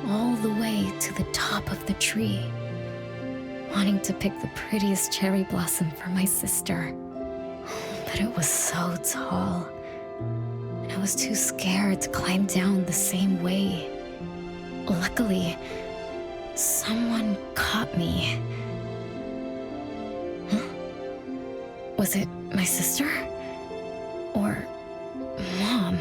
all the way to the top of the tree, wanting to pick the prettiest cherry blossom for my sister. But it was so tall, and I was too scared to climb down the same way. Luckily, someone caught me. Huh? Was it my sister? Or Mom?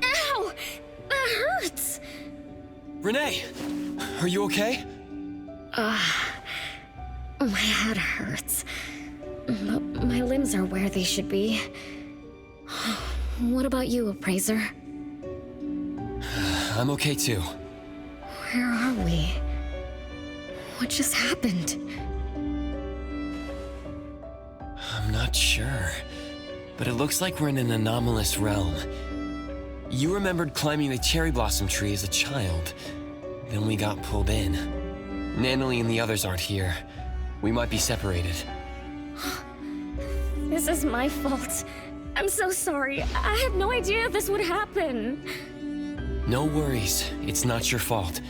Ow! That hurts! Renee, are you okay? My head hurts. But my limbs are where they should be. What about you, Appraiser? I'm okay too. Where are we? What just happened? I'm not sure, but it looks like we're in an anomalous realm. You remembered climbing the cherry blossom tree as a child. Then we got pulled in. Natalie and the others aren't here. We might be separated. This is my fault. I'm so sorry. I had no idea this would happen. No worries. It's not your fault.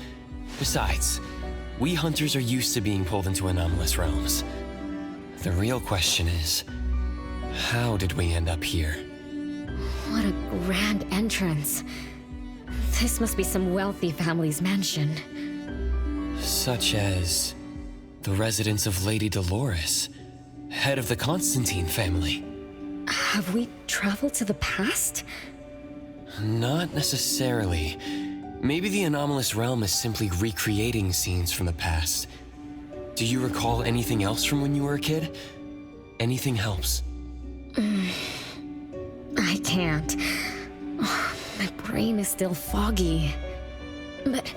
Besides, we hunters are used to being pulled into anomalous realms. The real question is, how did we end up here? What a grand entrance. This must be some wealthy family's mansion. Such as the residence of Lady Dolores, head of the Constantine family. Have we traveled to the past? Not necessarily. Maybe the anomalous realm is simply recreating scenes from the past. Do you recall anything else from when you were a kid? Anything helps. I can't. My brain is still foggy. But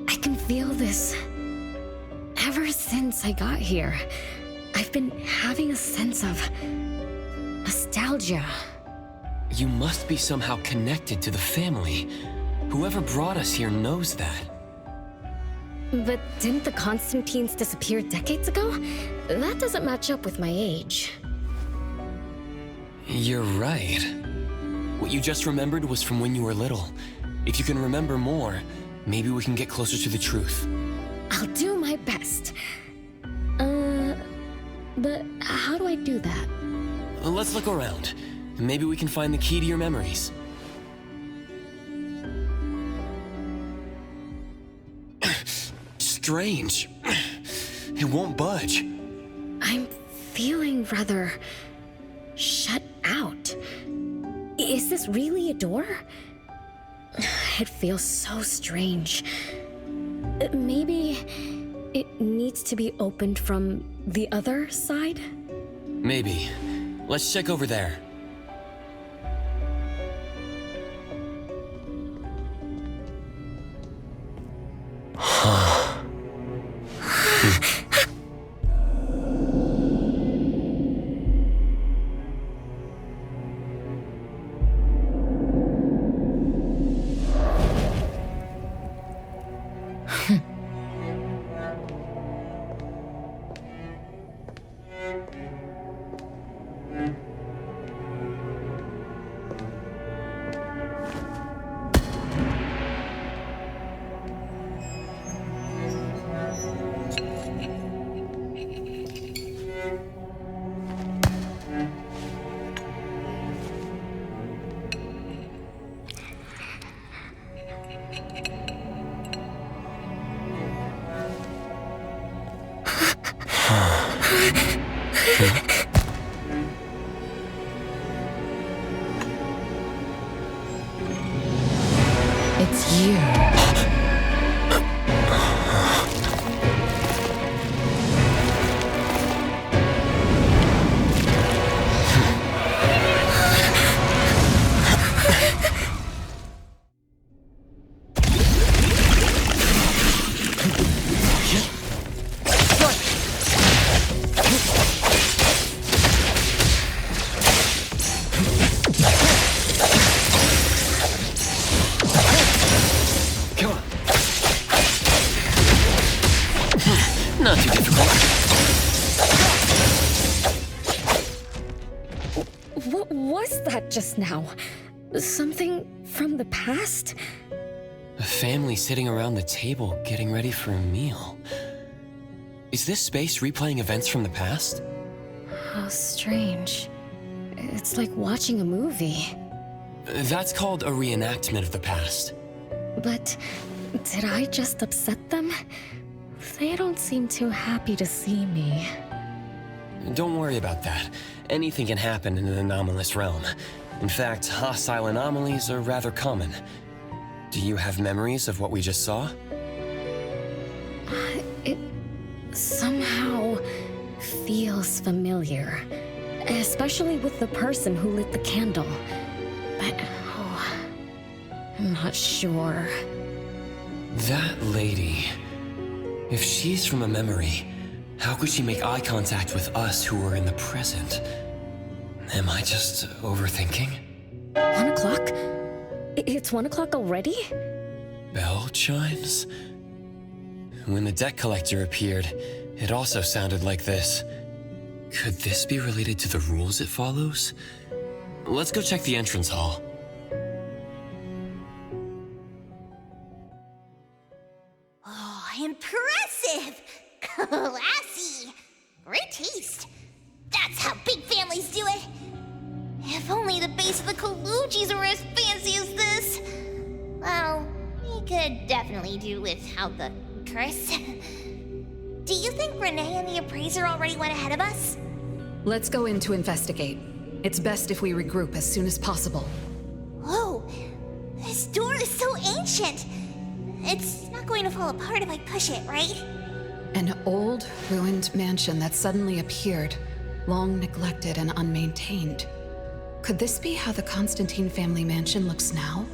I can feel this. Ever since I got here, I've been having a sense of nostalgia. You must be somehow connected to the family. Whoever brought us here knows that. But didn't the Constantines disappear decades ago? That doesn't match up with my age. You're right. What you just remembered was from when you were little. If you can remember more, maybe we can get closer to the truth. I'll do my best. But how do I do that? Let's look around. Maybe we can find the key to your memories. Strange. It won't budge. I'm feeling rather shut out. Is this really a door? It feels so strange. Maybe it needs to be opened from the other side? Maybe. Let's check over there. It's you. Not too difficult. What was that just now? Something from the past? A family sitting around the table getting ready for a meal. Is this space replaying events from the past? How strange. It's like watching a movie. That's called a reenactment of the past. But did I just upset them? They don't seem too happy to see me. Don't worry about that. Anything can happen in an anomalous realm. In fact, hostile anomalies are rather common. Do you have memories of what we just saw? It somehow feels familiar. Especially with the person who lit the candle. But, I'm not sure. That lady... If she's from a memory, how could she make eye contact with us who are in the present? Am I just overthinking? 1 o'clock? It's 1 o'clock already? Bell chimes? When the debt collector appeared, it also sounded like this. Could this be related to the rules it follows? Let's go check the entrance hall. Oh, impressive! Classy! Great taste! That's how big families do it! If only the base of the Kalujis were as fancy as this! Well, we could definitely do without the curse. Do you think Renee and the appraiser already went ahead of us? Let's go in to investigate. It's best if we regroup as soon as possible. Whoa! This door is so ancient! It's not going to fall apart if I push it, right? An old, ruined mansion that suddenly appeared, long neglected and unmaintained. Could this be how the Constantine family mansion looks now?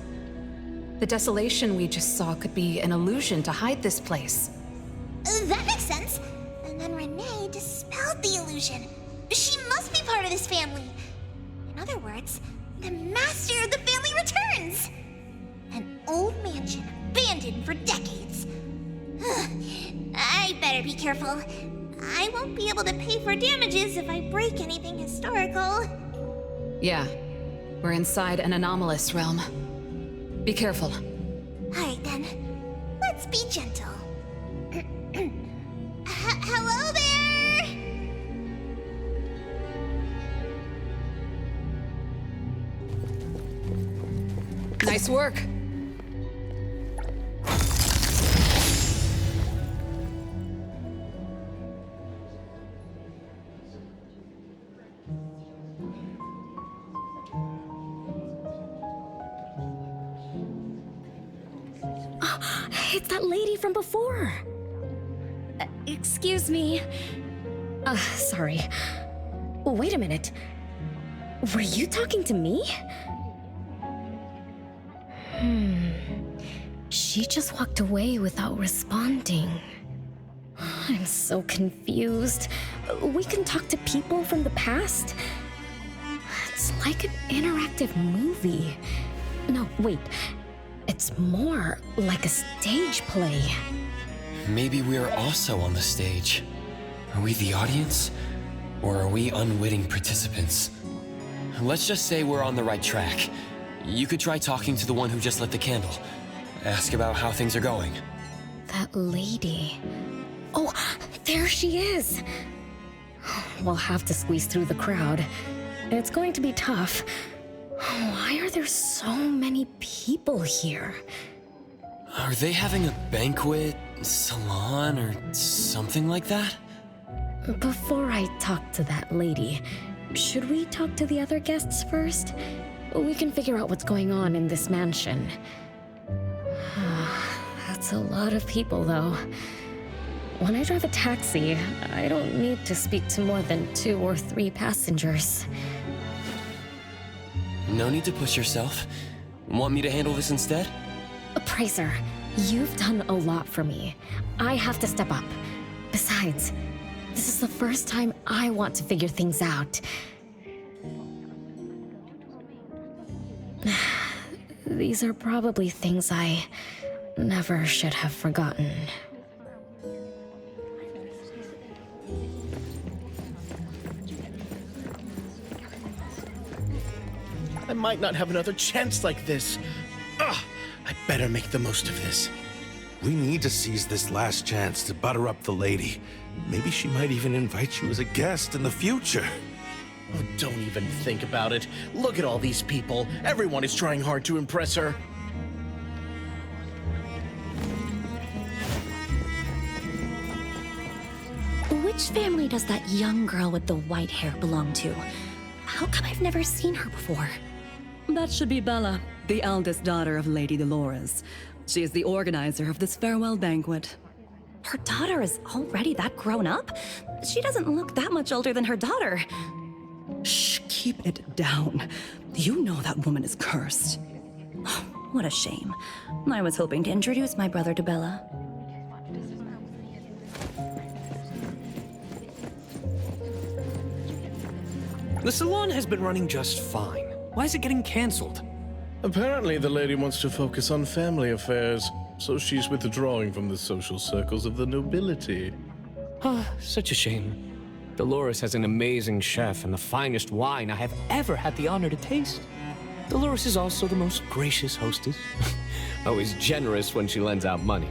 The desolation we just saw could be an illusion to hide this place. That makes sense. And then Renee dispelled the illusion. She must be part of this family. In other words, the master of the family returns. An old mansion abandoned for decades. I better be careful. I won't be able to pay for damages if I break anything historical. Yeah, we're inside an anomalous realm. Be careful. Alright then, let's be gentle. Hello there! Nice work. It's that lady from before. Excuse me. Sorry. Wait a minute. Were you talking to me? She just walked away without responding. I'm so confused. We can talk to people from the past? It's like an interactive movie. No, wait. It's more like a stage play. Maybe we're also on the stage. Are we the audience? Or are we unwitting participants? Let's just say we're on the right track. You could try talking to the one who just lit the candle. Ask about how things are going. That lady. Oh, there she is. We'll have to squeeze through the crowd. It's going to be tough. Why are there so many people here? Are they having a banquet, salon, or something like that? Before I talk to that lady, should we talk to the other guests first? We can figure out what's going on in this mansion. That's a lot of people, though. When I drive a taxi, I don't need to speak to more than 2 or 3 passengers. No need to push yourself. Want me to handle this instead? Appraiser, you've done a lot for me. I have to step up. Besides, this is the first time I want to figure things out. These are probably things I never should have forgotten. I might not have another chance like this. Ugh, I better make the most of this. We need to seize this last chance to butter up the lady. Maybe she might even invite you as a guest in the future. Oh, don't even think about it. Look at all these people. Everyone is trying hard to impress her. Which family does that young girl with the white hair belong to? How come I've never seen her before? That should be Bella, the eldest daughter of Lady Dolores. She is the organizer of this farewell banquet. Her daughter is already that grown up? She doesn't look that much older than her daughter. Shh, keep it down. You know that woman is cursed. What a shame. I was hoping to introduce my brother to Bella. The salon has been running just fine. Why is it getting canceled? Apparently the lady wants to focus on family affairs, so she's withdrawing from the social circles of the nobility. Such a shame. Dolores has an amazing chef and the finest wine I have ever had the honor to taste. Dolores is also the most gracious hostess. Always generous when she lends out money.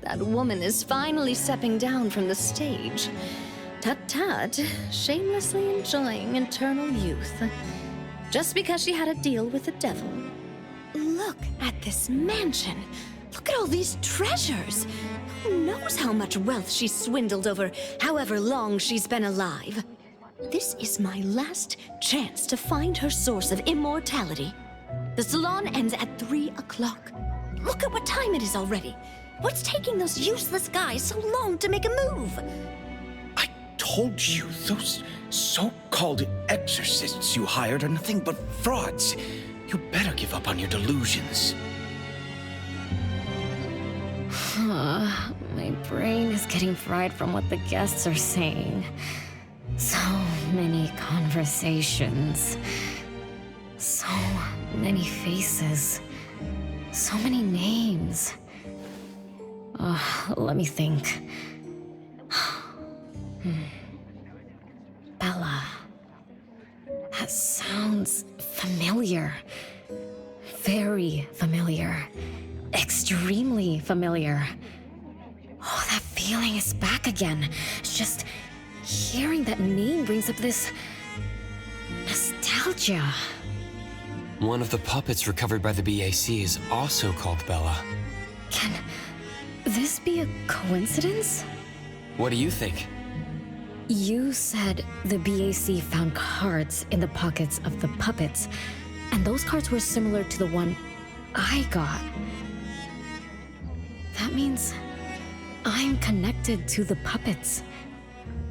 That woman is finally stepping down from the stage. Tut-tut, shamelessly enjoying eternal youth. Just because she had a deal with the devil. Look at this mansion. Look at all these treasures. Who knows how much wealth she's swindled over however long she's been alive. This is my last chance to find her source of immortality. The salon ends at 3 o'clock. Look at what time it is already. What's taking those useless guys so long to make a move? Told you, those so-called exorcists you hired are nothing but frauds. You better give up on your delusions. My brain is getting fried from what the guests are saying. So many conversations. So many faces. So many names. Let me think. Bella. That sounds familiar. Very familiar. Extremely familiar. Oh, that feeling is back again. It's just hearing that name brings up this nostalgia. One of the puppets recovered by the BAC is also called Bella. Can this be a coincidence? What do you think? You said the BAC found cards in the pockets of the puppets, and those cards were similar to the one I got. That means I'm connected to the puppets.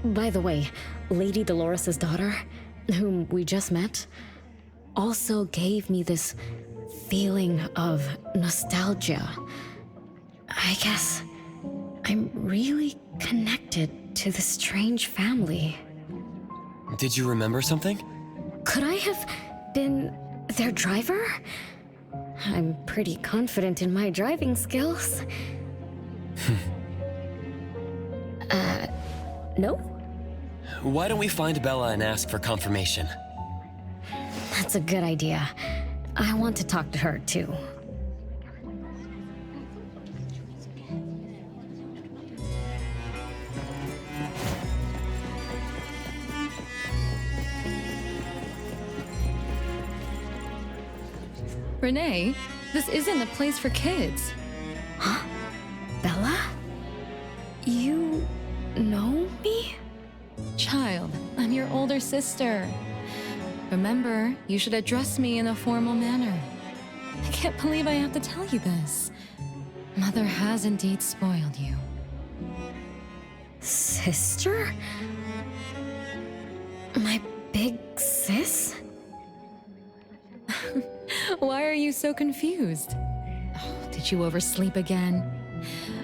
By the way, Lady Dolores' daughter, whom we just met, also gave me this feeling of nostalgia. I guess I'm really connected to this strange family. Did you remember something? Could I have been their driver? I'm pretty confident in my driving skills. No? Why don't we find Bella and ask for confirmation? That's a good idea. I want to talk to her, too. Renee, this isn't a place for kids. Huh? Bella? You know me? Child, I'm your older sister. Remember, you should address me in a formal manner. I can't believe I have to tell you this. Mother has indeed spoiled you. Sister? My big sis? Why are you so confused? Oh, did you oversleep again?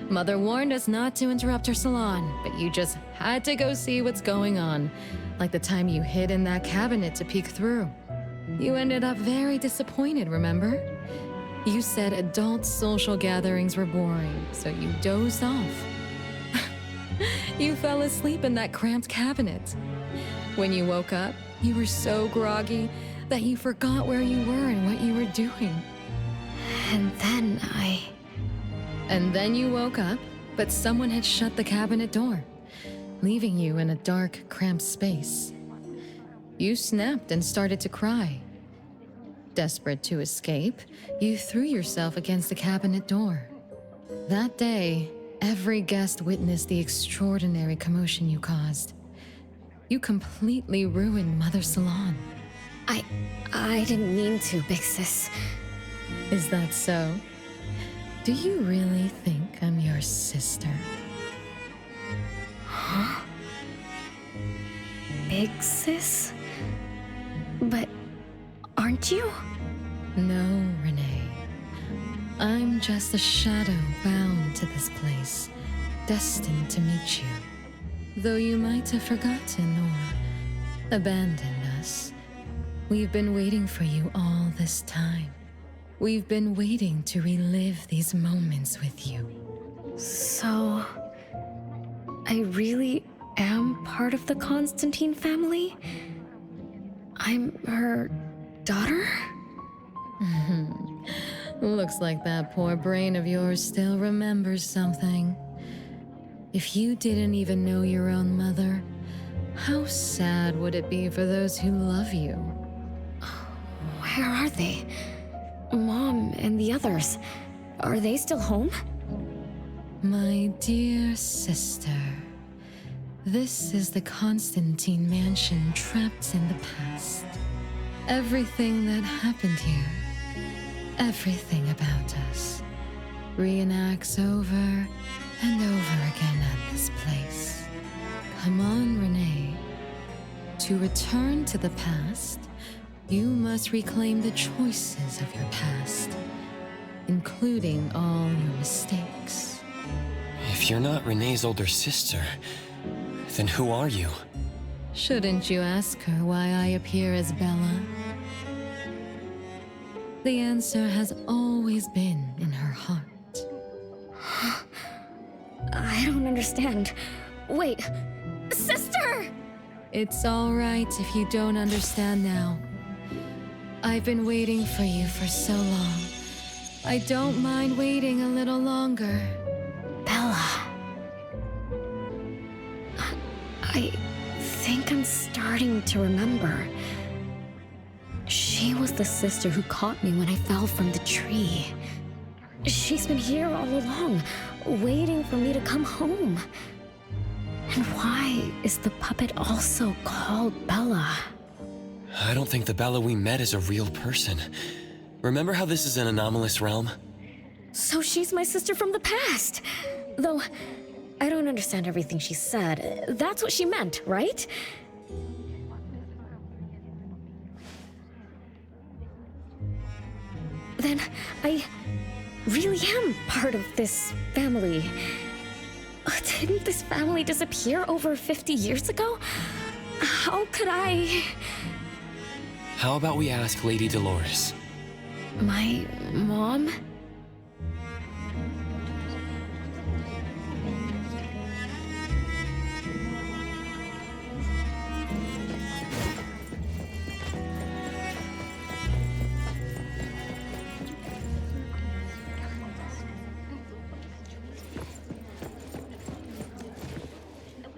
Mother warned us not to interrupt her salon, but you just had to go see what's going on. Like the time you hid in that cabinet to peek through. You ended up very disappointed, remember? You said adult social gatherings were boring, so you dozed off. You fell asleep in that cramped cabinet. When you woke up, you were so groggy that you forgot where you were and what you were doing. And then you woke up, but someone had shut the cabinet door, leaving you in a dark, cramped space. You snapped and started to cry. Desperate to escape, you threw yourself against the cabinet door. That day, every guest witnessed the extraordinary commotion you caused. You completely ruined Mother's salon. I didn't mean to, big sis. Is that so? Do you really think I'm your sister? Huh? Big sis? But aren't you? No, Renee. I'm just a shadow bound to this place, destined to meet you. Though you might have forgotten or abandoned us, we've been waiting for you all this time. We've been waiting to relive these moments with you. So, I really am part of the Constantine family? I'm her daughter? Looks like that poor brain of yours still remembers something. If you didn't even know your own mother, how sad would it be for those who love you? Where are they? Mom and the others. Are they still home? My dear sister, this is the Constantine mansion trapped in the past. Everything that happened here, everything about us, reenacts over and over again at this place. Come on, Renee. To return to the past, you must reclaim the choices of your past, including all your mistakes. If you're not Renee's older sister, then who are you? Shouldn't you ask her why I appear as Bella? The answer has always been in her heart. I don't understand. Wait, sister! It's all right if you don't understand now. I've been waiting for you for so long. I don't mind waiting a little longer. Bella. I think I'm starting to remember. She was the sister who caught me when I fell from the tree. She's been here all along, waiting for me to come home. And why is the puppet also called Bella? I don't think the Bella we met is a real person. Remember how this is an anomalous realm? So she's my sister from the past. Though, I don't understand everything she said. That's what she meant, right? Then I really am part of this family. Didn't this family disappear over 50 years ago? How could I... How about we ask Lady Dolores? My mom?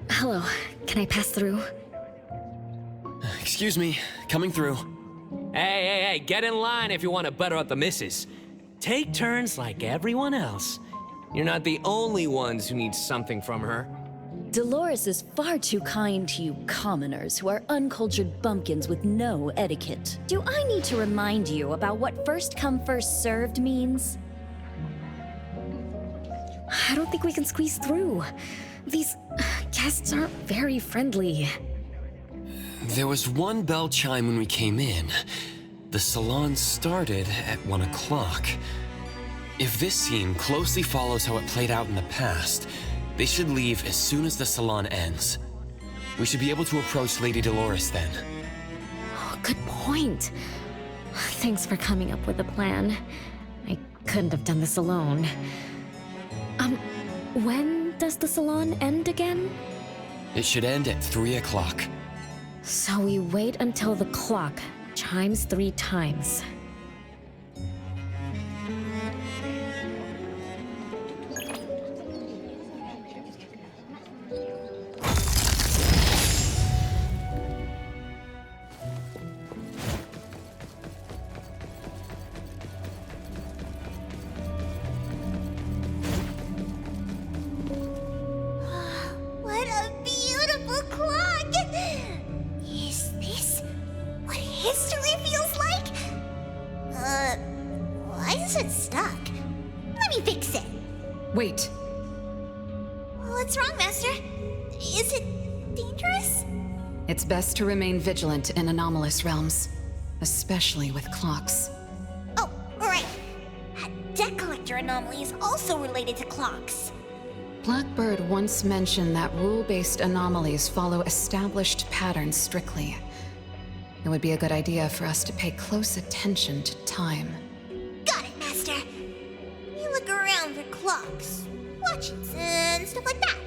Hello, can I pass through? Excuse me, coming through. Hey, get in line if you want to butter up the missus. Take turns like everyone else. You're not the only ones who need something from her. Dolores is far too kind to you commoners who are uncultured bumpkins with no etiquette. Do I need to remind you about what first come, first served means? I don't think we can squeeze through. These guests aren't very friendly. There was one bell chime when we came in. The salon started at 1 o'clock. If this scene closely follows how it played out in the past, they should leave as soon as the salon ends. We should be able to approach Lady Dolores then. Oh, good point. Thanks for coming up with a plan. I couldn't have done this alone. When does the salon end again? It should end at 3 o'clock. So we wait until the clock chimes 3 times. What a beautiful clock! Is this what history feels like? Why is it stuck? Let me fix it. Wait. What's wrong, Master? Is it dangerous? It's best to remain vigilant in anomalous realms, especially with clocks. Oh, right. A debt collector anomaly is also related to clocks. Blackbird once mentioned that rule-based anomalies follow established patterns strictly. It would be a good idea for us to pay close attention to time. Got it, Master. You look around for clocks, watches, and stuff like that.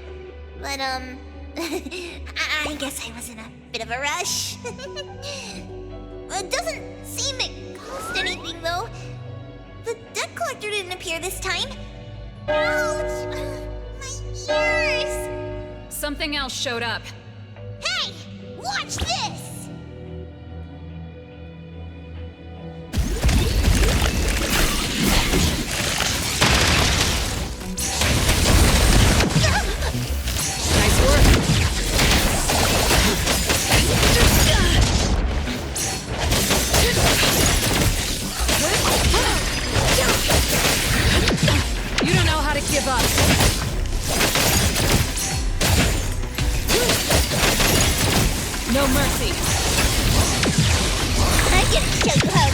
But, I guess I was in a bit of a rush. It doesn't seem it cost anything, though. The debt collector didn't appear this time. Ouch! My ears! Something else showed up. Hey! Watch this! Nice work. You don't know how to give up. No mercy. I'm gonna show you how.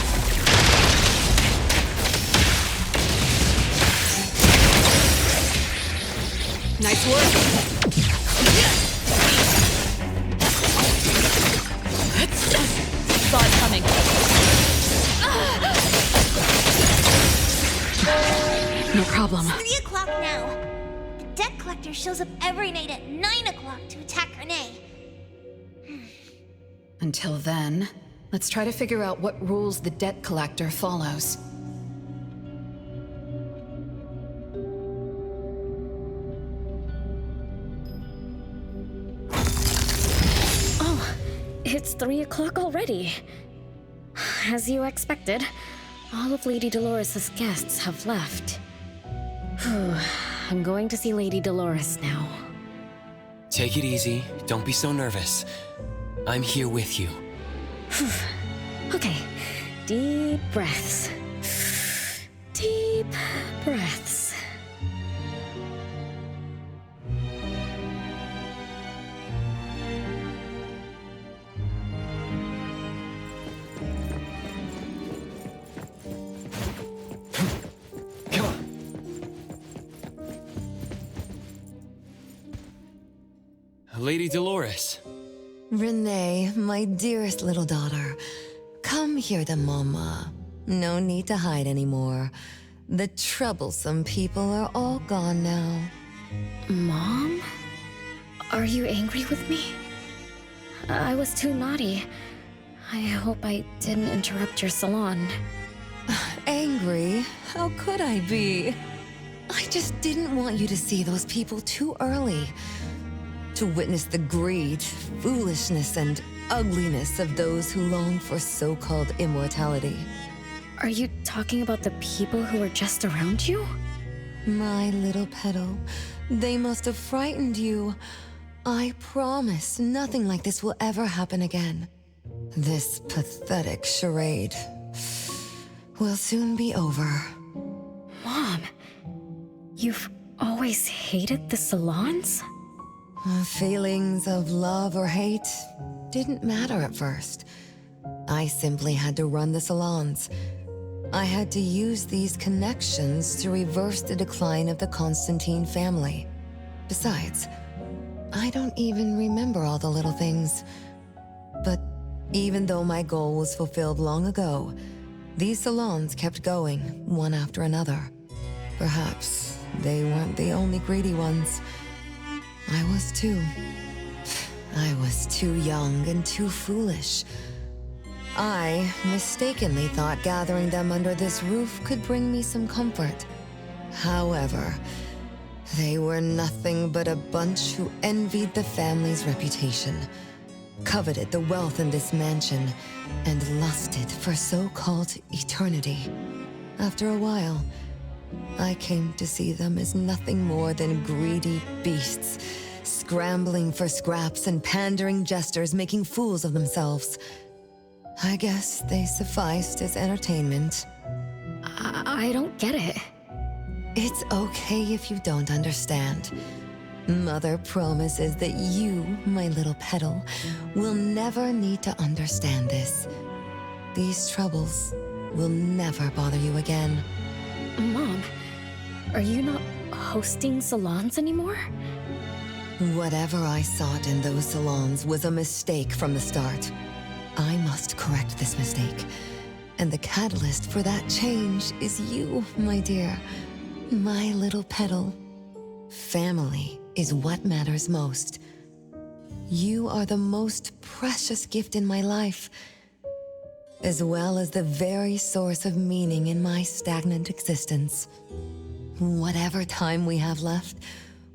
Nice work. Saw it coming. No problem. It's 3 o'clock now. The debt collector shows up every night at 9 o'clock to attack Renee. Until then, let's try to figure out what rules the debt collector follows. Oh, it's 3 o'clock already. As you expected, all of Lady Dolores' guests have left. I'm going to see Lady Dolores now. Take it easy. Don't be so nervous. I'm here with you. Okay, deep breaths. Deep breaths. Come on. Lady Dolores. Renee, my dearest little daughter, come here to Mama. No need to hide anymore. The troublesome people are all gone now. Mom? Are you angry with me? I was too naughty. I hope I didn't interrupt your salon. Angry? How could I be? I just didn't want you to see those people too early. To witness the greed, foolishness, and ugliness of those who long for so-called immortality. Are you talking about the people who were just around you? My little petal, they must have frightened you. I promise nothing like this will ever happen again. This pathetic charade will soon be over. Mom, you've always hated the salons? Feelings of love or hate didn't matter at first. I simply had to run the salons. I had to use these connections to reverse the decline of the Constantine family. Besides, I don't even remember all the little things. But even though my goal was fulfilled long ago, these salons kept going, one after another. Perhaps they weren't the only greedy ones. I was too. I was too young and too foolish. I mistakenly thought gathering them under this roof could bring me some comfort. However, they were nothing but a bunch who envied the family's reputation, coveted the wealth in this mansion, and lusted for so-called eternity. After a while, I came to see them as nothing more than greedy beasts, scrambling for scraps and pandering jesters making fools of themselves. I guess they sufficed as entertainment. I don't get it. It's okay if you don't understand. Mother promises that you, my little petal, will never need to understand this. These troubles will never bother you again. Mom, are you not hosting salons anymore? Whatever I sought in those salons was a mistake from the start. I must correct this mistake. And the catalyst for that change is you, my dear. My little petal. Family is what matters most. You are the most precious gift in my life, as well as the very source of meaning in my stagnant existence. Whatever time we have left,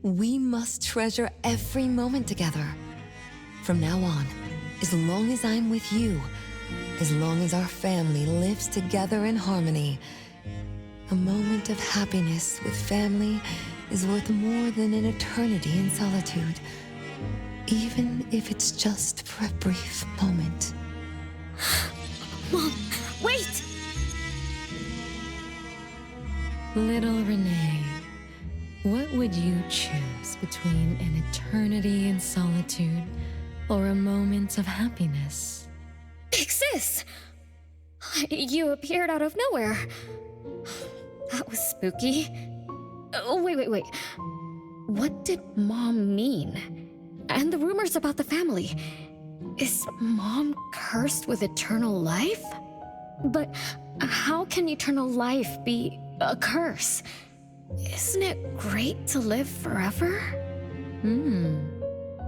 we must treasure every moment together. From now on, as long as I'm with you, as long as our family lives together in harmony, a moment of happiness with family is worth more than an eternity in solitude, even if it's just for a brief moment. Mom, wait! Little Renee, what would you choose between an eternity in solitude or a moment of happiness? Big sis! You appeared out of nowhere. That was spooky. Wait. What did Mom mean? And the rumors about the family. Is Mom cursed with eternal life? But how can eternal life be a curse? Isn't it great to live forever?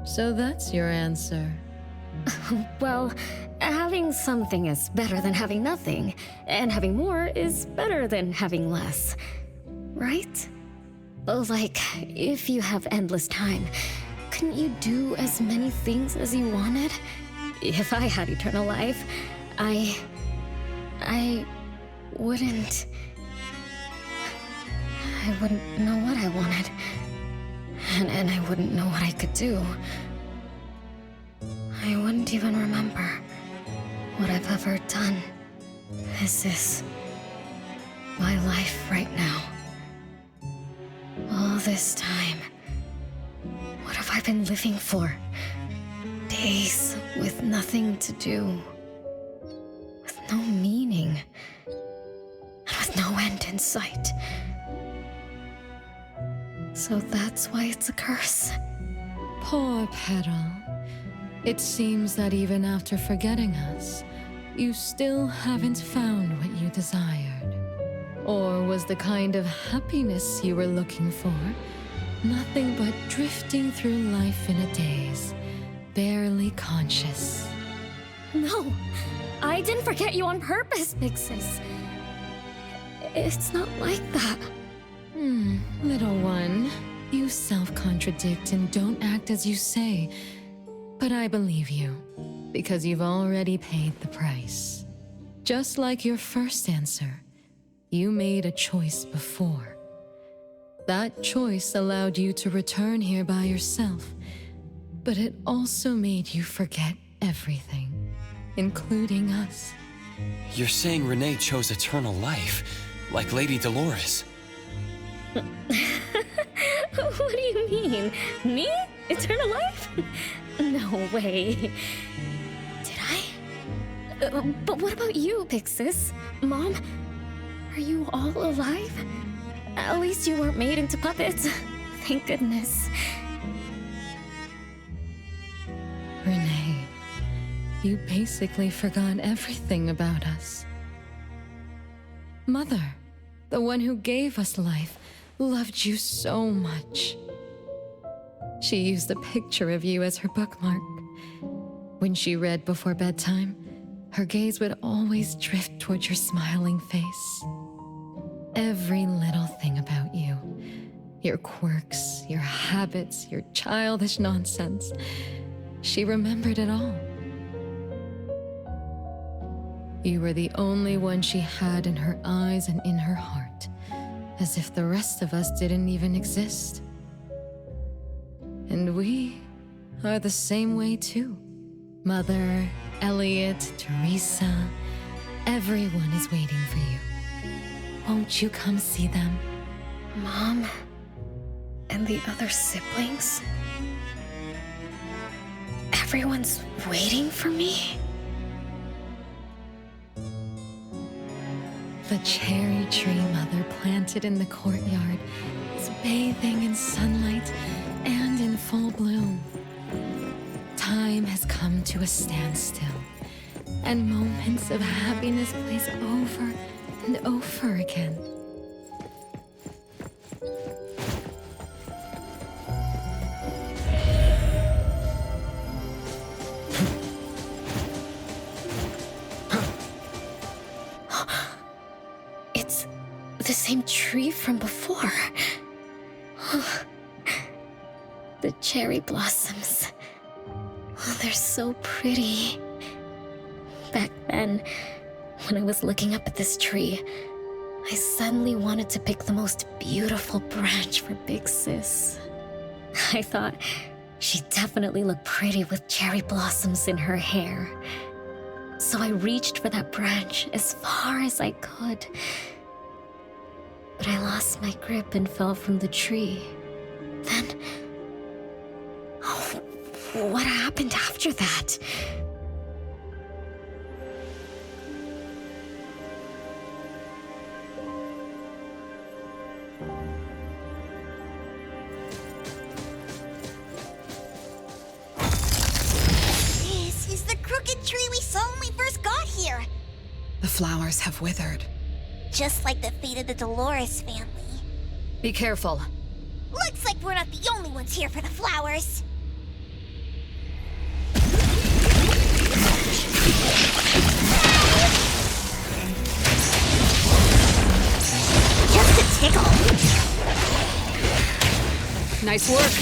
So that's your answer. Well, having something is better than having nothing, and having more is better than having less. Right? Like, if you have endless time, couldn't you do as many things as you wanted? If I had eternal life, I wouldn't know what I wanted. And I wouldn't know what I could do. I wouldn't even remember what I've ever done. Is this my life right now? All this time, what have I been living for? Days with nothing to do, with no meaning, and with no end in sight. So that's why it's a curse. Poor Petal. It seems that even after forgetting us, you still haven't found what you desired. Or was the kind of happiness you were looking for nothing but drifting through life in a daze, barely conscious? No, I didn't forget you on purpose, Big Sis. It's not like that. Little one, you self-contradict and don't act as you say. But I believe you. because you've already paid the price. Just like your first answer, you made a choice before. That choice allowed you to return here by yourself, but it also made you forget everything, including us. You're saying Renee chose eternal life, like Lady Dolores? What do you mean? Me? Eternal life? No way. Did I? But what about you, Big Sis? Mom? Are you all alive? At least you weren't made into puppets. Thank goodness. Renee, you basically forgot everything about us. Mother, the one who gave us life, loved you so much. She used a picture of you as her bookmark. When she read before bedtime, her gaze would always drift towards your smiling face. Every little thing about you, your quirks, your habits, your childish nonsense, she remembered it all. You were the only one she had in her eyes and in her heart, as if the rest of us didn't even exist. And we are the same way too. Mother, Elliot, Teresa, everyone is waiting for you. Won't you come see them? Mom and the other siblings? Everyone's waiting for me? The cherry tree Mother planted in the courtyard is bathing in sunlight and in full bloom. Time has come to a standstill, and moments of happiness place over and over again. It's the same tree from before. The cherry blossoms. Oh, they're so pretty. Back then, when I was looking up at this tree, I suddenly wanted to pick the most beautiful branch for Big Sis. I thought she'd definitely look pretty with cherry blossoms in her hair. So I reached for that branch as far as I could. But I lost my grip and fell from the tree. Then, what happened after that? This is the crooked tree we saw when we first got here. The flowers have withered. Just like the fate of the Dolores family. Be careful. Looks like we're not the only ones here for the flowers. Just a tickle. Nice work.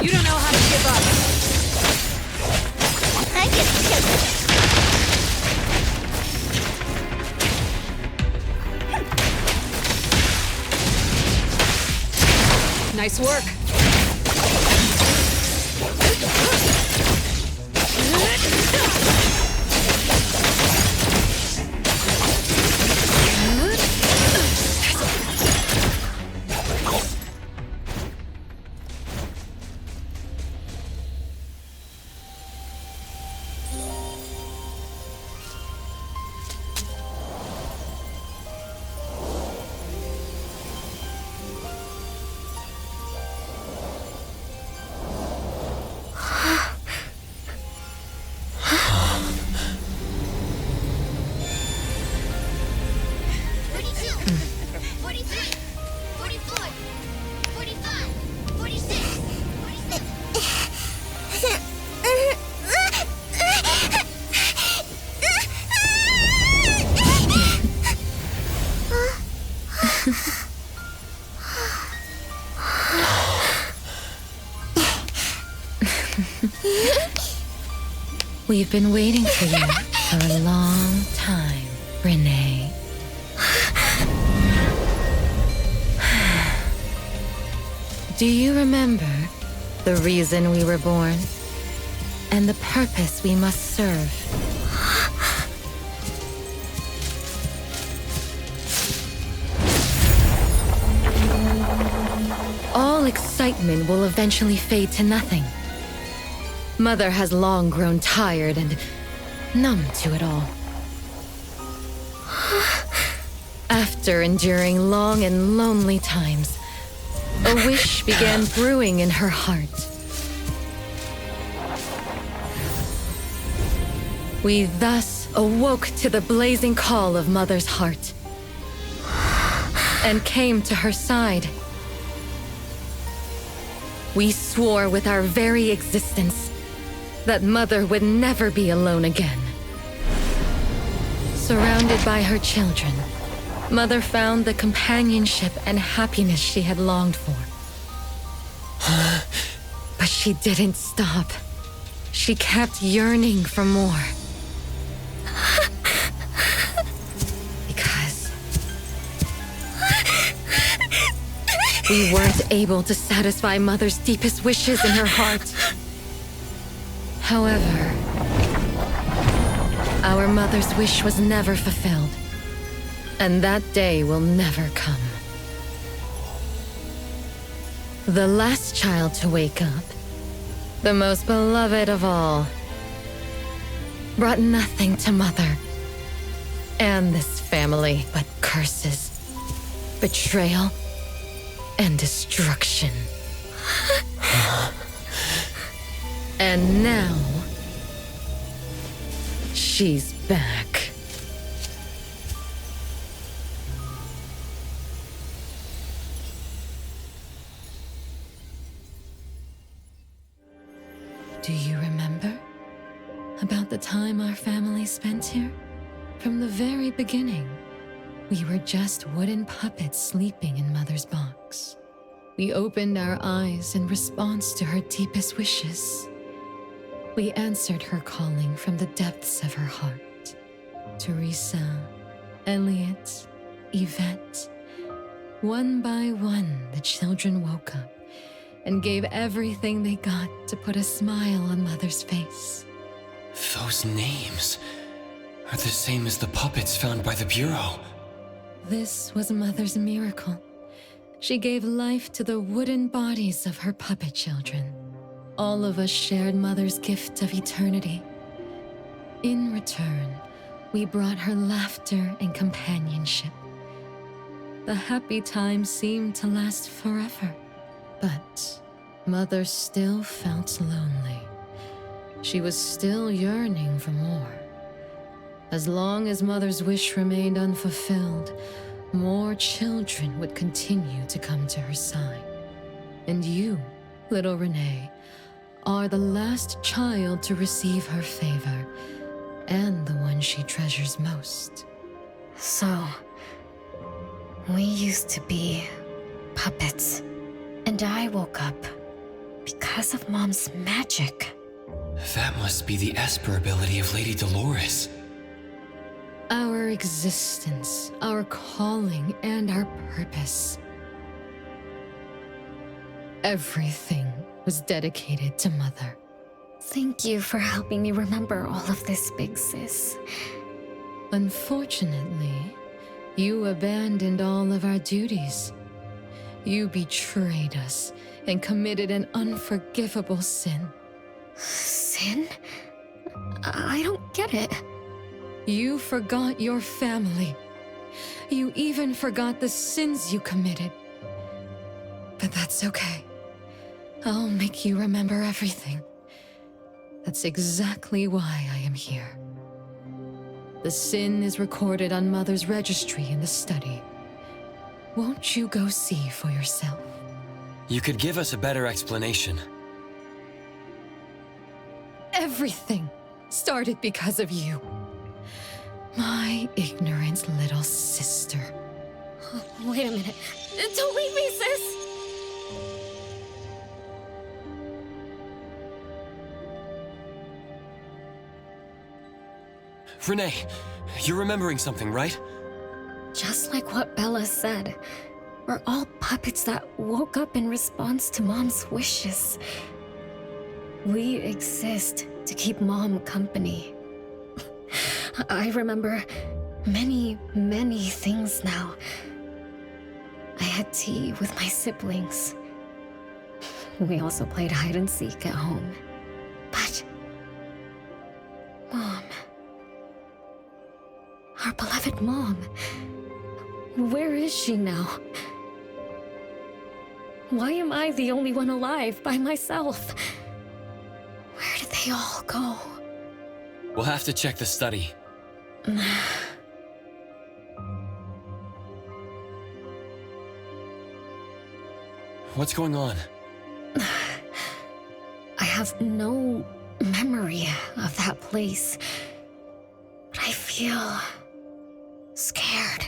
You don't know how to give up. I just take it. Nice work. We've been waiting for you for a long time, Renee. Do you remember the reason we were born? And the purpose we must serve? All excitement will eventually fade to nothing. Mother has long grown tired and numb to it all. After enduring long and lonely times, a wish began brewing in her heart. We thus awoke to the blazing call of Mother's heart and came to her side. We swore with our very existence that Mother would never be alone again. Surrounded by her children, Mother found the companionship and happiness she had longed for. But she didn't stop. She kept yearning for more. Because we weren't able to satisfy Mother's deepest wishes in her heart. However, our Mother's wish was never fulfilled, and that day will never come. The last child to wake up, the most beloved of all, brought nothing to Mother and this family but curses, betrayal, and destruction. And now, she's back. Do you remember about the time our family spent here? From the very beginning, we were just wooden puppets sleeping in Mother's box. We opened our eyes in response to her deepest wishes. We answered her calling from the depths of her heart. Teresa, Elliot, Yvette. One by one, the children woke up and gave everything they got to put a smile on Mother's face. Those names are the same as the puppets found by the Bureau. This was Mother's miracle. She gave life to the wooden bodies of her puppet children. All of us shared Mother's gift of eternity. In return, we brought her laughter and companionship. The happy times seemed to last forever. But Mother still felt lonely. She was still yearning for more. As long as Mother's wish remained unfulfilled, more children would continue to come to her side. And you, little Renee, are the last child to receive her favor, and the one she treasures most. So, we used to be puppets, and I woke up because of Mom's magic. That must be the Esper ability of Lady Dolores. Our existence, our calling, and our purpose. Everything was dedicated to Mother. Thank you for helping me remember all of this, Big Sis. Unfortunately, you abandoned all of our duties. You betrayed us and committed an unforgivable sin. Sin? I don't get it. You forgot your family. You even forgot the sins you committed. But that's okay. I'll make you remember everything. That's exactly why I am here. The sin is recorded on Mother's registry in the study. Won't you go see for yourself? You could give us a better explanation. Everything started because of you. My ignorant little sister. Oh, wait a minute. Don't leave me, sis! Renee, you're remembering something, right? Just like what Bella said, we're all puppets that woke up in response to Mom's wishes. We exist to keep Mom company. I remember many, many things now. I had tea with my siblings. We also played hide and seek at home. But Mom, our beloved Mom, where is she now? Why am I the only one alive by myself? Where did they all go? We'll have to check the study. What's going on? I have no memory of that place, but I feel scared.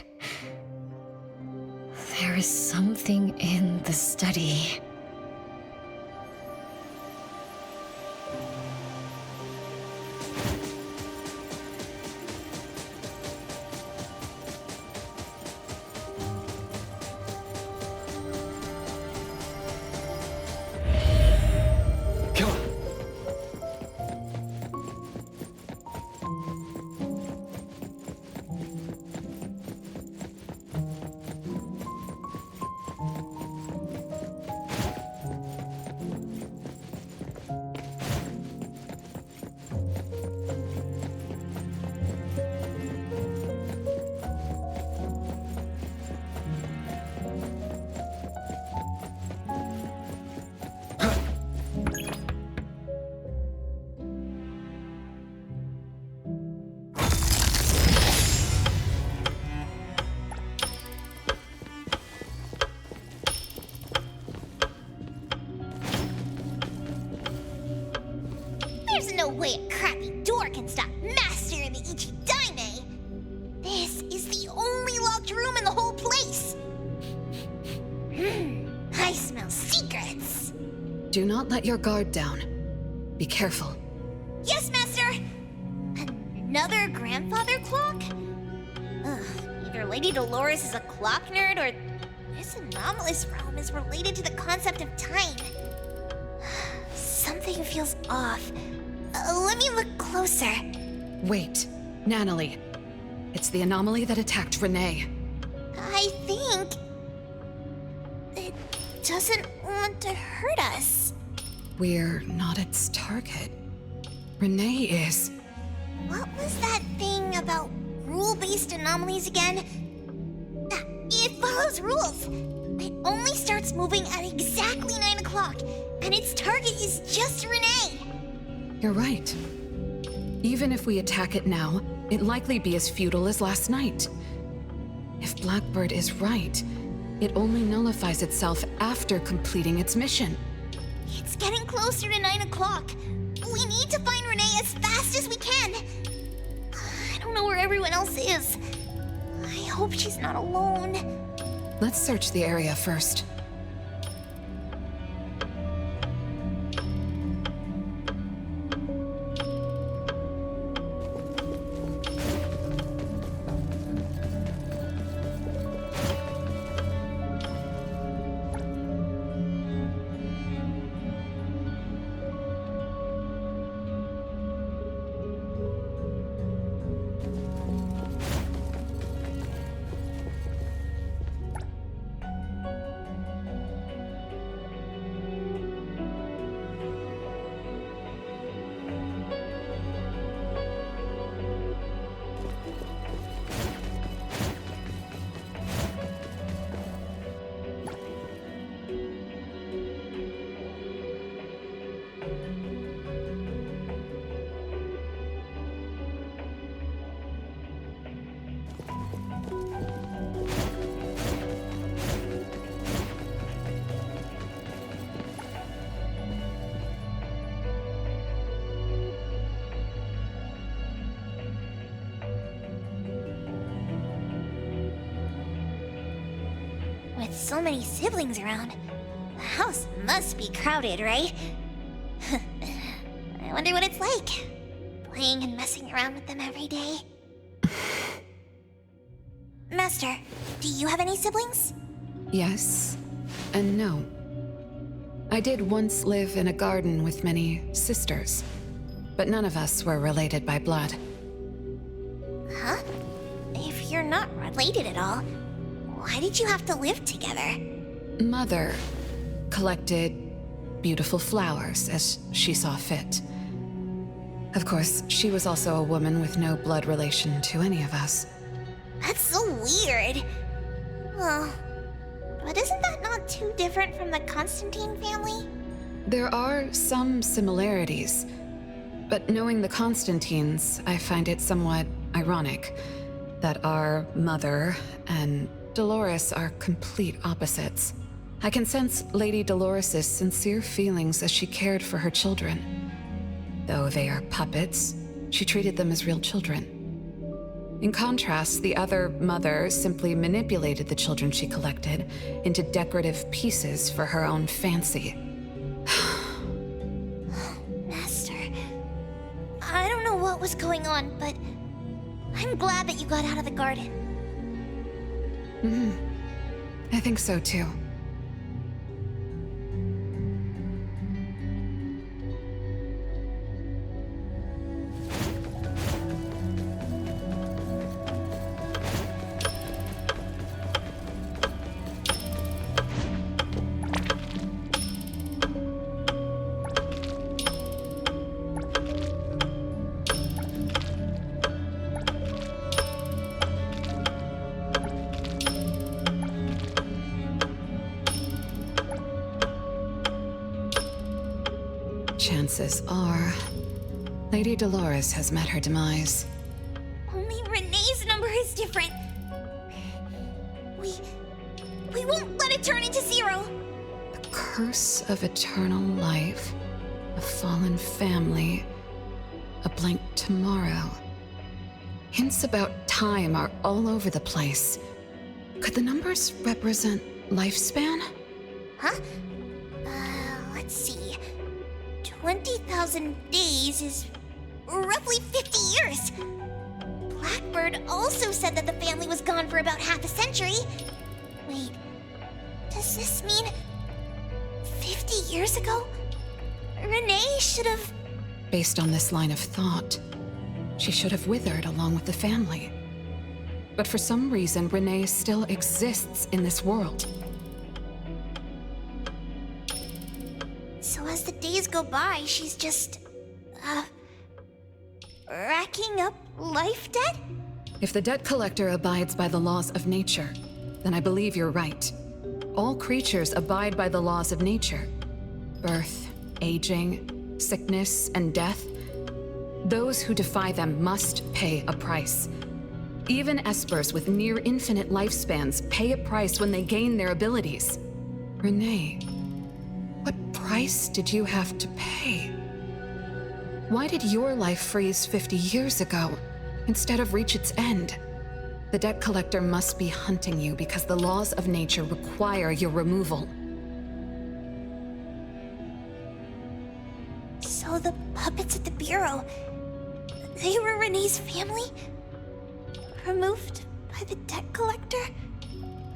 There is something in the study. There's no way a crappy door can stop Master and the Ichidaime! This is the only locked room in the whole place! I smell secrets! Do not let your guard down. Be careful. Yes, Master! Another grandfather clock? Ugh, either Lady Dolores is a clock nerd or this anomalous realm is related to the concept of time. Something feels off. Let me look closer. Wait, Natalie. It's the anomaly that attacked Renee. I think it doesn't want to hurt us. We're not its target. Renee is. What was that thing about rule-based anomalies again? It follows rules. It only starts moving at exactly 9 o'clock, and its target is just Renee. You're right. Even if we attack it now, it'd likely be as futile as last night. If Blackbird is right, it only nullifies itself after completing its mission. It's getting closer to 9 o'clock. We need to find Renee as fast as we can. I don't know where everyone else is. I hope she's not alone. Let's search the area first. With so many siblings around, the house must be crowded, right? I wonder what it's like. playing and messing around with them every day. Master, do you have any siblings? Yes and no. I did once live in a garden with many sisters, but none of us were related by blood. Huh? If you're not related at all, why did you have to live together? Mother collected beautiful flowers as she saw fit. Of course, she was also a woman with no blood relation to any of us. That's so weird. Well, but isn't that not too different from the Constantine family? There are some similarities, but knowing the Constantines, I find it somewhat ironic that our mother and Dolores are complete opposites. I can sense Lady Dolores' sincere feelings as she cared for her children. Though they are puppets, she treated them as real children. In contrast, the other mother simply manipulated the children she collected into decorative pieces for her own fancy. Master, I don't know what was going on, but I'm glad that you got out of the garden. I think so too. Chances are, Lady Dolores has met her demise. Only Renee's number is different. We won't let it turn into 0. The curse of eternal life, a fallen family, a blank tomorrow. Hints about time are all over the place. Could the numbers represent lifespan? Huh? Let's see. 20,000 days is roughly 50 years. Blackbird also said that the family was gone for about half a century. Wait, does this mean 50 years ago? Renee should have... Based on this line of thought, she should have withered along with the family. But for some reason, Renee still exists in this world. So as the days go by, she's just... racking up life debt? If the debt collector abides by the laws of nature, then I believe you're right. All creatures abide by the laws of nature. Birth, aging, sickness, and death. Those who defy them must pay a price. Even espers with near infinite lifespans pay a price when they gain their abilities. Renee, what price did you have to pay? Why did your life freeze 50 years ago instead of reach its end? The debt collector must be hunting you because the laws of nature require your removal. So the puppets at the bureau, they were Renee's family? Removed by the debt collector?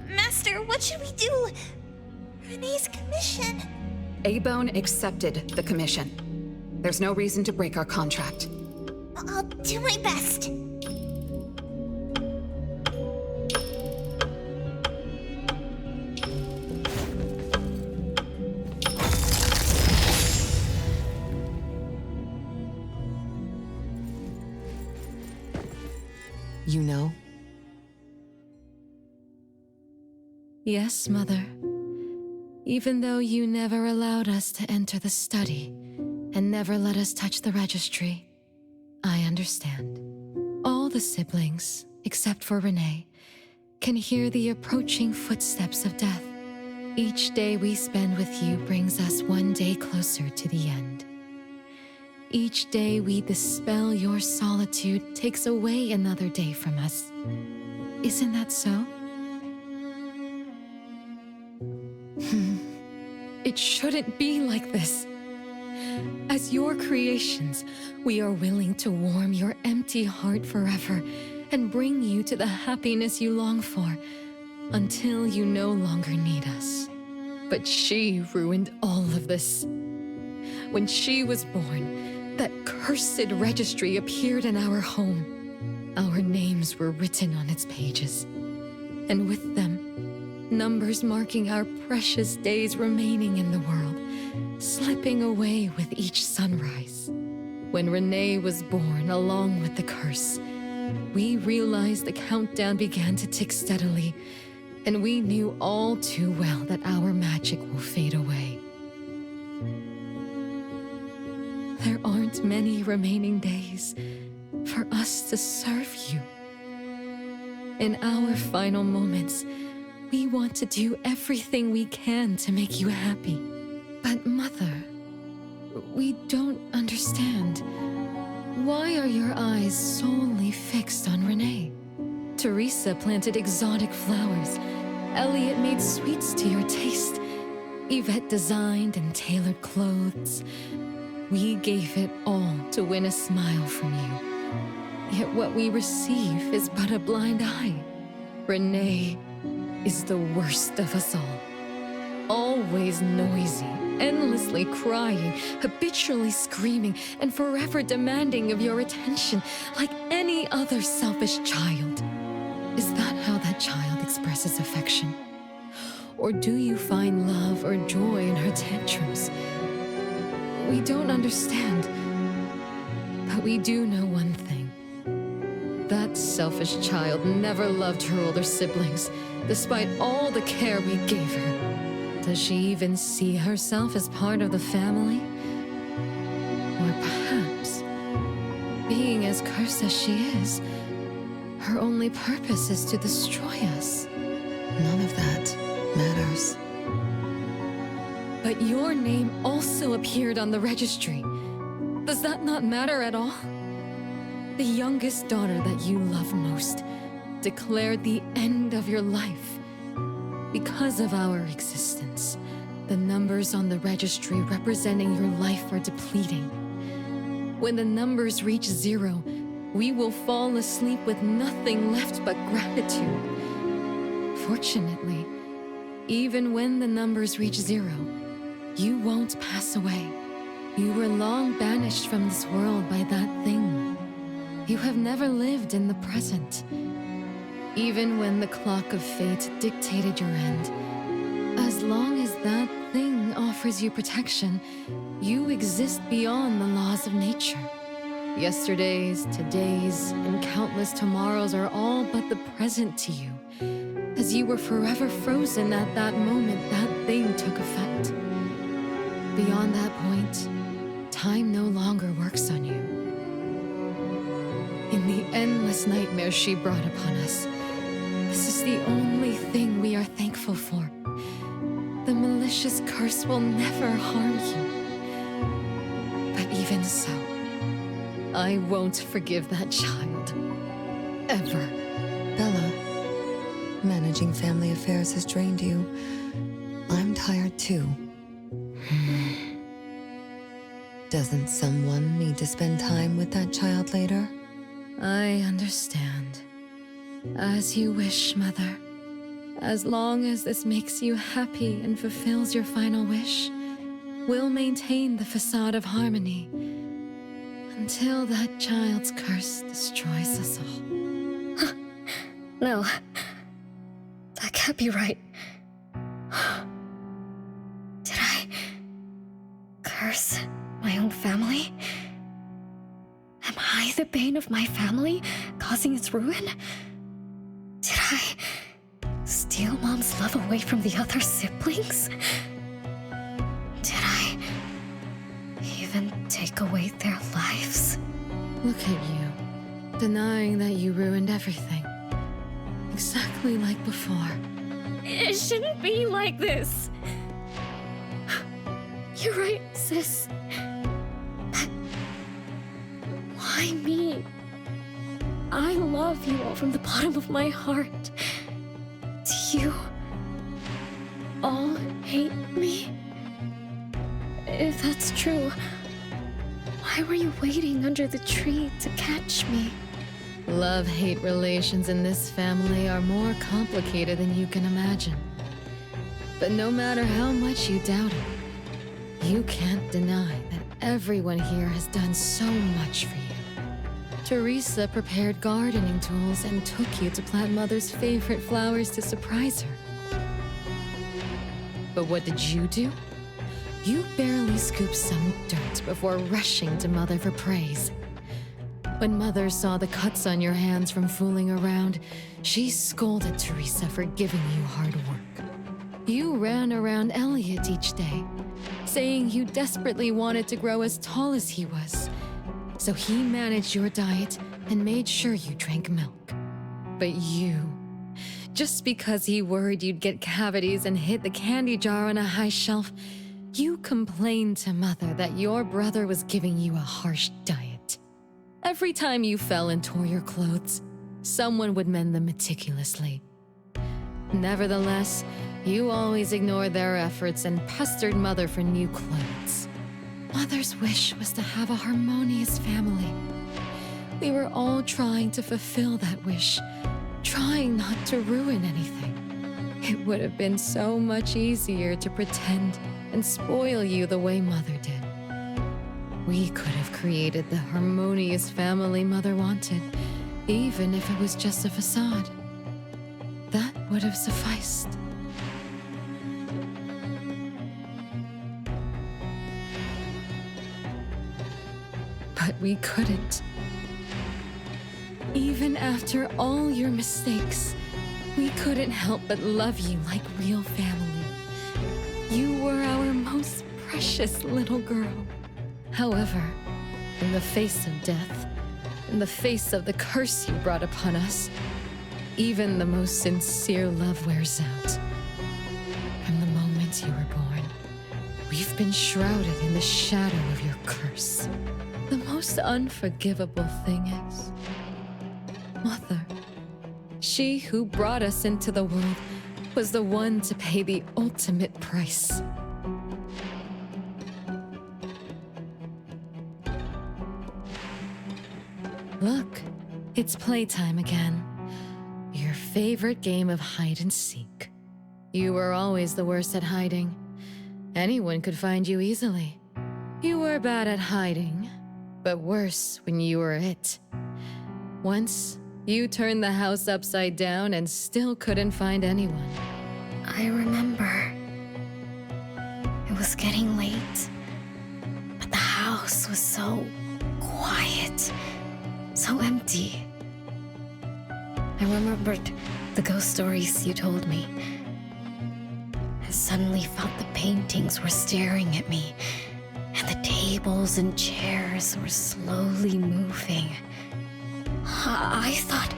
Master, what should we do? Renee's commission. A-Bone accepted the commission. There's no reason to break our contract. I'll do my best. You know? Yes, Mother. Even though you never allowed us to enter the study and never let us touch the registry, I understand. All the siblings, except for Renee, can hear the approaching footsteps of death. Each day we spend with you brings us one day closer to the end. Each day we dispel your solitude takes away another day from us. Isn't that so? It shouldn't be like this. As your creations, we are willing to warm your empty heart forever and bring you to the happiness you long for until you no longer need us. But she ruined all of this. When she was born, that cursed registry appeared in our home. Our names were written on its pages, and with them, numbers marking our precious days remaining in the world, slipping away with each sunrise. When Renee was born along with the curse, we realized the countdown began to tick steadily, and we knew all too well that our magic will fade away. There aren't many remaining days for us to serve you. In our final moments, we want to do everything we can to make you happy. But Mother, we don't understand. Why are your eyes solely fixed on Renee? Teresa planted exotic flowers. Elliot made sweets to your taste. Yvette designed and tailored clothes. We gave it all to win a smile from you. Yet what we receive is but a blind eye. Renee is the worst of us all. Always noisy, endlessly crying, habitually screaming, and forever demanding of your attention like any other selfish child. Is that how that child expresses affection? Or do you find love or joy in her tantrums? We don't understand, but we do know one thing. That selfish child never loved her older siblings, despite all the care we gave her. Does she even see herself as part of the family? Or perhaps, being as cursed as she is, her only purpose is to destroy us. None of that matters. But your name also appeared on the registry. Does that not matter at all? The youngest daughter that you love most declared the end of your life. Because of our existence, the numbers on the registry representing your life are depleting. When the numbers reach 0, we will fall asleep with nothing left but gratitude. Fortunately, even when the numbers reach 0, you won't pass away. You were long banished from this world by that thing. You have never lived in the present. Even when the clock of fate dictated your end, as long as that thing offers you protection, you exist beyond the laws of nature. Yesterdays, todays, and countless tomorrows are all but the present to you, as you were forever frozen at that moment that thing took effect. Beyond that point, time no longer works on you. In the endless nightmares she brought upon us, this is the only thing we are thankful for. The malicious curse will never harm you. But even so, I won't forgive that child. Ever. Bella, managing family affairs has drained you. I'm tired too. Doesn't someone need to spend time with that child later? I understand. As you wish, Mother. As long as this makes you happy and fulfills your final wish, we'll maintain the facade of harmony until that child's curse destroys us all. No. That can't be right. Did I curse my own family? Am I the bane of my family, causing its ruin? Did I steal Mom's love away from the other siblings? Did I even take away their lives? Look at you, denying that you ruined everything. Exactly like before. It shouldn't be like this. You're right, sis. But why me? I love you all from the bottom of my heart. Do you all hate me? If that's true, why were you waiting under the tree to catch me? Love-hate relations in this family are more complicated than you can imagine. But no matter how much you doubt it, you can't deny that everyone here has done so much for you. Teresa prepared gardening tools and took you to plant Mother's favorite flowers to surprise her. But what did you do? You barely scooped some dirt before rushing to Mother for praise. When Mother saw the cuts on your hands from fooling around, she scolded Teresa for giving you hard work. You ran around Elliot each day, saying you desperately wanted to grow as tall as he was. So he managed your diet and made sure you drank milk. But you, just because he worried you'd get cavities and hit the candy jar on a high shelf, you complained to Mother that your brother was giving you a harsh diet. Every time you fell and tore your clothes, someone would mend them meticulously. Nevertheless, you always ignored their efforts and pestered Mother for new clothes. Mother's wish was to have a harmonious family. We were all trying to fulfill that wish, trying not to ruin anything. It would have been so much easier to pretend and spoil you the way Mother did. We could have created the harmonious family Mother wanted, even if it was just a facade. That would have sufficed. But we couldn't. Even after all your mistakes, we couldn't help but love you like real family. You were our most precious little girl. However, in the face of death, in the face of the curse you brought upon us, even the most sincere love wears out. From the moment you were born, we've been shrouded in the shadow of your curse. The most unforgivable thing is, Mother, she who brought us into the world, was the one to pay the ultimate price. Look, it's playtime again. Your favorite game of hide and seek. You were always the worst at hiding. Anyone could find you easily. You were bad at hiding, but worse when you were it. Once, you turned the house upside down and still couldn't find anyone. I remember. It was getting late, but the house was so quiet, so empty. I remembered the ghost stories you told me. I suddenly felt the paintings were staring at me, and the tables and chairs were slowly moving. I thought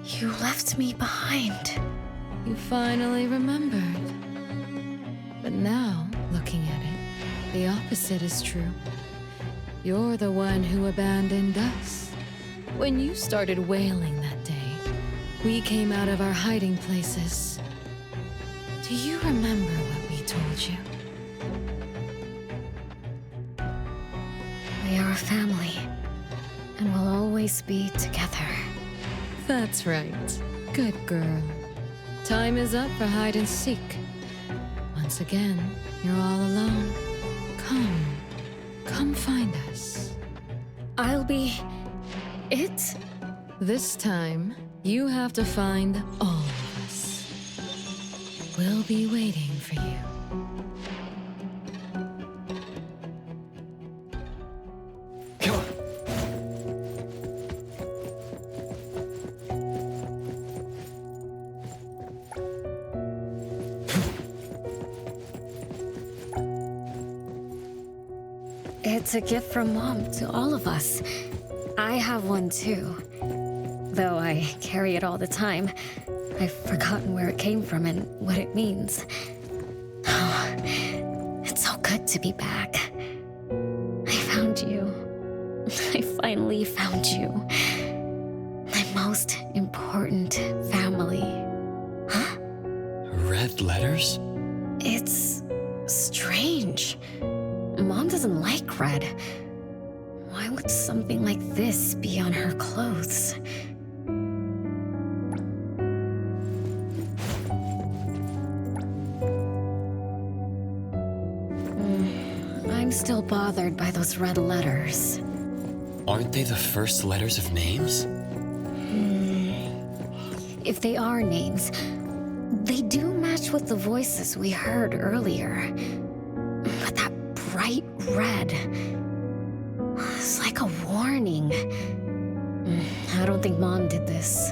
you left me behind. You finally remembered. But now, looking at it, the opposite is true. You're the one who abandoned us. When you started wailing that day, we came out of our hiding places. Do you remember what we told you? We are a family, and we'll always be together. That's right. Good girl. Time is up for hide and seek. Once again, you're all alone. Come find us. I'll be it? This time, you have to find all of us. We'll be waiting for you. It's a gift from Mom to all of us. I have one too. Though I carry it all the time, I've forgotten where it came from and what it means. Oh, it's so good to be back. I found you. I finally found you. My most important family. Red letters? It's Strange. Mom doesn't like red. Why would something like this be on her clothes? I'm still bothered by those red letters. Aren't they the first letters of names? If they are names, they do match with the voices we heard earlier. But that bright red, it's like a warning. I don't think Mom did this.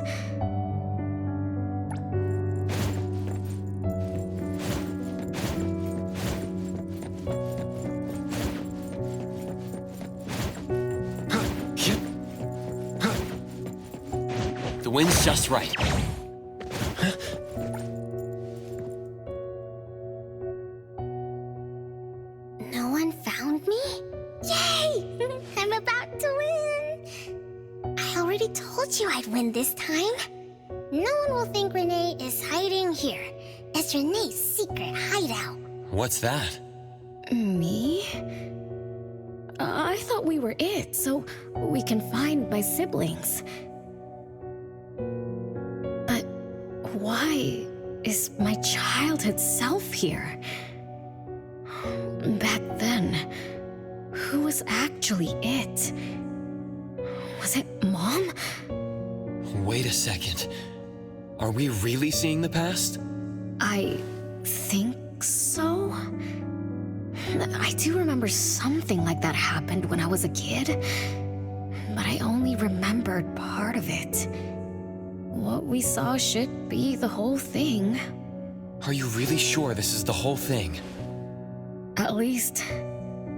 The wind's just right. No one found me? Yay! I'm about to win! I already told you I'd win this time. No one will think Renee is hiding here. It's Renee's secret hideout. What's that? Me? I thought we were it, so we can find my siblings. But why is my childhood self here? Back then, who was actually it? Was it Mom? Wait a second. Are we really seeing the past? I think so. I do remember something like that happened when I was a kid, but I only remembered part of it. What we saw should be the whole thing. Are you really sure this is the whole thing? At least,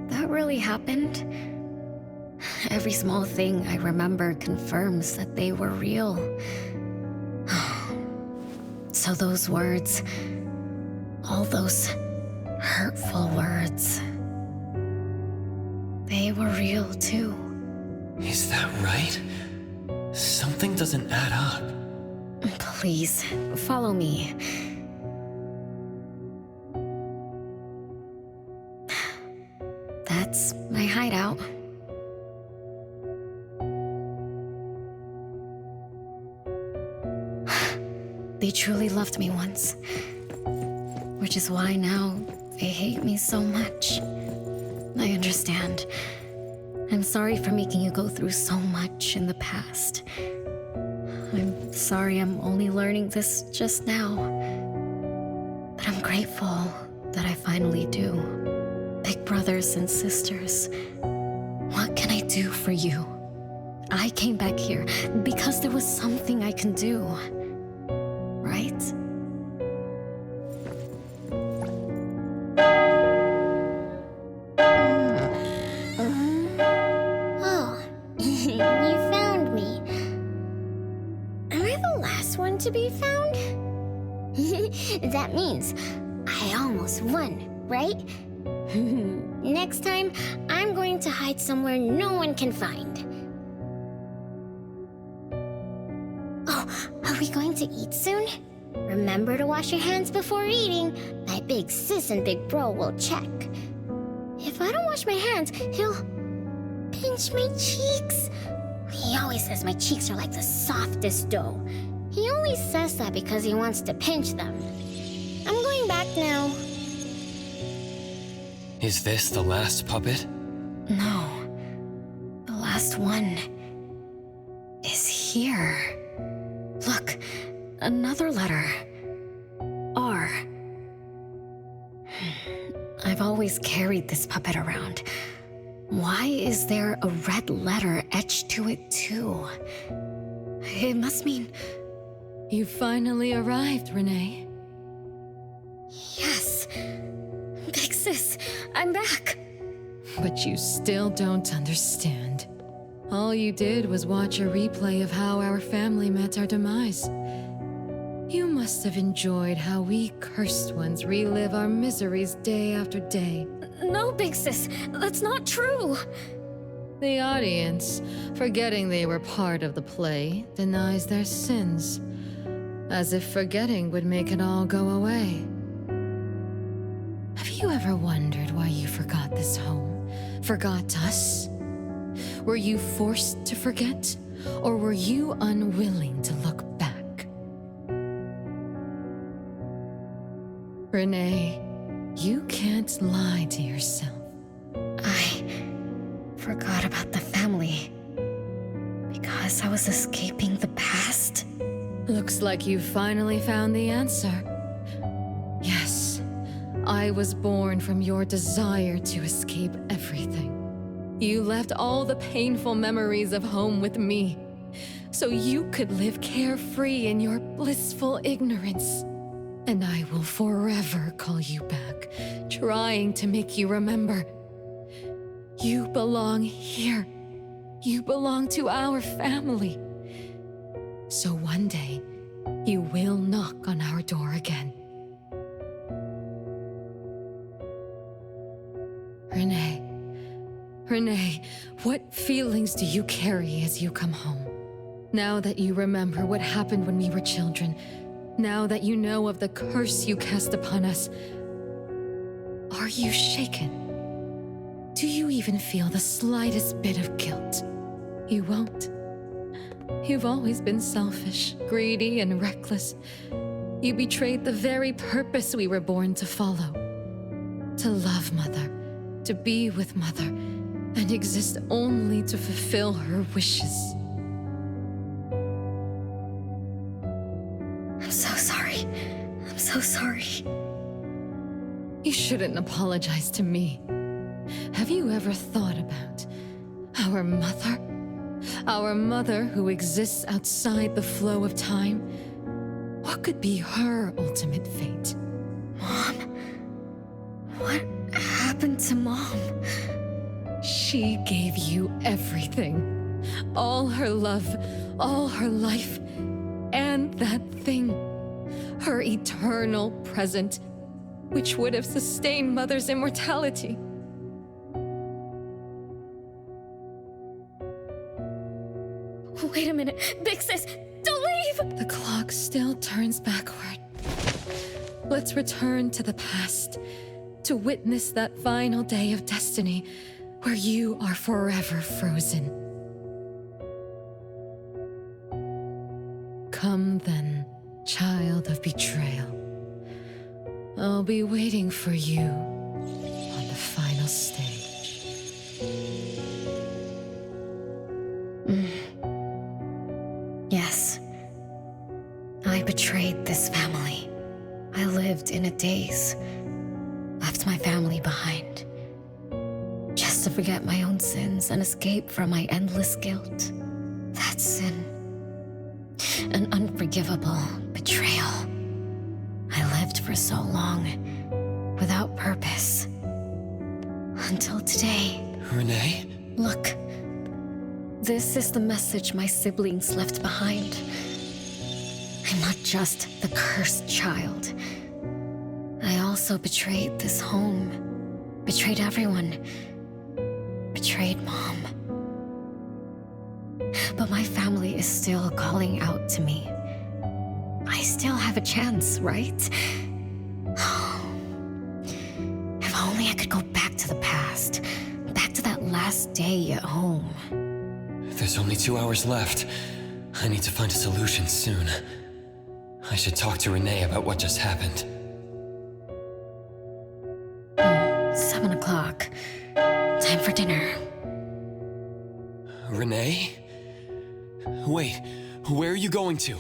that really happened. Every small thing I remember confirms that they were real. So those words, all those hurtful words, they were real too. Is that right? Something doesn't add up. Please, follow me. That's my hideout. They truly loved me once, which is why now they hate me so much. I understand. I'm sorry for making you go through so much in the past. I'm sorry I'm only learning this just now. But I'm grateful that I finally do. Big brothers and sisters, what can I do for you? I came back here because there was something I can do. Right? Oh, you found me. Am I the last one to be found? That means I almost won, right? Next time, I'm going to hide somewhere no one can find. Oh, are we going to eat soon? Remember to wash your hands before eating. My big sis and big bro will check. If I don't wash my hands, he'll pinch my cheeks. He always says my cheeks are like the softest dough. He only says that because he wants to pinch them. I'm going back now. Is this the last puppet? No. The last one is here. Look, another letter. R. I've always carried this puppet around. Why is there a red letter etched to it too? It must mean... You finally arrived, Renee. Yes. Big sis, I'm back. But you still don't understand. All you did was watch a replay of how our family met our demise. You must have enjoyed how we cursed ones relive our miseries day after day. No, Big Sis, that's not true. The audience, forgetting they were part of the play, denies their sins, as if forgetting would make it all go away. Have you ever wondered why you forgot this home? Forgot us? Were you forced to forget? Or were you unwilling to look back? Renee, you can't lie to yourself. I forgot about the family because I was escaping the past. Looks like you finally found the answer. Yes, I was born from your desire to escape everything. You left all the painful memories of home with me, so you could live carefree in your blissful ignorance. And I will forever call you back, trying to make you remember. You belong here. You belong to our family. So one day, you will knock on our door again. Renee, what feelings do you carry as you come home? Now that you remember what happened when we were children, now that you know of the curse you cast upon us, are you shaken? Do you even feel the slightest bit of guilt? You won't. You've always been selfish, greedy, and reckless. You betrayed the very purpose we were born to follow. To love Mother, to be with Mother, and exist only to fulfill her wishes. I'm so sorry. I'm so sorry. You shouldn't apologize to me. Have you ever thought about our mother? Our mother who exists outside the flow of time? What could be her ultimate fate? Mom? What happened to Mom? She gave you everything. All her love, all her life, and that thing. Her eternal present, which would have sustained Mother's immortality. Wait a minute. Big Sis, don't leave! The clock still turns backward. Let's return to the past to witness that final day of destiny where you are forever frozen. Come then, child of betrayal. I'll be waiting for you on the final stage. Yes. I betrayed this family. I lived in a daze. Left my family behind. Just to forget my own sins and escape from my endless guilt. That sin. An unforgivable betrayal. I lived for so long, without purpose. Until today. Renee? Look. This is the message my siblings left behind. I'm not just the cursed child. I also betrayed this home. Betrayed everyone. Betrayed Mom. But my family is still calling out to me. I still have a chance, right? If only I could go back to the past. Back to that last day at home. There's only 2 hours left. I need to find a solution soon. I should talk to Renee about what just happened. 7 o'clock. Time for dinner. Renee? Wait, where are you going to?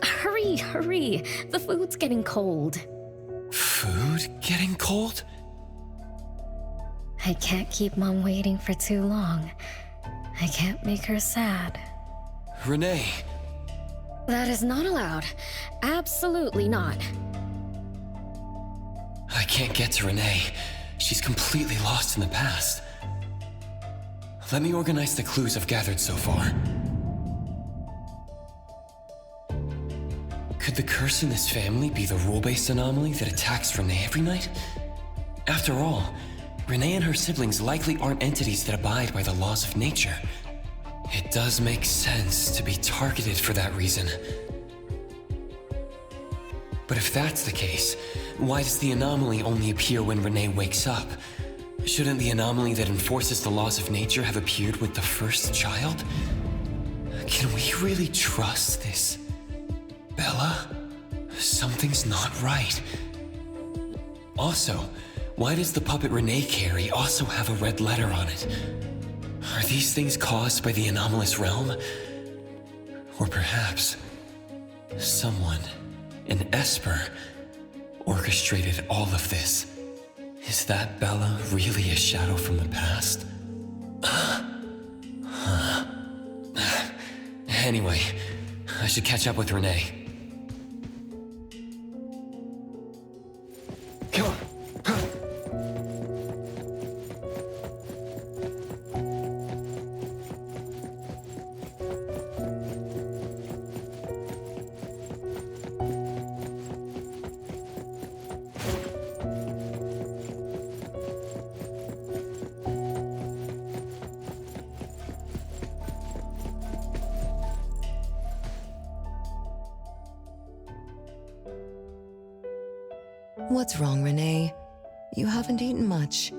Hurry, hurry. The food's getting cold. Food getting cold? I can't keep Mom waiting for too long. I can't make her sad. Renee! That is not allowed. Absolutely not. I can't get to Renee. She's completely lost in the past. Let me organize the clues I've gathered so far. Could the curse in this family be the rule-based anomaly that attacks Renee every night? After all, Renee and her siblings likely aren't entities that abide by the laws of nature. It does make sense to be targeted for that reason. But if that's the case, Why does the anomaly only appear when Renee wakes up? Shouldn't the anomaly that enforces the laws of nature have appeared with the first child? Can we really trust this? Bella? Something's not right. Also, why does the puppet Renee carry also have a red letter on it? Are these things caused by the anomalous realm? Or perhaps someone, an Esper, orchestrated all of this? Is that Bella really a shadow from the past? Anyway, I should catch up with Renee. Come on. What's wrong, Renee? You haven't eaten much.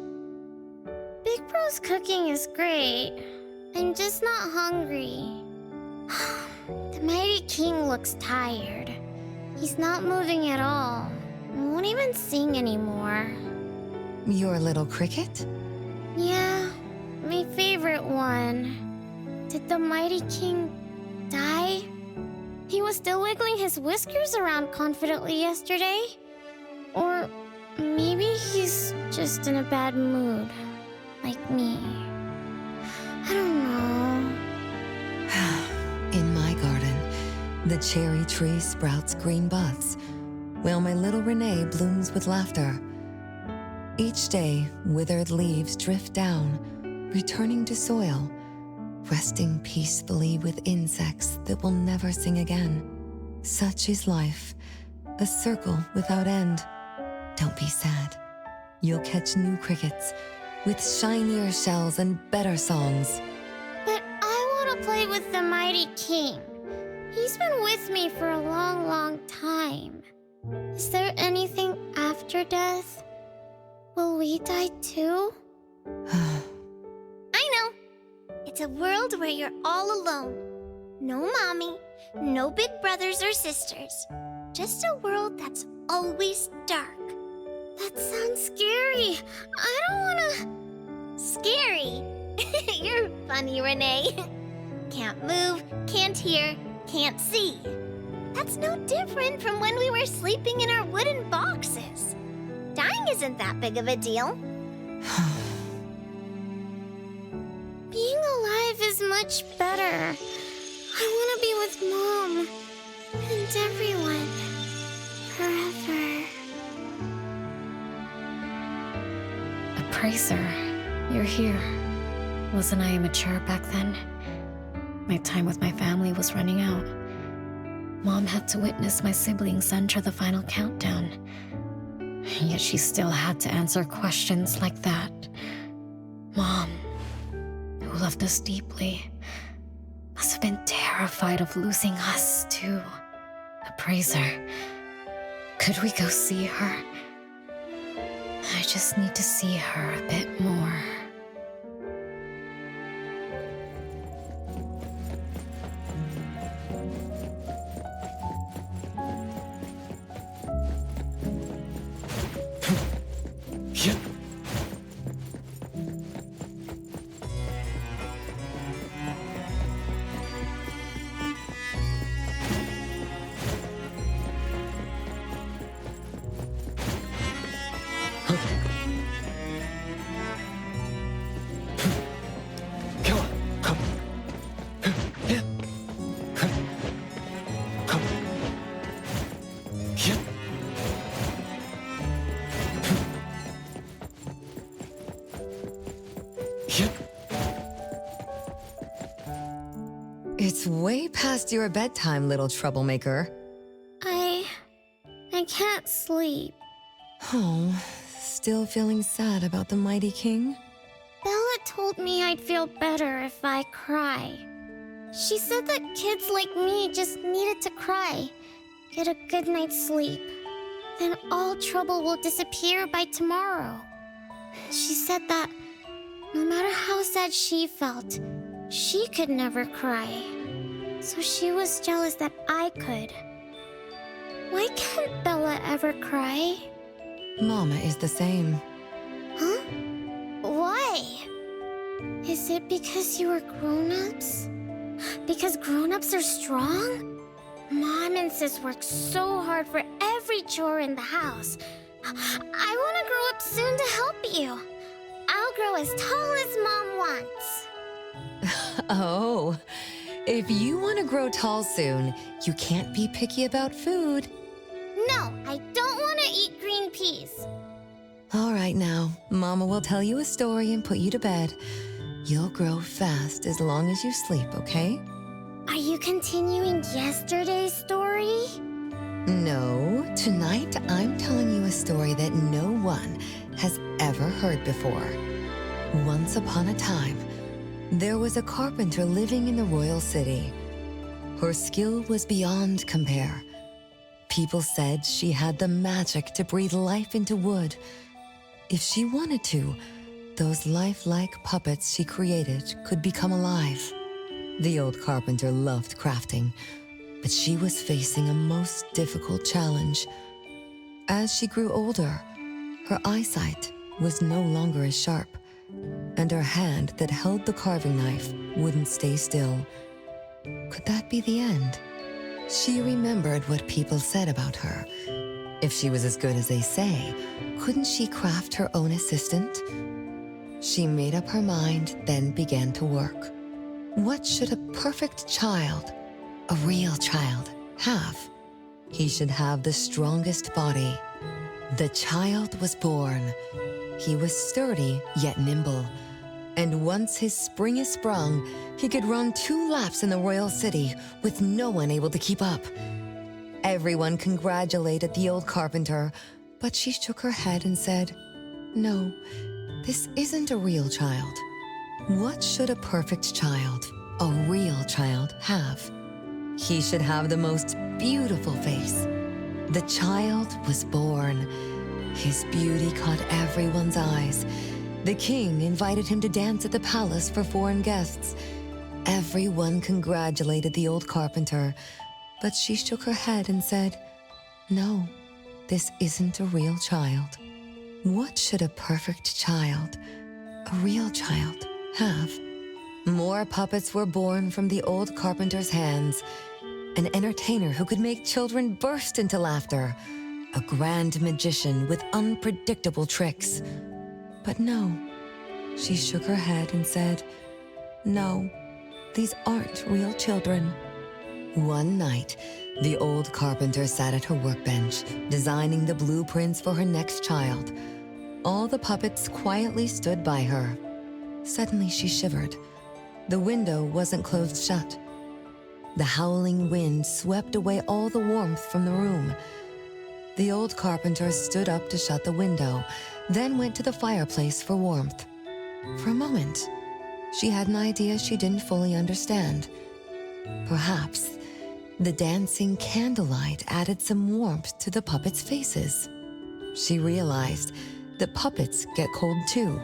Big Bro's cooking is great. I'm just not hungry. The Mighty King looks tired. He's not moving at all. Won't even sing anymore. Your little cricket? Yeah, my favorite one. Did the Mighty King die? He was still wiggling his whiskers around confidently yesterday. Or maybe he's just in a bad mood, like me. I don't know. In my garden, the cherry tree sprouts green buds, while my little Renee blooms with laughter. Each day, withered leaves drift down, returning to soil, resting peacefully with insects that will never sing again. Such is life, a circle without end. Don't be sad. You'll catch new crickets with shinier shells and better songs. But I want to play with the Mighty King. He's been with me for a long, long time. Is there anything after death? Will we die too? I know. It's a world where you're all alone. No mommy, no big brothers or sisters. Just a world that's always dark. That sounds scary. I don't wanna... Scary? You're funny, Renee. Can't move, can't hear, can't see. That's no different from when we were sleeping in our wooden boxes. Dying isn't that big of a deal. Being alive is much better. I wanna be with Mom and everyone forever. Appraiser, you're here. Wasn't I immature back then? My time with my family was running out. Mom had to witness my siblings enter the final countdown. Yet she still had to answer questions like that. Mom, who loved us deeply, must have been terrified of losing us too. Appraiser, could we go see her? I just need to see her a bit more. It's way past your bedtime, little troublemaker. I can't sleep. Oh, still feeling sad about the Mighty King? Bella told me I'd feel better if I cry. She said that kids like me just needed to cry, get a good night's sleep. then all trouble will disappear by tomorrow. She said that no matter how sad she felt, she could never cry. So she was jealous that I could. Why can't Bella ever cry? Mama is the same. Huh? Why? Is it because you are grown-ups? Because grown-ups are strong? Mom and Sis work so hard for every chore in the house. I want to grow up soon to help you. I'll grow as tall as Mom wants. Oh, if you want to grow tall soon, you can't be picky about food. No, I don't want to eat green peas. All right now, Mama will tell you a story and put you to bed. You'll grow fast as long as you sleep, okay? Are you continuing yesterday's story? No, tonight I'm telling you a story that no one has ever heard before. Once upon a time, there was a carpenter living in the royal city. Her skill was beyond compare. People said she had the magic to breathe life into wood. If she wanted to, those lifelike puppets she created could become alive. The old carpenter loved crafting, but she was facing a most difficult challenge. As she grew older, her eyesight was no longer as sharp, and her hand that held the carving knife wouldn't stay still. Could that be the end? She remembered what people said about her. If she was as good as they say, couldn't she craft her own assistant? She made up her mind, then began to work. What should a perfect child, a real child, have? He should have the strongest body. The child was born. He was sturdy yet nimble. And once his spring is sprung, he could run 2 laps in the royal city with no one able to keep up. Everyone congratulated the old carpenter, but she shook her head and said, "No, this isn't a real child. What should a perfect child, a real child, have? He should have the most beautiful face." The child was born. His beauty caught everyone's eyes. The king invited him to dance at the palace for foreign guests. Everyone congratulated the old carpenter, but she shook her head and said, "No, this isn't a real child. What should a perfect child, a real child, have?" More puppets were born from the old carpenter's hands. An entertainer who could make children burst into laughter. A grand magician with unpredictable tricks. But no, she shook her head and said, "No, these aren't real children." One night, the old carpenter sat at her workbench, designing the blueprints for her next child. All the puppets quietly stood by her. Suddenly she shivered. The window wasn't closed shut. The howling wind swept away all the warmth from the room. The old carpenter stood up to shut the window, then went to the fireplace for warmth. For a moment, she had an idea she didn't fully understand. Perhaps the dancing candlelight added some warmth to the puppets' faces. She realized that puppets get cold too.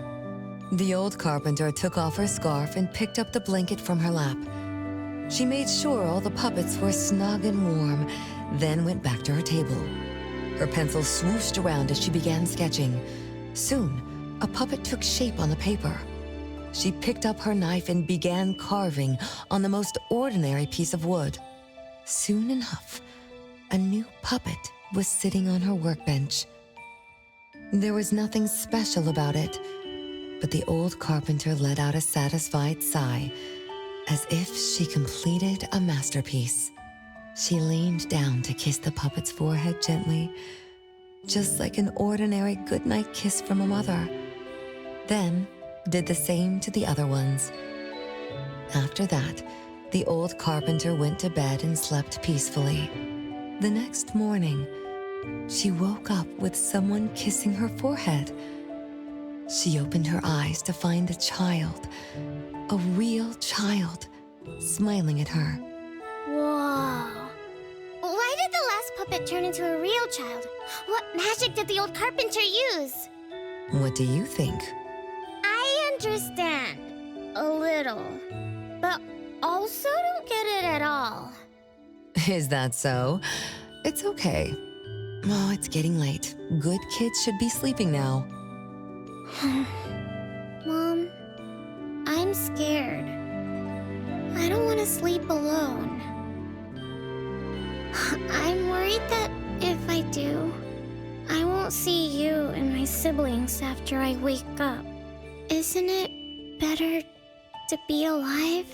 The old carpenter took off her scarf and picked up the blanket from her lap. She made sure all the puppets were snug and warm, then went back to her table. Her pencil swooshed around as she began sketching. Soon, a puppet took shape on the paper. She picked up her knife and began carving on the most ordinary piece of wood. Soon enough, a new puppet was sitting on her workbench. There was nothing special about it, but the old carpenter let out a satisfied sigh, as if she completed a masterpiece. She leaned down to kiss the puppet's forehead gently, just like an ordinary goodnight kiss from a mother. Then did the same to the other ones. After that, the old carpenter went to bed and slept peacefully. The next morning, she woke up with someone kissing her forehead. She opened her eyes to find a child, a real child, smiling at her. Whoa. Why did the last puppet turn into a real child? What magic did the old carpenter use? What do you think? I understand. A little. But also don't get it at all. Is that so? It's okay. Oh, it's getting late. Good kids should be sleeping now. Mom, I'm scared. I don't want to sleep alone. I'm worried that if I do, I won't see you and my siblings after I wake up. Isn't it better to be alive?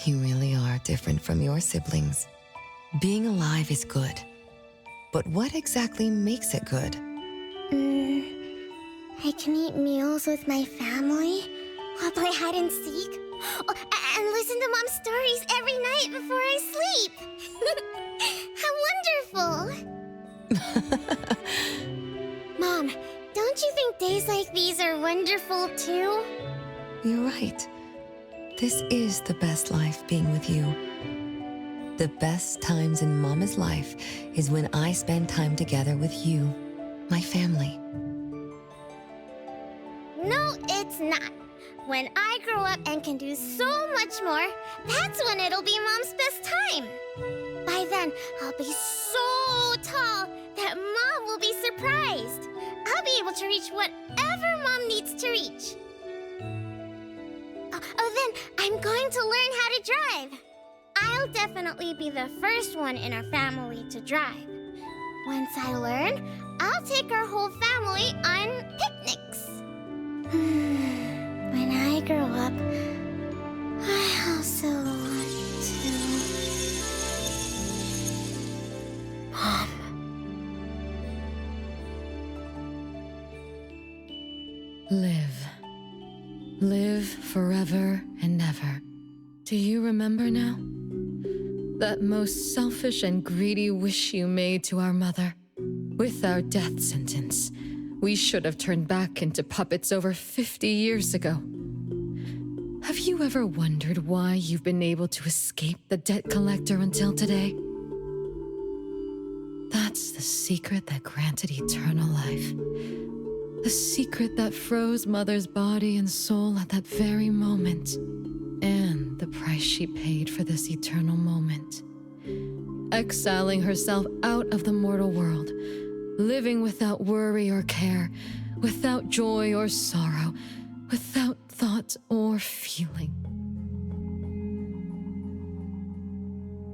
You really are different from your siblings. Being alive is good. But what exactly makes it good? I can eat meals with my family, while play hide and seek, and listen to Mom's stories every night before I sleep. How wonderful! Mom, don't you think days like these are wonderful too? You're right. This is the best life being with you. The best times in Mama's life is when I spend time together with you, my family. No, it's not. When I grow up and can do so much more, that's when it'll be Mom's best time. By then, I'll be so tall that Mom will be surprised. I'll be able to reach whatever Mom needs to reach. Then I'm going to learn how to drive. I'll definitely be the first one in our family to drive. Once I learn, I'll take our whole family on picnics. When I grow up, I also want to... Mom. Live. Live forever and ever. Do you remember now? That most selfish and greedy wish you made to our mother. With our death sentence, we should have turned back into puppets over 50 years ago. Have you ever wondered why you've been able to escape the debt collector until today? That's the secret that granted eternal life. The secret that froze Mother's body and soul at that very moment. And the price she paid for this eternal moment. Exiling herself out of the mortal world, living without worry or care, without joy or sorrow, without thought or feeling.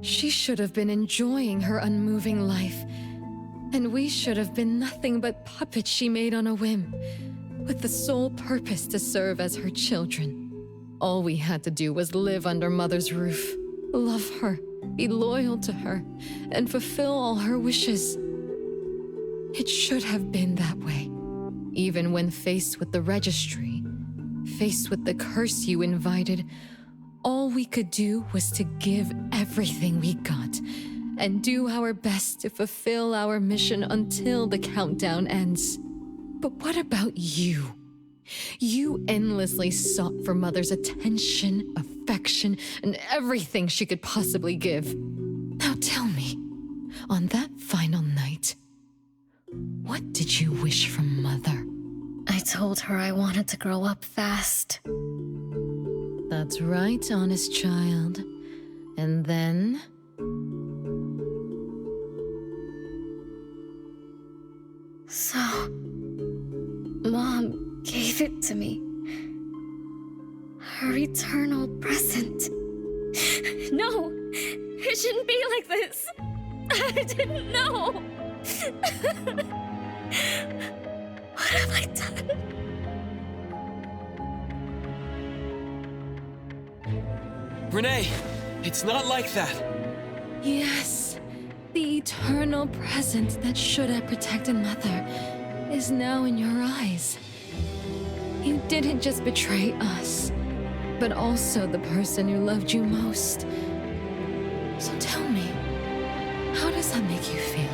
She should have been enjoying her unmoving life, and we should have been nothing but puppets she made on a whim, with the sole purpose to serve as her children. All we had to do was live under Mother's roof, love her, be loyal to her, and fulfill all her wishes. It should have been that way, even when faced with the registry, faced with the curse you invited. All we could do was to give everything we got and do our best to fulfill our mission until the countdown ends. But what about you? You endlessly sought for Mother's attention, affection, and everything she could possibly give. Now tell me, on that final night, what did you wish from Mother? I told her I wanted to grow up fast. That's right, honest child. And then? So, Mom gave it to me. Her eternal present. No! It shouldn't be like this! I didn't know! What have I done? Renee, it's not like that. Yes, the eternal present that should have protected Mother is now in your eyes. You didn't just betray us, but also the person who loved you most. So tell me, how does that make you feel?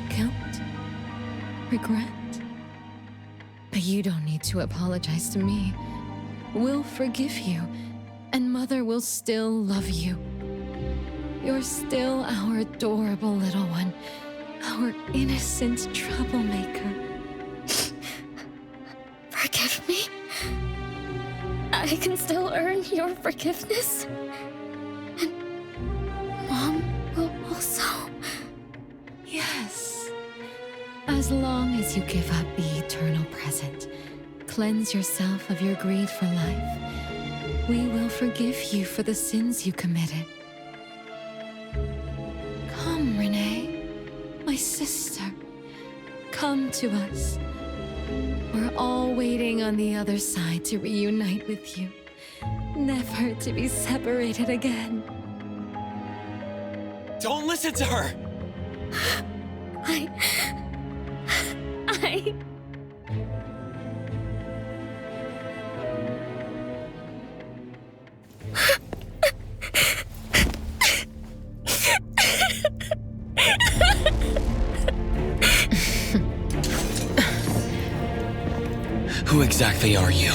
Guilt? Regret? But you don't need to apologize to me. We'll forgive you, and Mother will still love you. You're still our adorable little one, our innocent troublemaker. Forgive me. I can still earn your forgiveness. And Mom will also. Yes. As long as you give up the eternal present, cleanse yourself of your greed for life, we will forgive you for the sins you committed. Come, Renee, my sister. Come to us. We're all waiting on the other side to reunite with you, never to be separated again. Don't listen to her! Who exactly are you?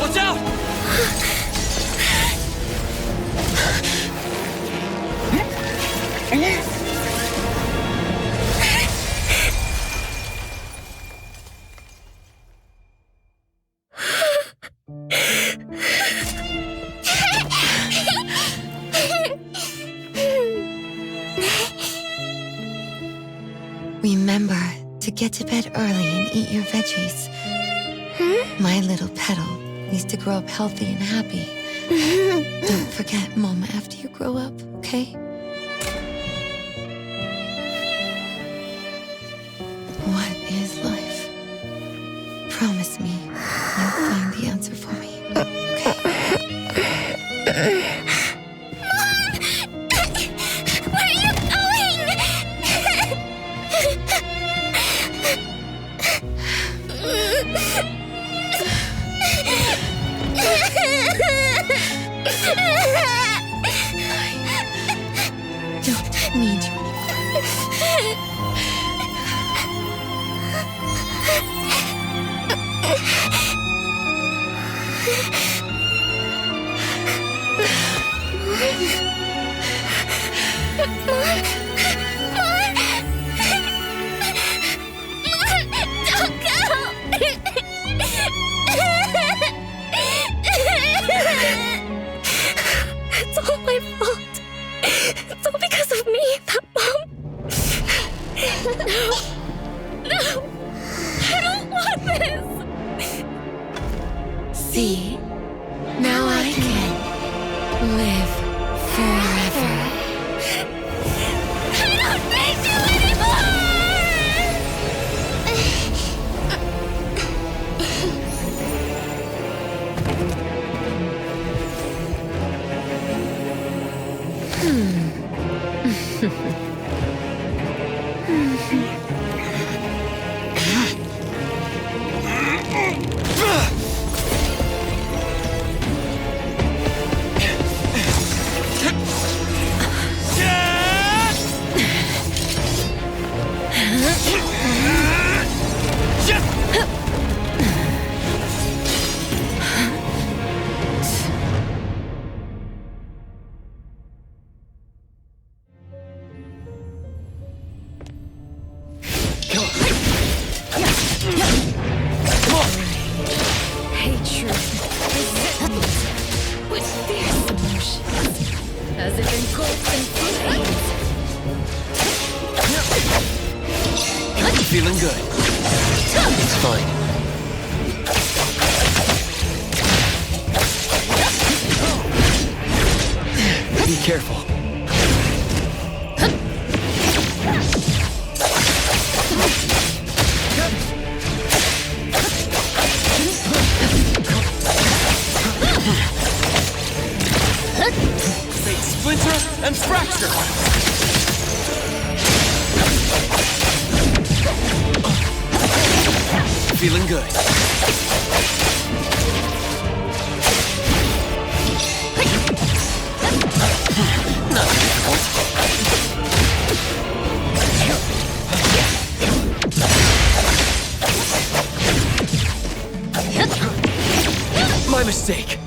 Watch out! Remember to get to bed early and eat your veggies. My little petal needs to grow up healthy and happy. Don't forget Mama after you grow up, okay? What is life? Promise me you'll find the answer for me, okay? It's all my fault. It's all because of me that Mom... No, I don't want this. See? Now I can live forever. I don't need you anymore! As if engulfed in flames. Feeling good. It's fine. Be careful. Splinter and fracture! Feeling good. sake.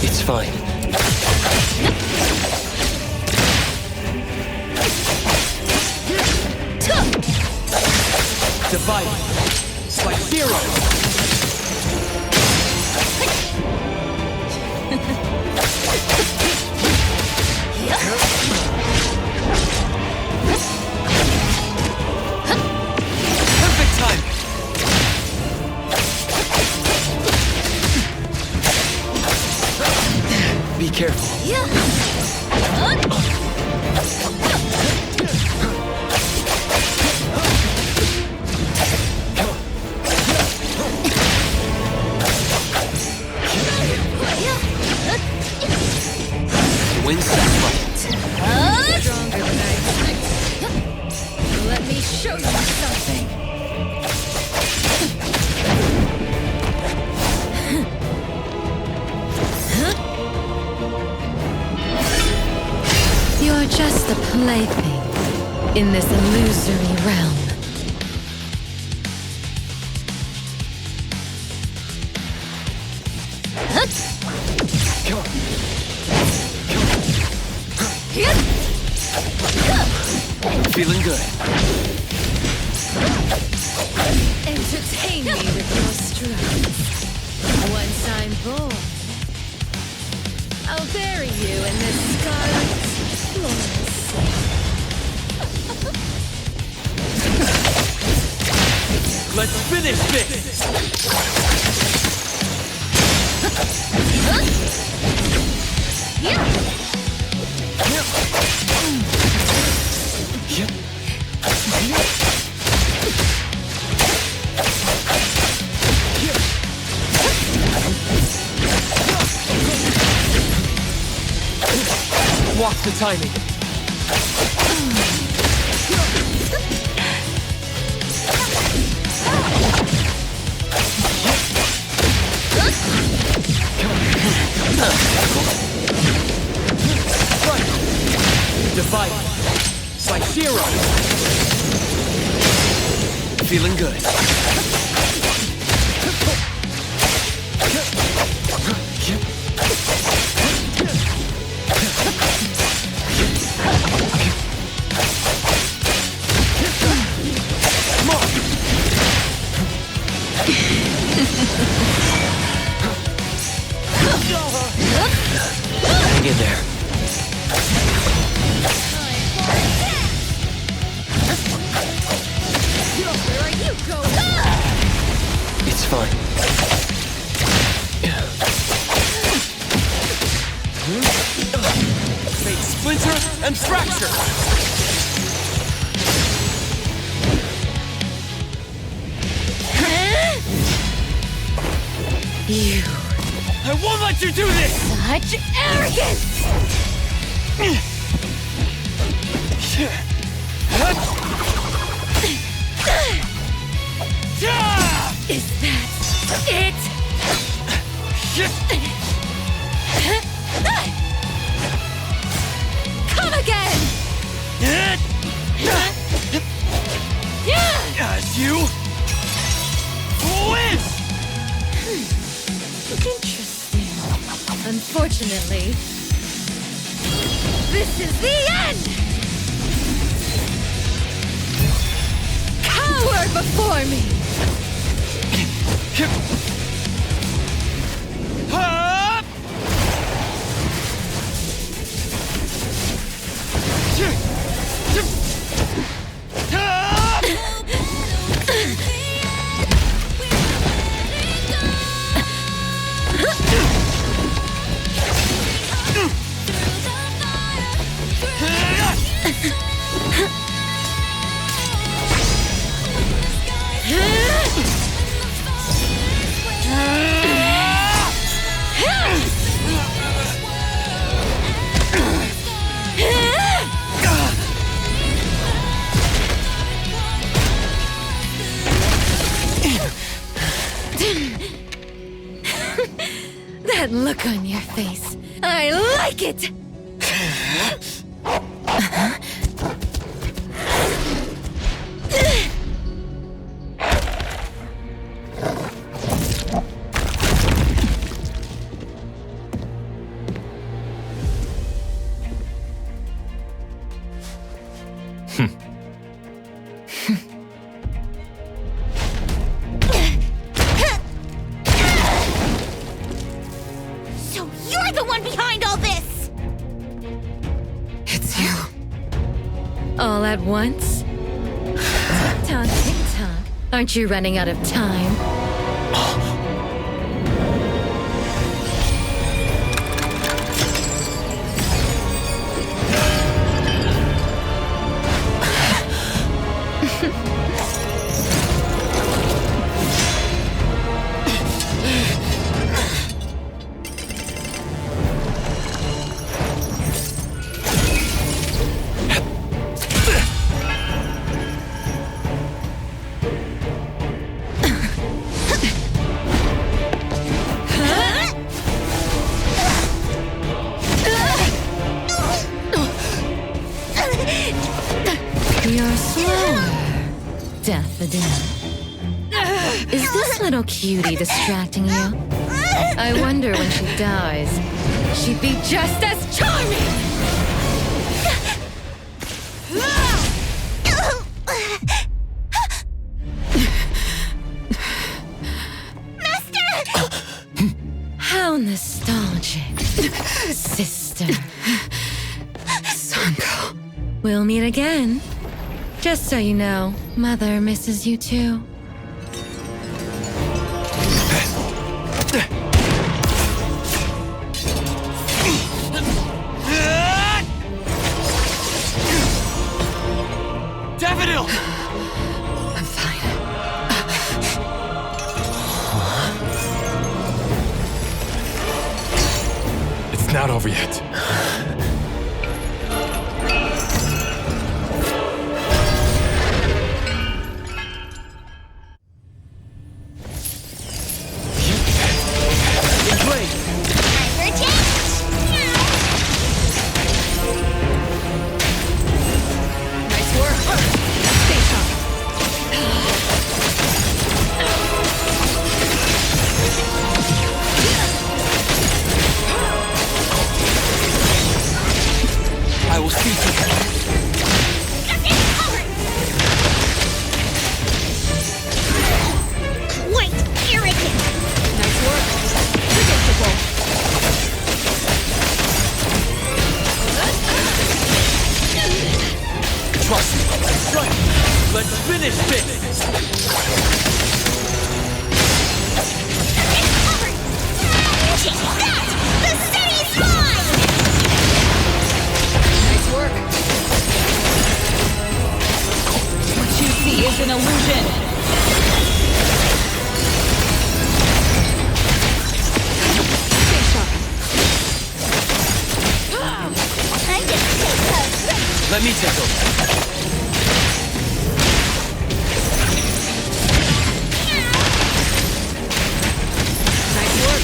It's fine. Divided by zero. Perfect time. Be careful. Win sacrifice. Stronger than I expected. Let me show you something. You're just a plaything in this illusory realm. Feeling good. Entertain me with your strokes. Once I'm born, I'll bury you in this scarlet florence. Let's finish this. Watch the timing. Divide by zero. Feeling good. Hang in there. Where are you going? It's fine. Fate splinter and fracture. You. I won't let you do this! Such arrogance! Is that it? Come again! As you win! Interesting. Unfortunately, this is the end! Cower before me! Up! That look on your face. I like it! All at once? Tick-tock, tick-tock. Aren't you running out of time? You're slower, Daffodil. Is this little cutie distracting you? I wonder when she dies, she'd be just as charming! How nostalgic, sister. Sanko. We'll meet again. Just so you know, Mother misses you too. Daffodil! I'm fine. It's not over yet. Let me take over. Nice work.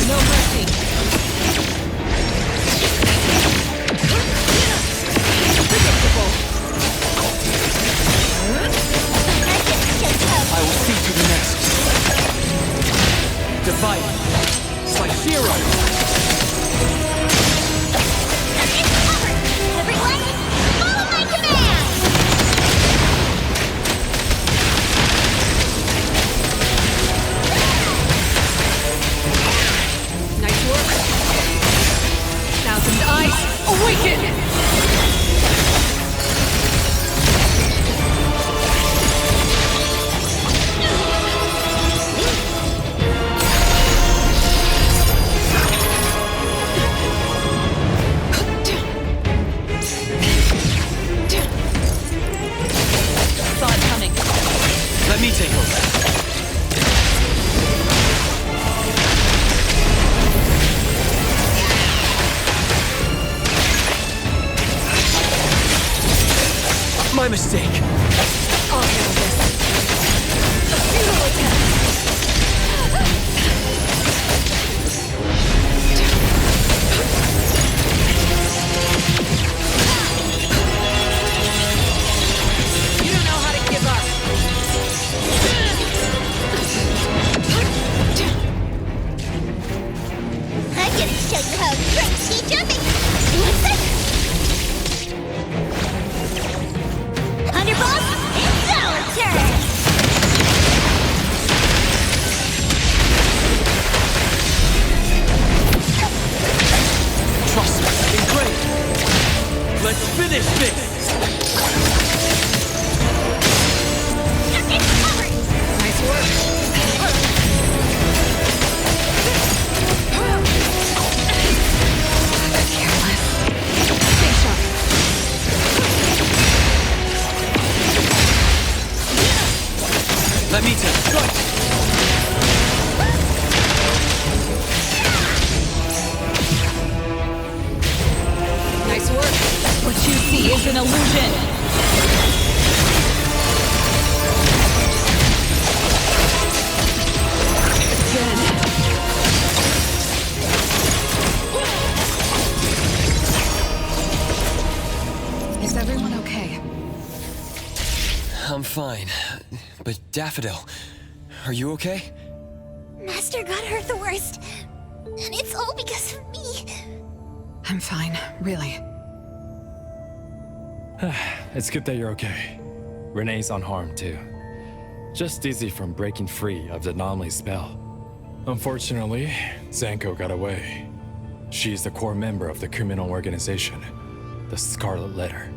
No mercy. Predictable. I will see to the next. Divide. By zero. Awaken! Saw it coming. Let me take over. My mistake. I'll handle this. A futile attempt. You don't know how to give up. I'm gonna show you how great teacher makes. What's it? Thunderbolt, it's our turn! Trust me, it's great. Let's finish this! Let me take it. Good. Nice work. What you see is an illusion. Again. Is everyone okay? I'm fine. But Daffodil, are you okay? Master got hurt the worst. And it's all because of me. I'm fine, really. It's good that you're okay. Renee's unharmed too. Just dizzy from breaking free of the anomaly spell. Unfortunately, Zanko got away. She's the core member of the criminal organization, the Scarlet Letter.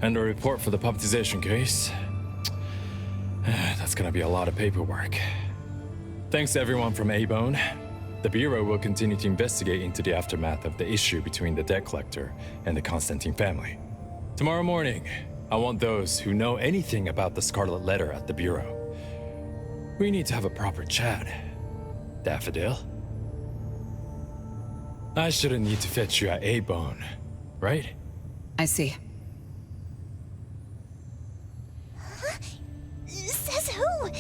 And a report for the puppetization case. That's gonna be a lot of paperwork. Thanks to everyone from A-Bone. The Bureau will continue to investigate into the aftermath of the issue between the debt collector and the Constantine family. Tomorrow morning, I want those who know anything about the Scarlet Letter at the Bureau. We need to have a proper chat. Daffodil? I shouldn't need to fetch you at A-Bone, right? I see. Says who?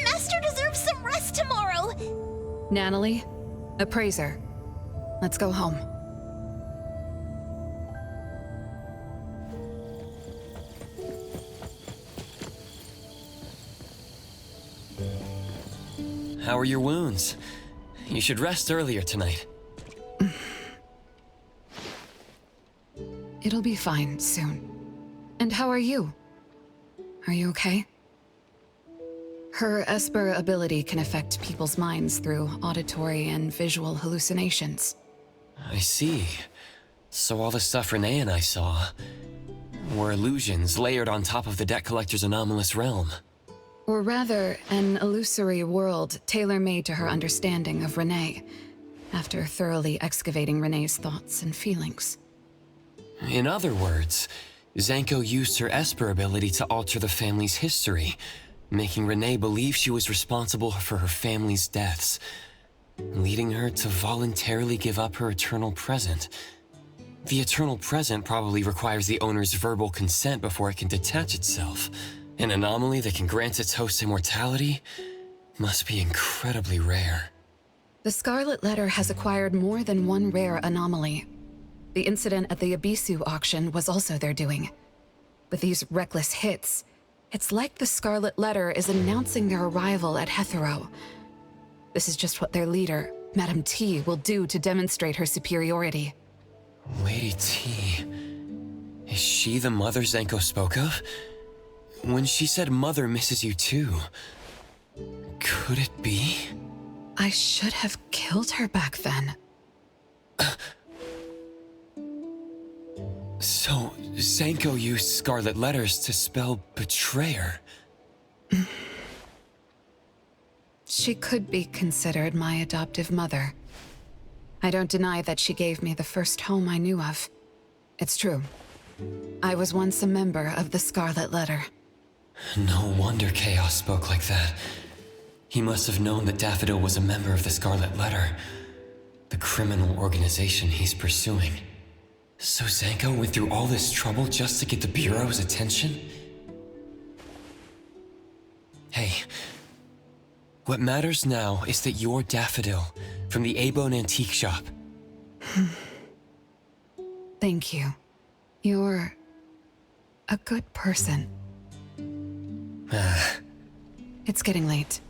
Master deserves some rest tomorrow. Natalie, appraiser. Let's go home. How are your wounds? You should rest earlier tonight. It'll be fine soon. And how are you? Are you okay? Her Esper ability can affect people's minds through auditory and visual hallucinations. I see. So all the stuff Renee and I saw were illusions layered on top of the debt collector's anomalous realm. Or rather, an illusory world tailor-made to her understanding of Renee, after thoroughly excavating Renee's thoughts and feelings. In other words, Zanko used her Esper ability to alter the family's history, making Renee believe she was responsible for her family's deaths, leading her to voluntarily give up her eternal present. The eternal present probably requires the owner's verbal consent before it can detach itself. An anomaly that can grant its host immortality must be incredibly rare. The Scarlet Letter has acquired more than one rare anomaly. The incident at the Abisu auction was also their doing. With these reckless hits, it's like the Scarlet Letter is announcing their arrival at Hethero. This is just what their leader, Madame T, will do to demonstrate her superiority. Lady T... Is she the mother Zanko spoke of? When she said Mother misses you too, could it be? I should have killed her back then. So, Zanko used Scarlet Letters to spell betrayer. She could be considered my adoptive mother. I don't deny that she gave me the first home I knew of. It's true. I was once a member of the Scarlet Letter. No wonder Chaos spoke like that. He must have known that Daffodil was a member of the Scarlet Letter, the criminal organization he's pursuing. So Zanko went through all this trouble just to get the Bureau's attention? Hey, what matters now is that you're Daffodil from the A-Bone Antique Shop. Thank you. You're a good person. It's getting late.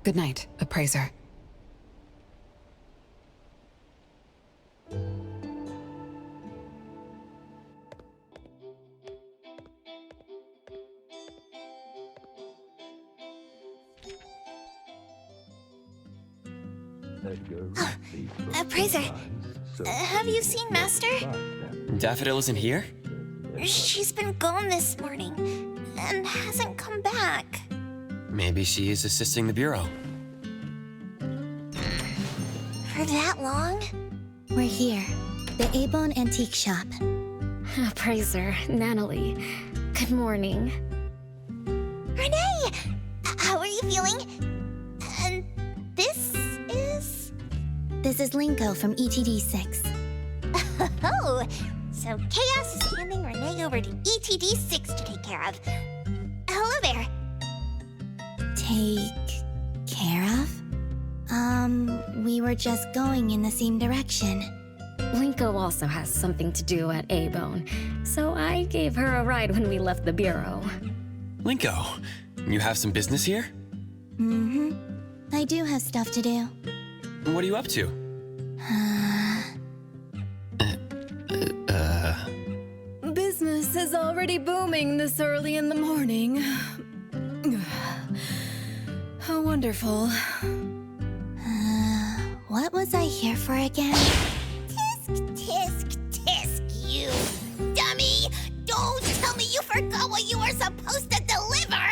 Good night, appraiser. Appraiser, have you seen Master? Daffodil isn't here? She's been gone this morning, and hasn't come back. Maybe she is assisting the Bureau. For that long? We're here, the A-Bone Antique Shop. Appraiser, Natalie. Good morning. you feeling? And this is? This is Linko from ETD6. Oh, so Chaos is handing Renee over to ETD6 to take care of. Hello there. Take care of? We were just going in the same direction. Linko also has something to do at A-Bone, so I gave her a ride when we left the bureau. Linko, you have some business here? Mm-hmm. I do have stuff to do. What are you up to? Business is already booming this early in the morning. How wonderful. What was I here for again? Tisk, you dummy! Don't tell me you forgot what you were supposed to deliver!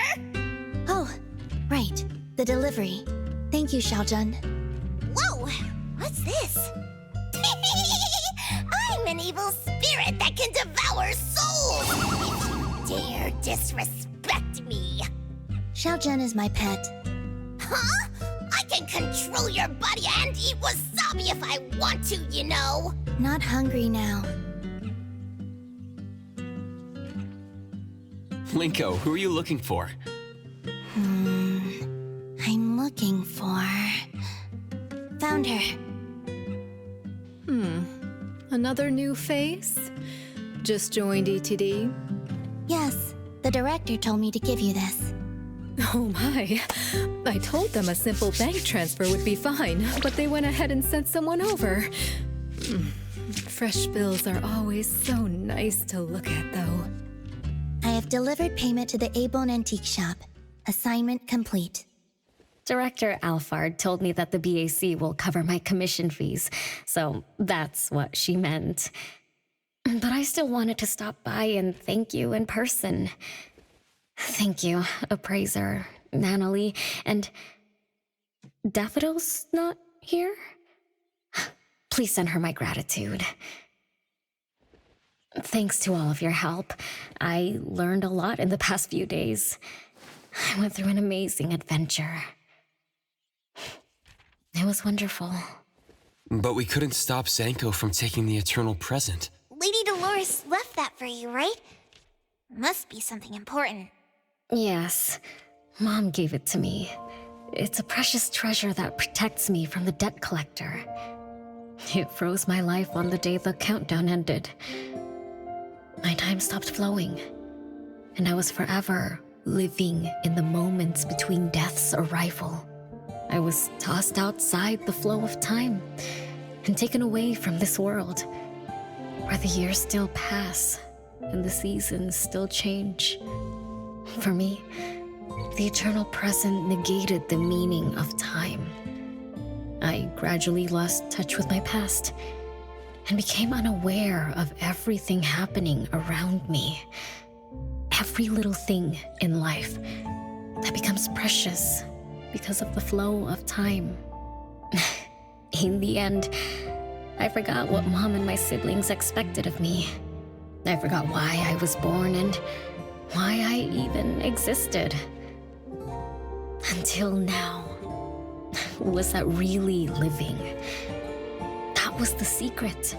Oh, right. The delivery. Thank you, Xiaojun. Whoa! What's this? I'm an evil spirit that can devour souls! If you dare disrespect me! Xiaojun is my pet. Huh? I can control your body and eat wasabi if I want to, you know! Not hungry now. Linko, who are you looking for? I'm looking for... Found her. Another new face? Just joined ETD? Yes, the director told me to give you this. Oh my. I told them a simple bank transfer would be fine, but they went ahead and sent someone over. Fresh bills are always so nice to look at, though. I have delivered payment to the A-Bone Antique Shop. Assignment complete. Director Alfard told me that the BAC will cover my commission fees, so that's what she meant. But I still wanted to stop by and thank you in person. Thank you, Appraiser, Natalie, and... Daffodil's not here? Please send her my gratitude. Thanks to all of your help. I learned a lot in the past few days. I went through an amazing adventure. It was wonderful. But we couldn't stop Zanko from taking the eternal present. Lady Dolores left that for you, right? Must be something important. Yes. Mom gave it to me. It's a precious treasure that protects me from the debt collector. It froze my life on the day the countdown ended. My time stopped flowing, and I was forever living in the moments between death's arrival. I was tossed outside the flow of time and taken away from this world, where the years still pass and the seasons still change. For me, the eternal present negated the meaning of time. I gradually lost touch with my past and became unaware of everything happening around me. Every little thing in life that becomes precious because of the flow of time. In the end, I forgot what Mom and my siblings expected of me. I forgot why I was born and why I even existed. Until now. Was that really living? That was the secret,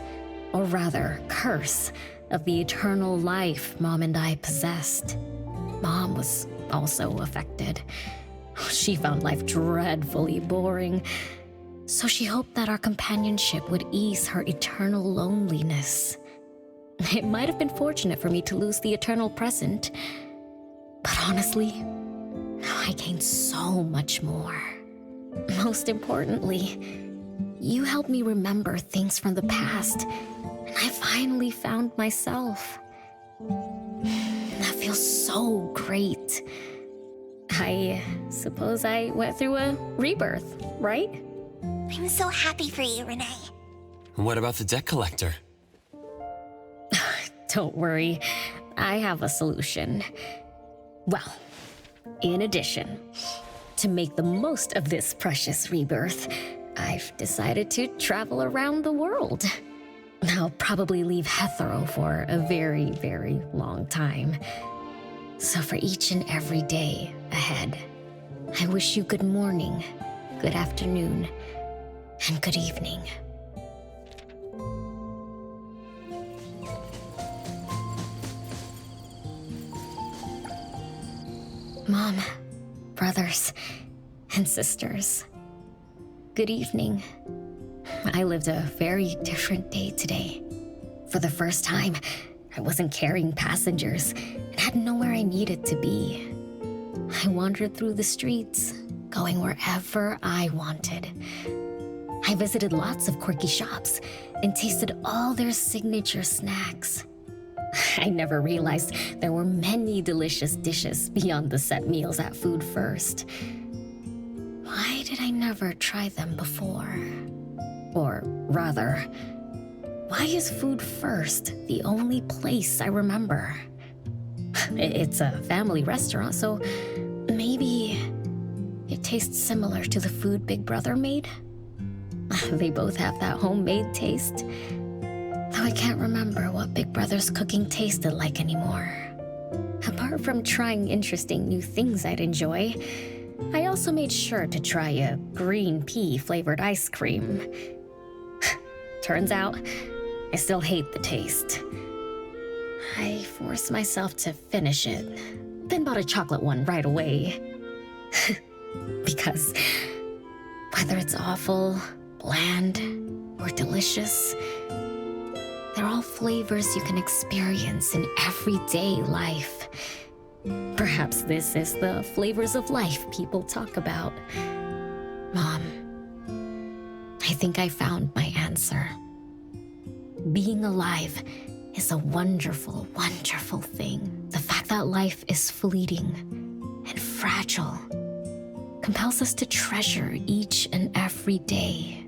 or rather, curse, of the eternal life Mom and I possessed. Mom was also affected. She found life dreadfully boring, so she hoped that our companionship would ease her eternal loneliness. It might have been fortunate for me to lose the eternal present, but honestly, I gained so much more. Most importantly, you helped me remember things from the past, and I finally found myself. That feels so great. I suppose I went through a rebirth, right? I'm so happy for you, Renee. What about the debt collector? Don't worry, I have a solution. Well, in addition, to make the most of this precious rebirth, I've decided to travel around the world. I'll probably leave Hethero for a very, very long time. So for each and every day ahead, I wish you good morning, good afternoon, and good evening. Mom, brothers, and sisters, good evening. I lived a very different day today. For the first time, I wasn't carrying passengers and had nowhere I needed to be. I wandered through the streets, going wherever I wanted. I visited lots of quirky shops and tasted all their signature snacks. I never realized there were many delicious dishes beyond the set meals at Food First. Why did I never try them before? Or rather, why is Food First the only place I remember? It's a family restaurant, so maybe it tastes similar to the food Big Brother made? They both have that homemade taste. Though I can't remember what Big Brother's cooking tasted like anymore. Apart from trying interesting new things I'd enjoy, I also made sure to try a green pea flavored ice cream. Turns out, I still hate the taste. I forced myself to finish it, then bought a chocolate one right away. Because whether it's awful, bland, or delicious, they're all flavors you can experience in everyday life. Perhaps this is the flavors of life people talk about. Mom, I think I found my answer. Being alive is a wonderful, wonderful thing. The fact that life is fleeting and fragile compels us to treasure each and every day.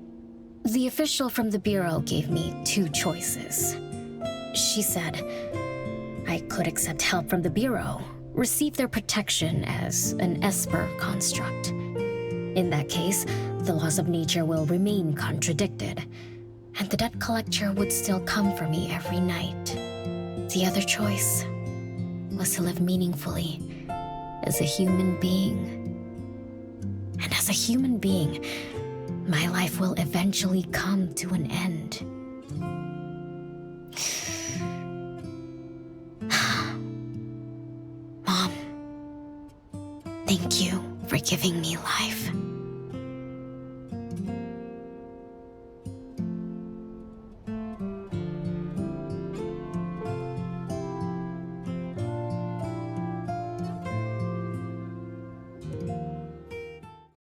The official from the bureau gave me 2 choices. She said I could accept help from the bureau, receive their protection as an esper construct. In that case, the laws of nature will remain contradicted, and the debt collector would still come for me every night. The other choice was to live meaningfully as a human being. And as a human being, my life will eventually come to an end. Mom, thank you for giving me life.